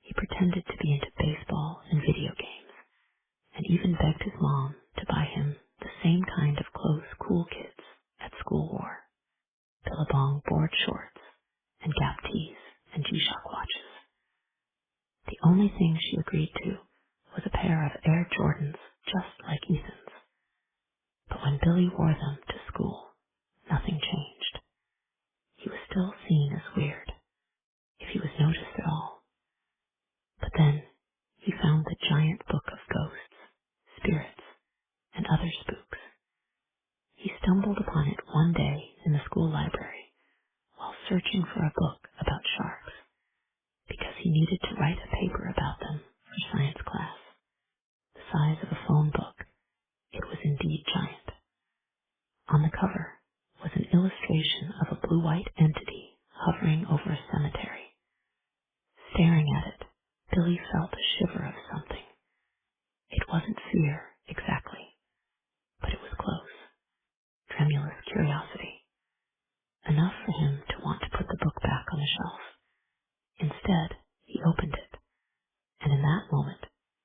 He pretended to be into baseball and video games, and even begged his mom to buy him the same kind of clothes cool kids at school wore: Billabong board shorts and Gap tees and G-Shock watches. The only thing she agreed to was a pair of Air Jordans just like Ethan's. But when Billy wore them to school, nothing changed. He was still seen as weird, if he was noticed at all. But then he found the giant book of ghosts, spirits, and other spooks. He stumbled upon it one day in the school library while searching for a book about sharks, because he needed to write a paper about them for science class. The size of a phone book, it was indeed giant. On the cover was an illustration of a blue-white entity hovering over a cemetery. Staring at it, Billy felt a shiver of something. It wasn't fear, exactly, but it was close. Tremulous curiosity. Enough for him to want to put the book back on the shelf. Instead, he opened it, and in that moment,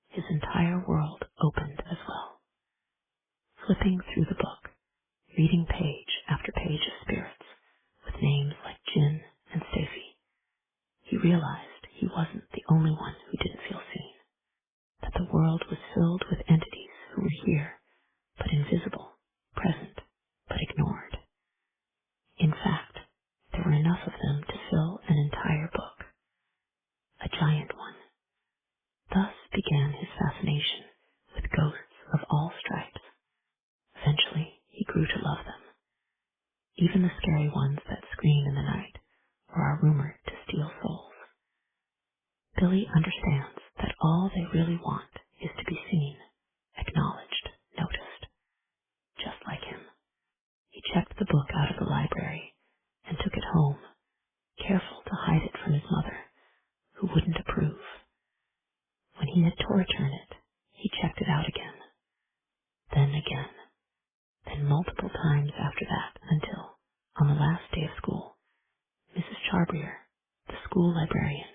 his entire world opened as well. Flipping through the book, reading page after page of spirits, with names like Jin and Stacey, he realized he wasn't the only one who didn't feel seen, that the world was filled with entities who were here, but invisible, present, but ignored. In fact, there were enough of them to fill an entire book, a giant one. Thus began his fascination with ghosts of all stripes. Eventually, he grew to love them, even the scary ones that scream in the night or are rumored to steal souls. Billy understands that all they really want is to be seen, acknowledged, noticed, just like him. He checked the book out of the library and took it home, careful to hide it from his mother, who wouldn't approve. When he had to return it, he checked it out again, again, then multiple times after that until, on the last day of school, Mrs. Charbrier, the school librarian,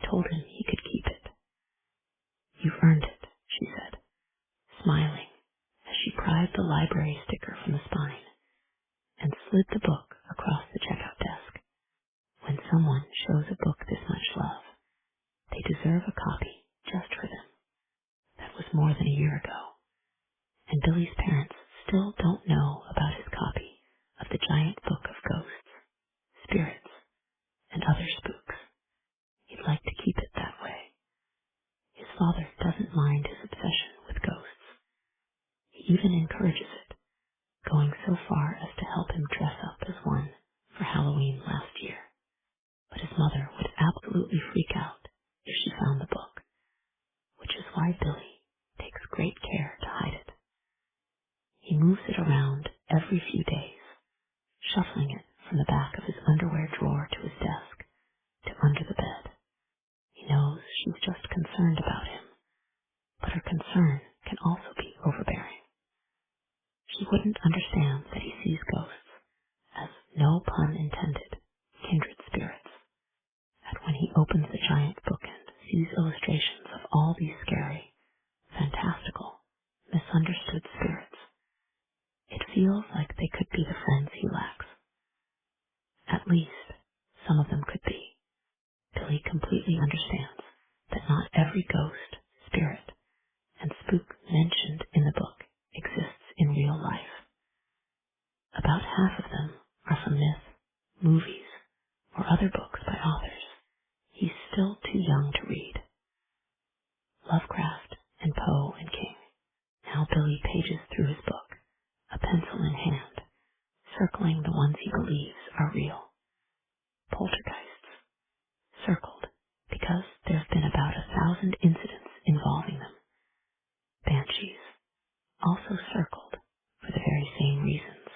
told him he could keep it. "You've earned it," she said, smiling as she prized the library sticker from the spine and slid the book across the checkout desk. When someone shows a book this much love, they deserve a copy just for them. That was more than a year ago, and Billy's parents still don't know about his copy of the giant book of ghosts, spirits, and other spooks. He'd like to keep it that way. His father doesn't mind his obsession with ghosts. He even encourages it, going so far as to help him dress up as one for Halloween last year, but his mother would absolutely freak out if she found the book, which is why Billy takes great care to hide it. He moves it around every few days, shuffling it from the back of his underwear drawer to his desk to under the bed. He knows she's just concerned about him, but her concern can also be overbearing. She wouldn't understand that he sees ghosts as, no pun intended, kindred spirits, that when he opens the giant book and sees illustrations of all these scary, fantastical, misunderstood spirits, it feels like they could be the friends he lacks. At least, some of them could be. Billy completely understands that not every ghost, spirit, and spook mentioned in the book exists in real life. About half of them are from myth, movies, or other books by authors he's still too young to read. Lovecraft and Poe and King. Now Billy pages through his book, a pencil in hand, circling the ones he believes are real. Poltergeists, circled because there have been about 1,000 incidents involving them. Banshees, also circled for the very same reasons.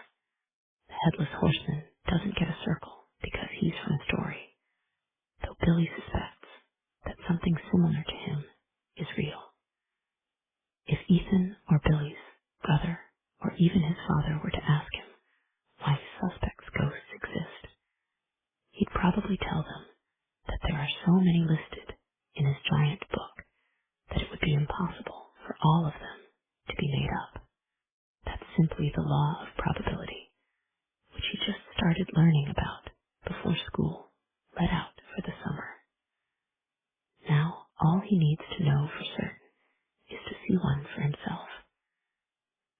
The Headless Horseman doesn't get a circle because he's from a story, though Billy suspects that something similar to him is real. If Ethan or Billy's brother or even his father were to ask him why he suspects ghosts exist, he'd probably tell them that there are so many listed in his giant book that it would be impossible for all of them to be made up. That's simply the law of probability, which he just started learning about before school let out for the summer. Now all he needs to know for certain is to see one for himself.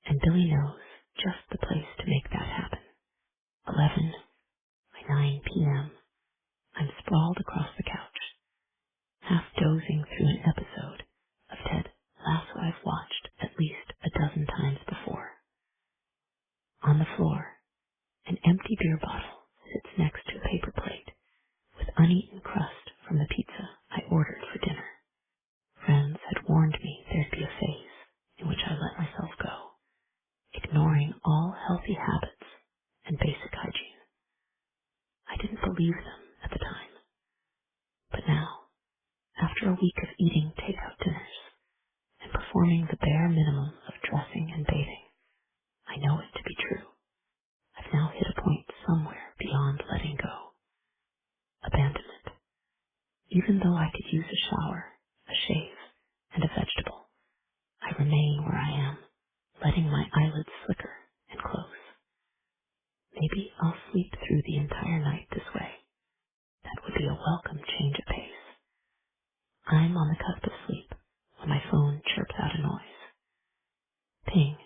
And Billy knows just the place to make that happen. 11 by 9 p.m. I'm sprawled across the couch, half dozing through an episode of Ted Lasso I've watched at least a dozen times before. On the floor, an empty beer bottle sits next to a paper plate with uneaten crust from the pizza I ordered for dinner. Friends had warned me there'd be a phase in which I let myself go, ignoring all healthy habits and basic hygiene. I didn't believe them at the time, but now, after a week of eating takeout dinners and performing the bare minimum of dressing and bathing, I know it to be true. I've now hit a point somewhere beyond letting go. Abandonment. Even though I could use a shower, a shave, and a vegetable, I remain where I am, letting my eyelids flicker and close. Maybe I'll sleep through the entire night this way. That would be a welcome change of pace. I'm on the cusp of sleep when my phone chirps out a noise. Ping.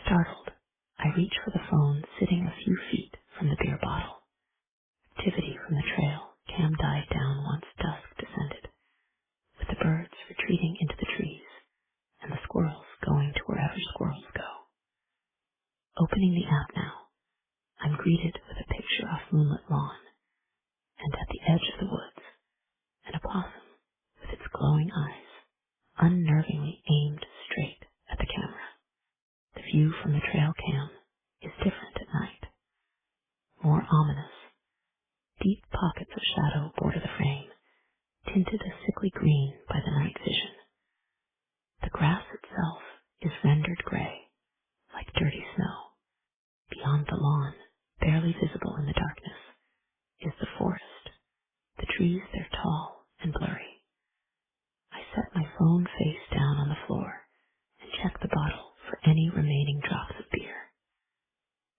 Startled, I reach for the phone sitting a few feet from the beer bottle. Activity from the trail Cam died down once dusk descended, with the birds retreating into the trees and the squirrels going to wherever squirrels go. Opening the app now, I'm greeted with a picture off moonlit lawn, and at the edge of the woods, an opossum with its glowing eyes unnervingly aimed straight at the camera. The view from the trail cam is different at night, more ominous. Deep pockets of shadow border the frame, tinted a sickly green by the night vision. The grass itself is rendered gray, like dirty snow. Beyond the lawn, barely visible in the darkness, is the forest. The trees there tall and blurry. I set my phone face down on the floor and check the bottle for any remaining drops of beer.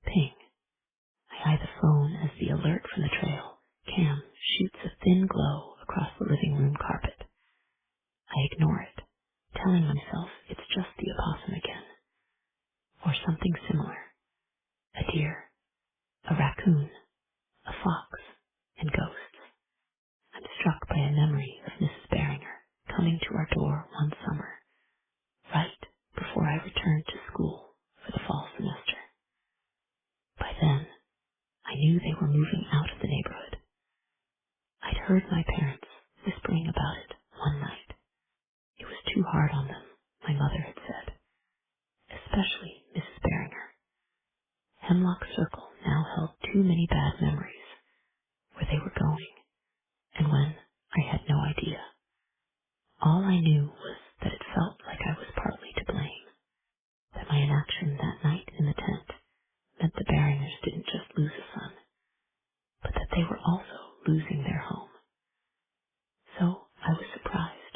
Ping. I eye the phone as the alert from the trail cam shoots a thin glow across the living room carpet. I ignore it, telling myself it's just the opossum again, or something similar. A deer, a raccoon, a fox, and ghosts. I'm struck by a memory of Mrs. Barringer coming to our door one summer, right before I returned to school for the fall semester. By then, I I knew they were moving out of the neighborhood. I'd heard my parents whispering about it one night. It was too hard on them, my mother had said, especially Mrs. Barringer. Hemlock Circle now held too many bad memories where they were going and when I had no idea. All I knew was that it felt like I was partly to blame, that my inaction that night in the tent meant the Barringers didn't just lose a son, but that they were also losing their home. So I was surprised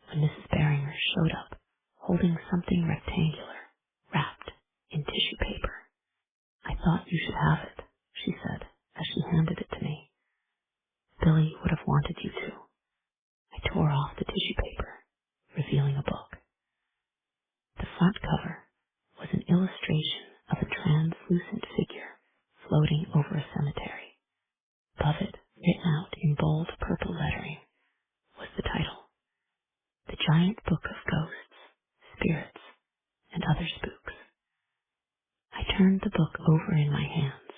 when Mrs. Barringer showed up holding something rectangular wrapped in tissue paper. I thought you should have it, she said as she handed it to me. Billy would have wanted you to. I tore off the tissue paper, revealing a book. The front cover was an illustration of a translucent figure floating over a cemetery. Above it, written out in bold purple lettering, was the title, The Giant Book of Ghosts, Spirits, and Other Spooks. I turned the book over in my hands,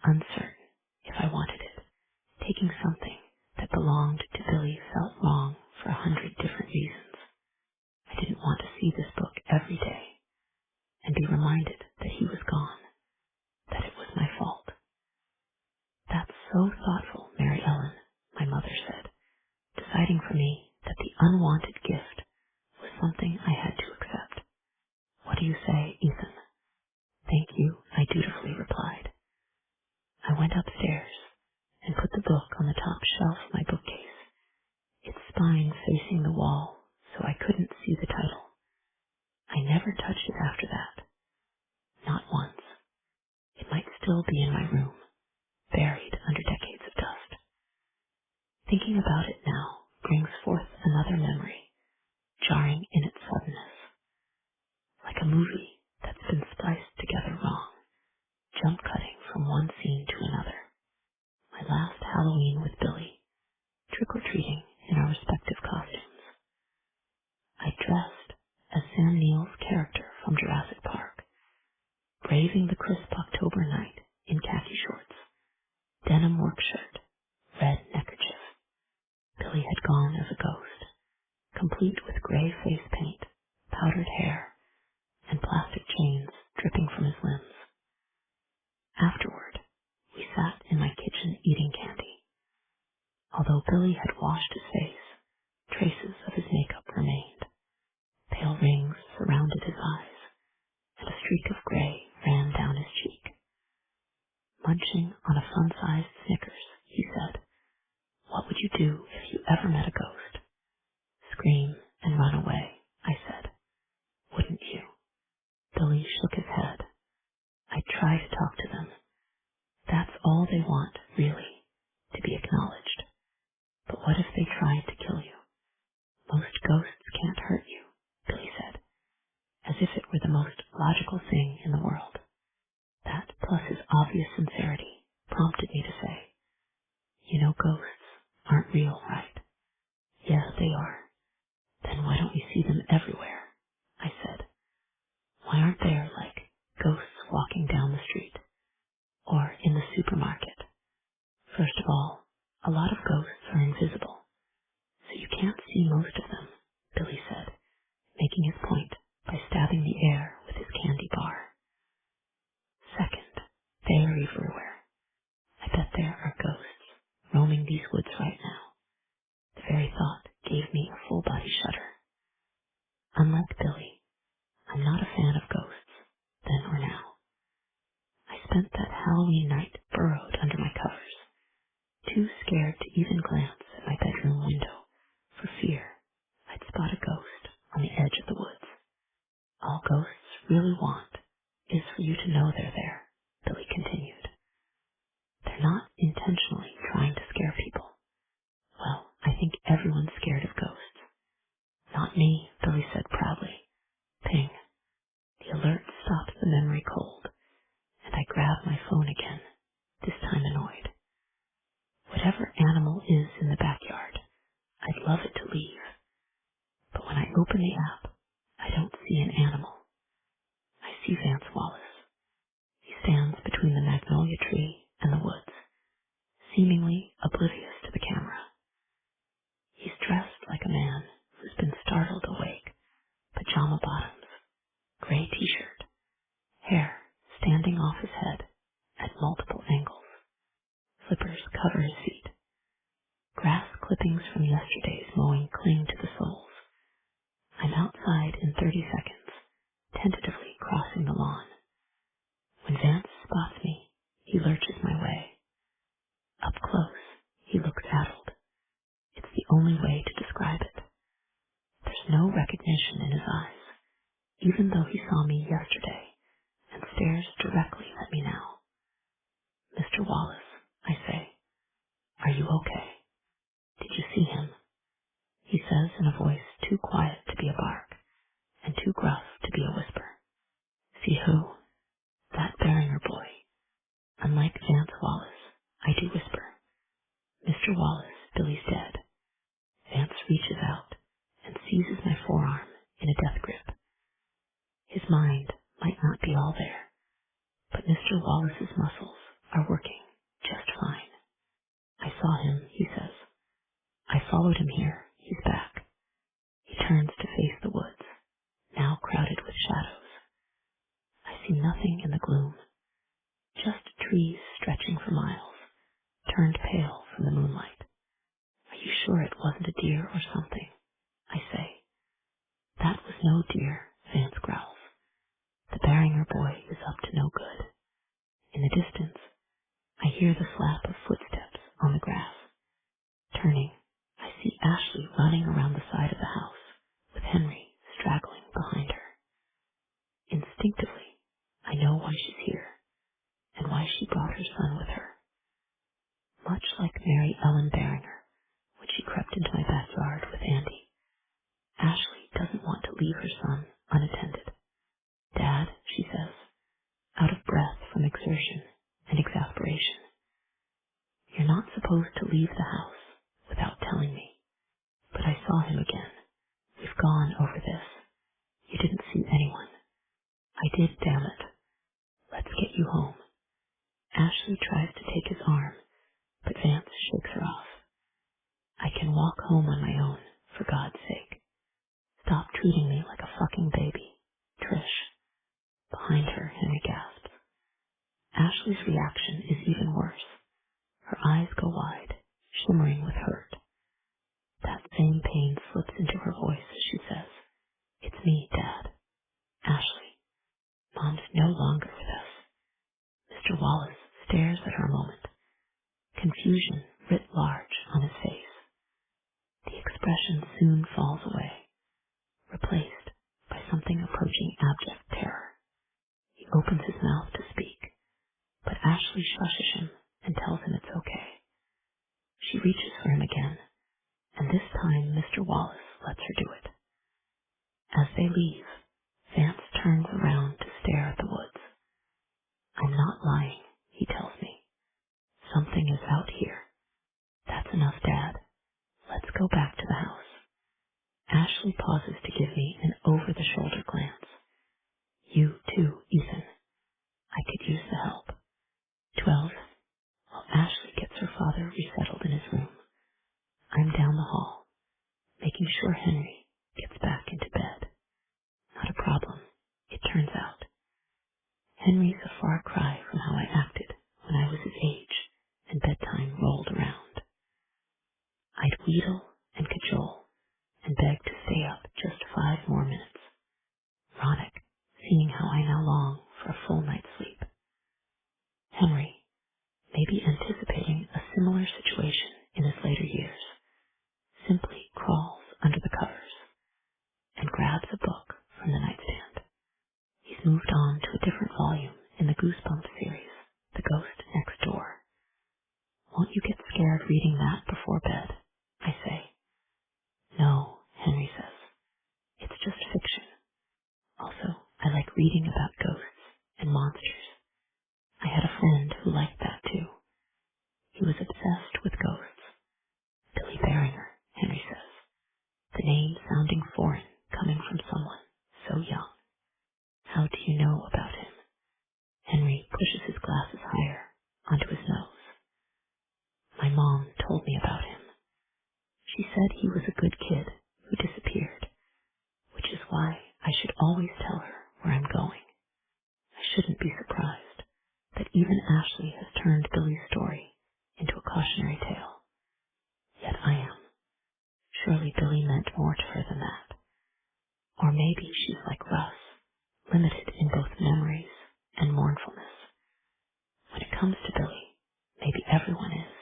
uncertain if I wanted it, taking something that belonged to Billy felt wrong for 100 different reasons. I didn't want to see this book every day and be reminded that he was gone, that it was my fault. That's so thoughtful, Mary Ellen, my mother said, deciding for me that the unwanted gift was something I had to accept. What do you say, Ethan? Thank you, I dutifully replied. I went upstairs and put the book on the top shelf of my bookcase, its spine facing the wall so I couldn't see the title. I never touched it after that. Not once. It might still be in my room, buried under decades of dust. Thinking about it now brings forth another memory, jarring in its suddenness. Like a movie that's been spliced together wrong, jump cutting from one scene to another. My last Halloween with Billy, trick-or-treating in our respective costumes. I dressed as Sam Neill's character from Jurassic Park, braving the crisp October night in khaki shorts, denim work shirt, red neckerchief. Billy had gone as a ghost, complete with gray face paint, powdered hair, and plastic chains dripping from his limbs. Afterward, we sat in my kitchen eating candy. Although Billy had washed his face, traces of his makeup remained. Pale rings surrounded his eyes, and a streak of gray ran down his cheek. Munching on a fun-sized Snickers, he said, "What would you do if you ever met a ghost?" "Scream and run away," I said. "Wouldn't you?" Billy shook his head. "I try to talk to them. That's all they want, really, to be acknowledged. But what if they tried to kill you?" "Most ghosts can't hurt you," Billy said, as if it were the most logical thing in the world. That, plus his obvious sincerity, prompted me to say, "You know ghosts aren't real, right?" "Yes, they are." "Then why don't we see them everywhere?" I said. "Why aren't there, like, ghosts walking down the street? Or in the supermarket? First of all, a lot of ghosts are invisible, so you can't see most of them," Billy said, making his point by stabbing the air with his candy bar. "Second, they're everywhere. I bet there are ghosts roaming these woods right now." The very thought gave me a full-body shudder. Unlike Billy, I'm not a fan of ghosts, then or now. I spent that Halloween night burrowed under my covers, too scared to even glance at my bedroom window for fear I'd spot a ghost on the edge of the woods. "All ghosts really want is for you to know they're there," Billy continued. "They're not intentionally trying to scare people. Well, I think everyone's scared of ghosts." "Not me," Billy said proudly. Ping. The alert stopped the memory cold, and I grabbed my phone again, this time annoyed. Whatever animal is in the backyard, I'd love it to leave. But when I open the app, I don't see an animal. I see Vance Wallace. He stands between the magnolia tree and the woods, seemingly oblivious to the camera. He's dressed like a man who's been startled awake, pajama bottoms, gray t-shirt, hair standing off his head at multiple angles. Slippers cover his feet. Grass clippings from yesterday's mowing cling to the soles. I'm outside in 30 seconds, tentatively crossing the lawn. When Vance spots me, he lurches my way. Up close, he looks addled. It's the only way to describe it. There's no recognition in his eyes, even though he saw me yesterday and stares directly at me now. Mr. Wallace, I say, are you okay? Did you see him? He says in a voice too quiet to be a bark and too gruff to be a whisper. See who? That Beringer boy. Unlike Vance Wallace, I do whisper. Mr. Wallace, Billy's dead. Vance reaches out and seizes my forearm in a death grip. His mind might not be all there, but Mr. Wallace's muscles are working just fine. I saw him, he says. I followed him here. He's back. He turns to face the woods, now crowded with shadows. I see nothing in the gloom, just trees stretching for miles, turned pale from the moonlight. Are you sure it wasn't a deer or something? I say. That was no deer, Vance growls. The Beringer boy is up to no good. In the distance, I hear the slap of footsteps on the grass. Turning, I see Ashley running around the side of the house, with Henry straggling behind her. Instinctively, I know why she's here, and why she brought her son with her. Much like Mary Ellen Beringer, when she crept into my backyard with Andy, Ashley doesn't want to leave her son unattended. Dad, she says, out of breath from exertion and exasperation, you're not supposed to leave the house without telling me. But I saw him again. We've gone over this. You didn't see anyone. I did, damn it. Let's get you home. Ashley tries to take his arm, but Vance shakes her off. I can walk home on my own, for God's sake. Stop treating me like a fucking baby. Trish. Behind her, Henry gasps. Ashley's reaction is even worse. Her eyes go wide, shimmering with hurt. That same pain slips into her voice as she says, It's me, Dad. Ashley. Mom's no longer with us. Mr. Wallace stares at her a moment, confusion writ large on his face. The expression soon falls away, replaced by something approaching abject terror. He opens his mouth to speak, but Ashley shushes him and tells him it's okay. She reaches for him again, and this time Mr. Wallace lets her do it. As they leave, Vance turns around to stare at the woods. I'm not lying, he tells me. Something is out here. That's enough, Dad. Let's go back to the house. Ashley pauses to give me an over-the-shoulder glance. You too, Ethan. I could use the help. 12. While Ashley gets her father resettled in his room, I'm down the hall, making sure Henry gets back into bed. Not a problem, it turns out. Henry's a far cry from how I acted when I was his age and bedtime rolled around. I'd wheedle and cajole and beg to stay up just 5 more minutes. Ironic, seeing how I now long for a full night's sleep. Henry, maybe anticipating a similar situation in his later years, simply crawls under the covers and grabs a book from the nightstand. He's moved on to a different volume in the Goosebumps series, The Ghost Next Door. Won't you get scared reading that before bed? I say. No, Henry says. It's just fiction. Also, I like reading about ghosts and monsters. I had a friend who liked that too. He was obsessed with ghosts. Billy Beringer, Henry says, the name sounding foreign coming from someone so young. How do you know about him? Henry pushes his glasses higher onto his nose. even Ashley has turned Billy's story into a cautionary tale. Yet I am. Surely Billy meant more to her than that. Or maybe she's like Russ, limited in both memories and mournfulness. When it comes to Billy, maybe everyone is.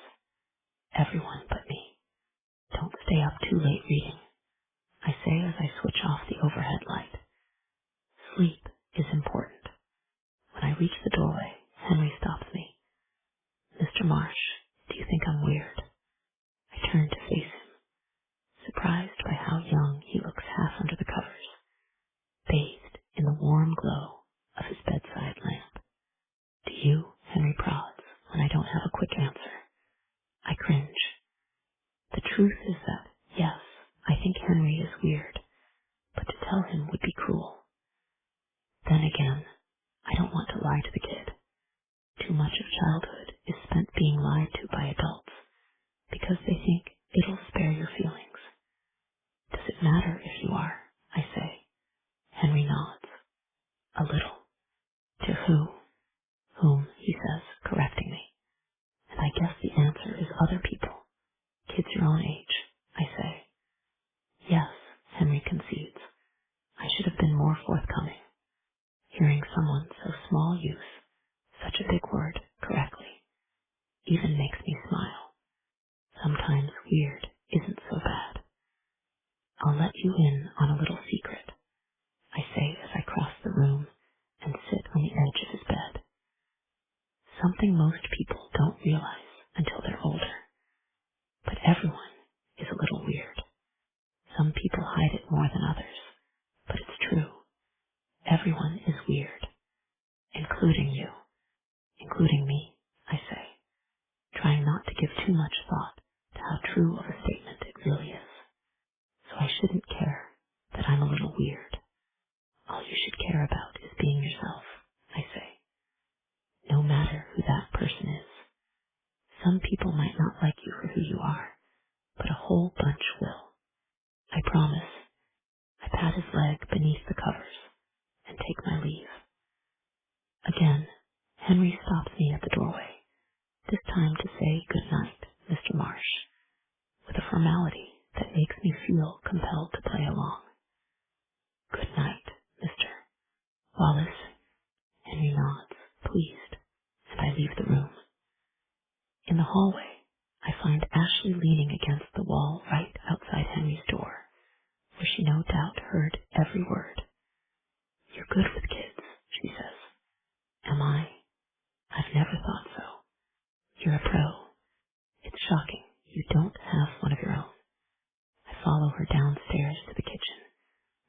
Everyone but me. Don't stay up too late reading, I say as I switch off the overhead light. Sleep is important. When I reach the doorway, Henry stops me. Mr. Marsh, do you think I'm weird? I turn to face him, surprised by how young he looks half under the covers, bathed in the warm glow of his bedside lamp. Do you? Henry prods when I don't have a quick answer. I cringe. The truth is that, yes, I think Henry is weird, but to tell him would be cruel. Then again, I don't want to lie to the kid. Too much of childhood is spent being lied to by adults because they think it'll spare your feelings. Does it matter if you are? I say. Henry nods. A little. To who? Whom, he says, correcting me. And I guess the answer is other people. Kids your own age, I say. Yes, Henry concedes. I should have been more forthcoming. Hearing someone so small use such a big word correctly even makes me smile. Sometimes weird isn't so bad. I'll let you in on a little secret, I say as I cross the room and sit on the edge of his bed. Something most people don't realize until they're older. But everyone is a little weird. Some people hide it more than others, but it's true. Everyone is weird, including you, including me, I say, trying not to give too much thought to how true of a statement it really is. So I shouldn't care that I'm a little weird. All you should care about is being yourself, I say, no matter who that person is. Some people might not like you for who you are, but a whole bunch will. I promise. I pat his leg beneath the covers and take my leave. Again, Henry stops me at the doorway, this time to say good night, Mr. Marsh, with a formality that makes me feel compelled to play along. Good night, Mr. Wallace. Henry nods, pleased, and I leave the room. In the hallway, I find Ashley leaning against the wall right outside Henry's door, where she no doubt heard every word. You're good with kids, she says. Am I? I've never thought so. You're a pro. It's shocking you don't have one of your own. I follow her downstairs to the kitchen,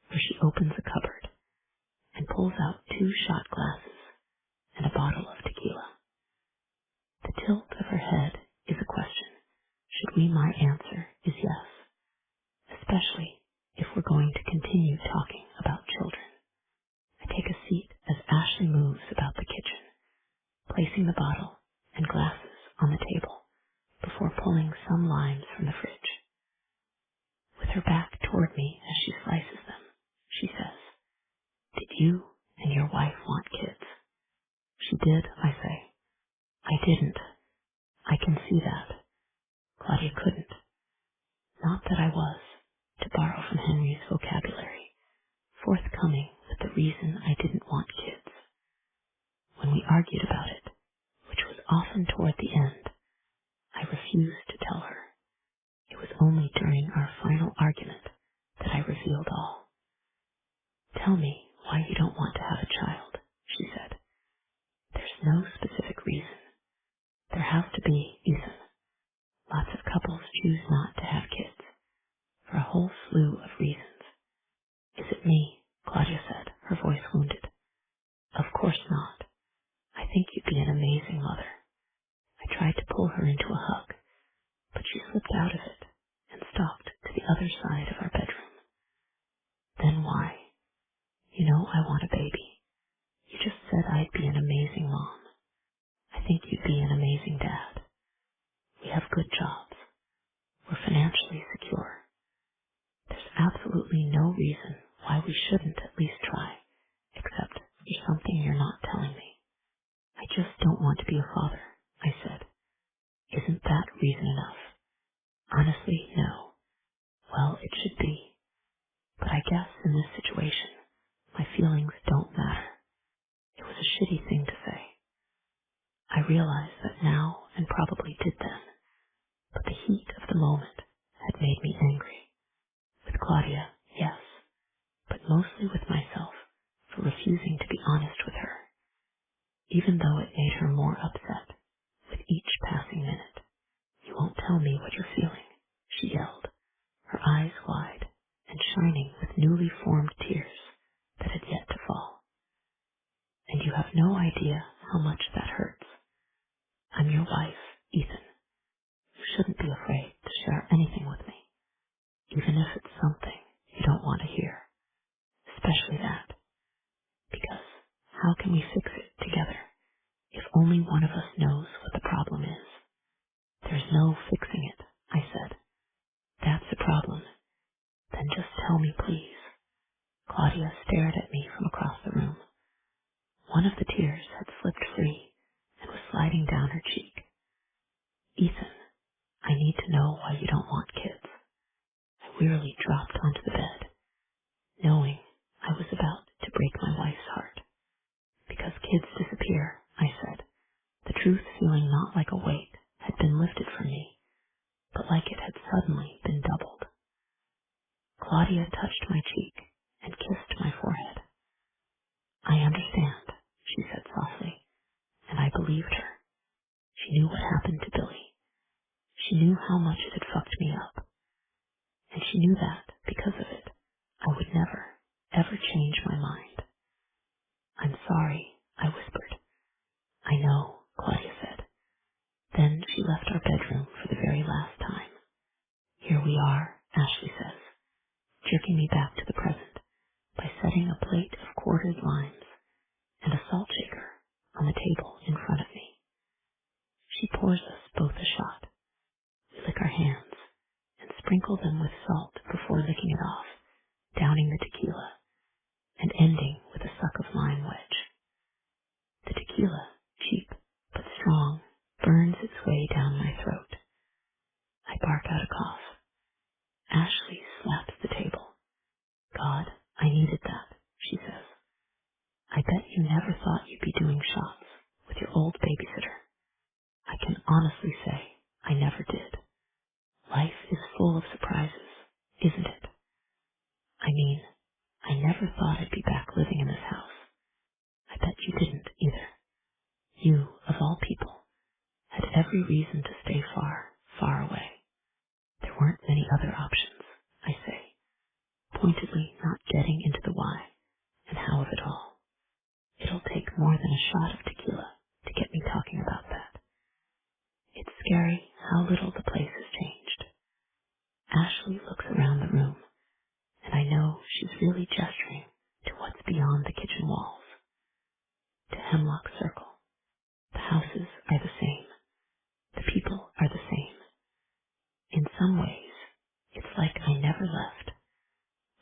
where she opens a cupboard and pulls out 2 shot glasses and a bottle of tequila. The tilt of her head is a question. Should we? My answer is yes, especially if we're going to continue talking about children. I take a seat as Ashley moves about the kitchen, placing the bottle and glasses on the table before pulling some limes from the fridge. With her back toward me as she slices them, she says, Did you and your wife want kids? She did, I say. I didn't. I can see that. Claudia couldn't. Not that I was, to borrow from Henry's vocabulary, forthcoming with the reason I didn't want kids. When we argued about it, which was often toward the end, I refused to tell her. It was only during our final argument that I revealed all. Tell me why you don't want to have a child, she said. There's no specific reason. There has to be, Ethan. Lots of couples choose not to have kids, for a whole slew of reasons. Is it me? Claudia said, her voice wounded. Of course not. I think you'd be an amazing mother. I tried to pull her into a hug, but she slipped out of it and stalked to the other side of our bedroom. Then why? You know I want a baby. You just said I'd be an amazing mom. I think you'd be an amazing dad. We have good jobs. We're financially secure. There's absolutely no reason why we shouldn't at least try, except for something you're not telling me. I just don't want to be a father, I said. Isn't that reason enough? Honestly, no. Well, it should be. But I guess in this situation, my feelings don't matter. It was a shitty thing to say. I realized that now and probably did then, but the heat of the moment had made me angry. With Claudia, yes, but mostly with myself for refusing to be honest with her, even though it made her more upset with each passing minute. You won't tell me what you're feeling, she yelled, her eyes wide and shining with newly formed tears that had yet to fall. And you have no idea how much that hurts. I'm your wife, Ethan. You shouldn't be afraid to share anything with me, even if it's something you don't want to hear, especially that, because how can we fix it together if only one of us knows what the problem is? There's no fixing it, I said. That's the problem. Then just tell me, please. Claudia stared at me from across the room. One of the tears had slipped free and was sliding down her cheek. Ethan, I need to know why you don't want kids. I wearily dropped onto the bed, knowing I was about to break my wife's heart. Because kids disappear, I said, the truth feeling not like a weight had been lifted from me, but like it had suddenly been doubled. Claudia touched my cheek and kissed my forehead. I understand, she said softly, and I believed her. She knew what happened to Billy. She knew how much it had fucked me up, and she knew that, because of it, I would never, ever change my mind. I'm sorry, I whispered. I know, Claudia said. Then she left our bedroom for the very last time. Here we are, Ashley says, jerking me back to the present by setting a plate of quartered limes and a salt shaker on the table in front of me. She pours us both a shot. We lick our hands and sprinkle them with salt before licking it off, downing the tequila and ending with a suck of lime wedge. The tequila, cheap but strong, burns its way down my throat. I bark out a cough. Ashley slaps the table. God, I needed that, she says. I bet you never thought you'd be doing shots with your old babysitter. I can honestly say I never did. Life is full of surprises, isn't it? I mean, I never thought I'd be back living in this house. I bet you didn't either. You, of all people, had every reason to stay far, far away. There weren't many other options, I say, pointedly not getting into the why and how of it all. It'll take more than a shot of tequila to get me talking about that. It's scary how little the place has changed. Ashley looks around the room, and I know she's really gesturing to what's beyond the kitchen walls, to Hemlock Circle. The houses are the same. The people are the same. In some ways, it's like I never left,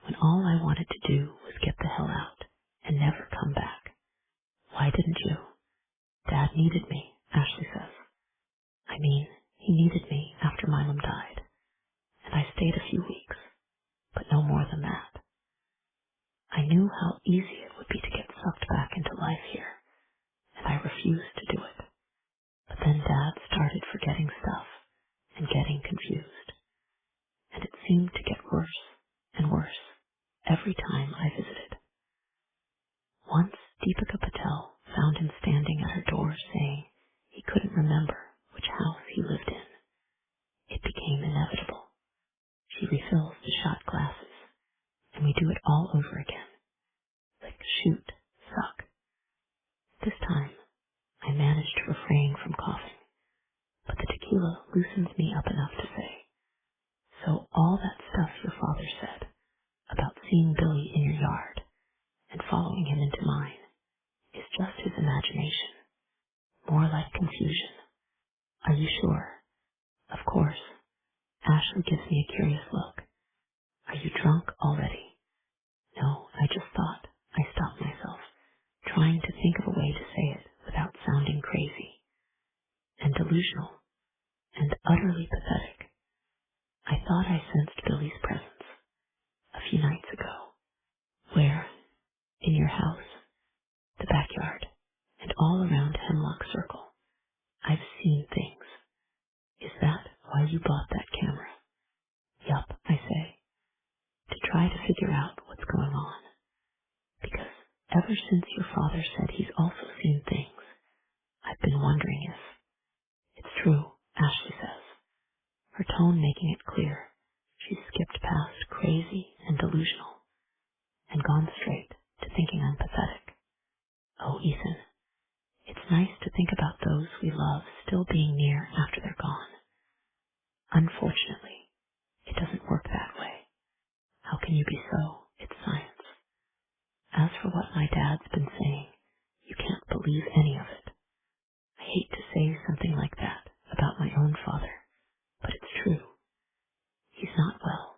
when all I wanted to do was get the hell out and never come back. Why didn't you? Dad needed me, Ashley says. I mean, he needed me after Milam died, and I stayed a few weeks, but no more than that. I knew how easy it would be to get sucked back into life here, and I refused to do it. But then Dad started forgetting stuff and getting confused, and it seemed to get worse and worse every time I visited. Once Deepika Patel found him standing at her door saying he couldn't remember which house he lived in. It became inevitable. She refills the shot glasses, and we do it all over again. Lick, shoot, suck. This time, I manage to refrain from coughing, but the tequila loosens me up enough to say, so all that stuff your father said about seeing Billy in your yard and following him into mine is just his imagination, more like confusion. Are you sure? Of course. Ashley gives me a curious look. Are you drunk already? No, I just thought. I stopped myself, trying to think of a way to say it without sounding crazy and delusional and utterly pathetic. I thought I sensed Billy's presence a few nights ago, where, in your house, the backyard, and all around Hemlock Circle, I've seen things. Is that why you bought that camera? Yup, I say, to try to figure out what's going on. Because ever since your father said he's also seen things, I've been wondering if... It's true, Ashley says, her tone making it clear. She's skipped past crazy and delusional and gone straight to thinking I'm pathetic. Oh, Ethan, it's nice to think about those we love still being near after they're gone. Unfortunately, it doesn't work that way. How can you be so? It's science. As for what my dad's been saying, you can't believe any of it. I hate to say something like that about my own father, but it's true. He's not well,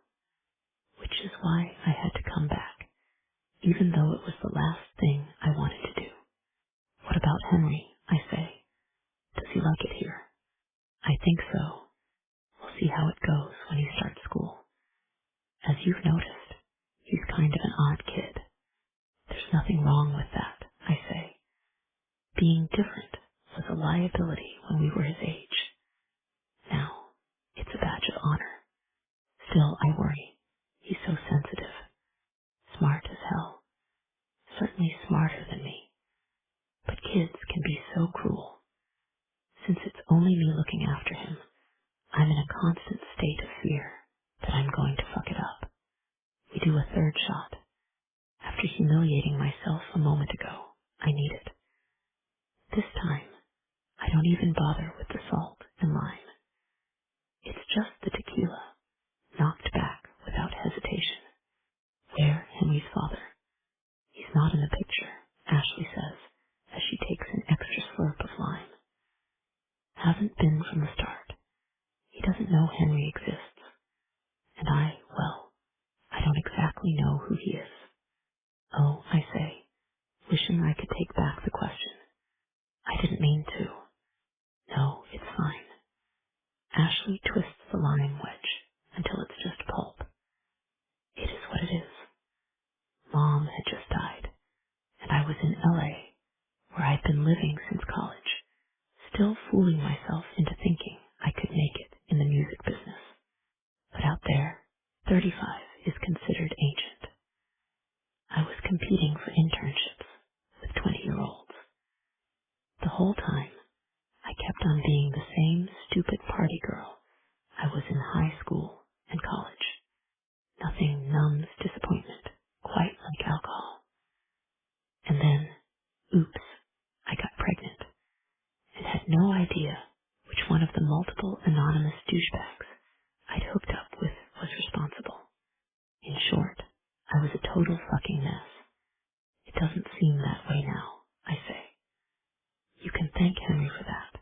which is why I had to come back, even though it was the last thing I wanted to do. What about Henry? I say. Does he like it here? I think so. We'll see how it goes when he starts school. As you've noticed, he's kind of an odd kid. There's nothing wrong with that, I say. Being different was a liability when we were his age. Now, it's a badge of honor. Still, I worry. He's so sensitive. Smart as hell. Certainly smarter than me. But kids can be so cruel. Since it's only me looking after him, I'm in a constant state of fear that I'm going to fuck it up. We do a third shot. After humiliating myself a moment ago, I need it. This time, I don't even bother with the salt and lime. It's just the tequila, knocked back without hesitation. Where Henry's father? He's not in the picture, Ashley says, as she takes an extra slurp of lime. Hasn't been from the start. He doesn't know Henry exists. And well, I don't exactly know who he is. Oh, I say, wishing I could take back the question. I didn't mean to. No, it's fine. Ashley twists the lime wedge until it's just pulp. It is what it is. Mom had just died, and I was in LA, where I'd been living since college, still fooling myself into thinking I could make it in the music business. But out there, 35 is considered ancient. I was competing for internships with 20-year-olds. The whole time, I kept on being the same stupid party girl I was in high school and college. Nothing numbs disappointment quite like alcohol. And then, oops, I got pregnant and had no idea which one of the multiple anonymous douchebags I'd hooked up with was responsible. In short, I was a total fucking mess. It doesn't seem that way now, I say. You can thank Henry for that.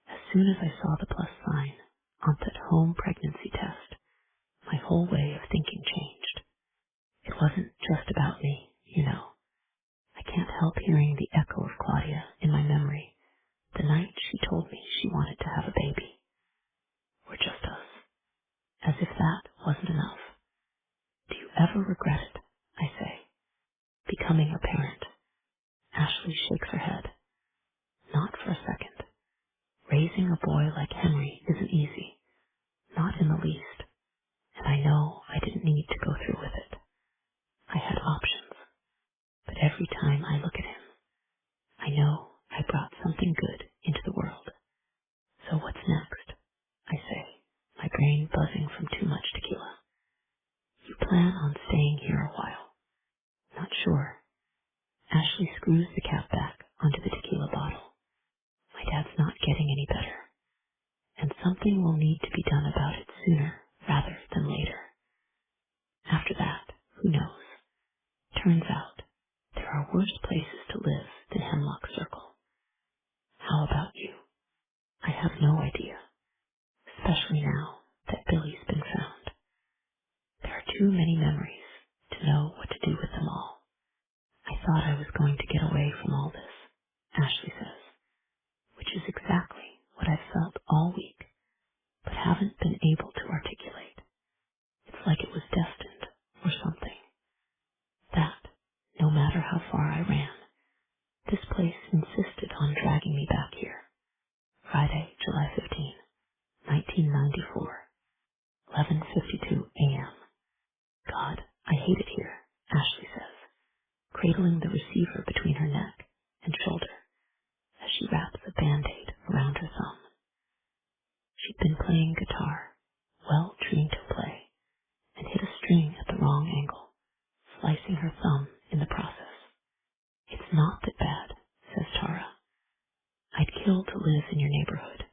As soon as I saw the plus sign on that home pregnancy test, my whole way of thinking changed. It wasn't just about me, you know. I can't help hearing the echo of Claudia in my memory the night she told me she wanted to have a baby. We're just us. As if that wasn't enough. Do you ever regret it? I say. Becoming a parent. Ashley shakes her head. Not for a second. Raising a boy like Henry isn't easy. Not in the least. And I know I didn't need to go through with it. I had options. But every time I look at him, I know I brought something good into the world. So what's next? I say, my brain buzzing from too much tequila. You plan on staying here a while. Not sure. Ashley screws the cap back onto the tequila bottle. My dad's not getting any better, and something will need to be done about it sooner rather than later. After that, who knows? Turns out, there are worse places to live than Hemlock Circle. How about you? I have no idea, especially now that Billy's been found. There are too many memories to know what to do with them all. I thought I was going to get away from all this, Ashley says. Friday, July 15, 1994, 11:52 a.m. God, I hate it here, Ashley says, cradling the receiver between her neck and shoulder as she wraps a Band-Aid around her thumb. She'd been playing guitar, well trained to play, and hit a string at the wrong angle, slicing her thumb in the process. It's not that bad, says Tara. I'd kill to live in your neighborhood.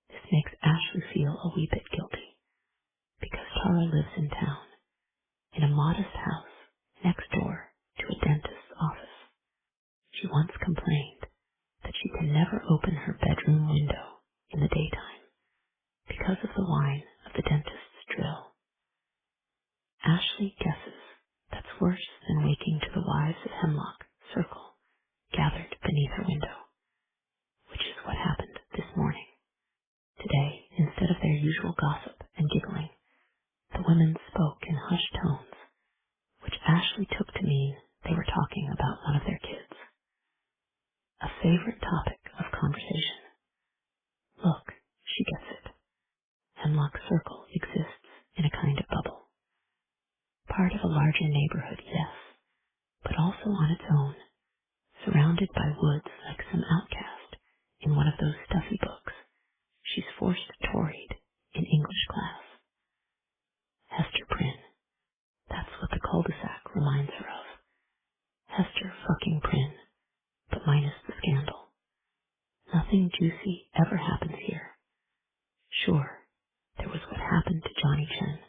This makes Ashley feel a wee bit guilty, because Tara lives in town, in a modest house next door to a dentist's office. She once complained that she can never open her bedroom window in the daytime because of the whine of the dentist's drill. Ashley guesses that's worse than waking to the wives of Hemlock Circle gathered beneath her window, which is what happened this morning. Today, instead of their usual gossip and giggling, the women spoke in hushed tones, which Ashley took to mean they were talking about one of their kids. A favorite topic of conversation. Look, she gets it. Hemlock Circle exists in a kind of bubble. Part of a larger neighborhood, yes, but also on its own, surrounded by woods like some outcast in one of those stuffy books she's forced to read in English class. Hester Prynne. That's what the cul-de-sac reminds her of. Hester fucking Prynne, but minus the scandal. Nothing juicy ever happens here. Sure, there was what happened to Johnny Chen,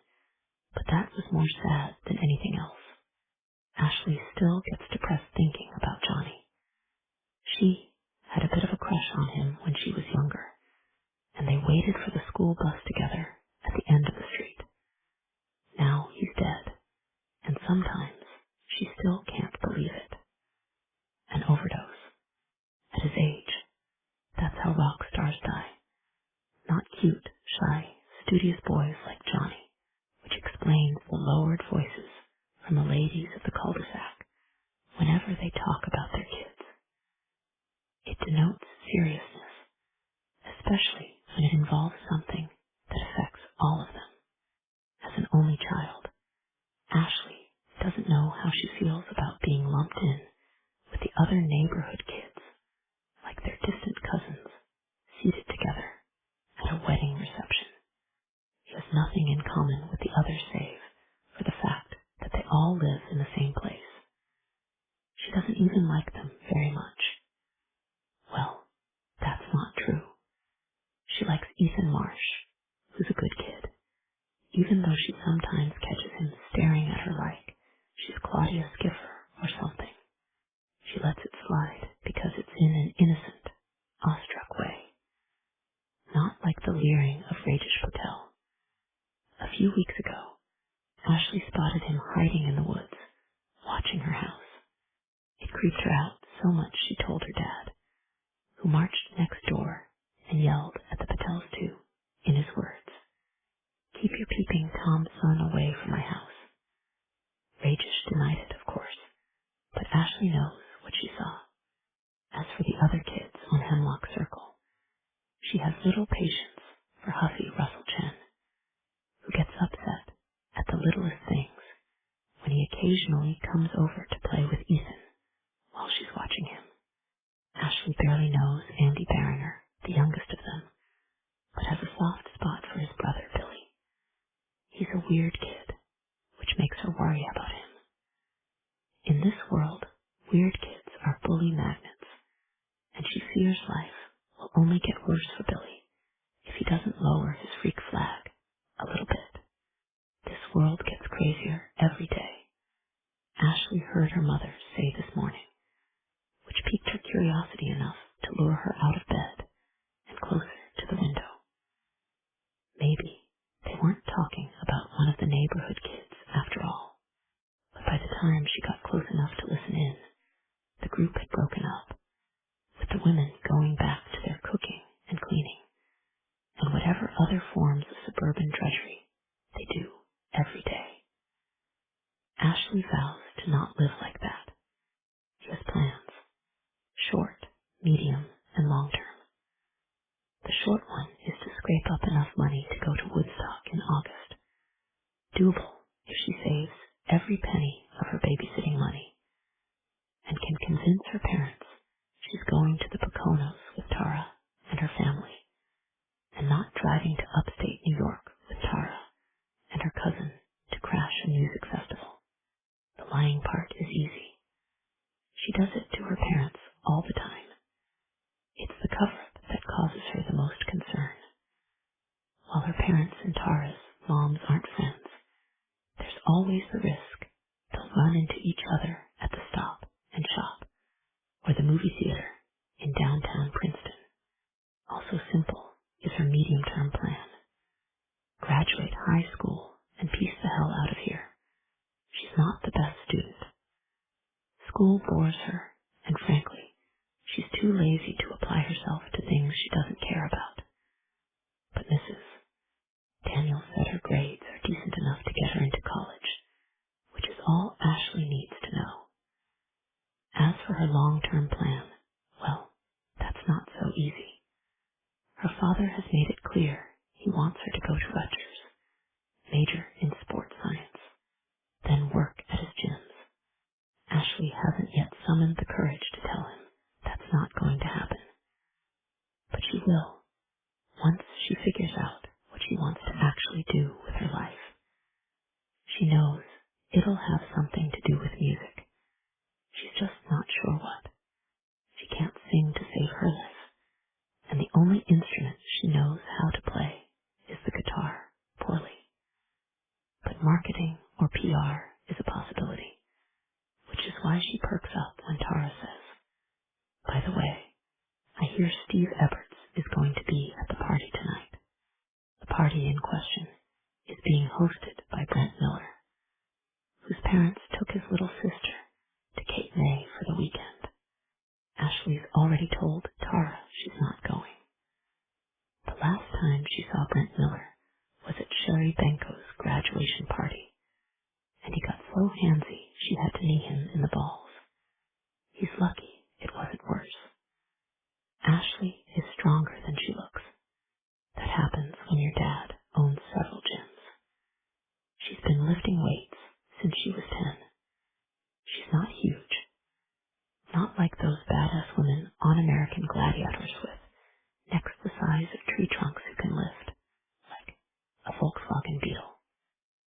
but that was more sad than anything else. Ashley still gets depressed thinking about Johnny. She had a bit of a crush on him when she was younger, and they waited for the school bus together at the end of the street. Now he's dead, and sometimes she still can't believe it. An overdose. At his age, that's how rock stars die. Not cute, shy, studious boys like Johnny, which explains the lowered voices from the ladies of the cul-de-sac whenever they talk about their kids. It denotes seriousness, especially when it involves something that affects all of them. As an only child, Ashley doesn't know how she feels about being lumped in with the other neighborhood kids, like their distant cousins, seated together at a wedding reception. She has nothing in common with the others save for the fact that they all live in the same place. She doesn't even like them very much. Well, that's not true. She likes Ethan Marsh, who's a good kid, even though she sometimes catches him staring at her like she's Claudia Schiffer or something. She lets it slide because it's in an innocent, awestruck way. Not like the leering of Rajesh Patel. A few weeks ago, Ashley spotted him hiding in the woods, watching her house. It creeped her out so much she told her dad, who marched next door and yelled at the Patels too, in his words, "Keep your peeping Tom's son away from my house." Rajesh denied it, of course, but Ashley knows what she saw. As for the other kids on Hemlock Circle, she has little patience for huffy Russell Chen, who gets upset at the littlest things when he occasionally comes over to play with Ethan while she's watching him. Ashley barely knows Andy Barringer, the youngest of them, but has a soft spot for his brother Billy. He's a weird kid, which makes her worry about him. In this world, weird kids are bully magnets, and she fears life will only get worse for Billy if he doesn't lower his freak flag a little bit. This world gets crazier every day. Ashley heard her mother say this morning, which piqued her curiosity enough to lure her out of bed and closer to the window. Maybe they weren't talking about one of the neighborhood kids after all, but by the time she got close enough to listen in, the group had broken up, with the women going back to their cooking and cleaning, and whatever other forms of suburban drudgery they do every day. Ashley vows to not live like that. She has plans, short, medium, and long term. short one is to scrape up enough money to go to Woodstock in August. Doable if she saves every penny of her babysitting money and can convince her parents she's going to the Poconos with Tara and her family and not driving to upstate New York with Tara and her cousin to crash a music festival. The lying part is easy. She does it to her parents all the time. It's the cover-up that causes her the most concern. While her parents and Tara's moms aren't friends, there's always the risk they'll run into each other at the Stop and Shop or the movie theater in downtown Princeton. Also simple is her medium-term plan. Graduate high school and piece the hell out of here. She's not the best student. School bores her, and frankly, she's too lazy to apply herself to things she doesn't care about. But Mrs. Daniel said her grades are decent enough to get her into college, which is all Ashley needs to know. As for her long-term plan, well, that's not so easy. Her father has made it clear he wants her to go to Rutgers, major in sports science, then work at his gyms. Ashley hasn't yet summoned the courage to tell him that's not going to happen. But she will, once she figures out what she wants to actually do with her life. She knows it'll have something to do with music. She's just not sure what. She can't sing to save her life, and the only instrument she knows how to play is the guitar, poorly. But marketing or PR is a possibility, which is why she perks up when Tara says, "By the way, I hear Steve Eberts is going to be at the party tonight." The party in question is being hosted by Brent Miller, whose parents took his little sister to Cape May for the weekend. Ashley's already told Tara she's not going. The last time she saw Brent Miller was at Sherry Benko's graduation party, and he got so handsy she had to knee him in the balls. He's lucky it wasn't worse. Ashley is stronger than she looks. That happens when your dad owns several gyms. She's been lifting weights since she was 10. She's not huge. Not like those badass women on American Gladiators with necks the size of tree trunks who can lift, like a Volkswagen Beetle.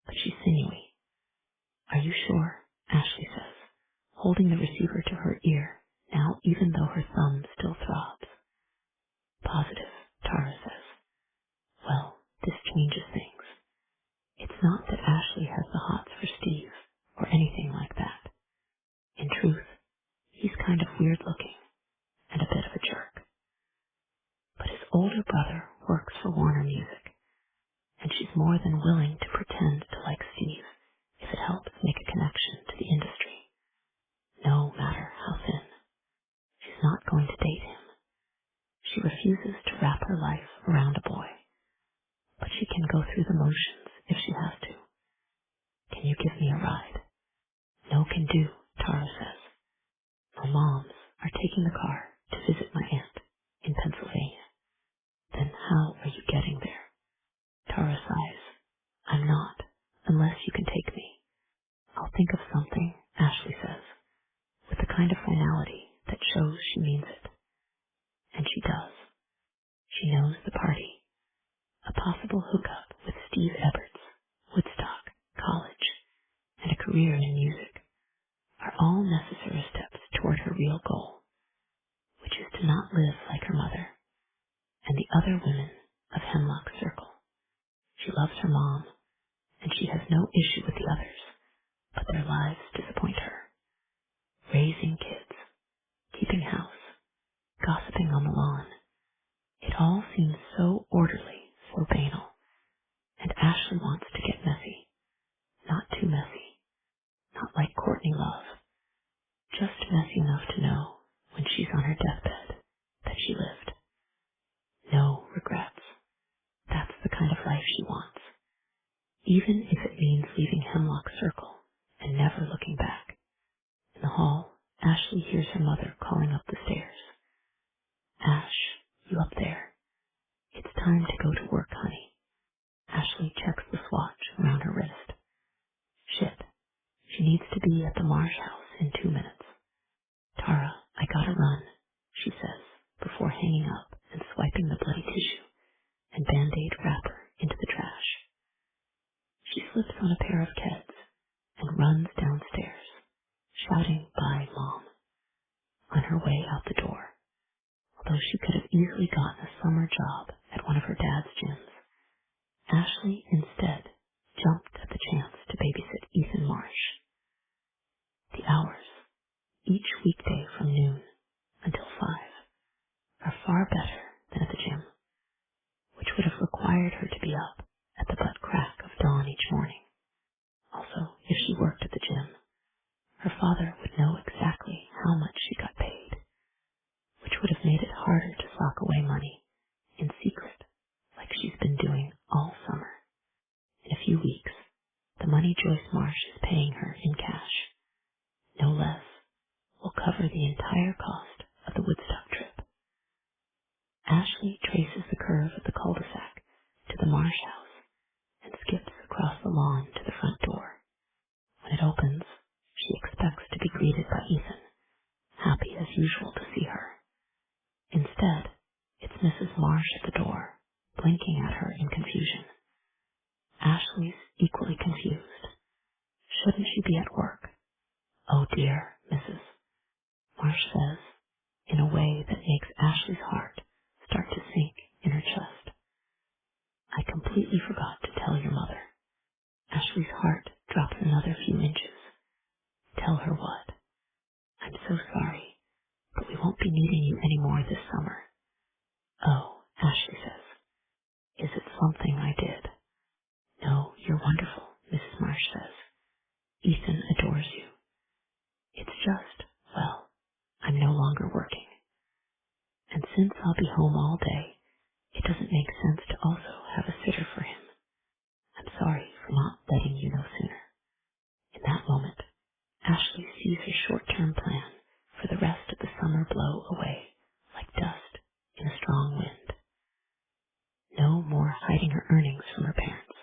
But she's sinewy. "Are you sure?" Ashley says, holding the receiver to her ear now even though her thumb still throbs. "Positive," Tara says. Well, this changes things. It's not that Ashley has the hots for Steve or anything like that. In truth, he's kind of weird looking and a bit of a jerk. But his older brother works for Warner Music, and she's more than willing to pretend to like Steve if it helps make a connection to the industry, no matter how thin. She's not going to date him. She refuses to wrap her life around a boy, but she can go through the motions if she has to. "Can you give me a ride?" "No can do," Tara says. "My moms are taking the car to visit my aunt in Pennsylvania." "Then how are you getting there?" Tara sighs. "I'm not, unless you can take me." "I'll think of something," Ashley says, with the kind of finality that shows she means it. And she does. She knows the party, a possible hookup with Steve Eberts, Woodstock, college, and a career in music are all necessary steps toward her real goal, which is to not live like her mother and the other women of Hemlock Circle. She loves her mom, and she has no issue with the others, but their lives disappoint her. Raising kids, keeping house, gossiping on the lawn, it all seems so orderly, so banal, and Ashley wants to get messy. Not too messy, not like Courtney Love, just messy enough to know when she's on her deathbed that she lived. No regrets. That's the kind of life she wants, even if it means leaving Hemlock Circle and never looking back. In the hall, Ashley hears her mother calling up the stairs. "Ash, you up there?" time to go to work, honey. Ashley checks the swatch around her wrist. Shit. She needs to be at the Marsh house in 2 minutes. Tara, I gotta run, she says, before hanging up and swiping the bloody tissue and Band-Aid wrapper into the trash. She slips on a pair of Keds and runs downstairs, shouting, "Bye, Mom," on her way out the door. Although she could have easily gotten a summer job at one of her dad's gyms, Ashley instead jumped at the chance to babysit Ethan Marsh. The hours, each weekday from noon until 5, are far better than at the gym, which would have required her to be up at the butt crack of dawn each morning. Also, if she worked at the gym, her father would know exactly how much she got paid, which would have made it harder to sock away money in secret like she's been doing all summer. In a few weeks, the money Joyce Marsh is paying her in cash, no less, will cover the entire cost of the Woodstock trip. Ashley traces the curve of the cul-de-sac to the Marsh house and skips across the lawn to the front door. When it opens, she expects to be greeted by Ethan, happy as usual to see her. Instead, it's Mrs. Marsh at the door, blinking at her in confusion. Ashley's equally confused. Shouldn't she be at work? "Oh dear, Mrs." Marsh says, in a way that makes Ashley's heart start to sink in her chest. "I completely forgot to tell your mother." Ashley's heart drops another few inches. "Tell her what?" "I'm so sorry, but we won't be needing you anymore this summer." "Oh," Ashley says. "Is it something I did?" "No, you're wonderful," Mrs. Marsh says. "Ethan adores you. It's just, well, I'm no longer working. And since I'll be home all day, it doesn't make sense to also have a sitter for him. I'm sorry for not letting you know sooner." In that moment, Ashley sees her short-term plan for the rest of the summer blow away like dust in a strong wind. No more hiding her earnings from her parents.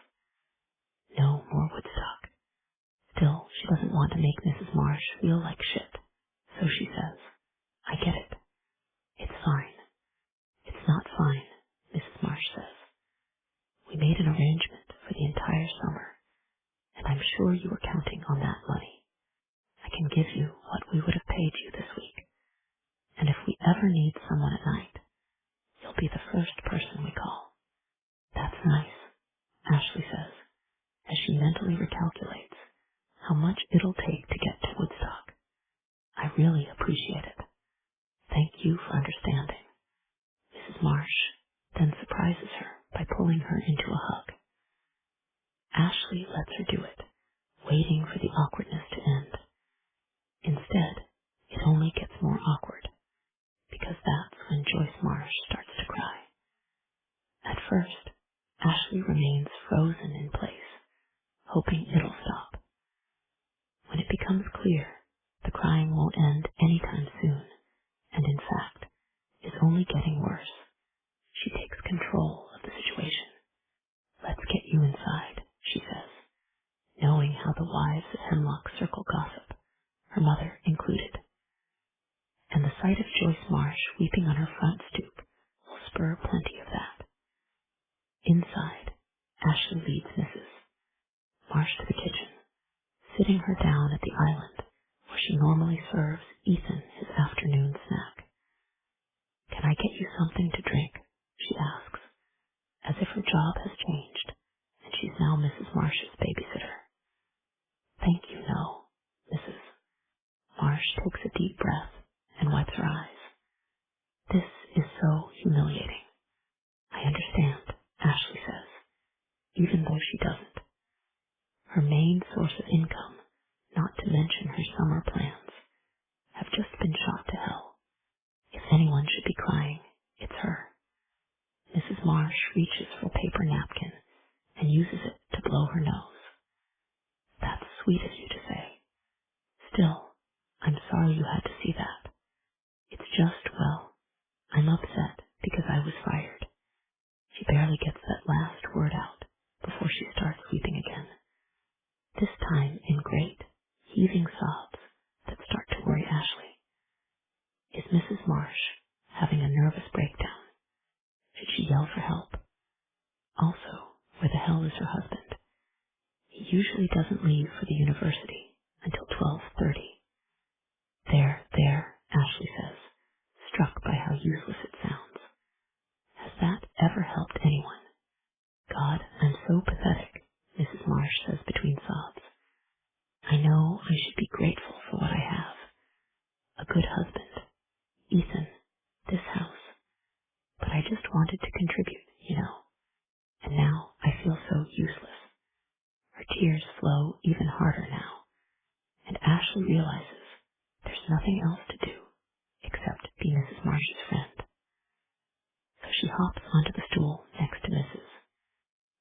No more Woodstock. Still, she doesn't want to make Mrs. Marsh feel like shit, so she says, "I get it. It's fine." "It's not fine," Mrs. Marsh says. "We made an arrangement for the entire summer, and I'm sure you were counting on that money. I can give you what we would have paid you this week, and if we ever need someone at night, you'll be the first person we call." "That's nice," Ashley says, as she mentally recalculates how much it'll take to get to Woodstock. "I really appreciate it. Thank you for understanding." Mrs. Marsh then surprises her by pulling her into a hug. Ashley lets her do it, waiting for the awkwardness to end. Instead, it only gets more awkward, because that's when Joyce Marsh starts to cry. At first, Ashley remains frozen in place, hoping it'll stop. When it becomes clear the crying won't end anytime soon, and in fact is only getting worse, she takes control of the situation. "Let's get you inside," she says, knowing how the wives of Hemlock Circle gossip, her mother included. And the sight of Joyce Marsh weeping on her front stoop will spur plenty of that. Inside, Ashley leads Mrs. Marsh to the kitchen, sitting her down at the island where she normally serves Ethan his afternoon snack. "Can I get you something to drink?" she asks, as if her job has changed and she's now Mrs. Marsh's babysitter. "Thank you, no, Mrs." Marsh takes a deep breath and wipes her eyes. "This is so humiliating." "I understand," Ashley says, even though she doesn't. Her main source of income, not to mention her summer plans, have just been shot to hell. If anyone should be crying, it's her. Mrs. Marsh reaches for a paper napkin and uses it to blow her nose. "That's sweet of you to say. Still, I'm sorry you had to see that. It's just, well, I'm upset because I was fired." She barely barely gets that last word out before she starts weeping again, this time in great, heaving sobs that start to worry Ashley. Is Mrs. Marsh having a nervous breakdown? Should she yell for help? Also, where the hell is her husband? He usually doesn't leave for the university until 12:30. There, Ashley says, struck by how useless it sounds. Has that ever helped anyone? God, I'm so pathetic, Mrs. Marsh says between sobs. I know I should be grateful for what I have. A good husband, Ethan, this house. But I just wanted to contribute, and now I feel so useless. Her tears flow even harder now, and Ashley realizes there's nothing else to do except be Mrs. Marsh's friend. So she hops onto the stool next to Mrs.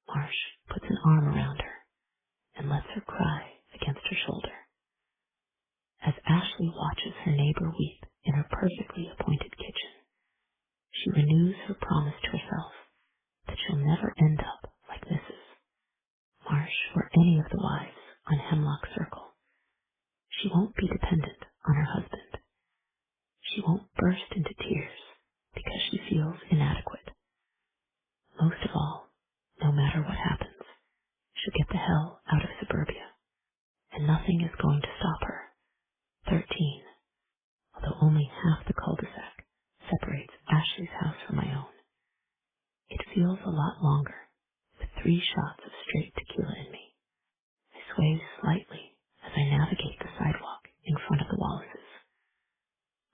Marsh, puts an arm around her, and lets her cry against her shoulder. As Ashley watches her neighbor weep in her perfectly appointed kitchen, she renews her promise to herself that she'll never end up like Mrs. Marsh or any of the wives on Hemlock Circle. She won't be dependent on her husband. She won't burst into tears because she feels inadequate. Most of all, no matter what happens, she'll get the hell out of suburbia, and nothing is going to stop her. 13, although only half the cul-de-sac separates Ashley's house from my own. It feels a lot longer, with 3 shots of straight tequila in me. I sway slightly as I navigate the sidewalk in front of the Wallaces,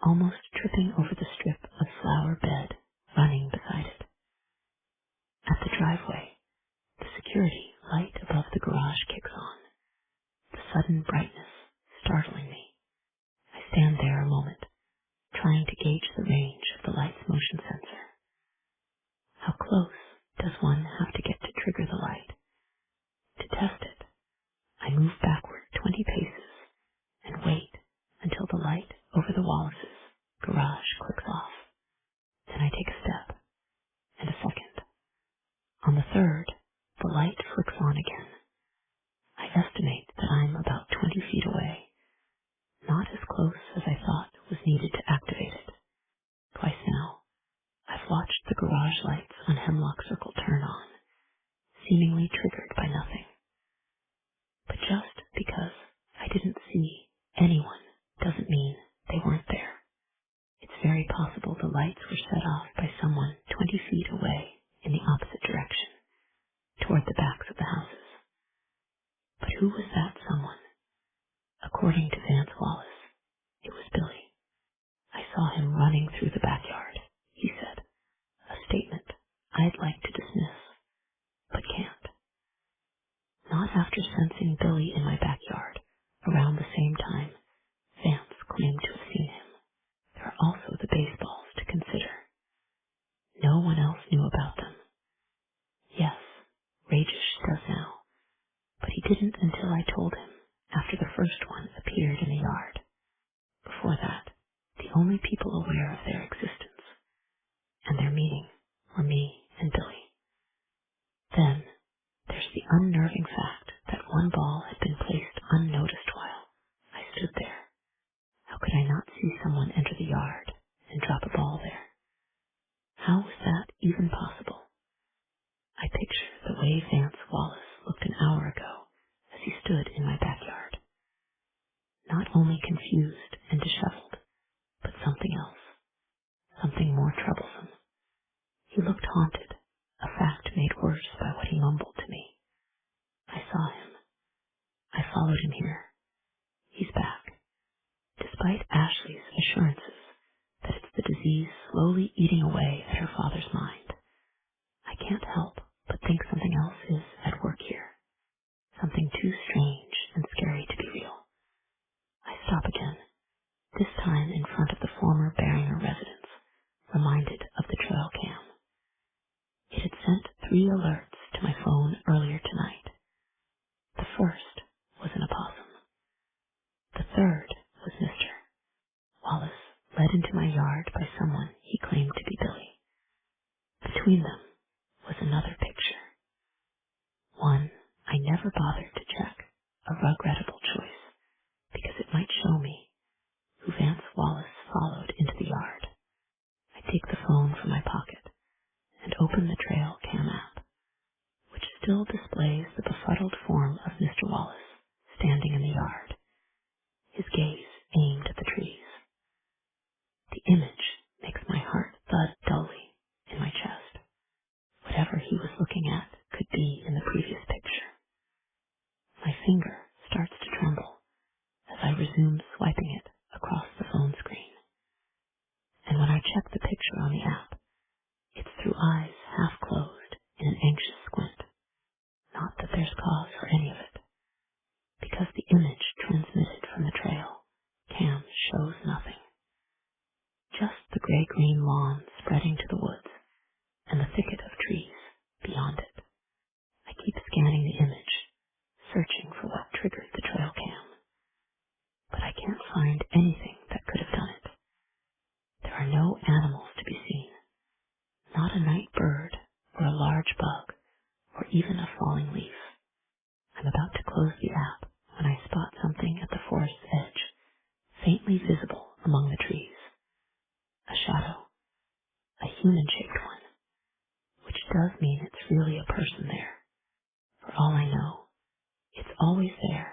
almost tripping over the strip of flower bed running beside it. At the driveway, the security light above the garage kicks on, the sudden brightness startling me. I stand there a moment, trying to gauge the range of the light's motion sensor. How close does one have to get to trigger the light? To test it, I move backward 20 paces and wait until the light over the Wallace's garage clicks off. Then I take a step, and a second. On the third, the light flicks on again. I estimate that I'm about 20 feet away, not as close as I thought was needed to activate it. Twice now, I've watched the garage lights on Hemlock Circle turn on, seemingly triggered by nothing. But just because I didn't see anyone doesn't mean they weren't there. It's very possible the lights were set off by someone 20 feet away in the opposite direction, toward the backs of the houses. But who was that someone? According to Vance Wallace, it was Billy. I saw him running through the backyard, he said, a statement I'd like to dismiss, but can't. Not after sensing Billy in my backyard around the same time Vance claimed to have seen him. There are also the baseballs to consider. No one else knew about them. Yes, Rajesh does now, but he didn't until I told him after the first one appeared in the yard. Before that, the only people aware of their existence and their meaning were me and Billy. Then, there's the unnerving fact that one ball had been placed unnoticed while I stood there. How could I not see someone enter the yard and drop a ball there? How was that even possible? I picture the way Vance Wallace looked an hour ago as he stood in my backyard. Not only confused and disheveled, but something else, something more troublesome. He looked haunted, a fact made worse by what he mumbled to me. I saw him. I followed him here. He's back. Despite Ashley's assurances that it's the disease slowly eating away at her father's mind, I can't help but think something else is at work here. Something too strange and scary to be real. I stop again, this time in front of the former Barringer residence, reminded of the trail cam. It had sent 3 alerts to my phone earlier tonight. The first was an opossum. The third was Mr. Wallace, led into my yard by someone he claimed to be Billy. Between them was another picture. One I never bothered to check, a regrettable choice, because it might show me who Vance Wallace followed into the yard. I take the phone from my pocket and open the trail cam app, which still displays the befuddled form of Mr. Wallace standing in the yard, his gaze aimed at the trees. The image makes my heart thud dully in my chest. Whatever he was looking at could be in the previous picture. My finger starts to tremble as I resume swiping it across the phone screen. And when I check the picture on the app, it's through eyes half closed in an anxious squint. Not that there's cause for any of it, because the image transmitted from the trail cam shows nothing. Just the gray-green lawn spreading to the woods and the thicket of trees beyond it. I keep scanning the image, searching for what triggered the trail cam, but I can't find anything that could have done it. There are no animals to be seen, not a night bird or a large bug or even a falling leaf. I'm about to close the app when I spot something at the forest's edge, faintly visible among the trees. A shadow, a human-shaped one, which does mean it's really a person there. For all I know, it's always there,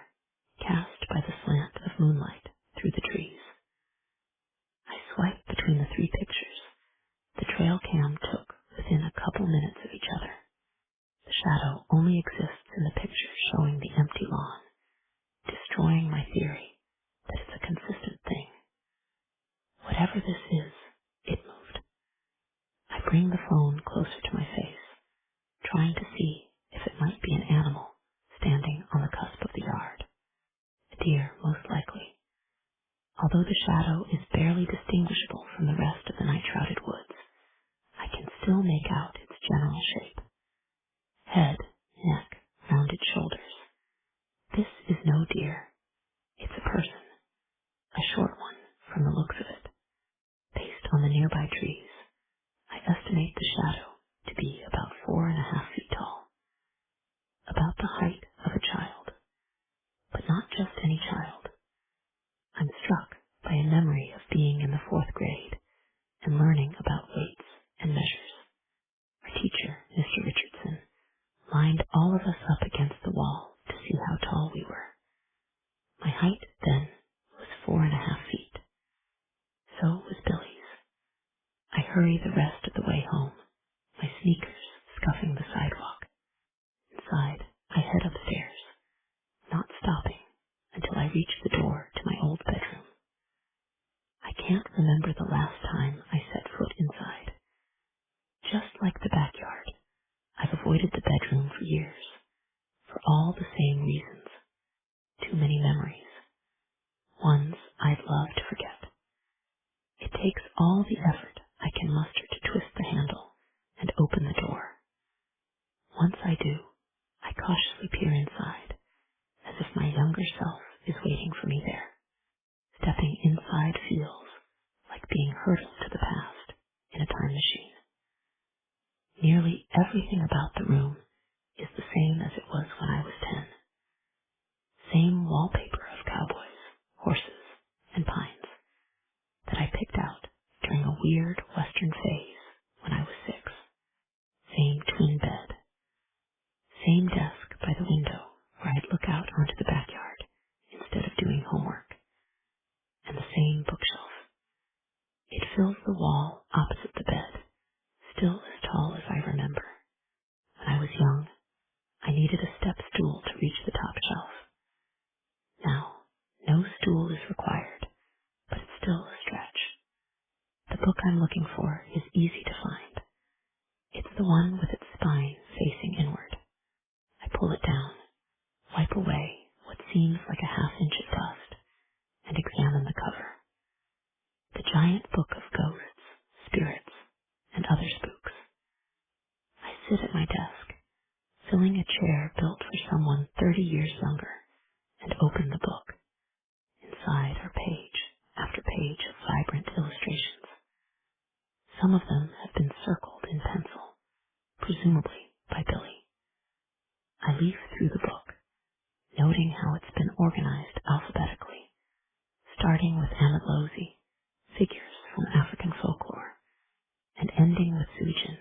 cast by the slant of moonlight through the trees. I swipe between the three pictures the trail cam took within a couple minutes of each other. The shadow only exists in the picture showing the empty lawn, destroying my theory that it's a consistent thing. Whatever this is, it moved. I bring the phone closer to my face, trying to see if it might be an animal standing on the cusp of the yard. A deer, most likely. Although the shadow is barely distinguishable from the rest of the night-shrouded woods, I can still make out its general shape. Head, neck, rounded shoulders. This is no deer. It's a person. A short one, from the looks of it. Based on the nearby trees, I estimate the shadow to be about 4.5 feet tall. About the height of a child. But not just any child. I'm struck by a memory of being in the 4th grade and learning about weights and measures. Our teacher, Mr. Richardson, lined all of us up against the wall to see how tall we were. My height then was 4.5 feet. So was Billy's. I hurry the rest of the way home, my sneakers scuffing the sidewalk. Inside, I head upstairs, not stopping until I reach the door to my old bedroom. I can't remember the last time I set foot inside. Just like the backyard, I've avoided the bedroom for years, for all the same reasons. Too many memories. Ones I'd love to forget. It takes all the effort I can muster to twist the handle and open the door. Once I do, I cautiously peer inside, as if my younger self is waiting for me there. Stepping inside feels like being hurtled to the past in a time machine. Nearly everything about the room is the same as it was when I was 10. Same wallpaper of cowboys, horses, and pines that I picked out during a weird western phase when I was 6. Same twin bed. Same desk by the window where I'd look out onto the backyard instead of doing homework. And the same bookshelf. It fills the wall opposite the bed, still as tall as I remember. When I was young, I needed a step stool to reach the top shelf. Now, no stool is required, but it's still a stretch. The book I'm looking for is easy to find. It's the one with its spine facing inward. I pull it down, wipe away what seems like a half-inch of dust, and examine the cover. The giant book of ghosts, spirits, and other spooks. I sit at my desk, filling a chair built for someone 30 years younger, and open the book. Inside are page after page of vibrant illustrations. Some of them have been circled in pencil, presumably by Billy. I leaf through the book, noting how it's been organized alphabetically, starting with Amadlozi, figures from African folklore, and ending with Sujin,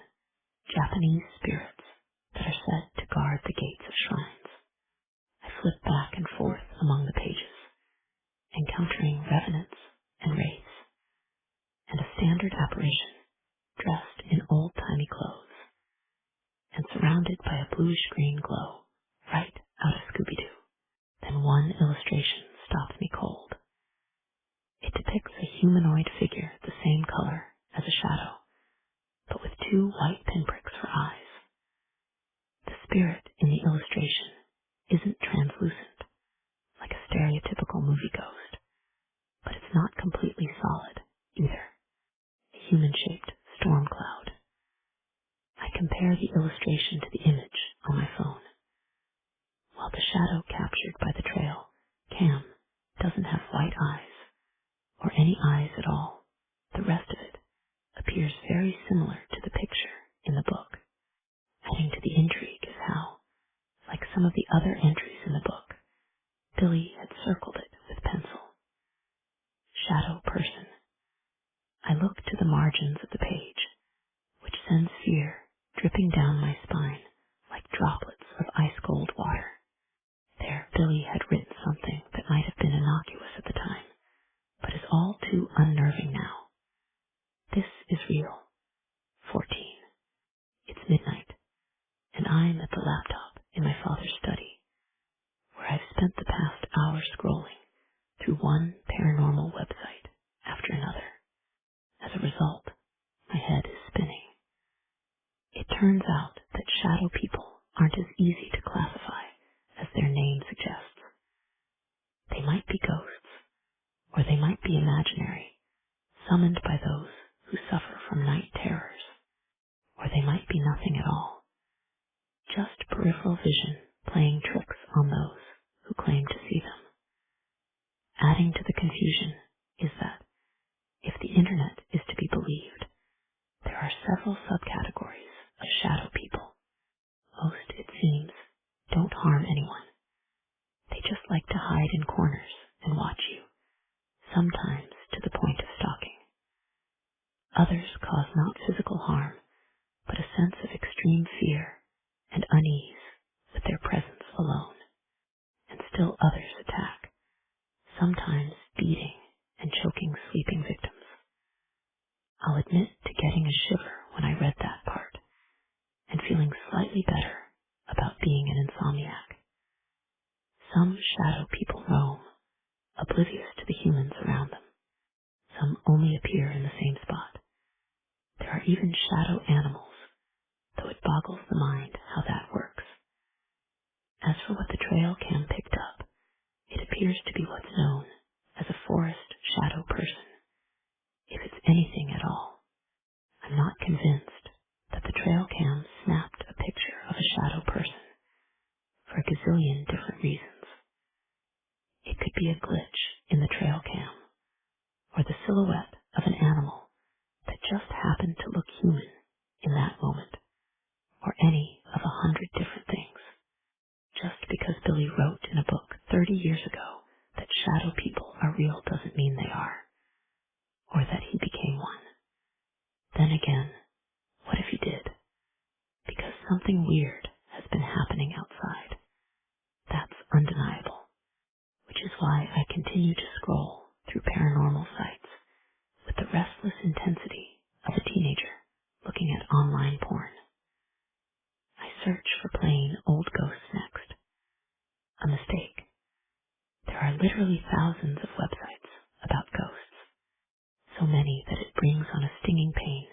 Japanese spirits that are said to guard the gates of shrines. I flip back and forth among the pages, encountering revenants and wraiths, and a standard apparition dressed in old-timey clothes and surrounded by a bluish-green glow right out of Scooby-Doo. Then one illustration stops me cold. It depicts a humanoid figure the same color as a shadow, but with two white pinpricks for eyes. The spirit in the illustration isn't translucent, like a stereotypical movie ghost, but it's not completely solid either, a human-shaped storm cloud. I compare the illustration to the image on my phone. While the shadow captured by the trail cam doesn't have white eyes, or any eyes at all, the rest of it appears very similar to the picture in the book. Adding to the intrigue is how, like some of the other entries in the book, Billy had circled it with pencil. Shadow person. I look to the margins of the page, which sends fear dripping down my spine like droplets of ice-cold water. There, Billy had written something that might have been innocuous at the time, but is all too unnerving now. This is real. 14. It's midnight, and I'm at the laptop in my father's study, where I've spent the past hour scrolling through one paranormal website after another. As a result, my head is spinning. It turns out that shadow people aren't as easy to classify as their name suggests. They might be ghosts, or they might be imaginary, summoned by those who suffer from night terrors, or they might be nothing at all, just peripheral vision playing tricks on those who claim to see them. Adding to the confusion is that, if the internet is to be believed, there are several subcategories of shadow people. Most, it seems, don't harm anyone. They just like to hide in corners and watch you, sometimes to the point of stalking. Others cause not physical harm, but a sense of extreme fear and unease with their presence alone. And still others attack, sometimes beating and choking sleeping victims. I'll admit to getting a shiver when I read that part, and feeling slightly better about being an insomniac. Some shadow people roam, oblivious to the humans around them. Some only appear in the same spot. There are even shadow animals, though it boggles the mind how that works. As for what the trail cam picked up, it appears to be what's known as a forest shadow person, if it's anything at all. I'm not convinced that the trail cam snapped a picture of a shadow person for a gazillion different reasons. It could be a glitch in the trail cam, or the silhouette of an animal that just happened to look human in that moment, or any of 100 different things. Just because Billy wrote in a book 30 years ago that shadow people are real doesn't mean they are, or that he became one. Then again, what if he did? Because something weird has been happening outside. That's undeniable, which is why I continue to scroll through paranormal sites with the restless intensity of a teenager looking at online porn. I search for plain old ghosts next. A mistake. There are literally thousands of websites about ghosts, so many that it brings on a stinging pain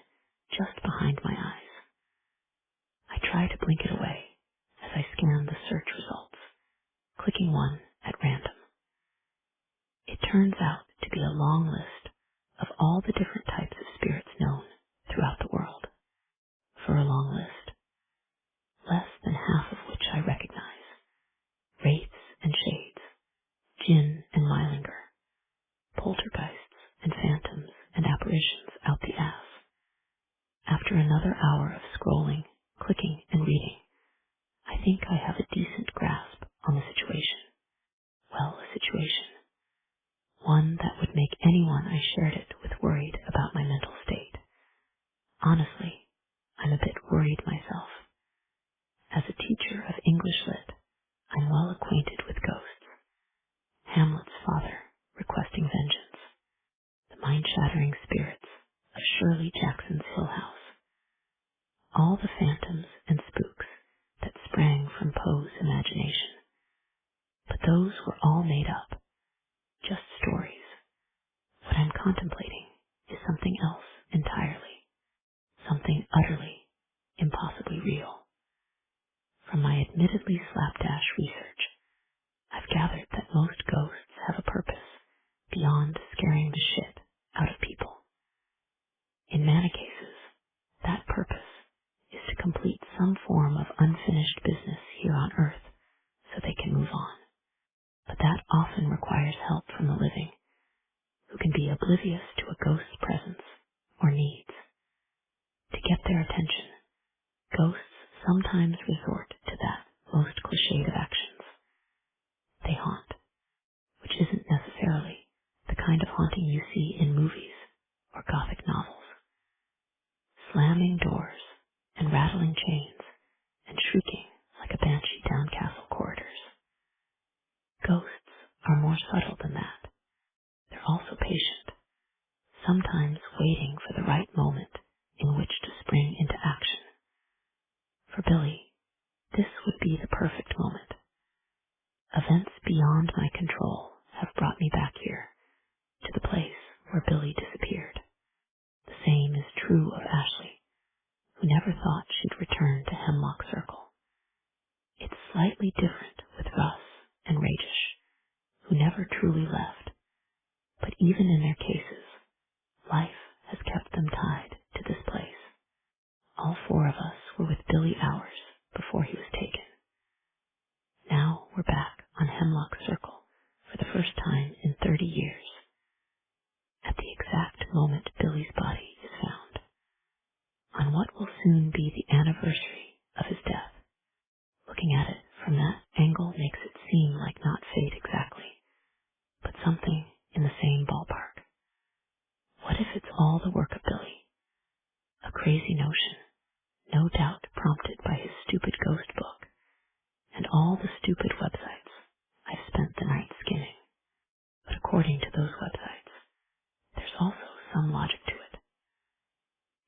just behind my eyes. I try to blink it away as I scan the search results, clicking one at random. It turns out to be a long list of all the different types of spirits known throughout the world. For a long list, less than half of which I recognize. Wraiths and shades, jinn and mylinger, poltergeists and phantoms and apparitions out the ass. After another hour of scrolling, clicking, thinking and reading, I think I have a decent grasp on the situation. Well, a situation. One that would make anyone I shared it with worried about my mental state. Honestly, I'm a bit worried myself. As a teacher of English Lit, I'm well acquainted with ghosts. Hamlet's father requesting vengeance, the mind-shattering spirits of Shirley Jackson's Hill House, all the phantoms and spooks that sprang from Poe's imagination. But those were all made up, just stories. What I'm contemplating is something else entirely, something utterly, impossibly real. From my admittedly slapdash research, I've gathered that most ghosts have a purpose beyond scaring the shit out of people. In many cases, that purpose is to complete some form of unfinished business here on Earth so they can move on. But that often requires help from the living, who can be oblivious to a ghost's presence or needs. To get their attention, ghosts sometimes resort to that most cliched of actions. They haunt, which isn't necessarily the kind of haunting you see in movies or gothic novels. Slamming doors and rattling chains and shrieking like a banshee down castle corridors. Ghosts are more subtle than that. They're also patient, sometimes waiting for the right moment in which to spring into action. For Billy, this would be the perfect moment. Events beyond my control have brought me back here, to the place where Billy disappeared. The same is true of Ashley, who never thought she'd return to Hemlock Circle. It's slightly different with Russ and Rajish, who never truly left, but even in their cases, life has kept them tied to this place. All four of us were with Billy hours before he was taken. Now we're back on Hemlock Circle for the first time in 30 years, at the exact moment Billy's body is found, on what will soon be the anniversary of his death. Looking at it from that angle makes it seem like not fate exactly, but something in the same ballpark. What if it's all the work of Billy? A crazy notion, no doubt prompted by his stupid ghost book and all the stupid websites I've spent the night skimming. But according to those websites, there's also some logic to it.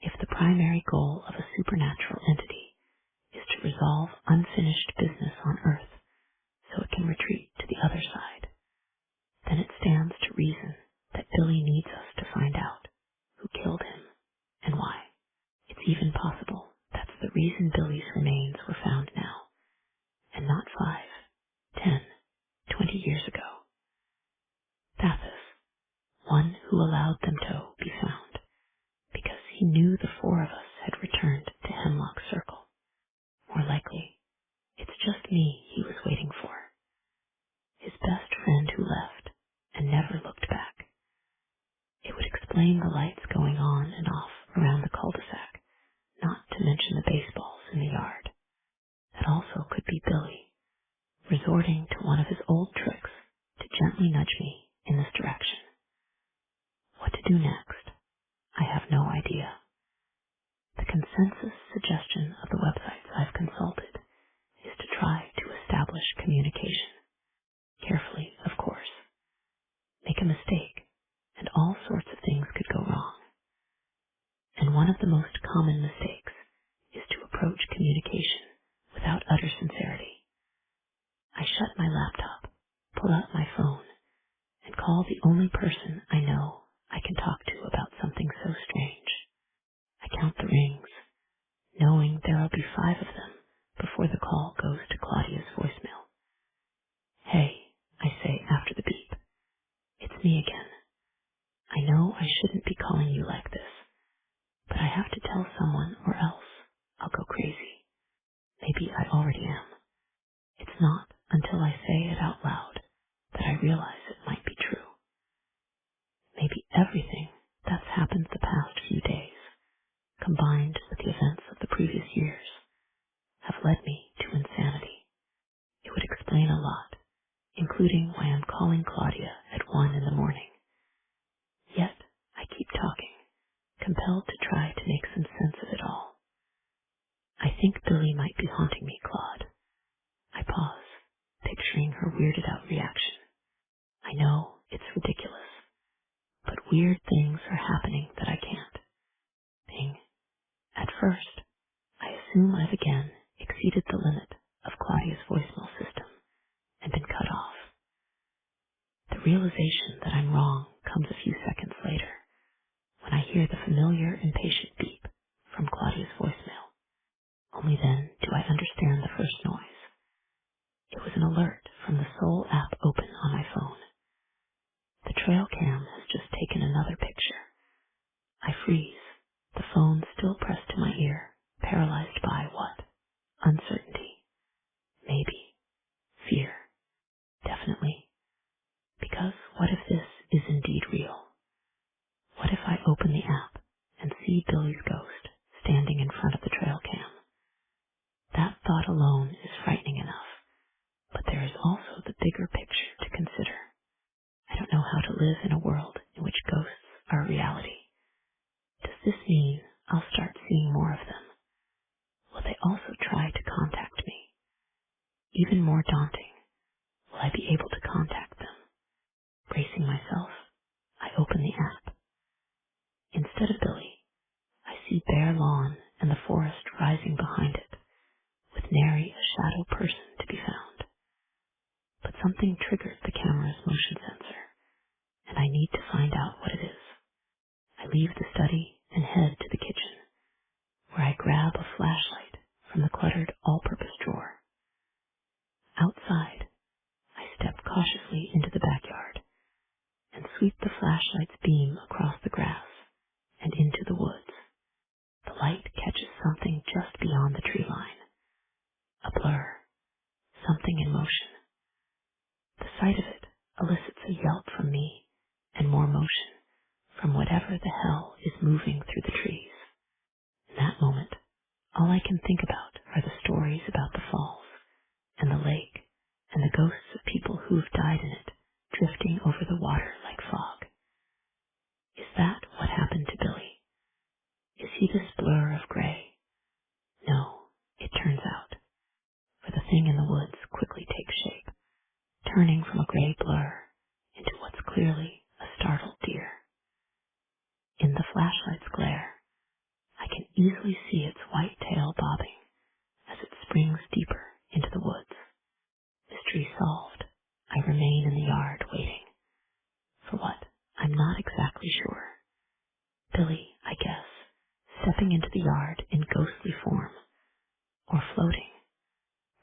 If the primary goal of a supernatural entity is to resolve unfinished business on Earth so it can retreat to the other side, then it stands to reason that Billy needs us to find out who killed him and why. It's even possible that's the reason Billy's remains were found now, and not 5, 10, 20 years ago. Bathos, one who allowed them to be found, because he knew the four of us had returned to Hemlock Circle. More likely, it's just me he was waiting for. His best friend who left and never looked back. It would explain the lights going on and off around the cul-de-sac, not to mention the baseballs in the yard. That also could be Billy, resorting to one of his old tricks to gently nudge me in this direction. What to do next? I have no idea. The consensus suggestion of the websites I've consulted is to try to establish communication. Carefully, of course. Make a mistake, and all sorts of things could go wrong. And one of the most common mistakes is to approach communication without utter sincerity. I shut my laptop, pull out my phone, and call the only person I know I can talk to about something so strange. I count the rings, knowing there'll be 5 of them before the call goes to Claudia's voicemail. Hey, I say after the beep. It's me again. I know I shouldn't be calling you like this, but I have to tell someone or else I'll go crazy. Maybe I already am. It's not until I say it out loud that I realize it might be true. Maybe everything that's happened the past few days, combined with the events of the previous years, have led me to insanity. It would explain a lot, including why I'm calling Claudia at 1 in the morning. Yet, I keep talking, compelled to try to make some sense of it all. I think Billy might be haunting me, Claude. I pause, picturing her weirded out reaction. I know it's ridiculous, but weird things are happening that I can't. Ping. At first, I assume I've again exceeded the limit of Claudia's voicemail system and been cut off. The realization that I'm wrong comes a few seconds later, when I hear the familiar impatient beep from Claudia's voicemail. Only then do I understand the first noise. It was an alert from the sole app open on my phone. The trail cam has just taken another picture. I freeze, the phone still pressed to my ear, paralyzed by what? Uncertainty. Maybe. Fear. Definitely. Because what if this is indeed real? What if I open the app and see Billy's ghost standing in front of the trail cam? That thought alone is frightening enough, but there is also the bigger picture to consider. I don't know how to live in a world in which ghosts are a reality. Does this mean I'll start seeing more of them? Will they also try to contact me? Even more daunting, will I be able to contact them? Bracing myself, I open the app. Instead of Billy, I see bare lawn and the forest rising behind it, with nary a shadow person to be found. But something triggered the camera's motion sensor, and I need to find out what it is. I leave the study and head to the kitchen, where I grab a flashlight from the cluttered all-purpose drawer. Outside, I step cautiously into the backyard and sweep the flashlight's beam across the grass and into the woods. The light catches something just beyond the tree line. A blur, something in motion. The sight of it elicits a yelp from me and more motion from whatever the hell is moving through the trees. In that moment, all I can think about are the stories about the falls and the lake and the ghosts of people who've died in it drifting over the water like fog. Is that what happened to Billy? Is he this blur of gray? No, it turns out, for the thing in the woods quickly takes shape, turning from a gray blur into what's clearly a startled deer. In the flashlight's glare, I can easily see its white tail bobbing as it springs deeper into the woods. Mystery solved, I remain in the yard waiting. For what? I'm not exactly sure. Billy, I guess, stepping into the yard in ghostly form, or floating,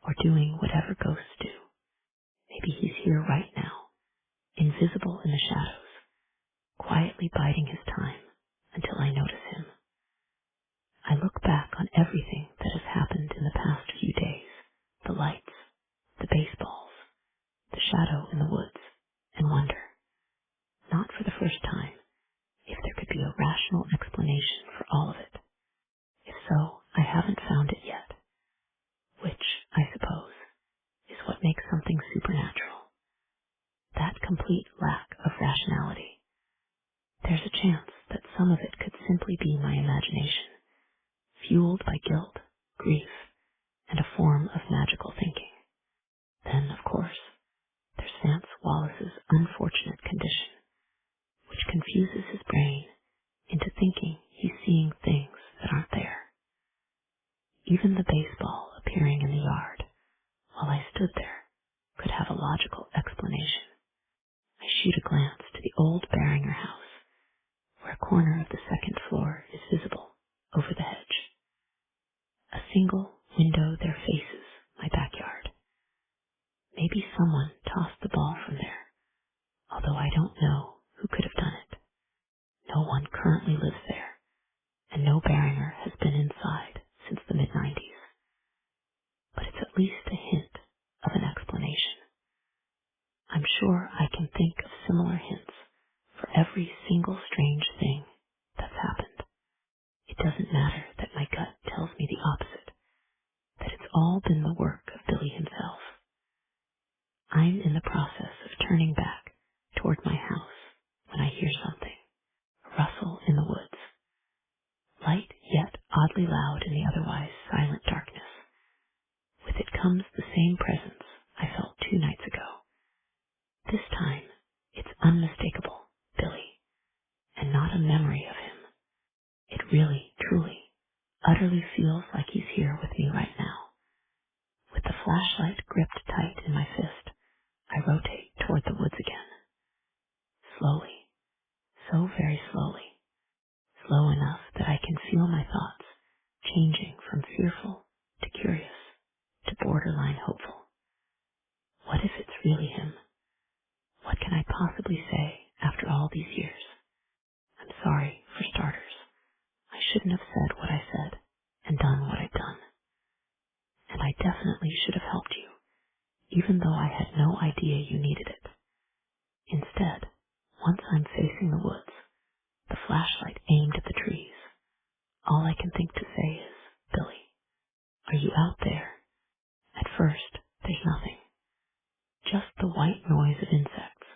or doing whatever ghosts do. Maybe he's here right now, invisible in the shadows, quietly biding his time until I notice him. I look back on everything that has happened in the past few days, the lights, the baseballs, the shadow in the woods, and wonder, not for the first time, if there could be a rational explanation for all of it. If so, I haven't found it yet, which, I suppose, is what makes something supernatural. That complete lack of rationality. There's a chance that some of it could simply be my imagination, fueled by guilt, grief, and a form of magical thinking. Then, of course, there's Vance Wallace's unfortunate condition, which confuses his brain into thinking he's seeing things that aren't there. Even the baseball appearing in the yard while I stood there could have a logical explanation. I shoot a glance to the old Barringer house, where a corner of the second floor is visible over the hedge. A single window there faces my backyard. Maybe someone tossed the ball from there, although I don't know who could have done it. No one currently lives there, and no Barringer has been inside since the mid-90s. But it's at least a hint of an explanation. I'm sure I can think of similar hints for every single strange thing that's happened. It doesn't matter that my gut tells me the opposite, that it's all been the work of Billy himself. I'm in the process of turning back toward my house when I hear something, a rustle in the woods, light yet oddly loud in the otherwise silent darkness. With it comes the same presence I felt 2 nights ago. This time, it's unmistakable, Billy, and not a memory of him. It really, truly, utterly feels like he's here with me right now. With the flashlight gripped tight in my fist, I rotate toward the woods again. Slowly, so very slowly, slow enough that I can feel my thoughts changing from fearful to curious to borderline hopeful. What if it's really him? What can I possibly say after all these years? I'm sorry, for starters. I shouldn't have said what I said and done what I'd done. And I definitely should have helped you, even though I had no idea you needed it. Instead, once I'm facing the woods, the flashlight aimed at the trees, all I can think to say is, Billy, are you out there? At first, there's nothing. Just the white noise of insects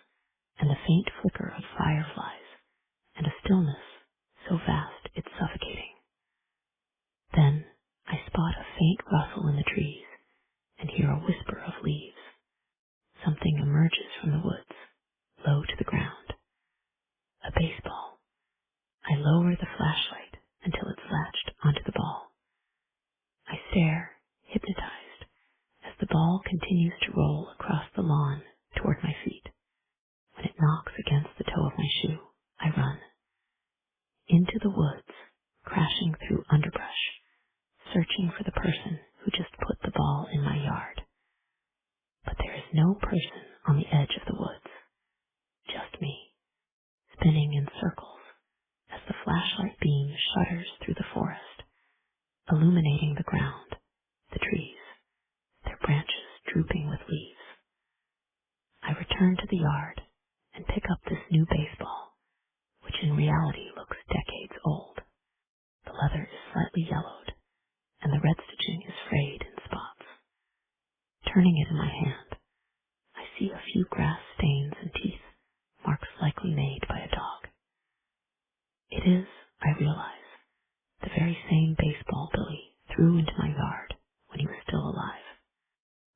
and the faint flicker of fireflies and a stillness so vast it's suffocating. Then I spot a faint rustle in the trees and hear a whisper of leaves. Something emerges from the woods, low to the ground. A baseball. I lower the flashlight until it's latched onto the ball. I stare, hypnotized, as the ball continues to roll across the lawn toward my feet. When it knocks against the toe of my shoe, I run. Into the woods, crashing through underbrush, searching for the person who just put the ball in my yard. But there is no person on the edge of the woods, just me, spinning in circles as the flashlight beam shudders through the forest, illuminating the ground, the trees, their branches drooping with leaves. I return to the yard and pick up this new baseball, which in reality looks decades old. The leather is slightly yellowed, and the red stitching is frayed in spots. Turning it in my hand, I see a few grass stains and teeth, marks likely made by a dog. It is, I realize, the very same baseball Billy threw into my yard when he was still alive.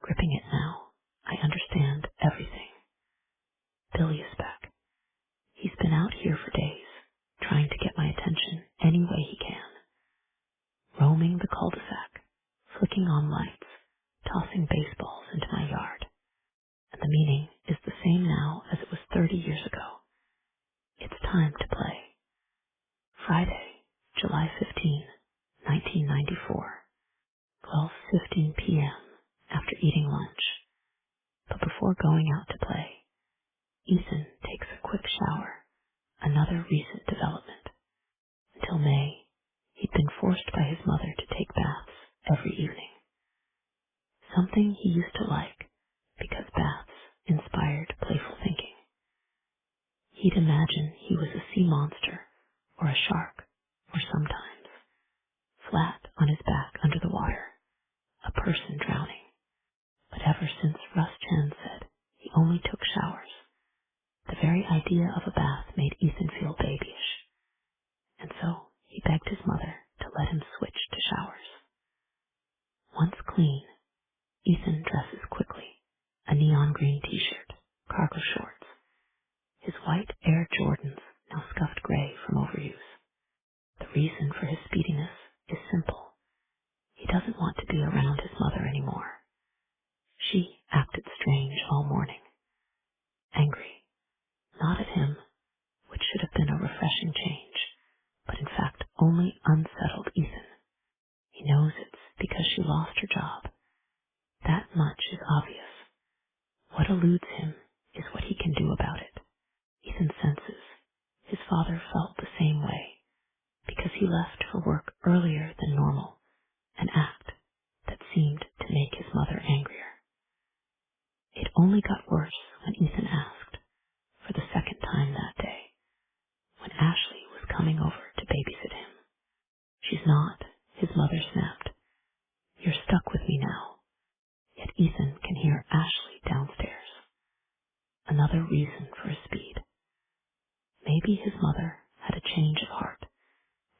Gripping it now, I understand everything. Billy is back. He's been out here for days, trying to get my attention any way he can. Roaming the cul-de-sac, flicking on lights, tossing baseballs into my yard. And the meaning is the same now as it was 30 years ago. It's time to play. Friday, July 15, 1994, 12:15 p.m. after eating lunch. But before going out to play, Ethan takes a quick shower, another recent development. Until May, he'd been forced by his mother to take baths every evening. Something he used to like, because baths inspired playful thinking. He'd imagine he was a sea monster or a shark, or sometimes, flat on his back under the water, a person drowning. But ever since Russ Chen said he only took showers, the very idea of a bath made Ethan feel babyish. And so he begged his mother to let him switch to showers. Once clean, Ethan dresses quickly, a neon green t-shirt, cargo shorts, his white Air Jordans now scuffed gray from overuse. The reason for his speediness is simple. He doesn't want to be around his mother anymore. She acted strange all morning. Angry, not at him, which should have been a refreshing change, but in fact only unsettled Ethan. He knows it's because she lost her job. That much is obvious. What eludes him is what he can do about it. Ethan senses his father felt the same way because he left for work earlier than normal, an act that seemed to make his mother angrier. It only got worse when Ethan asked, for the second time that day, when Ashley was coming over to babysit him. She's not, his mother snapped. You're stuck with me now. reason for his speed. Maybe his mother had a change of heart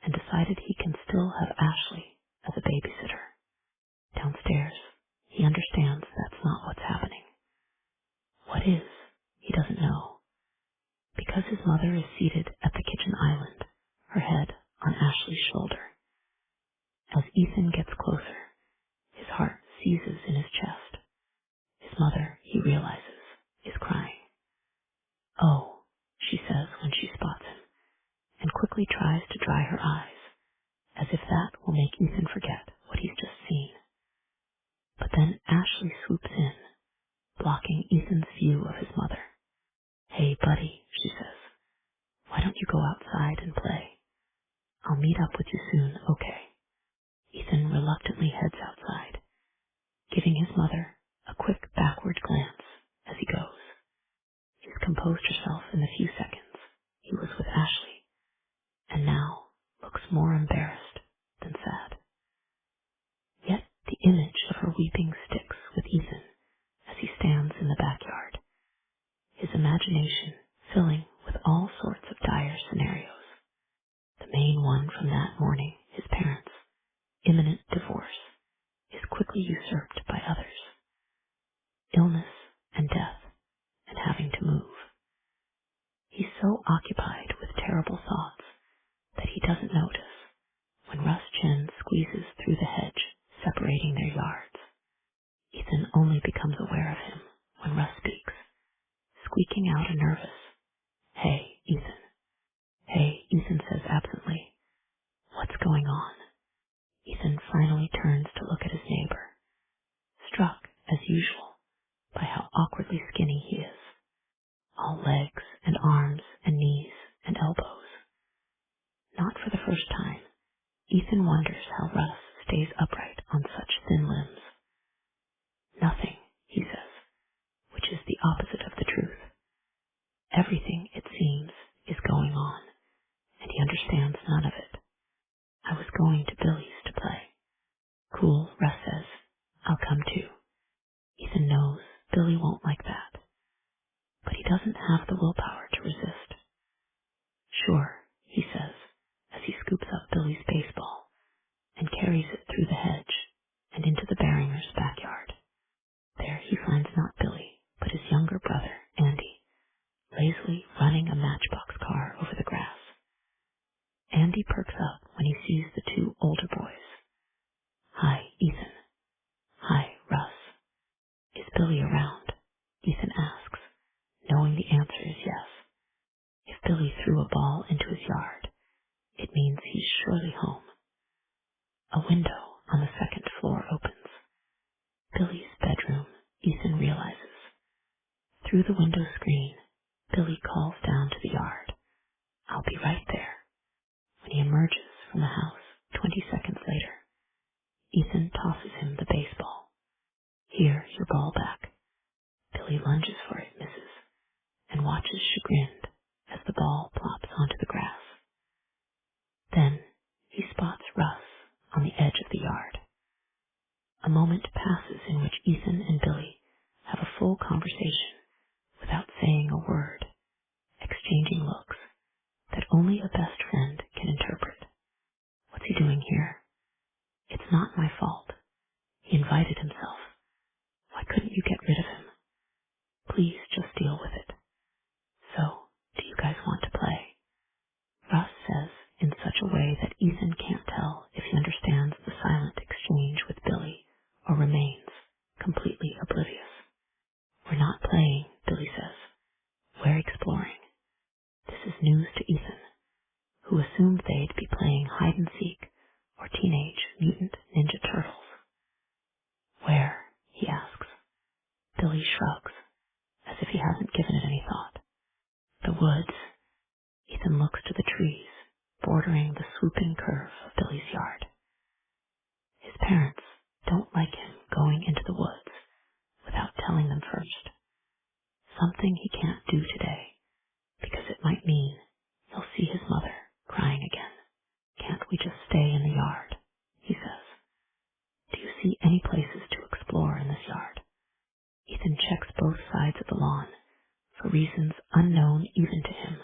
and decided he can still have Ashley as a babysitter. Downstairs, he understands that's not what's happening. What is, he doesn't know. Because his mother is seated at the kitchen island, her head on Ashley's shoulder. As Ethan gets closer, his heart seizes in his chest. His mother, he realizes, is crying. "Oh," she says when she spots him, and quickly tries to dry her eyes, as if that will make Ethan forget what he's just seen. But then Ashley swoops in, blocking Ethan's view of his mother. "Hey, buddy," she says, "why don't you go outside and play? I'll meet up with you soon, okay?" Ethan reluctantly heads outside, giving his mother a quick backward glance as he goes. He's composed herself in the few seconds he was with Ashley, and now looks more embarrassed than sad. Yet the image of her weeping sticks with Ethan as he stands in the backyard, his imagination filling with all sorts of dire scenarios. The main one from that morning, his parents' imminent divorce, is quickly usurped by others. Illness and death and having to move. He's so occupied with terrible thoughts that he doesn't notice when Russ Chen squeezes through the hedge separating their yards. Ethan only becomes aware of him when Russ speaks, squeaking out a nervous, "Hey, Ethan." "Hey," Ethan says absently. "What's going on?" Ethan finally turns to look at his neighbor, struck, as usual, by how awkwardly skinny he is. All legs and arms and knees and elbows. Not for the first time, Ethan wonders how Russ stays upright on such thin limbs. "Nothing," he says, which is the opposite of the truth. Everything, it seems, is going on, and he understands none of it. "I was going to Billy's to play." "Cool," Russ says. "I'll come too." Ethan knows Billy won't like that, but he doesn't have the willpower to resist. "Sure," he says, as he scoops up Billy's baseball and carries it through the hedge and into the Barringers' backyard. There he finds not Billy, but his younger brother, Andy, lazily running a matchbox car over the grass. Andy perks up when he sees the two older boys. "Hi, Ethan." "Hi, Russ." "Is Billy around?" Ethan asks, knowing the answer is yes. If Billy threw a ball into his yard, it means he's surely home. A window on the second floor opens. Billy's bedroom, Ethan realizes. Through the window screen, Billy calls down to the yard, "I'll be right there." When he emerges from the house 20 seconds later, Ethan tosses him the baseball. "Here, your ball back." Billy lunges for it, misses, and watches chagrined as the ball plops onto the grass. Then he spots Russ on the edge of the yard. A moment passes in which Ethan and Billy have a full conversation without saying a word, exchanging looks that only a best friend can interpret. "What's he doing here?" "It's not my fault. He invited himself. Why couldn't you get rid of him? Please just deal with it." "So, do you guys want to play?" Russ says in such a way that Ethan can't tell if he understands the silent exchange with Billy or remains completely oblivious. "We're not playing," Billy says. "We're exploring." This is news to Ethan, who assumed they'd be playing hide-and-seek or Teenage Mutant Ninja Turtles. "Where?" he asks. Billy shrugs, as if he hasn't given it any thought. "The woods." Ethan looks to the trees bordering the swooping curve of Billy's yard. His parents don't like him going into the woods without telling them first. Something he can't do today, because it might mean he'll see his mother crying again. "Can't we just stay in the yard?" he says. "Do you see any places to explore in this yard?" Ethan checks both sides of the lawn for reasons unknown even to him.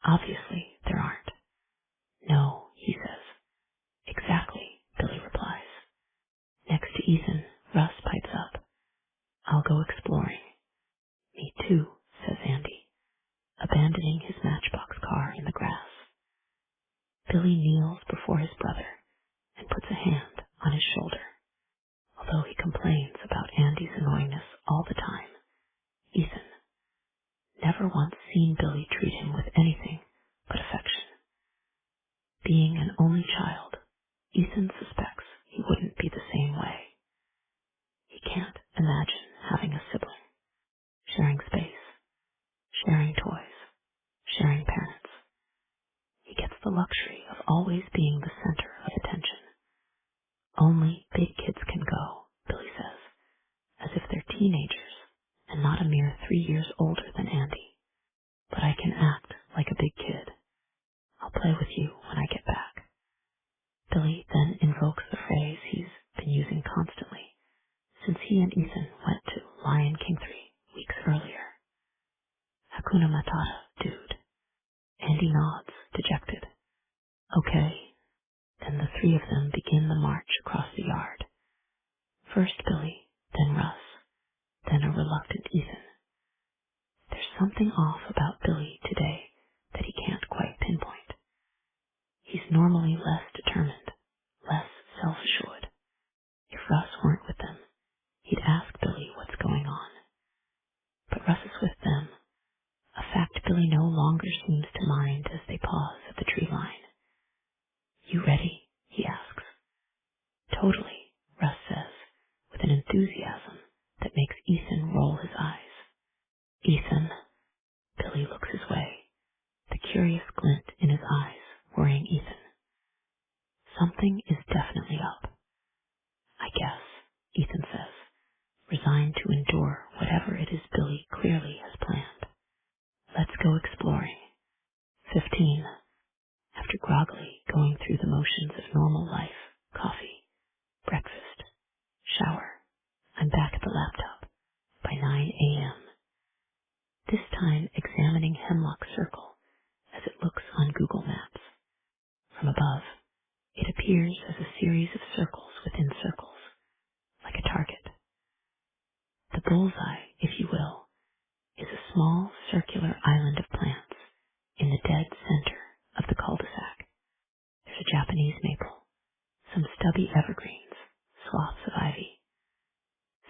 Obviously, there aren't. No, he says. Exactly, Billy replies. Next to Ethan, Russ pipes up. I'll go exploring. Me too, says Andy, abandoning his matchbox car in the grass. Billy kneels before his brother and puts a hand on his shoulder. Although he complains about Andy's annoyingness all the time, Ethan never once seen Billy treat him with anything but affection. Being an only child, Ethan suspects he wouldn't be the same way. He can't imagine having a sibling, sharing space, sharing toys, sharing parents. He gets the luxury of always being the center of attention. Only big kids can go, Billy says, as if they're teenagers and not a mere 3 years older than Andy. But I can act like a big kid. I'll play with you when I get back. Billy then invokes the phrase he's been using constantly since he and Ethan went to Lion King 3 weeks earlier. Hakuna Matata, dude. Andy nods, dejected. Okay. Then the three of them begin the march across the yard. First Billy, then Russ, then a reluctant Ethan. There's something off about Billy today that he can't quite pinpoint. He's normally less determined, less self-assured. If Russ weren't with them, he'd ask Billy what's going on. But Russ is with them, a fact Billy no longer seems to mind as they pause at the tree line. You ready? He asks. Totally, Russ says, with an enthusiasm that makes Ethan roll his eyes. Ethan, Billy looks his way, the curious glint in his eyes worrying Ethan. Something is definitely up. I guess, Ethan says, resigned to endure whatever it is Billy clearly has planned. Let's go exploring. 15. After groggily going through the motions of normal life, coffee, breakfast, shower, I'm back at the laptop by 9 a.m. This time examining Hemlock Circle as it looks on Google Maps. From above, it appears as a series of circles within circles, like a target. The bullseye, if you will, is a small circular island of plants in the dead center of the cul-de-sac. There's a Japanese maple, some stubby evergreens, swaths of ivy.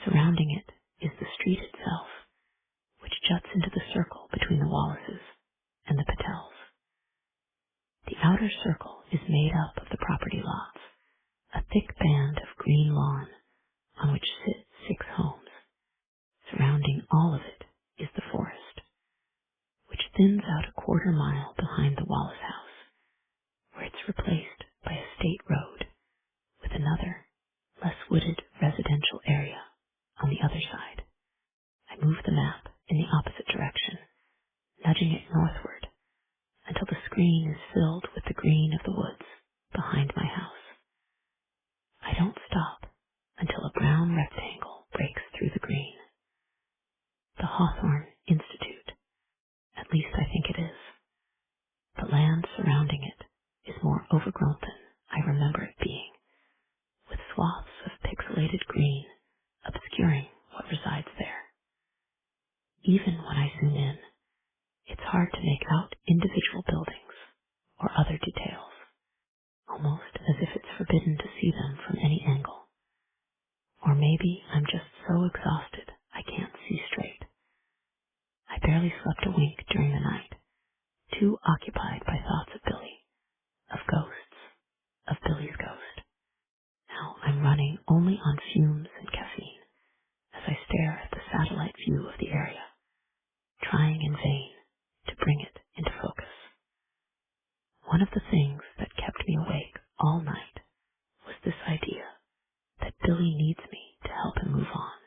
Surrounding it is the street itself, which juts into the circle between the Wallaces and the Patels. The outer circle is made up of the property lots, a thick band of green lawn on which sit 6 homes. Surrounding all of it is the forest, which thins out a quarter mile behind the Wallace house, where it's replaced by a state road with another, less wooded residential area on the other side. I move the map in the opposite direction, nudging it northward until the screen is filled with the green of the woods behind my house. I don't stop until a brown rectangle breaks through the green. The Hawthorne Institute, at least I think it is. The land surrounding it is more overgrown than I remember it being, with swaths of pixelated green obscuring what resides there. Even when I zoom in, it's hard to make out individual buildings or other details, almost as if it's forbidden to see them from any angle. Or maybe I'm just so exhausted I can't see straight. I barely slept a wink during the night, too occupied by thoughts of Billy, of ghosts, of Billy's ghost. Now I'm running only on fumes and caffeine as I stare at the satellite view of the area, trying in vain to bring it into focus. One of the things that kept me awake all night was this idea that Billy needs me to help him move on,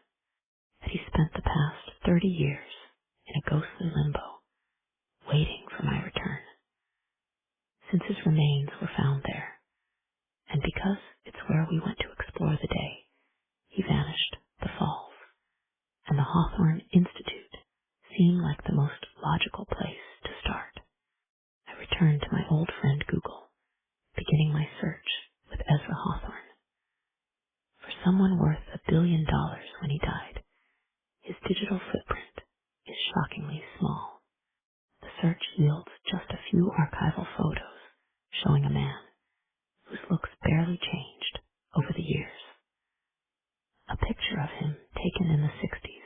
that he spent the past 30 years in a ghostly limbo, waiting for my return. Since his remains were found there, and because it's where we went to explore the day he vanished the falls, and the Hawthorne Institute seemed like the most logical place to start. I returned to my old friend Google, beginning my search with Ezra Hawthorne. For someone worth $1 billion when he died, his digital footprint is shockingly small. The search yields just a few archival photos showing a man whose looks barely changed over the years. A picture of him taken in the 60s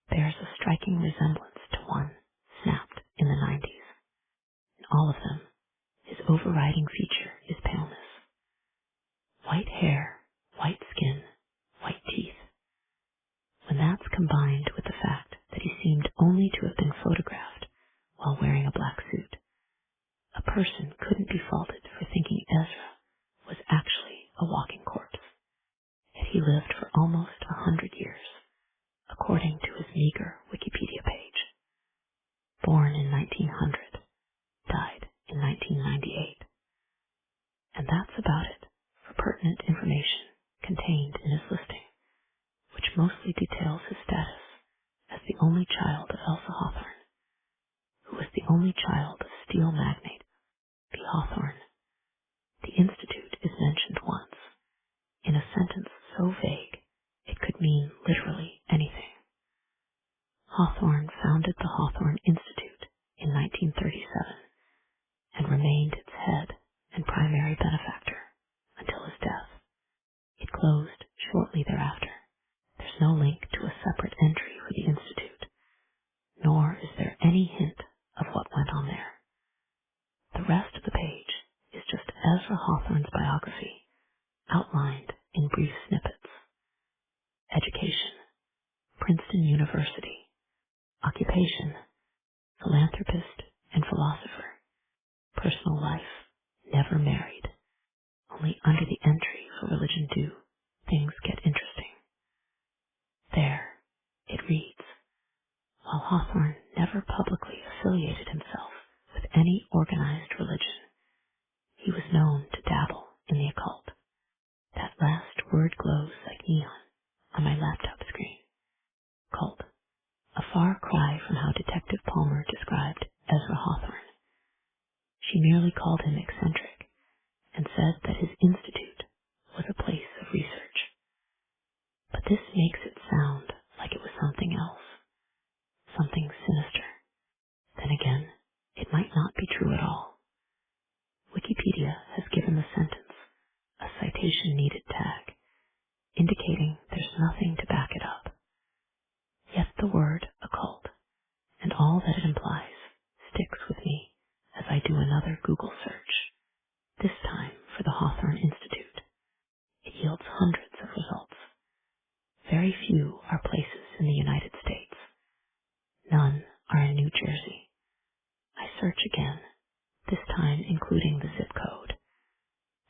bears a striking resemblance to one snapped in the 90s. In all of them, his overriding feature is paleness. White hair, white skin, white teeth. When that's combined with the fact that he seemed only to have been photographed while wearing a black suit, a person couldn't be faulted for thinking Ezra was actually a walking corpse. Yet he lived for almost 100 years, according to his meager Wikipedia page. Born in 1900, died in 1998. And that's about it for pertinent information contained in his listing, which mostly details his status as the only child of Elsa Hawthorne, who was the only child of steel magnate B. Hawthorne. The Institute is mentioned once, in a sentence so vague it could mean literally anything. Hawthorne founded the Hawthorne Institute in 1937 and remained its head and primary benefactor until his death. It closed shortly thereafter. There's no link to a separate entry for the Institute, nor is there any hint of what went on there. The rest of the page is just Ezra Hawthorne's biography, outlined in brief snippets. Education, Princeton University. Occupation, philanthropist and philosopher. Personal life, never married. Only under the entry for religion do things get interesting. There, it reads, while Hawthorne never publicly affiliated himself with any organized religion, he was known to dabble in the occult. That last word glows like neon on my laptop screen. Cult, a far cry from how Detective Palmer described Ezra Hawthorne. She merely called him eccentric and said that his institute was a place of research. But this makes it sound like it was something else, something sinister. Then again, it might not be true at all. Wikipedia has given the sentence a citation needed tag, indicating there's nothing to back it up. Yet the word occult and all that it implies sticks with me as I do another Google search, this time for the Hawthorne Institute. It yields hundreds of results. Very few are places in the United States. None are in New Jersey. I search again, this time including the zip code.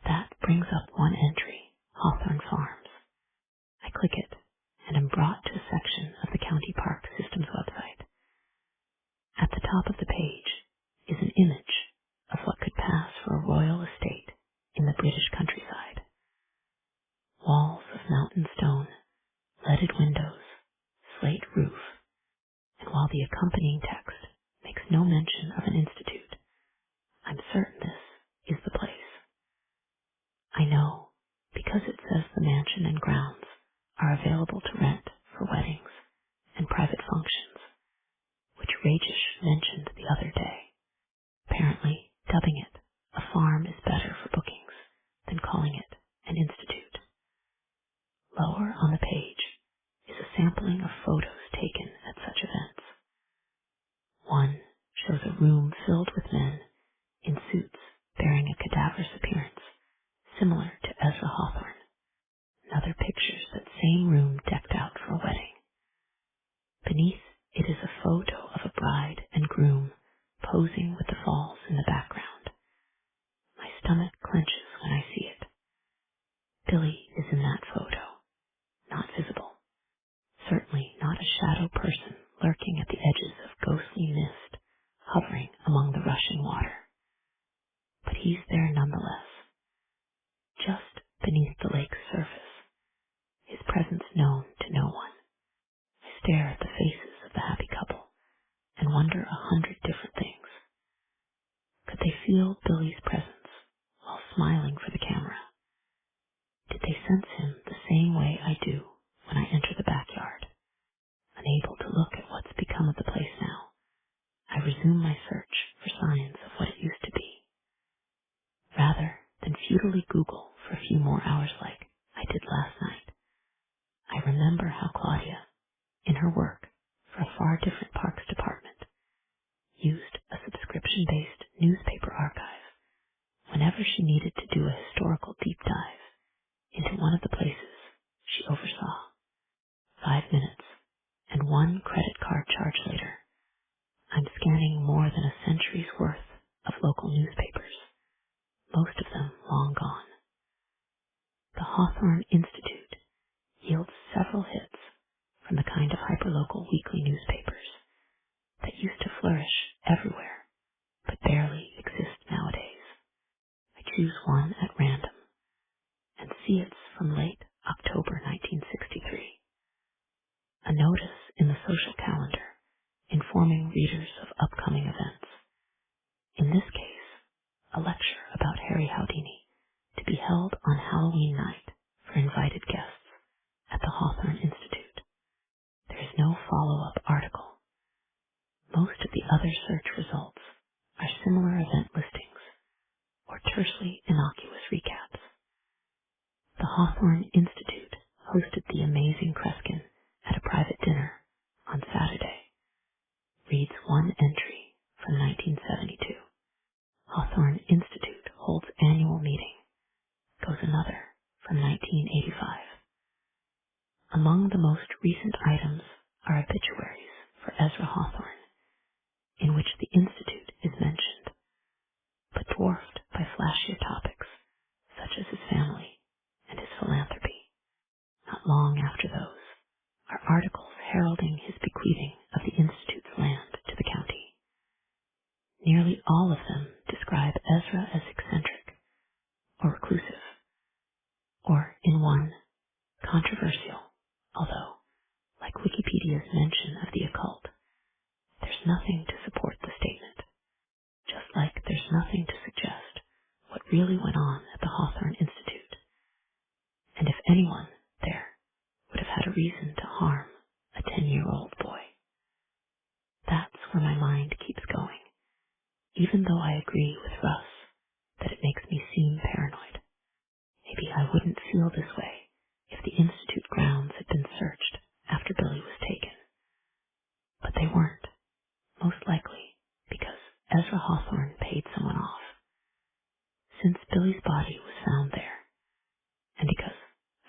That brings up one entry, Hawthorne Farms. I click it and am brought to a section of the County Park System's website. At the top of the page is an image of what could pass for a royal estate in the British countryside. Walls of mountain stone, leaded windows, slate roof, and while the accompanying text makes no mention of an institute, I'm certain this is the place. I know because it says the mansion and grounds are available to rent for weddings and private functions, which Rajesh mentioned the other day. Apparently, dubbing it a farm is better for bookings than calling it an institute. Lower on the page is a sampling of photos taken at such events. One shows a room filled with men in suits bearing a cadaverous appearance, similar to Ezra Hawthorne. Another pictures that same room decked out for a wedding. Beneath it is a photo of a bride and groom posing with the falls in the background. My stomach clenches when I see it. Billy is in that photo, not visible. Certainly not a shadow person lurking at the edges of ghostly mist, hovering among the rushing water. But he's there nonetheless, just beneath the lake's surface, his presence known to no one. I stare at the faces of the happy couple, I do when I enter the backyard. Unable to look at what's become of the place now, I resume my search for signs of what it used to be. Rather than futilely Google for a few more hours like I did last night, I remember how Claudia, in her work for a far different parks department, used a subscription-based newspaper archive whenever she needed to do a historical deep dive into one of the places she oversaw. 5 minutes and one credit card charge later, I'm scanning more than a century's worth of local newspapers, most of them long gone. The Hawthorne Institute yields several hits from the kind of hyperlocal weekly newspapers that used to flourish everywhere but barely exist nowadays. I choose one at random and see it's from late October 1963. A notice in the social calendar informing readers of upcoming events. In this case, a lecture about Harry Houdini to be held on Halloween night for invited guests at the Hawthorne Institute. There is no follow-up article. Most of the other search results are similar event listings or tersely innocuous recaps. The Hawthorne Institute hosted the amazing Kreskin at a private dinner on Saturday. Reads one entry from 1972. Hawthorne Institute holds annual meeting. Goes another from 1985. Among the most recent items are obituaries for Ezra Hawthorne, in which the Institute is mentioned, but dwarfed by flashier topics such as his family and his philanthropy. Not long after those are articles heralding his bequeathing of the Institute's land to the county. Nearly all of them describe Ezra as eccentric or reclusive, or in one, controversial, although, like Wikipedia's mention of the occult, there's nothing to support the statement, just like there's nothing to suggest what really went on at the Hawthorne Institute, and if anyone there would have had a reason to harm a 10-year-old boy. That's where my mind keeps going, even though I agree with Russ that it makes me seem paranoid. Maybe I wouldn't feel this way if the Institute grounds had been searched after Billy was taken. But they weren't, most likely because Ezra Hawthorne paid someone off. Since Billy's body was found there, and because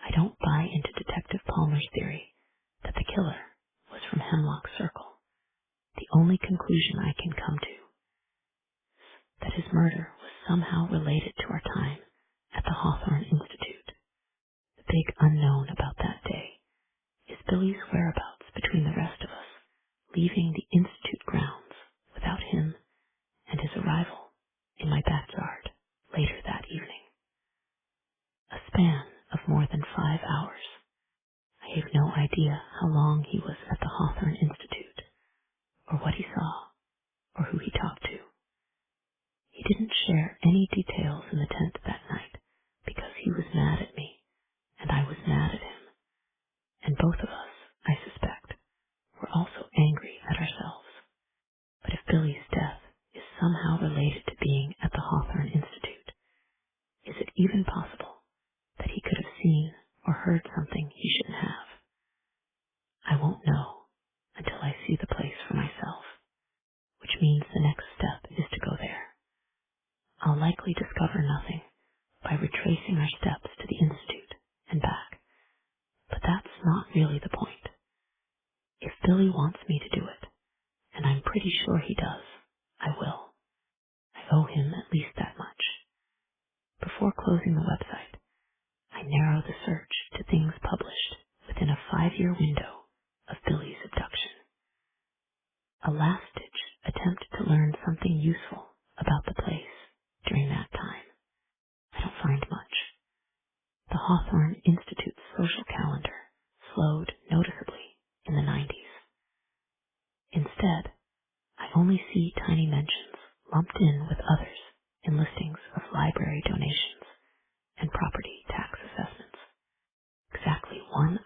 I don't buy into Detective Palmer's theory that the killer was from Hemlock Circle, the only conclusion I can come to is that his murder was somehow related to our time at the Hawthorne Institute. The big unknown about that day is Billy's whereabouts between the rest of us, leaving the Institute grounds without him and his arrival in my backyard later that evening. A span of more than 5 hours. I have no idea how long he was at the Hawthorne Institute, or what he saw, or who he talked to. He didn't share any details in the tent that night because he was mad at me, and I was mad at him. And both of us, I suspect, were also angry at ourselves. But if Billy's death is somehow related to being at the Hawthorne Institute, is it even possible that he could have seen or heard something he shouldn't have? I won't know until I see the place for myself, which means the next step is to go there. I'll likely discover nothing by retracing our steps to the Institute and back, but that's not really the point. If Billy wants me to do it, and I'm pretty sure he does, I will. I owe him at least that much. Before closing the website, I narrow the search to things published within a 5-year window of Billy's abduction. A last-ditch attempt to learn something useful about the place during that time. I don't find much. The Hawthorne Institute's social calendar slowed noticeably in the 90s. Instead, I only see tiny mentions lumped in with others in listings of library donations and property tax assessments. Exactly 1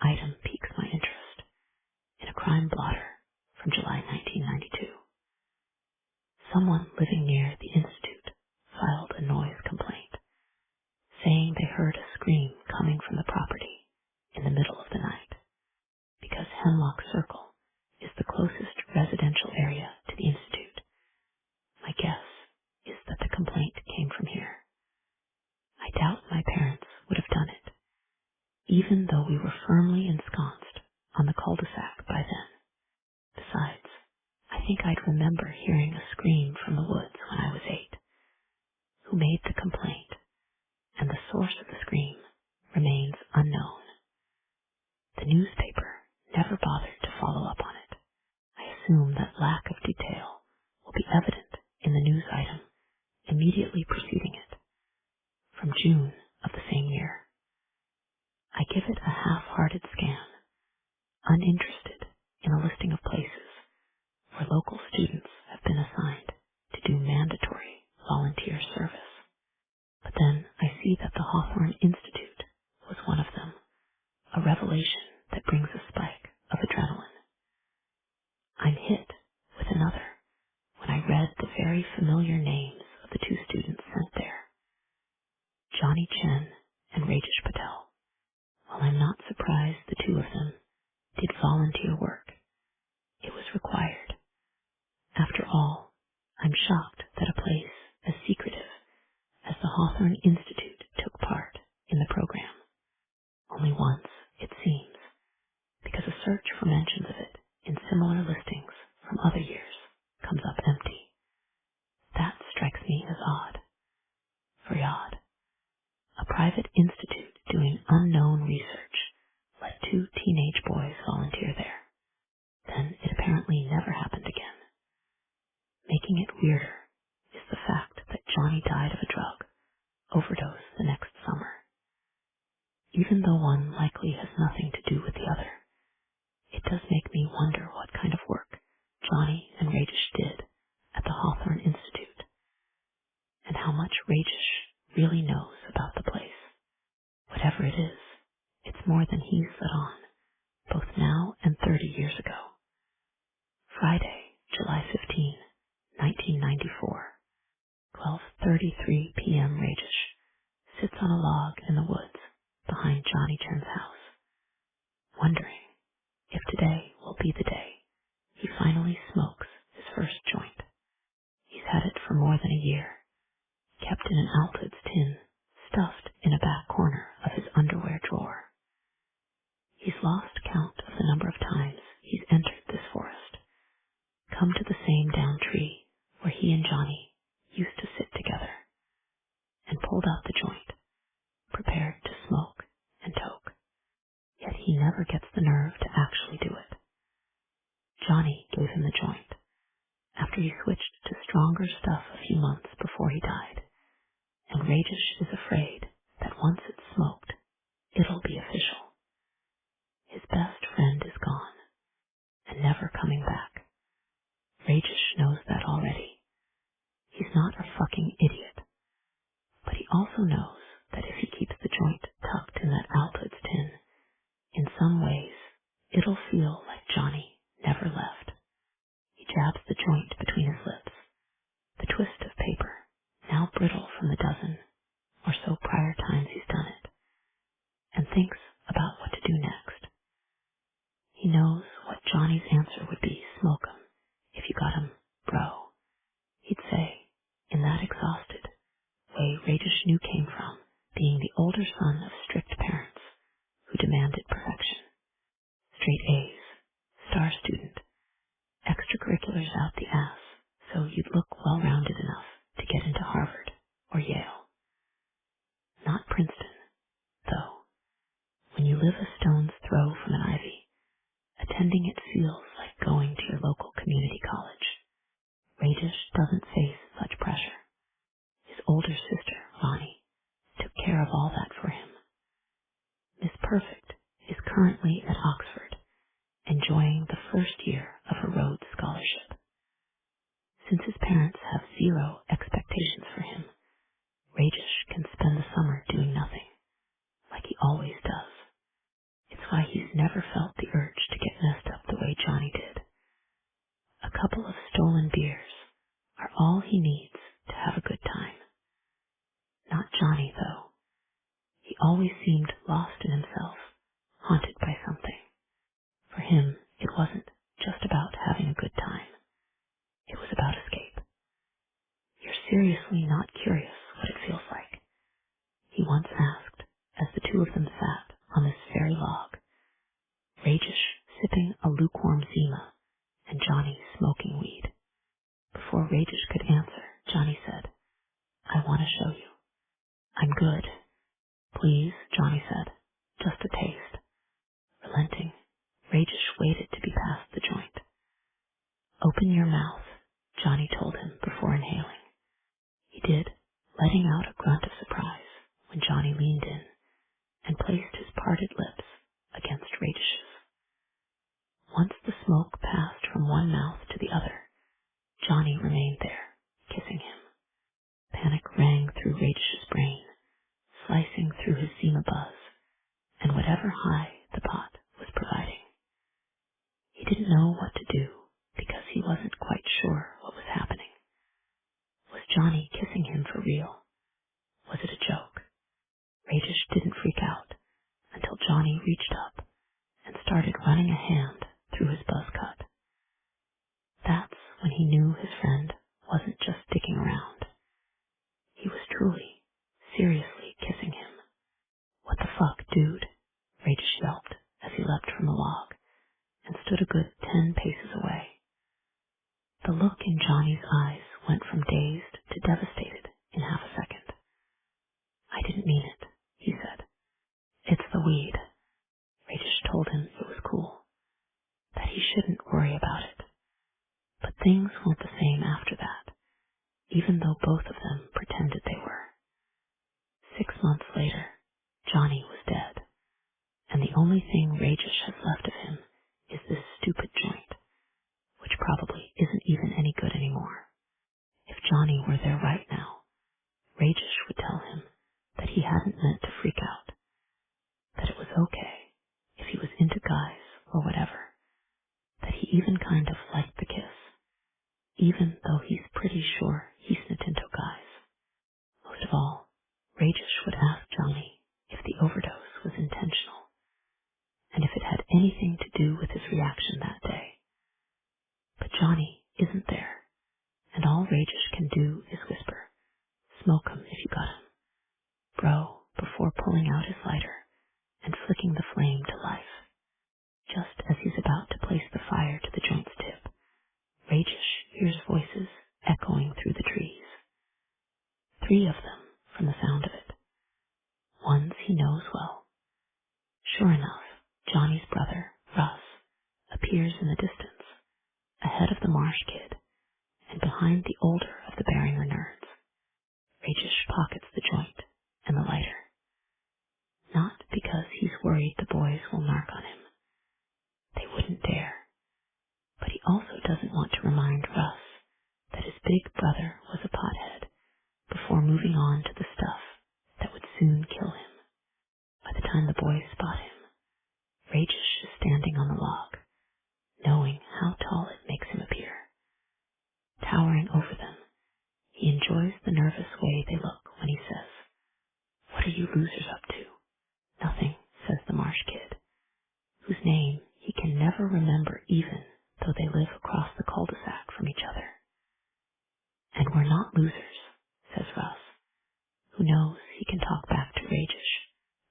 Hemlock Circle is the closest residential area to the Institute. My guess is that the complaint came from here. I doubt my parents would have done it, even though we were firmly ensconced on the cul-de-sac by then. Besides, I think I'd remember hearing a scream from the woods when I was 8. Who made the complaint, and the source of the scream, remains unknown. The newspaper never bothered to follow up on it. I assume that lack of detail will be evident in the news item immediately preceding it, from June of the same year. I give it a half-hearted scan, uninterested in a listing of places where local students have been assigned to do mandatory volunteer service. But then I see that the Hawthorne Institute was one of them, a revelation that brings a spike of adrenaline. I'm hit with another when I read the very familiar names of the 2 students sent there, Johnny Chen and Rajesh Patel. While I'm not surprised the 2 of them did volunteer work, it was required. After all, I'm shocked that a place as secretive as the Hawthorne Institute took part in the program. Only once, it seems, because a search for mentions of it in similar listings from other years comes up empty. That strikes me as odd. Very odd. A private institute doing unknown research let 2 teenage boys volunteer there. Then it apparently never happened again. Making it weirder is the fact that Johnny died of a drug overdose the next summer. Even though one likely has nothing to do with the other, it does make me wonder what kind of work Johnny and Rajesh did at the Hawthorne Institute, and how much Rajesh really knows about the place. Whatever it is, it's more than he's let on, both now and 30 years ago. Friday, July 15, 1994, 12:33 p.m. Rajesh sits on a log in the woods behind Johnny Chen's house, wondering if today will be the day he finally smokes his first joint. He's had it for more than a year, kept in an Altoids tin, stuffed in a back corner of his underwear drawer. He's lost count of the number of times he's entered this forest, come to the same down tree where he and Johnny used to sit together, and pulled out the joint, prepared to smoke and toke. Yet he never gets the nerve to actually do it. Johnny gave him the joint after he switched to stronger stuff a few months before he died, and Rajesh is afraid that once it's smoked, it'll be official. His best friend is gone, and never coming back. Rajesh knows that already. He's not a fucking idiot, but he also knows that if he keeps the joint tucked in that Altoids tin, in some ways, it'll feel like Johnny never left. He jabs the joint between his lips, the twist of paper, now brittle from the dozen or so prior times he's done it, and thinks about what to do next. He knows what Johnny's answer would be, smoke 'em, if you got 'em, bro. He'd say, in that exhausted way Rajesh knew came from being the older son of strict parents who demanded perfection. Straight A's, star student, extracurriculars out the ass, so you'd look well-rounded enough to get into Harvard or Yale. Not Princeton, though. When you live a stone's throw from an ivy, attending it feels like going to your local community college. Rajesh doesn't face such pressure. His older sister, Ronnie, took care of all that for him. Miss Perfect is currently at Oxford, enjoying the first year of a Rhodes Scholarship. Since his parents have zero expectations for him, Rajesh can spend the summer doing nothing, like he always does. It's why he's never felt the urge to get messed up the way Johnny did. A couple of stolen beers are all he needs to have a good time. Not Johnny, though. He always seemed lost in himself, haunted by something. For him, it wasn't just about having a good time. It was about escape. You're seriously not curious what it feels like? He once asked, as the two of them sat on this very log, Rajesh sipping a lukewarm Zima and Johnny smoking weed. Before Rajesh could answer, Johnny said, I want to show you. I'm good. Please, Johnny said, just a taste. Relenting, Rajesh waited to be past the joint. Open your mouth, Johnny told him before inhaling. He did, letting out a grunt of surprise when Johnny leaned in and placed his parted lips against Rajesh's. Once the smoke passed from one mouth to the other, Johnny remained there, kissing him. Panic rang through Rajesh's brain, slicing through his Zima buzz and whatever high the pot was providing. He didn't know what to do because he wasn't quite sure what was happening. Was Johnny kissing him for real? Was it a joke? Rajesh didn't freak out until Johnny reached up and started running a hand through his buzz cut. That's when he knew his friend wasn't just sticking around. He was truly, seriously kissing him. What the fuck, dude? Rajesh yelped as he leapt from the log and stood a good 10 paces away. The look in Johnny's eyes went from dazed to devastated in half a second. I didn't mean it, he said. It's the weed. Rajesh told him it was cool, that he shouldn't worry about it. But things weren't the same after that, even though both of them pretended they were. 6 months later, Johnny was dead, and the only thing Rajesh has left of him is this stupid joint, which probably isn't even any good anymore. If Johnny were there right now, Rajesh would tell him that he hadn't meant to freak out, that it was okay if he was into guys or whatever, that he even kind of liked the kiss, even though he's pretty sure he's Nintendo guys. Most of all, Rajesh would ask Johnny if the overdose was intentional, and if it had anything to do with his reaction that day. But Johnny isn't there, and all Rajesh can do is whisper, smoke him if you got him, bro, before pulling out his lighter and flicking the flame to life. Just as he's about to place the fire to the joint's tip, Rajesh hears voices echoing through the trees. 3 of them, from the sound of it. Ones he knows well. Sure enough, Johnny's brother, Russ, appears in the distance, ahead of the Marsh kid, and behind the older of the Beringer nerds. Rajesh pockets the joint and the lighter. Not because he's worried the boys will narc on him. They wouldn't dare. But he also doesn't want to remind Russ that his big brother was a pothead before moving on to the stuff that would soon kill him. By the time the boys spot him, Rajesh is standing on the log, knowing how tall it makes him appear. Towering over them, he enjoys the nervous way they look when he says, "What are you losers up to?" "Nothing," says the Marsh kid, whose name he can never remember even though they live across the cul-de-sac from each other. "And we're not losers," says Russ, who knows he can talk back to Rajesh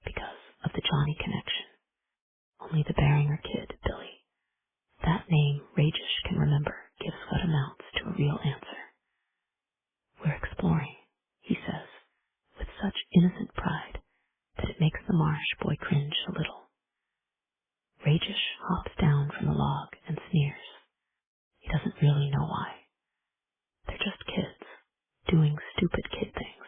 because of the Johnny connection. Only the Beringer kid, Billy. That name Rajesh can remember gives what amounts to a real answer. "We're exploring," he says, with such innocent pride that it makes the Marsh boy cringe a little. Rajesh hops down from the log and sneers. He doesn't really know why. They're just kids, doing stupid kid things.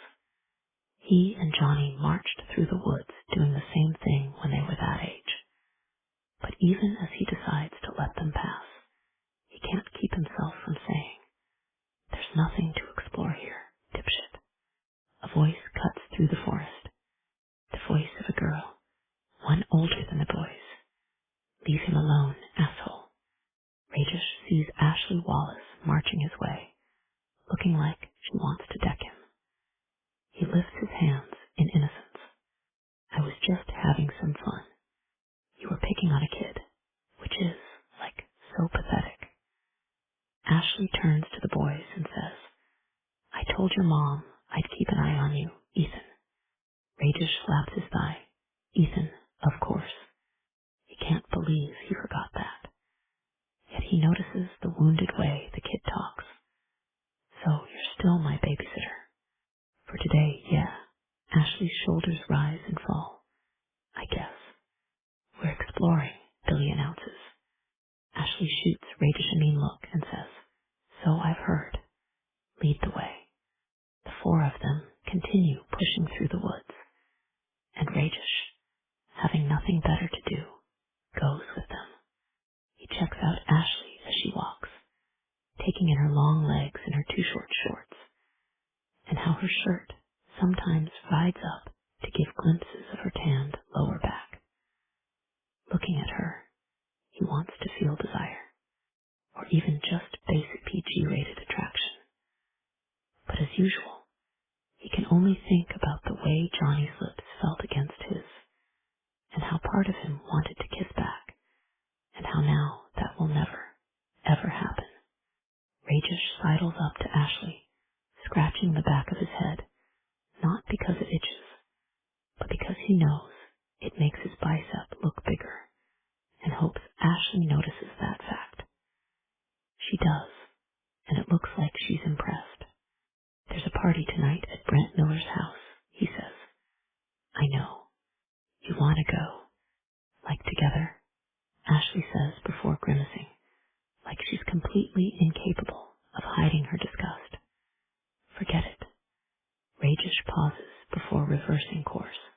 He and Johnny marched through the woods doing the same thing when they were that age. But even as he decides to let them pass, he can't keep himself from saying, "There's nothing to explore here, dipshit." A voice cuts through the forest. The voice of a girl, one older than the boys. "Leave him alone, asshole." Rajesh sees Ashley Wallace marching his way, looking like she wants to deck him. He lifts his hands in innocence. "I was just having some fun. You were picking on a kid, which is told your mom I'd keep an eye on you, Ethan. Ragesh slaps his thigh. Ethan, of course. He can't believe he forgot that. Yet he notices the wounded way the kid talks. So you're still my babysitter. For today, yeah. Ashley's shoulders rise and fall. I guess. We're exploring, Billy announces. Ashley shoots Ragesh a mean look and says, So I've heard. Lead the way. The four of them continue pushing through the woods, and Ragesh, having nothing better to do, goes with them. He checks out Ashley as she walks, taking in her long legs and her too short shorts, and how her shirt sometimes rides up to give glimpses of her tanned lower back. Looking at her, he wants to feel desire, or even just basic PG-rated attraction. But as usual, he can only think about the way Johnny's lips felt against his, and how part of him wanted to kiss back, and how now that will never, ever happen. Ragesh sidles up to Ashley, scratching the back of his head, not because it itches, but because he knows it makes his bicep look bigger, and hopes Ashley notices that fact. She does, and it looks like she's impressed. There's a party tonight at Brent Miller's house, he says. I know. You want to go? Like together? Ashley says before grimacing, like she's completely incapable of hiding her disgust. Forget it. Ragesh pauses before reversing course.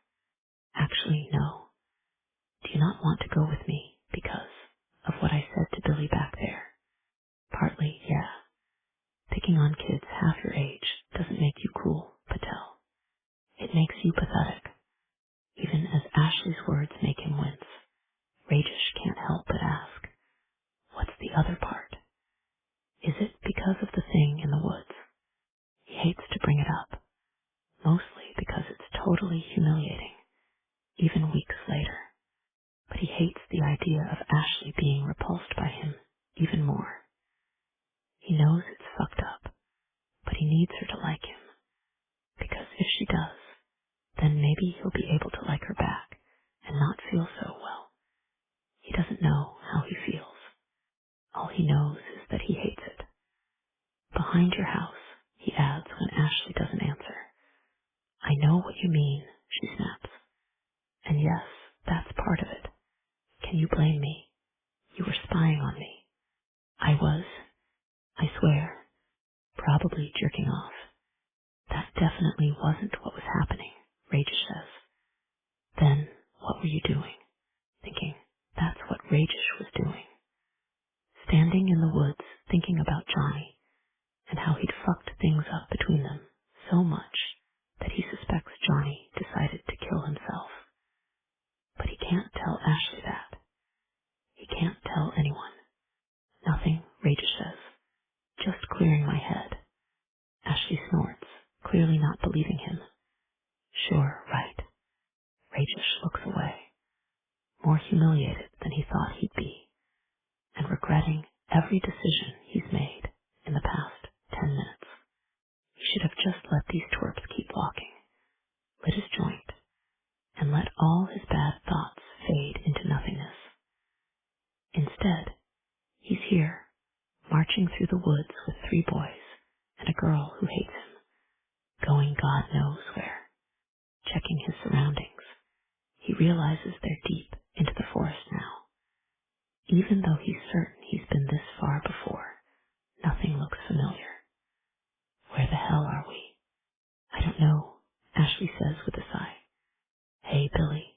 Actually, no. Do you not want to go with me because of what I said to Billy back there? Partly, yeah. Picking on kids half your age doesn't make you cool, Patel. It makes you pathetic. Even as Ashley's words make him wince, Rajesh can't help but ask, what's the other part? Is it because of the thing in the woods? He hates to bring it up, mostly because it's totally humiliating, even weeks later. But he hates the idea of Ashley being repulsed by him even more. He knows it's fucked up, but he needs her to like him, because if she does, then maybe he'll be able to like her back and not feel so well. He doesn't know how he feels. All he knows is that he hates it. Behind your house, he adds when Ashley doesn't answer. I know what you mean, she snaps. And yes, that's part of it. Can you blame me? You were spying on me. I was, I swear, probably jerking off. That definitely wasn't what was happening, Rajesh says. Then, what were you doing? Thinking, that's what Rajesh was doing. Standing in the woods, thinking about Johnny, and how he'd fucked things up between them so much that he suspects Johnny decided to kill himself. But he can't tell Ashley that. He can't tell anyone. Nothing, Rajesh says. Just clearing my head. Ashley snorts, clearly not believing him. Sure, right. Rajesh looks away, more humiliated than he thought he'd be, and regretting every decision he's made in the past 10 minutes. He should have just let these twerps keep walking, lit his joint, and let all his bad thoughts fade into nothingness. Instead, he's here, marching through the woods with 3 boys and a girl who hates him, going God knows where, checking his surroundings. He realizes they're deep into the forest now. Even though he's certain he's been this far before, nothing looks familiar. Where the hell are we? I don't know, Ashley says with a sigh. Hey, Billy,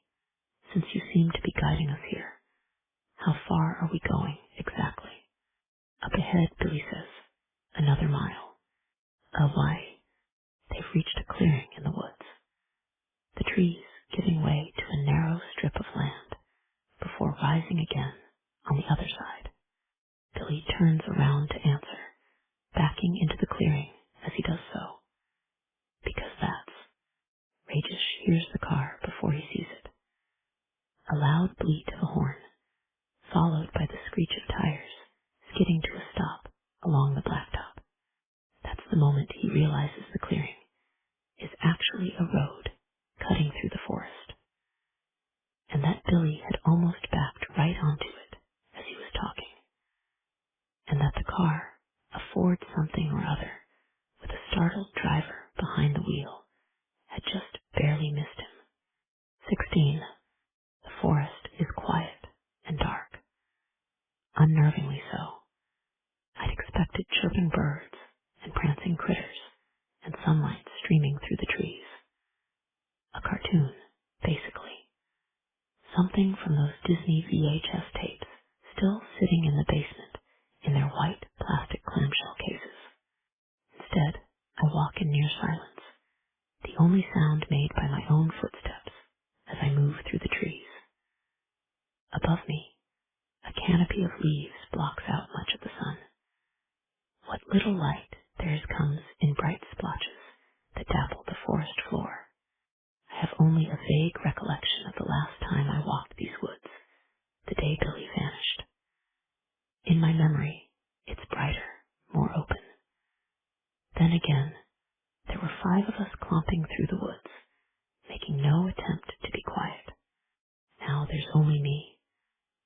since you seem to be guiding us here, how far are we going exactly? Up ahead, Billy says. Another mile. Why? They've reached a clearing in the woods. The trees giving way to a narrow strip of land before rising again on the other side. Billy turns around to answer, backing into the clearing as he does so. Because that's. Rajesh hears the car before he sees it. A loud bleat of a horn, followed by the screech of tires, skidding to a stop along the blacktop. That's the moment he realizes the actually a road cutting through the forest, and that Billy had almost backed right onto it as he was talking, and that the car, a Ford something or other, with a startled driver behind the wheel, had just barely missed him. 16. The forest is quiet and dark, unnervingly so. I'd expected chirping birds and prancing critters and sunlight streaming through the trees. A cartoon, basically. Something from those Disney VHS tapes still sitting in the basement in their white plastic clamshell cases. Instead, I walk in near silence, the only sound made by my own footsteps as I move through the trees. Above me, a canopy of leaves blocks out much of the sun. What little light there is comes in bright splotches that dapple the forest floor. I have only a vague recollection of the last time I walked these woods, the day Billy vanished. In my memory, it's brighter, more open. Then again, there were 5 of us clomping through the woods, making no attempt to be quiet. Now there's only me,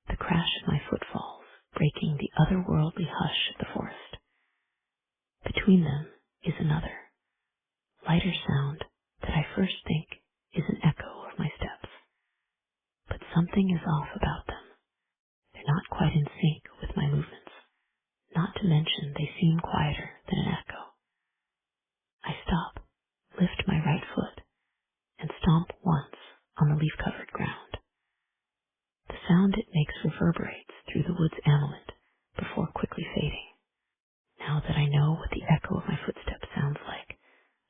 the crash of my footfalls breaking the otherworldly hush of the forest. Between them is another, lighter sound that I first think is an echo of my steps. But something is off about them. They're not quite in sync with my movements, not to mention they seem quieter than an echo. I stop, lift my right foot, and stomp once on the leaf-covered ground. The sound it makes reverberates through the wood's annulment before quickly fading. Now that I know what the echo of my footsteps sounds like,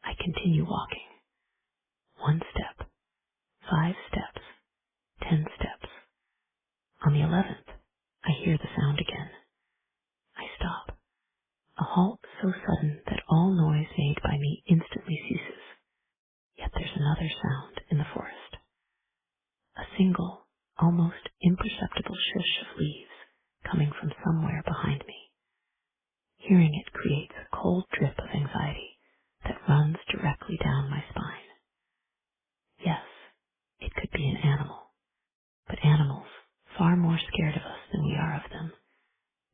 I continue walking. 1 step, 5 steps, 10 steps. On the 11th, I hear the sound again. I stop. A halt so sudden that all noise made by me instantly ceases. Yet there's another sound in the forest. A single, almost imperceptible shush of leaves coming from somewhere behind me. Hearing it creates a cold drip of anxiety that runs directly down my spine. Yes, it could be an animal, but animals, far more scared of us than we are of them,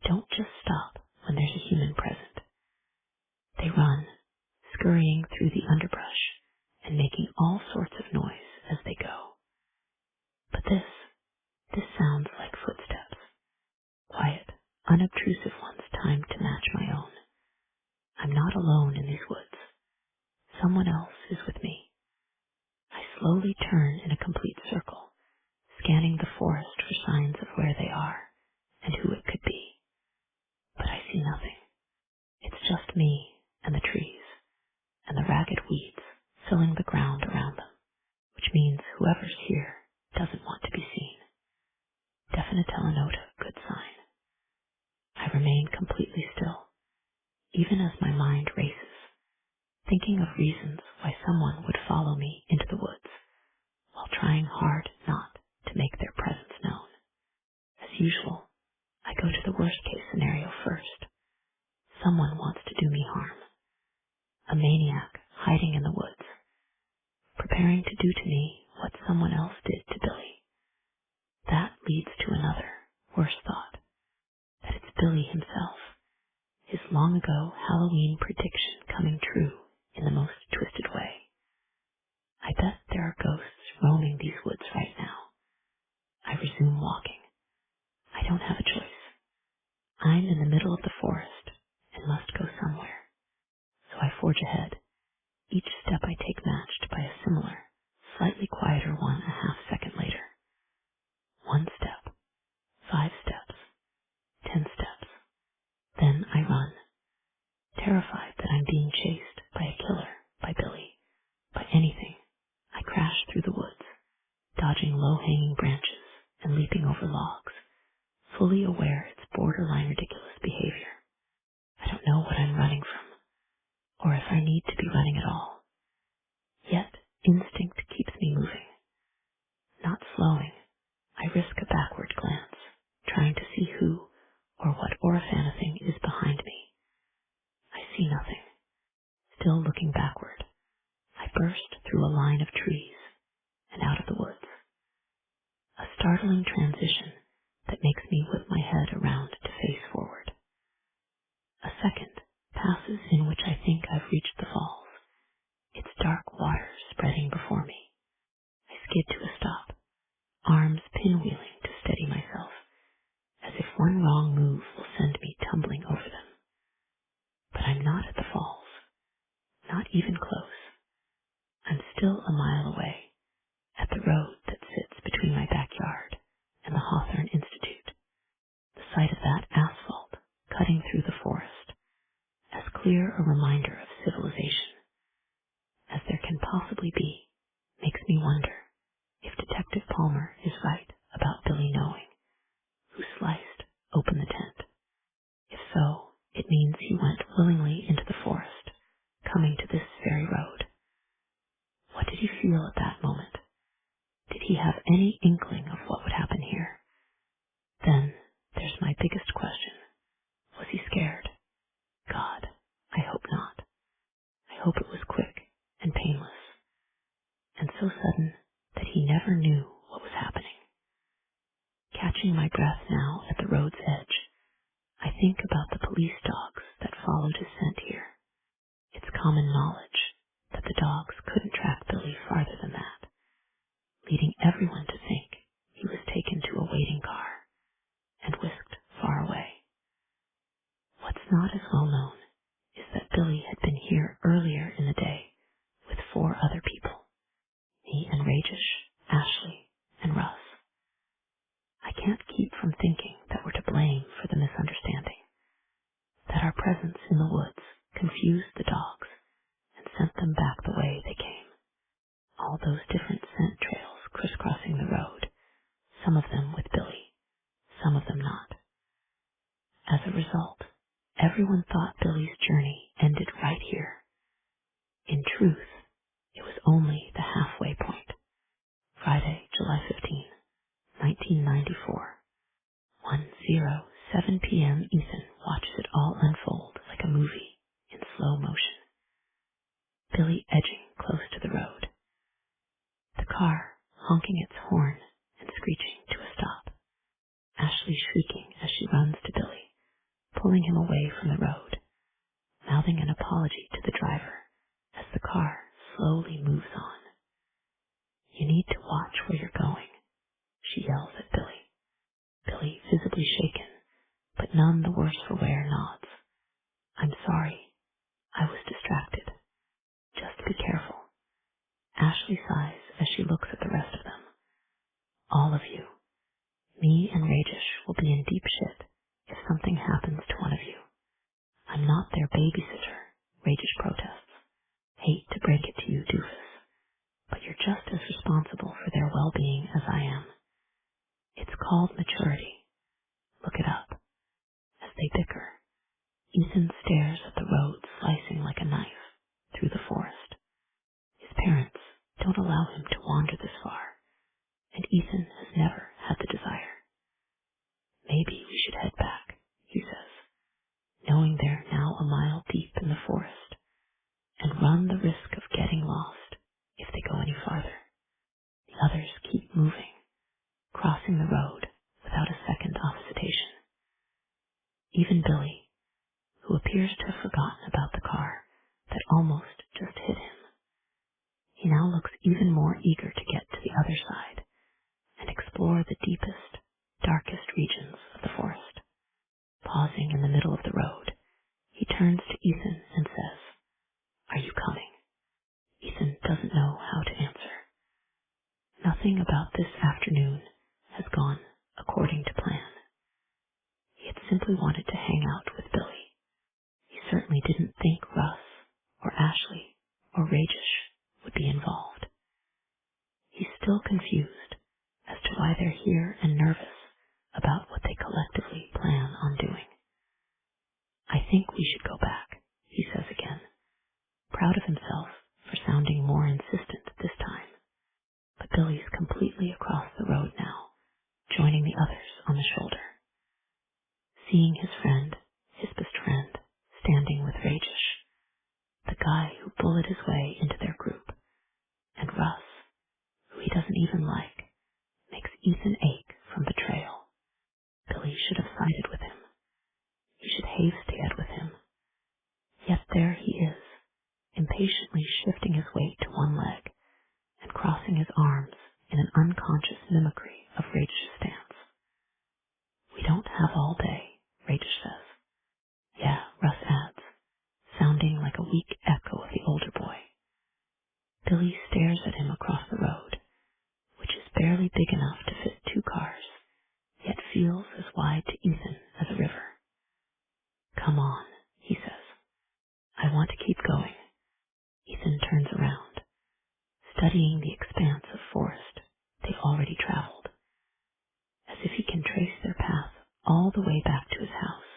don't just stop when there's a human present. They run, scurrying through the underbrush and making all sorts of noise as they go. But this sounds like footsteps, quiet, unobtrusive ones timed to match my own. I'm not alone in these woods. Someone else is with me. I slowly turn in a complete circle, scanning the forest for signs of where they are and who it could be. But I see nothing. It's just me and the trees and the ragged weeds filling the ground around them, which means whoever's here doesn't want to be seen. Definite telenota, good sign. I remain completely still, even as my mind races, thinking of reasons why someone would follow me into the woods, while trying hard not to make their presence known. As usual, I go to the worst-case scenario first. Someone wants to do me harm. A maniac hiding in the woods, preparing to do to me what someone else did to Billy. That leads to another, worse thought, that it's Billy himself, his long-ago Halloween prediction coming true in the most twisted way. I bet there are ghosts roaming these woods right now. I resume walking. I don't have a choice. I'm in the middle of the forest and must go somewhere. So I forge ahead, each step I take matched by a similar, slightly quieter one a half-second later. 1 step, 5 steps, 10 steps. Then I run, terrified that I'm being chased by a killer, by Billy, by anything. I crash through the woods, dodging low-hanging branches and leaping over logs, fully aware it's borderline ridiculous behavior. I don't know what I'm running from, or if I need to be running at all. Yet instinct keeps me moving. Not slowing, I risk a backward glance, trying to see who or what Orifanathing is behind me. I see nothing. Still looking backward, I burst through a line of trees and out of the woods. A startling transition that makes me whip my head around to face forward. A second passes in which I think I've reached the falls, its dark waters spreading before me. I skid to a stop, arms pinwheeling to steady myself, as if one wrong move will send me tumbling over them. But I'm not at the falls, not even close. I'm still a mile away, at the road that sits between my backyard and the Hawthorne Institute, the sight of that asphalt cutting through the forest, as clear a reminder of civilization as there can possibly be, makes me wonder if Detective Palmer is right about Billy knowing who sliced open the tent. If so, it means he went willingly into the forest, coming to this very road. What did he feel at that moment? Did he have any inkling of what would happen here? Then there's my biggest question. Was he scared? God, I hope not. I hope it was quick and painless, and so sudden that he never knew what was happening. Catching my breath now at the road's edge, I think about the police dogs that followed his scent here. It's common knowledge that the dogs couldn't track Billy farther than that, leading everyone to think he was taken to a waiting car and whisked far away. What's not as well known is that Billy had been here earlier in the day with 4 other people, me and Rajesh, Ashley, and Russ. I can't keep from thinking that we're to blame for the misunderstanding, that our presence in the woods confused the dogs and sent them back the way they came. All those different scent trails crisscrossing the road, some of them with Billy, some of them not. As a result, everyone thought Billy's journey ended right here. In truth, it was only the halfway point. Friday, July 15, 1994. 1:07 p.m. Ethan watches it all unfold like a movie in slow motion. Billy edging close to the road. The car honking its horn and screeching to a stop. Ashley shrieking as she runs to Billy, pulling him away from the road, mouthing an apology to the driver as the car slowly moves on. You need to watch where you're going, she yells at Billy. Billy, visibly shaken, but none the worse for wear, nods. I'm sorry. I was distracted. Just be careful. Ashley sighs as she looks at the rest of them. All of you. Me and Rajesh will be in deep shit if something happens to one of you. I'm not their babysitter, Rajesh protests. Hate to break it to you, doofus, but you're just as responsible for their well-being as I am. It's called maturity. Look it up. As they bicker, Ethan stares at the road slicing like a knife through the forest. His parents don't allow him to wander this far, and Ethan has never had the desire. Maybe we should head back, he says, knowing they're now a mile deep in the forest, and run the risk of getting lost if they go any farther. The others keep moving, crossing the road without a second of hesitation. Even Billy, who appears to have forgotten about the car that almost just hit him, he now looks even more eager to get to the other side and explore the deepest, darkest regions of the forest. Pausing in the middle of the road, he turns to Ethan and says, "Are you coming?" Ethan doesn't know how to answer. Nothing about this afternoon has gone according to plan. He had simply wanted to hang out with Billy. He certainly didn't think Russ or Ashley or Rajesh would be involved. He's still confused as to why they're here and nervous about what they collectively plan on doing. I think we should go back, he says again, proud of himself for sounding more insistent this time. But Billy's completely across the road now, joining the others on the shoulder. Seeing his friend, his best friend, standing with Rajesh, the guy who bullied his way into their group, even like makes Ethan ache from betrayal. Billy should have sided with him. He should have stayed with him. Yet there he is, impatiently shifting his weight to one leg and crossing his arms in an unconscious mimicry of Rach's stance. We don't have all day, Rach says. Yeah, Russ adds, sounding like a weak echo of the older boy. Billy stares at him across the road, which is barely big enough to fit 2 cars, yet feels as wide to Ethan as a river. Come on, he says. I want to keep going. Ethan turns around, studying the expanse of forest they've already traveled, as if he can trace their path all the way back to his house,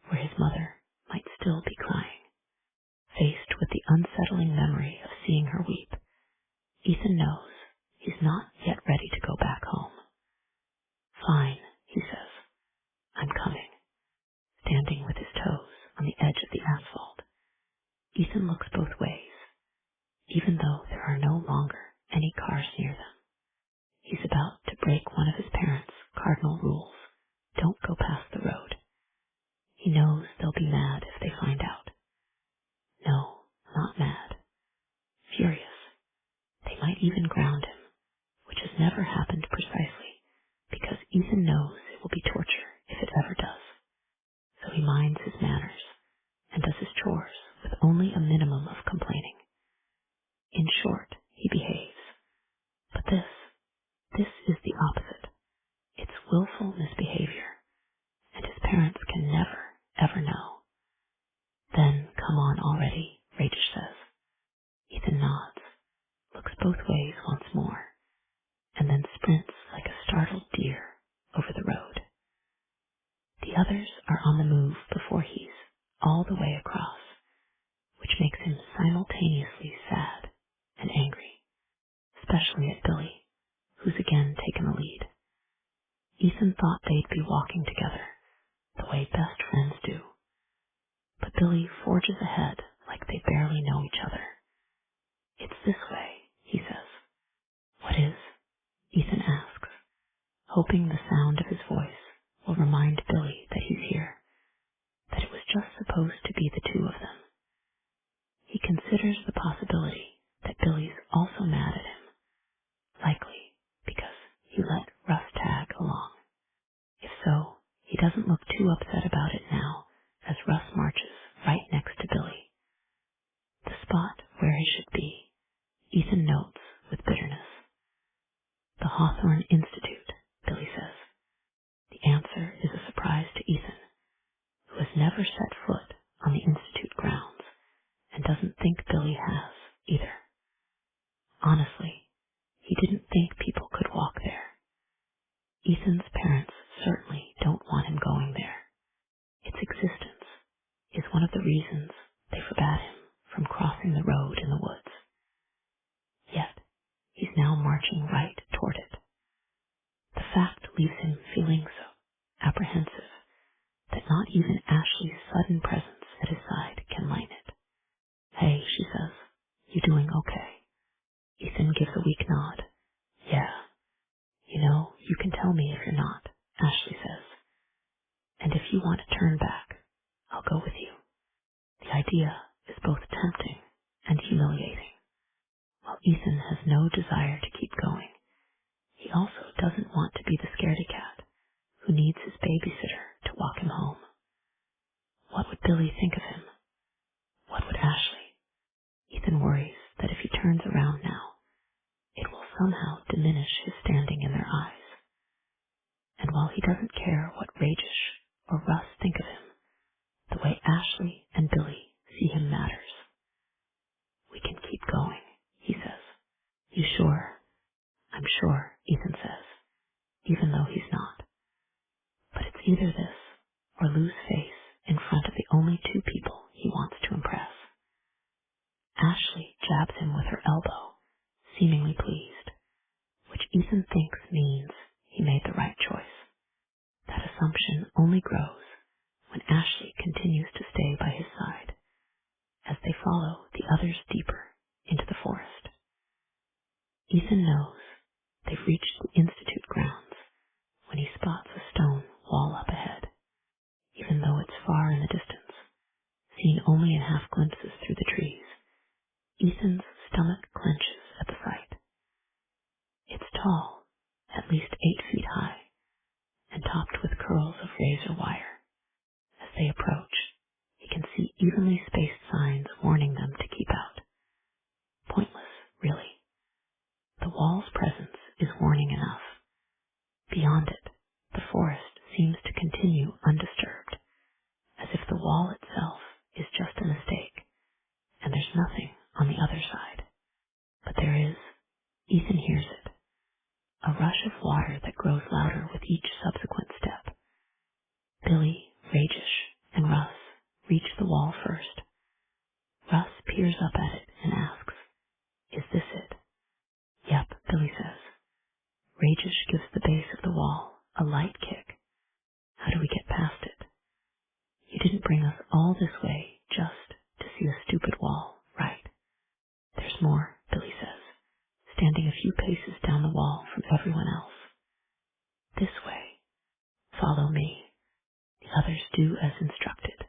where his mother might still be crying. Faced with the unsettling memory of seeing her weep, Ethan knows he's not yet ready to go back home. Fine, he says. I'm coming. Standing with his toes on the edge of the asphalt, Ethan looks both ways, even though there are no longer any cars near them. He's about to break one of his parents' cardinal rules. Don't go past the road. He knows they'll be mad if they find out. No, not mad. Furious. They might even ground him, which has never happened precisely, because Ethan knows it will be torture if it ever does. So he minds his manners and does his chores with only a minimum of complaining. In short, he behaves. But this is the opposite. It's willful misbehavior, and his parents can never, ever know. Then come on already, Rach says. Ethan nods, looks both ways once more, and then sprints like a startled deer over the road. The others are on the move before he's all the way across, which makes him simultaneously sad and angry, especially at Billy, who's again taken the lead. Ethan thought they'd be walking together, the way best friends do. But Billy forges ahead like they barely know each other. It's this way, he says. What is? Ethan asks, hoping the sound of his voice will remind Billy that he's here, that it was just supposed to be the 2 of them. He considers the possibility that Billy's also mad at him, likely because he let Russ tag along. If so, he doesn't look too upset about it now as Russ marches right next to Billy. The spot where he should be, Ethan notes with bitterness. The Hawthorne Institute, Billy says. The answer is a surprise to Ethan, who has never set foot on the Institute grounds and doesn't think Billy has either. Honestly, he didn't think people could walk there. Ethan's parents certainly don't want him going there. Its existence is one of the reasons they forbade him from crossing the road in the woods. Yet, he's now marching right toward it. The fact leaves him feeling so apprehensive that not even Ashley's sudden presence at his side can lighten it. Hey, she says, you doing okay? Ethan gives a weak nod. Yeah. You know, you can tell me if you're not, Ashley says. And if you want to turn back, I'll go with you. The idea is both tempting and humiliating. While Ethan has no desire to keep going, he also doesn't want to be the scaredy cat who needs his babysitter to walk him home. What would Billy think of him? What would Ashley? Ethan worries that if he turns around now, it will somehow diminish his standing in their eyes. And while he doesn't care what Rajish or Russ think of him, the way Ashley and Billy see him matters. We can keep going, he says. You sure? I'm sure, Ethan says, even though he's not. But it's either this or lose face in front of the only 2 people he wants to impress. Ashley jabs him with her elbow, seemingly pleased, which Ethan thinks means he made the right choice. That assumption only grows when Ashley continues to stay by his side as they follow the others deeper into the forest. Ethan knows They've reached the Institute grounds when he spots a stone wall up ahead, even though it's far in the distance, seen only in half glimpses through the trees. Ethan's stomach clenches at the sight. It's tall, at least 8 feet high, and topped with curls of razor wire. As they approach, he can see evenly spaced signs warning them to keep out. Pointless, really. The wall's presence is warning enough. Beyond it, the forest seems to continue undisturbed, as if the wall itself is just a mistake, and there's nothing on the other side. But there is. Ethan hears it. A rush of water that grows louder with each subsequent step. Billy, Rajish, and Russ reach the wall first. Russ peers up at it and asks, "Is this it?" "Yep," Billy says. Rajish gives the base of the wall a light kick. "How do we get past it?" "You didn't bring us all this way just to see a stupid wall, right?" "There's more," Billy says, standing a few paces down the wall from everyone else. "This way. Follow me." The others do as instructed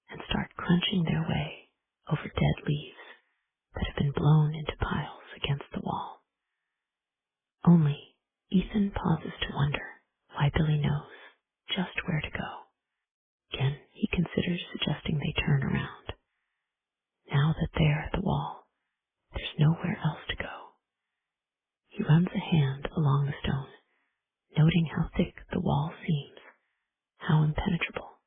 and start crunching their way over dead leaves that have been blown into piles against the wall. Only Ethan pauses to wonder why Billy knows just where to go. Again, he considers suggesting they turn around. Now that they're at the wall, there's nowhere else to go. He runs a hand along the stone, noting how thick the wall seems, how impenetrable,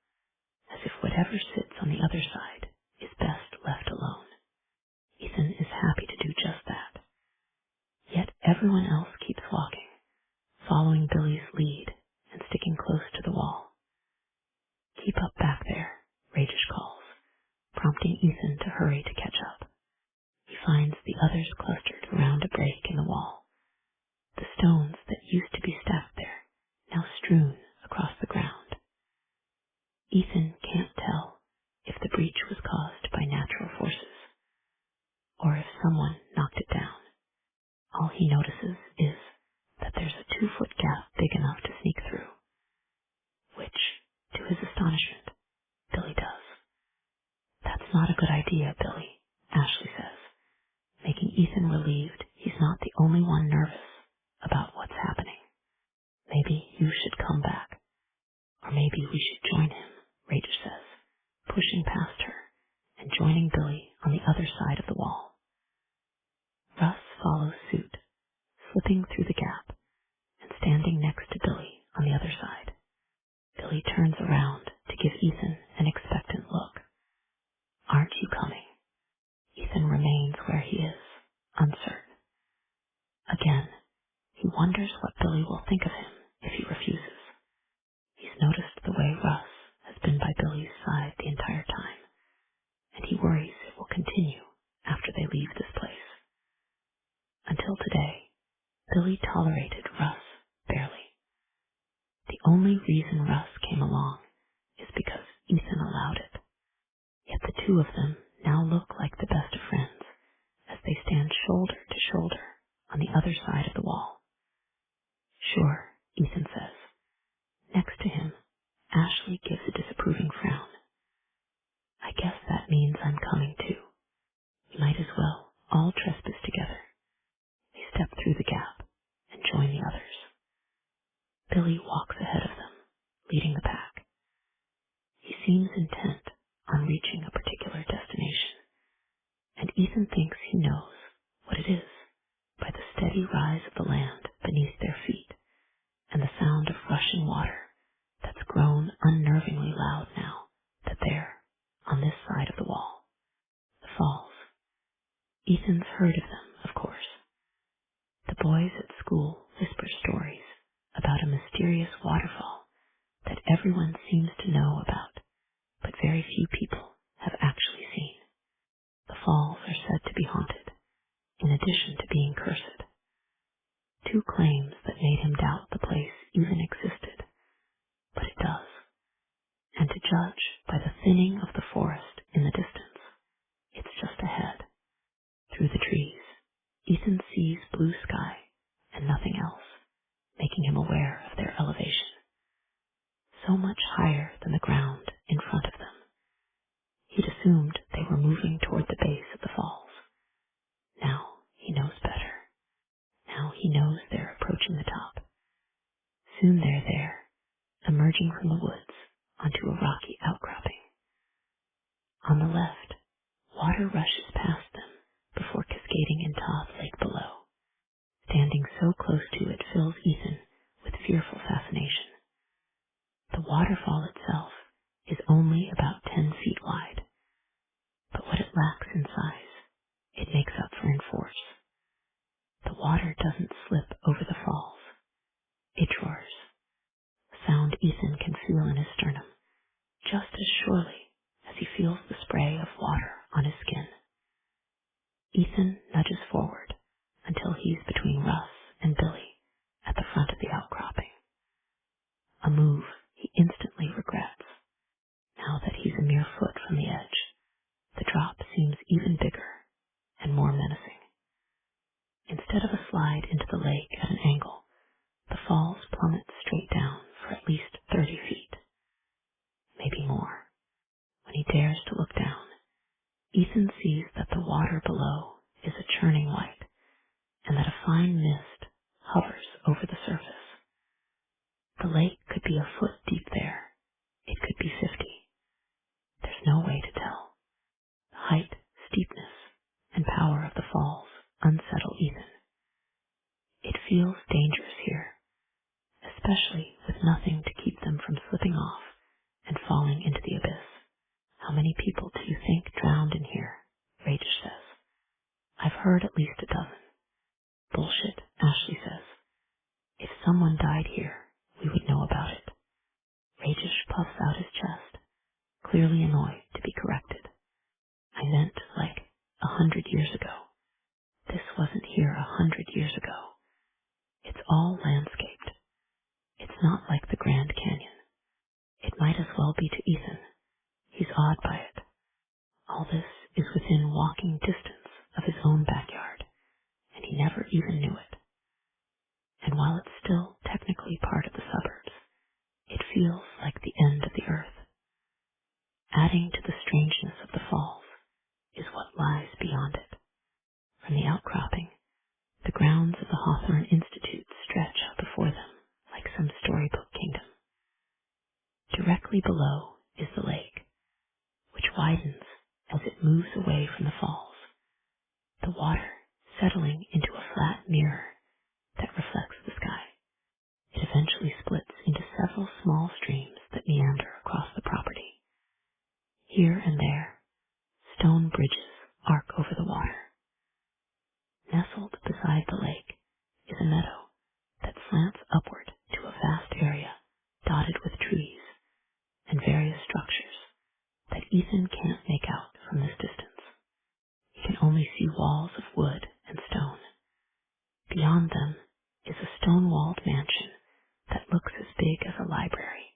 as if whatever sits on the other side is best left alone. Ethan is happy to do just that. Yet everyone else keeps walking, following Billy's lead and sticking close to the wall. "Keep up back there," Rajish calls, prompting Ethan to hurry to catch up. He finds the others clustered around a break in the wall, the stones that used to be stacked there, now strewn across the ground. Ethan can't tell if the breach was caused by natural forces, or if someone knocked it down. All he notices is that there's a 2-foot gap big enough to sneak through, which, to his astonishment, Billy does. "That's not a good idea, Billy," Ashley says, making Ethan relieved he's not the only one nervous about what's happening. "Maybe you should come back, or maybe we should join him," Rajish says, pushing past her and joining Billy on the other side of the wall. Russ follows suit, slipping through the gap and standing next to Billy on the other side. Billy turns around to give Ethan an expectant look. "Aren't you coming?" Ethan remains where he is, uncertain. Again, he wonders what Billy will think of him if he refuses. He's noticed the way Russ has been by Billy's side the entire time, and he worries it will continue after they leave this place. Until today, Billy tolerated Russ barely. The only reason Russ came along is because Ethan allowed it. Yet the two of them now look like the best of friends as they stand shoulder to shoulder on the other side of the wall. "Sure," Ethan says. Next to him, Ashley gives a disapproving frown. "I guess that means I'm coming too. We might as well all trespass together." They step through the gap and join the others. Billy walks ahead of them, leading the pack. He seems intent on reaching a particular destination, and Ethan thinks he knows what it is by the steady rise of the land beneath their feet and the sound of rushing water that's grown unnervingly loud now that they're on this side of the wall. The falls. Ethan's heard of them, of course. The boys at school whisper stories about a mysterious waterfall that everyone seems to know about, but very few people have actually seen. The falls are said to be haunted, in addition to being cursed. 2 claims that made him doubt the place even existed, but it does. And to judge by the thinning of the forest in the distance, it's just ahead. Through the trees, Ethan sees blue sky and nothing else, making him aware of their elevation. So much higher than the ground in front of them. He'd assumed they were moving toward the base of the falls. Now he knows better. Now he knows they're approaching the top. Soon they're there, emerging from the woods onto a rocky outcropping. On the left, water rushes past them before cascading into the lake below. Standing so close to it fills Ethan with fearful fascination. The waterfall itself is only about 10 feet wide, but what it lacks in size, it makes up for in force. The water doesn't slip over the falls. It roars, a sound Ethan can feel in his sternum, just as surely as he feels the spray of water on his skin. Ethan nudges forward until he's between Russ and Billy at the front of the outcropping. A move he instantly regrets. Now that he's a mere foot from the edge, the drop seems even bigger and more menacing. Instead of a slide into the lake at an angle, the falls plummet straight down for at least 30 feet, maybe more. When he dares to look down, Ethan sees that the water below is a churning white and that a fine mist hovers over the surface. The lake could be a foot deep there. It could be 50. There's no way to tell. The height, steepness, and power of the falls unsettle Ethan. It feels dangerous here, especially with nothing to keep them from slipping off and falling into the abyss. How many people do you think drowned in here? Ragesh says. I've heard at least a dozen. Bullshit, Ashley says. If someone died here, we would know about it. Rajesh puffs out his chest, clearly annoyed to be corrected. I meant like 100 years ago. This wasn't here 100 years ago. It's all landscaped. It's not like the Grand Canyon. It might as well be to Ethan. He's awed by it. All this is within walking distance of his own backyard, and he never even knew it. And while it's still technically part of the suburbs, it feels like the end of the earth. Adding to the strangeness of the falls is what lies beyond it. From the outcropping, the grounds of the Hawthorne Institute stretch out before them like some storybook kingdom. Directly below is the lake, which widens as it moves away from the falls, the water settling into a flat mirror that reflects the sky. It eventually splits into several small streams that meander across the property. Here and there, stone bridges arc over the water. Nestled beside the lake is a meadow that slants upward to a vast area dotted with trees and various structures that Ethan can't make out from this distance. He can only see walls of wood and stone. Beyond them is a stone-walled mansion that looks as big as a library.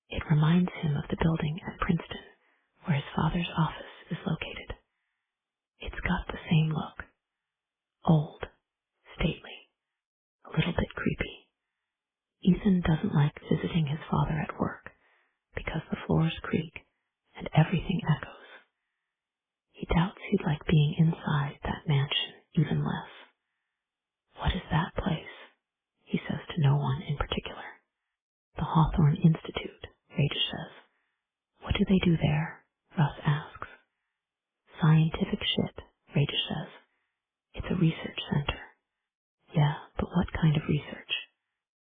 It reminds him of the building at Princeton where his father's office is located. It's got the same look. Old, stately, a little bit creepy. Ethan doesn't like visiting his father at work because the floors creak and everything echoes. He doubts he'd like being inside that mansion even less. What is that place? He says to no one in particular. The Hawthorne Institute, Rajesh says. What do they do there? Russ asks. Scientific shit, Rajesh says. It's a research center. Yeah, but what kind of research?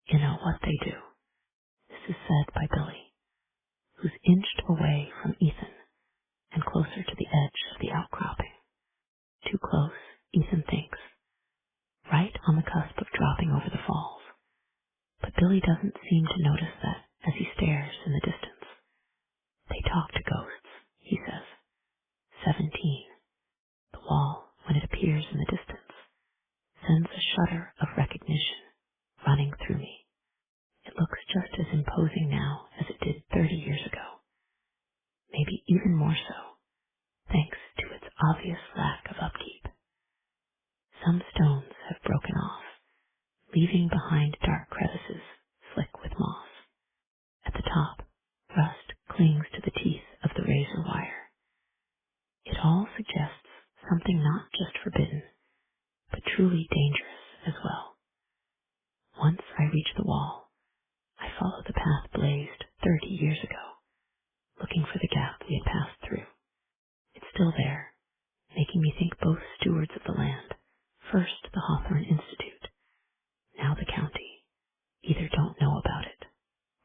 You know what they do. This is said by Billy, who's inched away from Ethan and closer to the edge of the outcropping. Too close, Ethan thinks, right on the cusp of dropping over the falls. But Billy doesn't seem to notice that as he stares in the distance. They talk to ghosts, he says. 17. The wall, when it appears in the distance, sends a shudder of recognition running through me. It looks just as imposing now as it did 30 years ago. Maybe clings to the teeth of the razor wire. It all suggests something not just forbidden, but truly dangerous as well. Once I reach the wall, I follow the path blazed 30 years ago, looking for the gap we had passed through. It's still there, making me think both stewards of the land, first the Hawthorne Institute, now the county, either don't know about it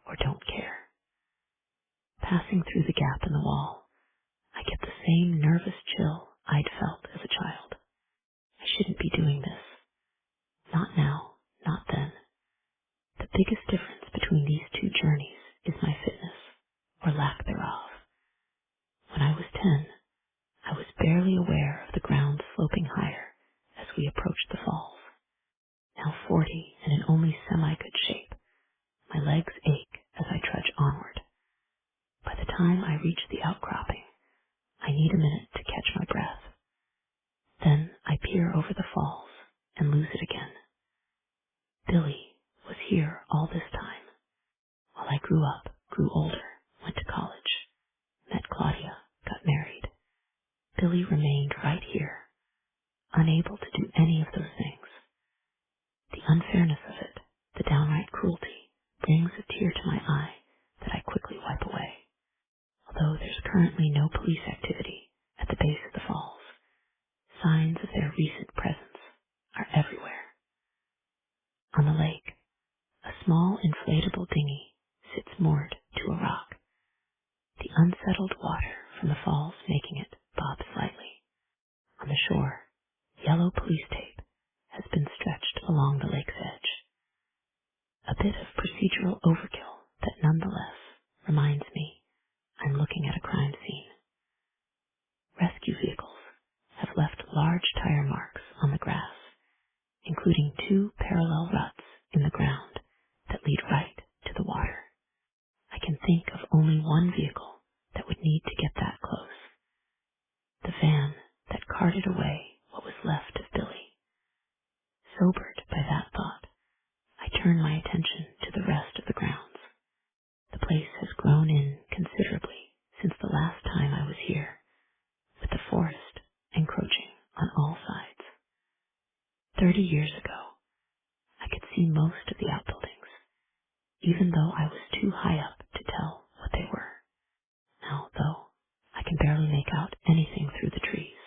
or don't care. Passing through the gap in the wall, I get the same nervous chill I'd felt as a child. I shouldn't be doing this. Not now, not then. The biggest difference between these two journeys is my fitness, or lack thereof. When I was 10, I was barely aware of the ground sloping higher as we approached the falls. Now 40 and in only semi-good shape, my legs ache as I trudge onward. By the time I reach the outcropping, I need a minute to catch my breath. Then I peer over the falls and lose it again. Billy was here all this time. While I grew up, grew older, went to college, met Claudia, got married, Billy remained right here, unable to do any of those things. The unfairness of it, the downright cruelty, brings a tear to my eye that I quickly wipe away. Although there's currently no police activity at the base of the falls, signs of their recent presence are everywhere. On the lake, a small inflatable dinghy sits moored to a rock, the unsettled water from the falls making it bob slightly. On the shore, yellow police tape has been stretched along the lake's edge. A bit of procedural overkill that nonetheless reminds me I'm looking at a crime scene. Rescue vehicles have left large tire marks on the grass, including 2 parallel ruts in the ground that lead right to the water. I can think of only one vehicle that would need to get that close. The van that carted away what was left of Billy. Sobered by that thought, I turn my attention to the rest of the grounds. The place has grown in considerably since the last time I was here, with the forest encroaching on all sides. 30 years ago, I could see most of the outbuildings, even though I was too high up to tell what they were. Now, though, I can barely make out anything through the trees.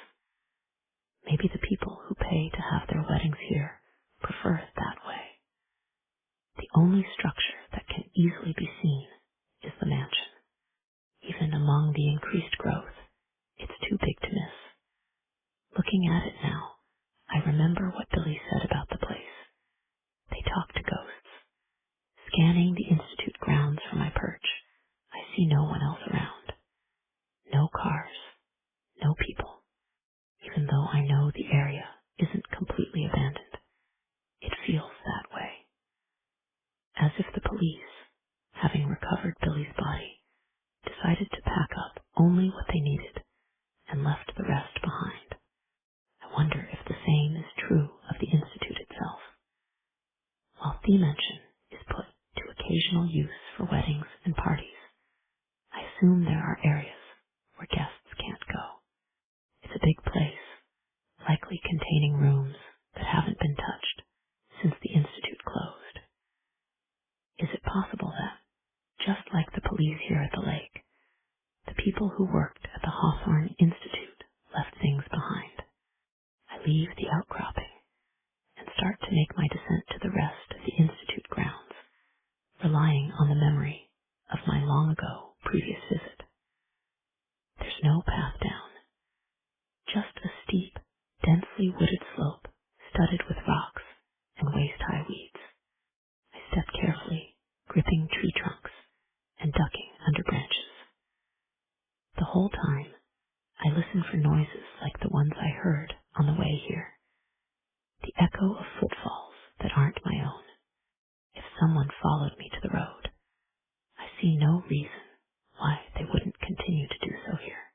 Maybe the people who pay to have their weddings here prefer it that way. The only structure that can easily be seen is the mansion. Even among the increased growth, it's too big to miss. Looking at it now, I remember what Billy said about the place. They talk to ghosts. Scanning the Institute grounds from my perch, I see no one else around. No cars, no people. Even though I know the area isn't completely abandoned, it feels that way. As if the police, having recovered Billy's body, decided to pack up only what they needed and left the rest behind. I wonder if the same is true of the Institute itself. While the mansion is put to occasional use for weddings and parties, I assume there are areas where guests can't go. It's a big place, likely containing rooms that haven't been touched since the Institute closed. Is it possible that, just like the police here at the lake, the people who worked at the Hawthorne Institute left things behind? I leave the outcropping and start to make my descent to the rest of the Institute grounds, relying on the memory of my long ago previous visit. There's no path down, just a steep, densely wooded slope studded with rocks and waist-high weeds. I step carefully, gripping tree trunks and ducking under branches. The whole time, I listen for noises like the ones I heard on the way here, the echo of footfalls that aren't my own. If someone followed me to the road, I see no reason why they wouldn't continue to do so here.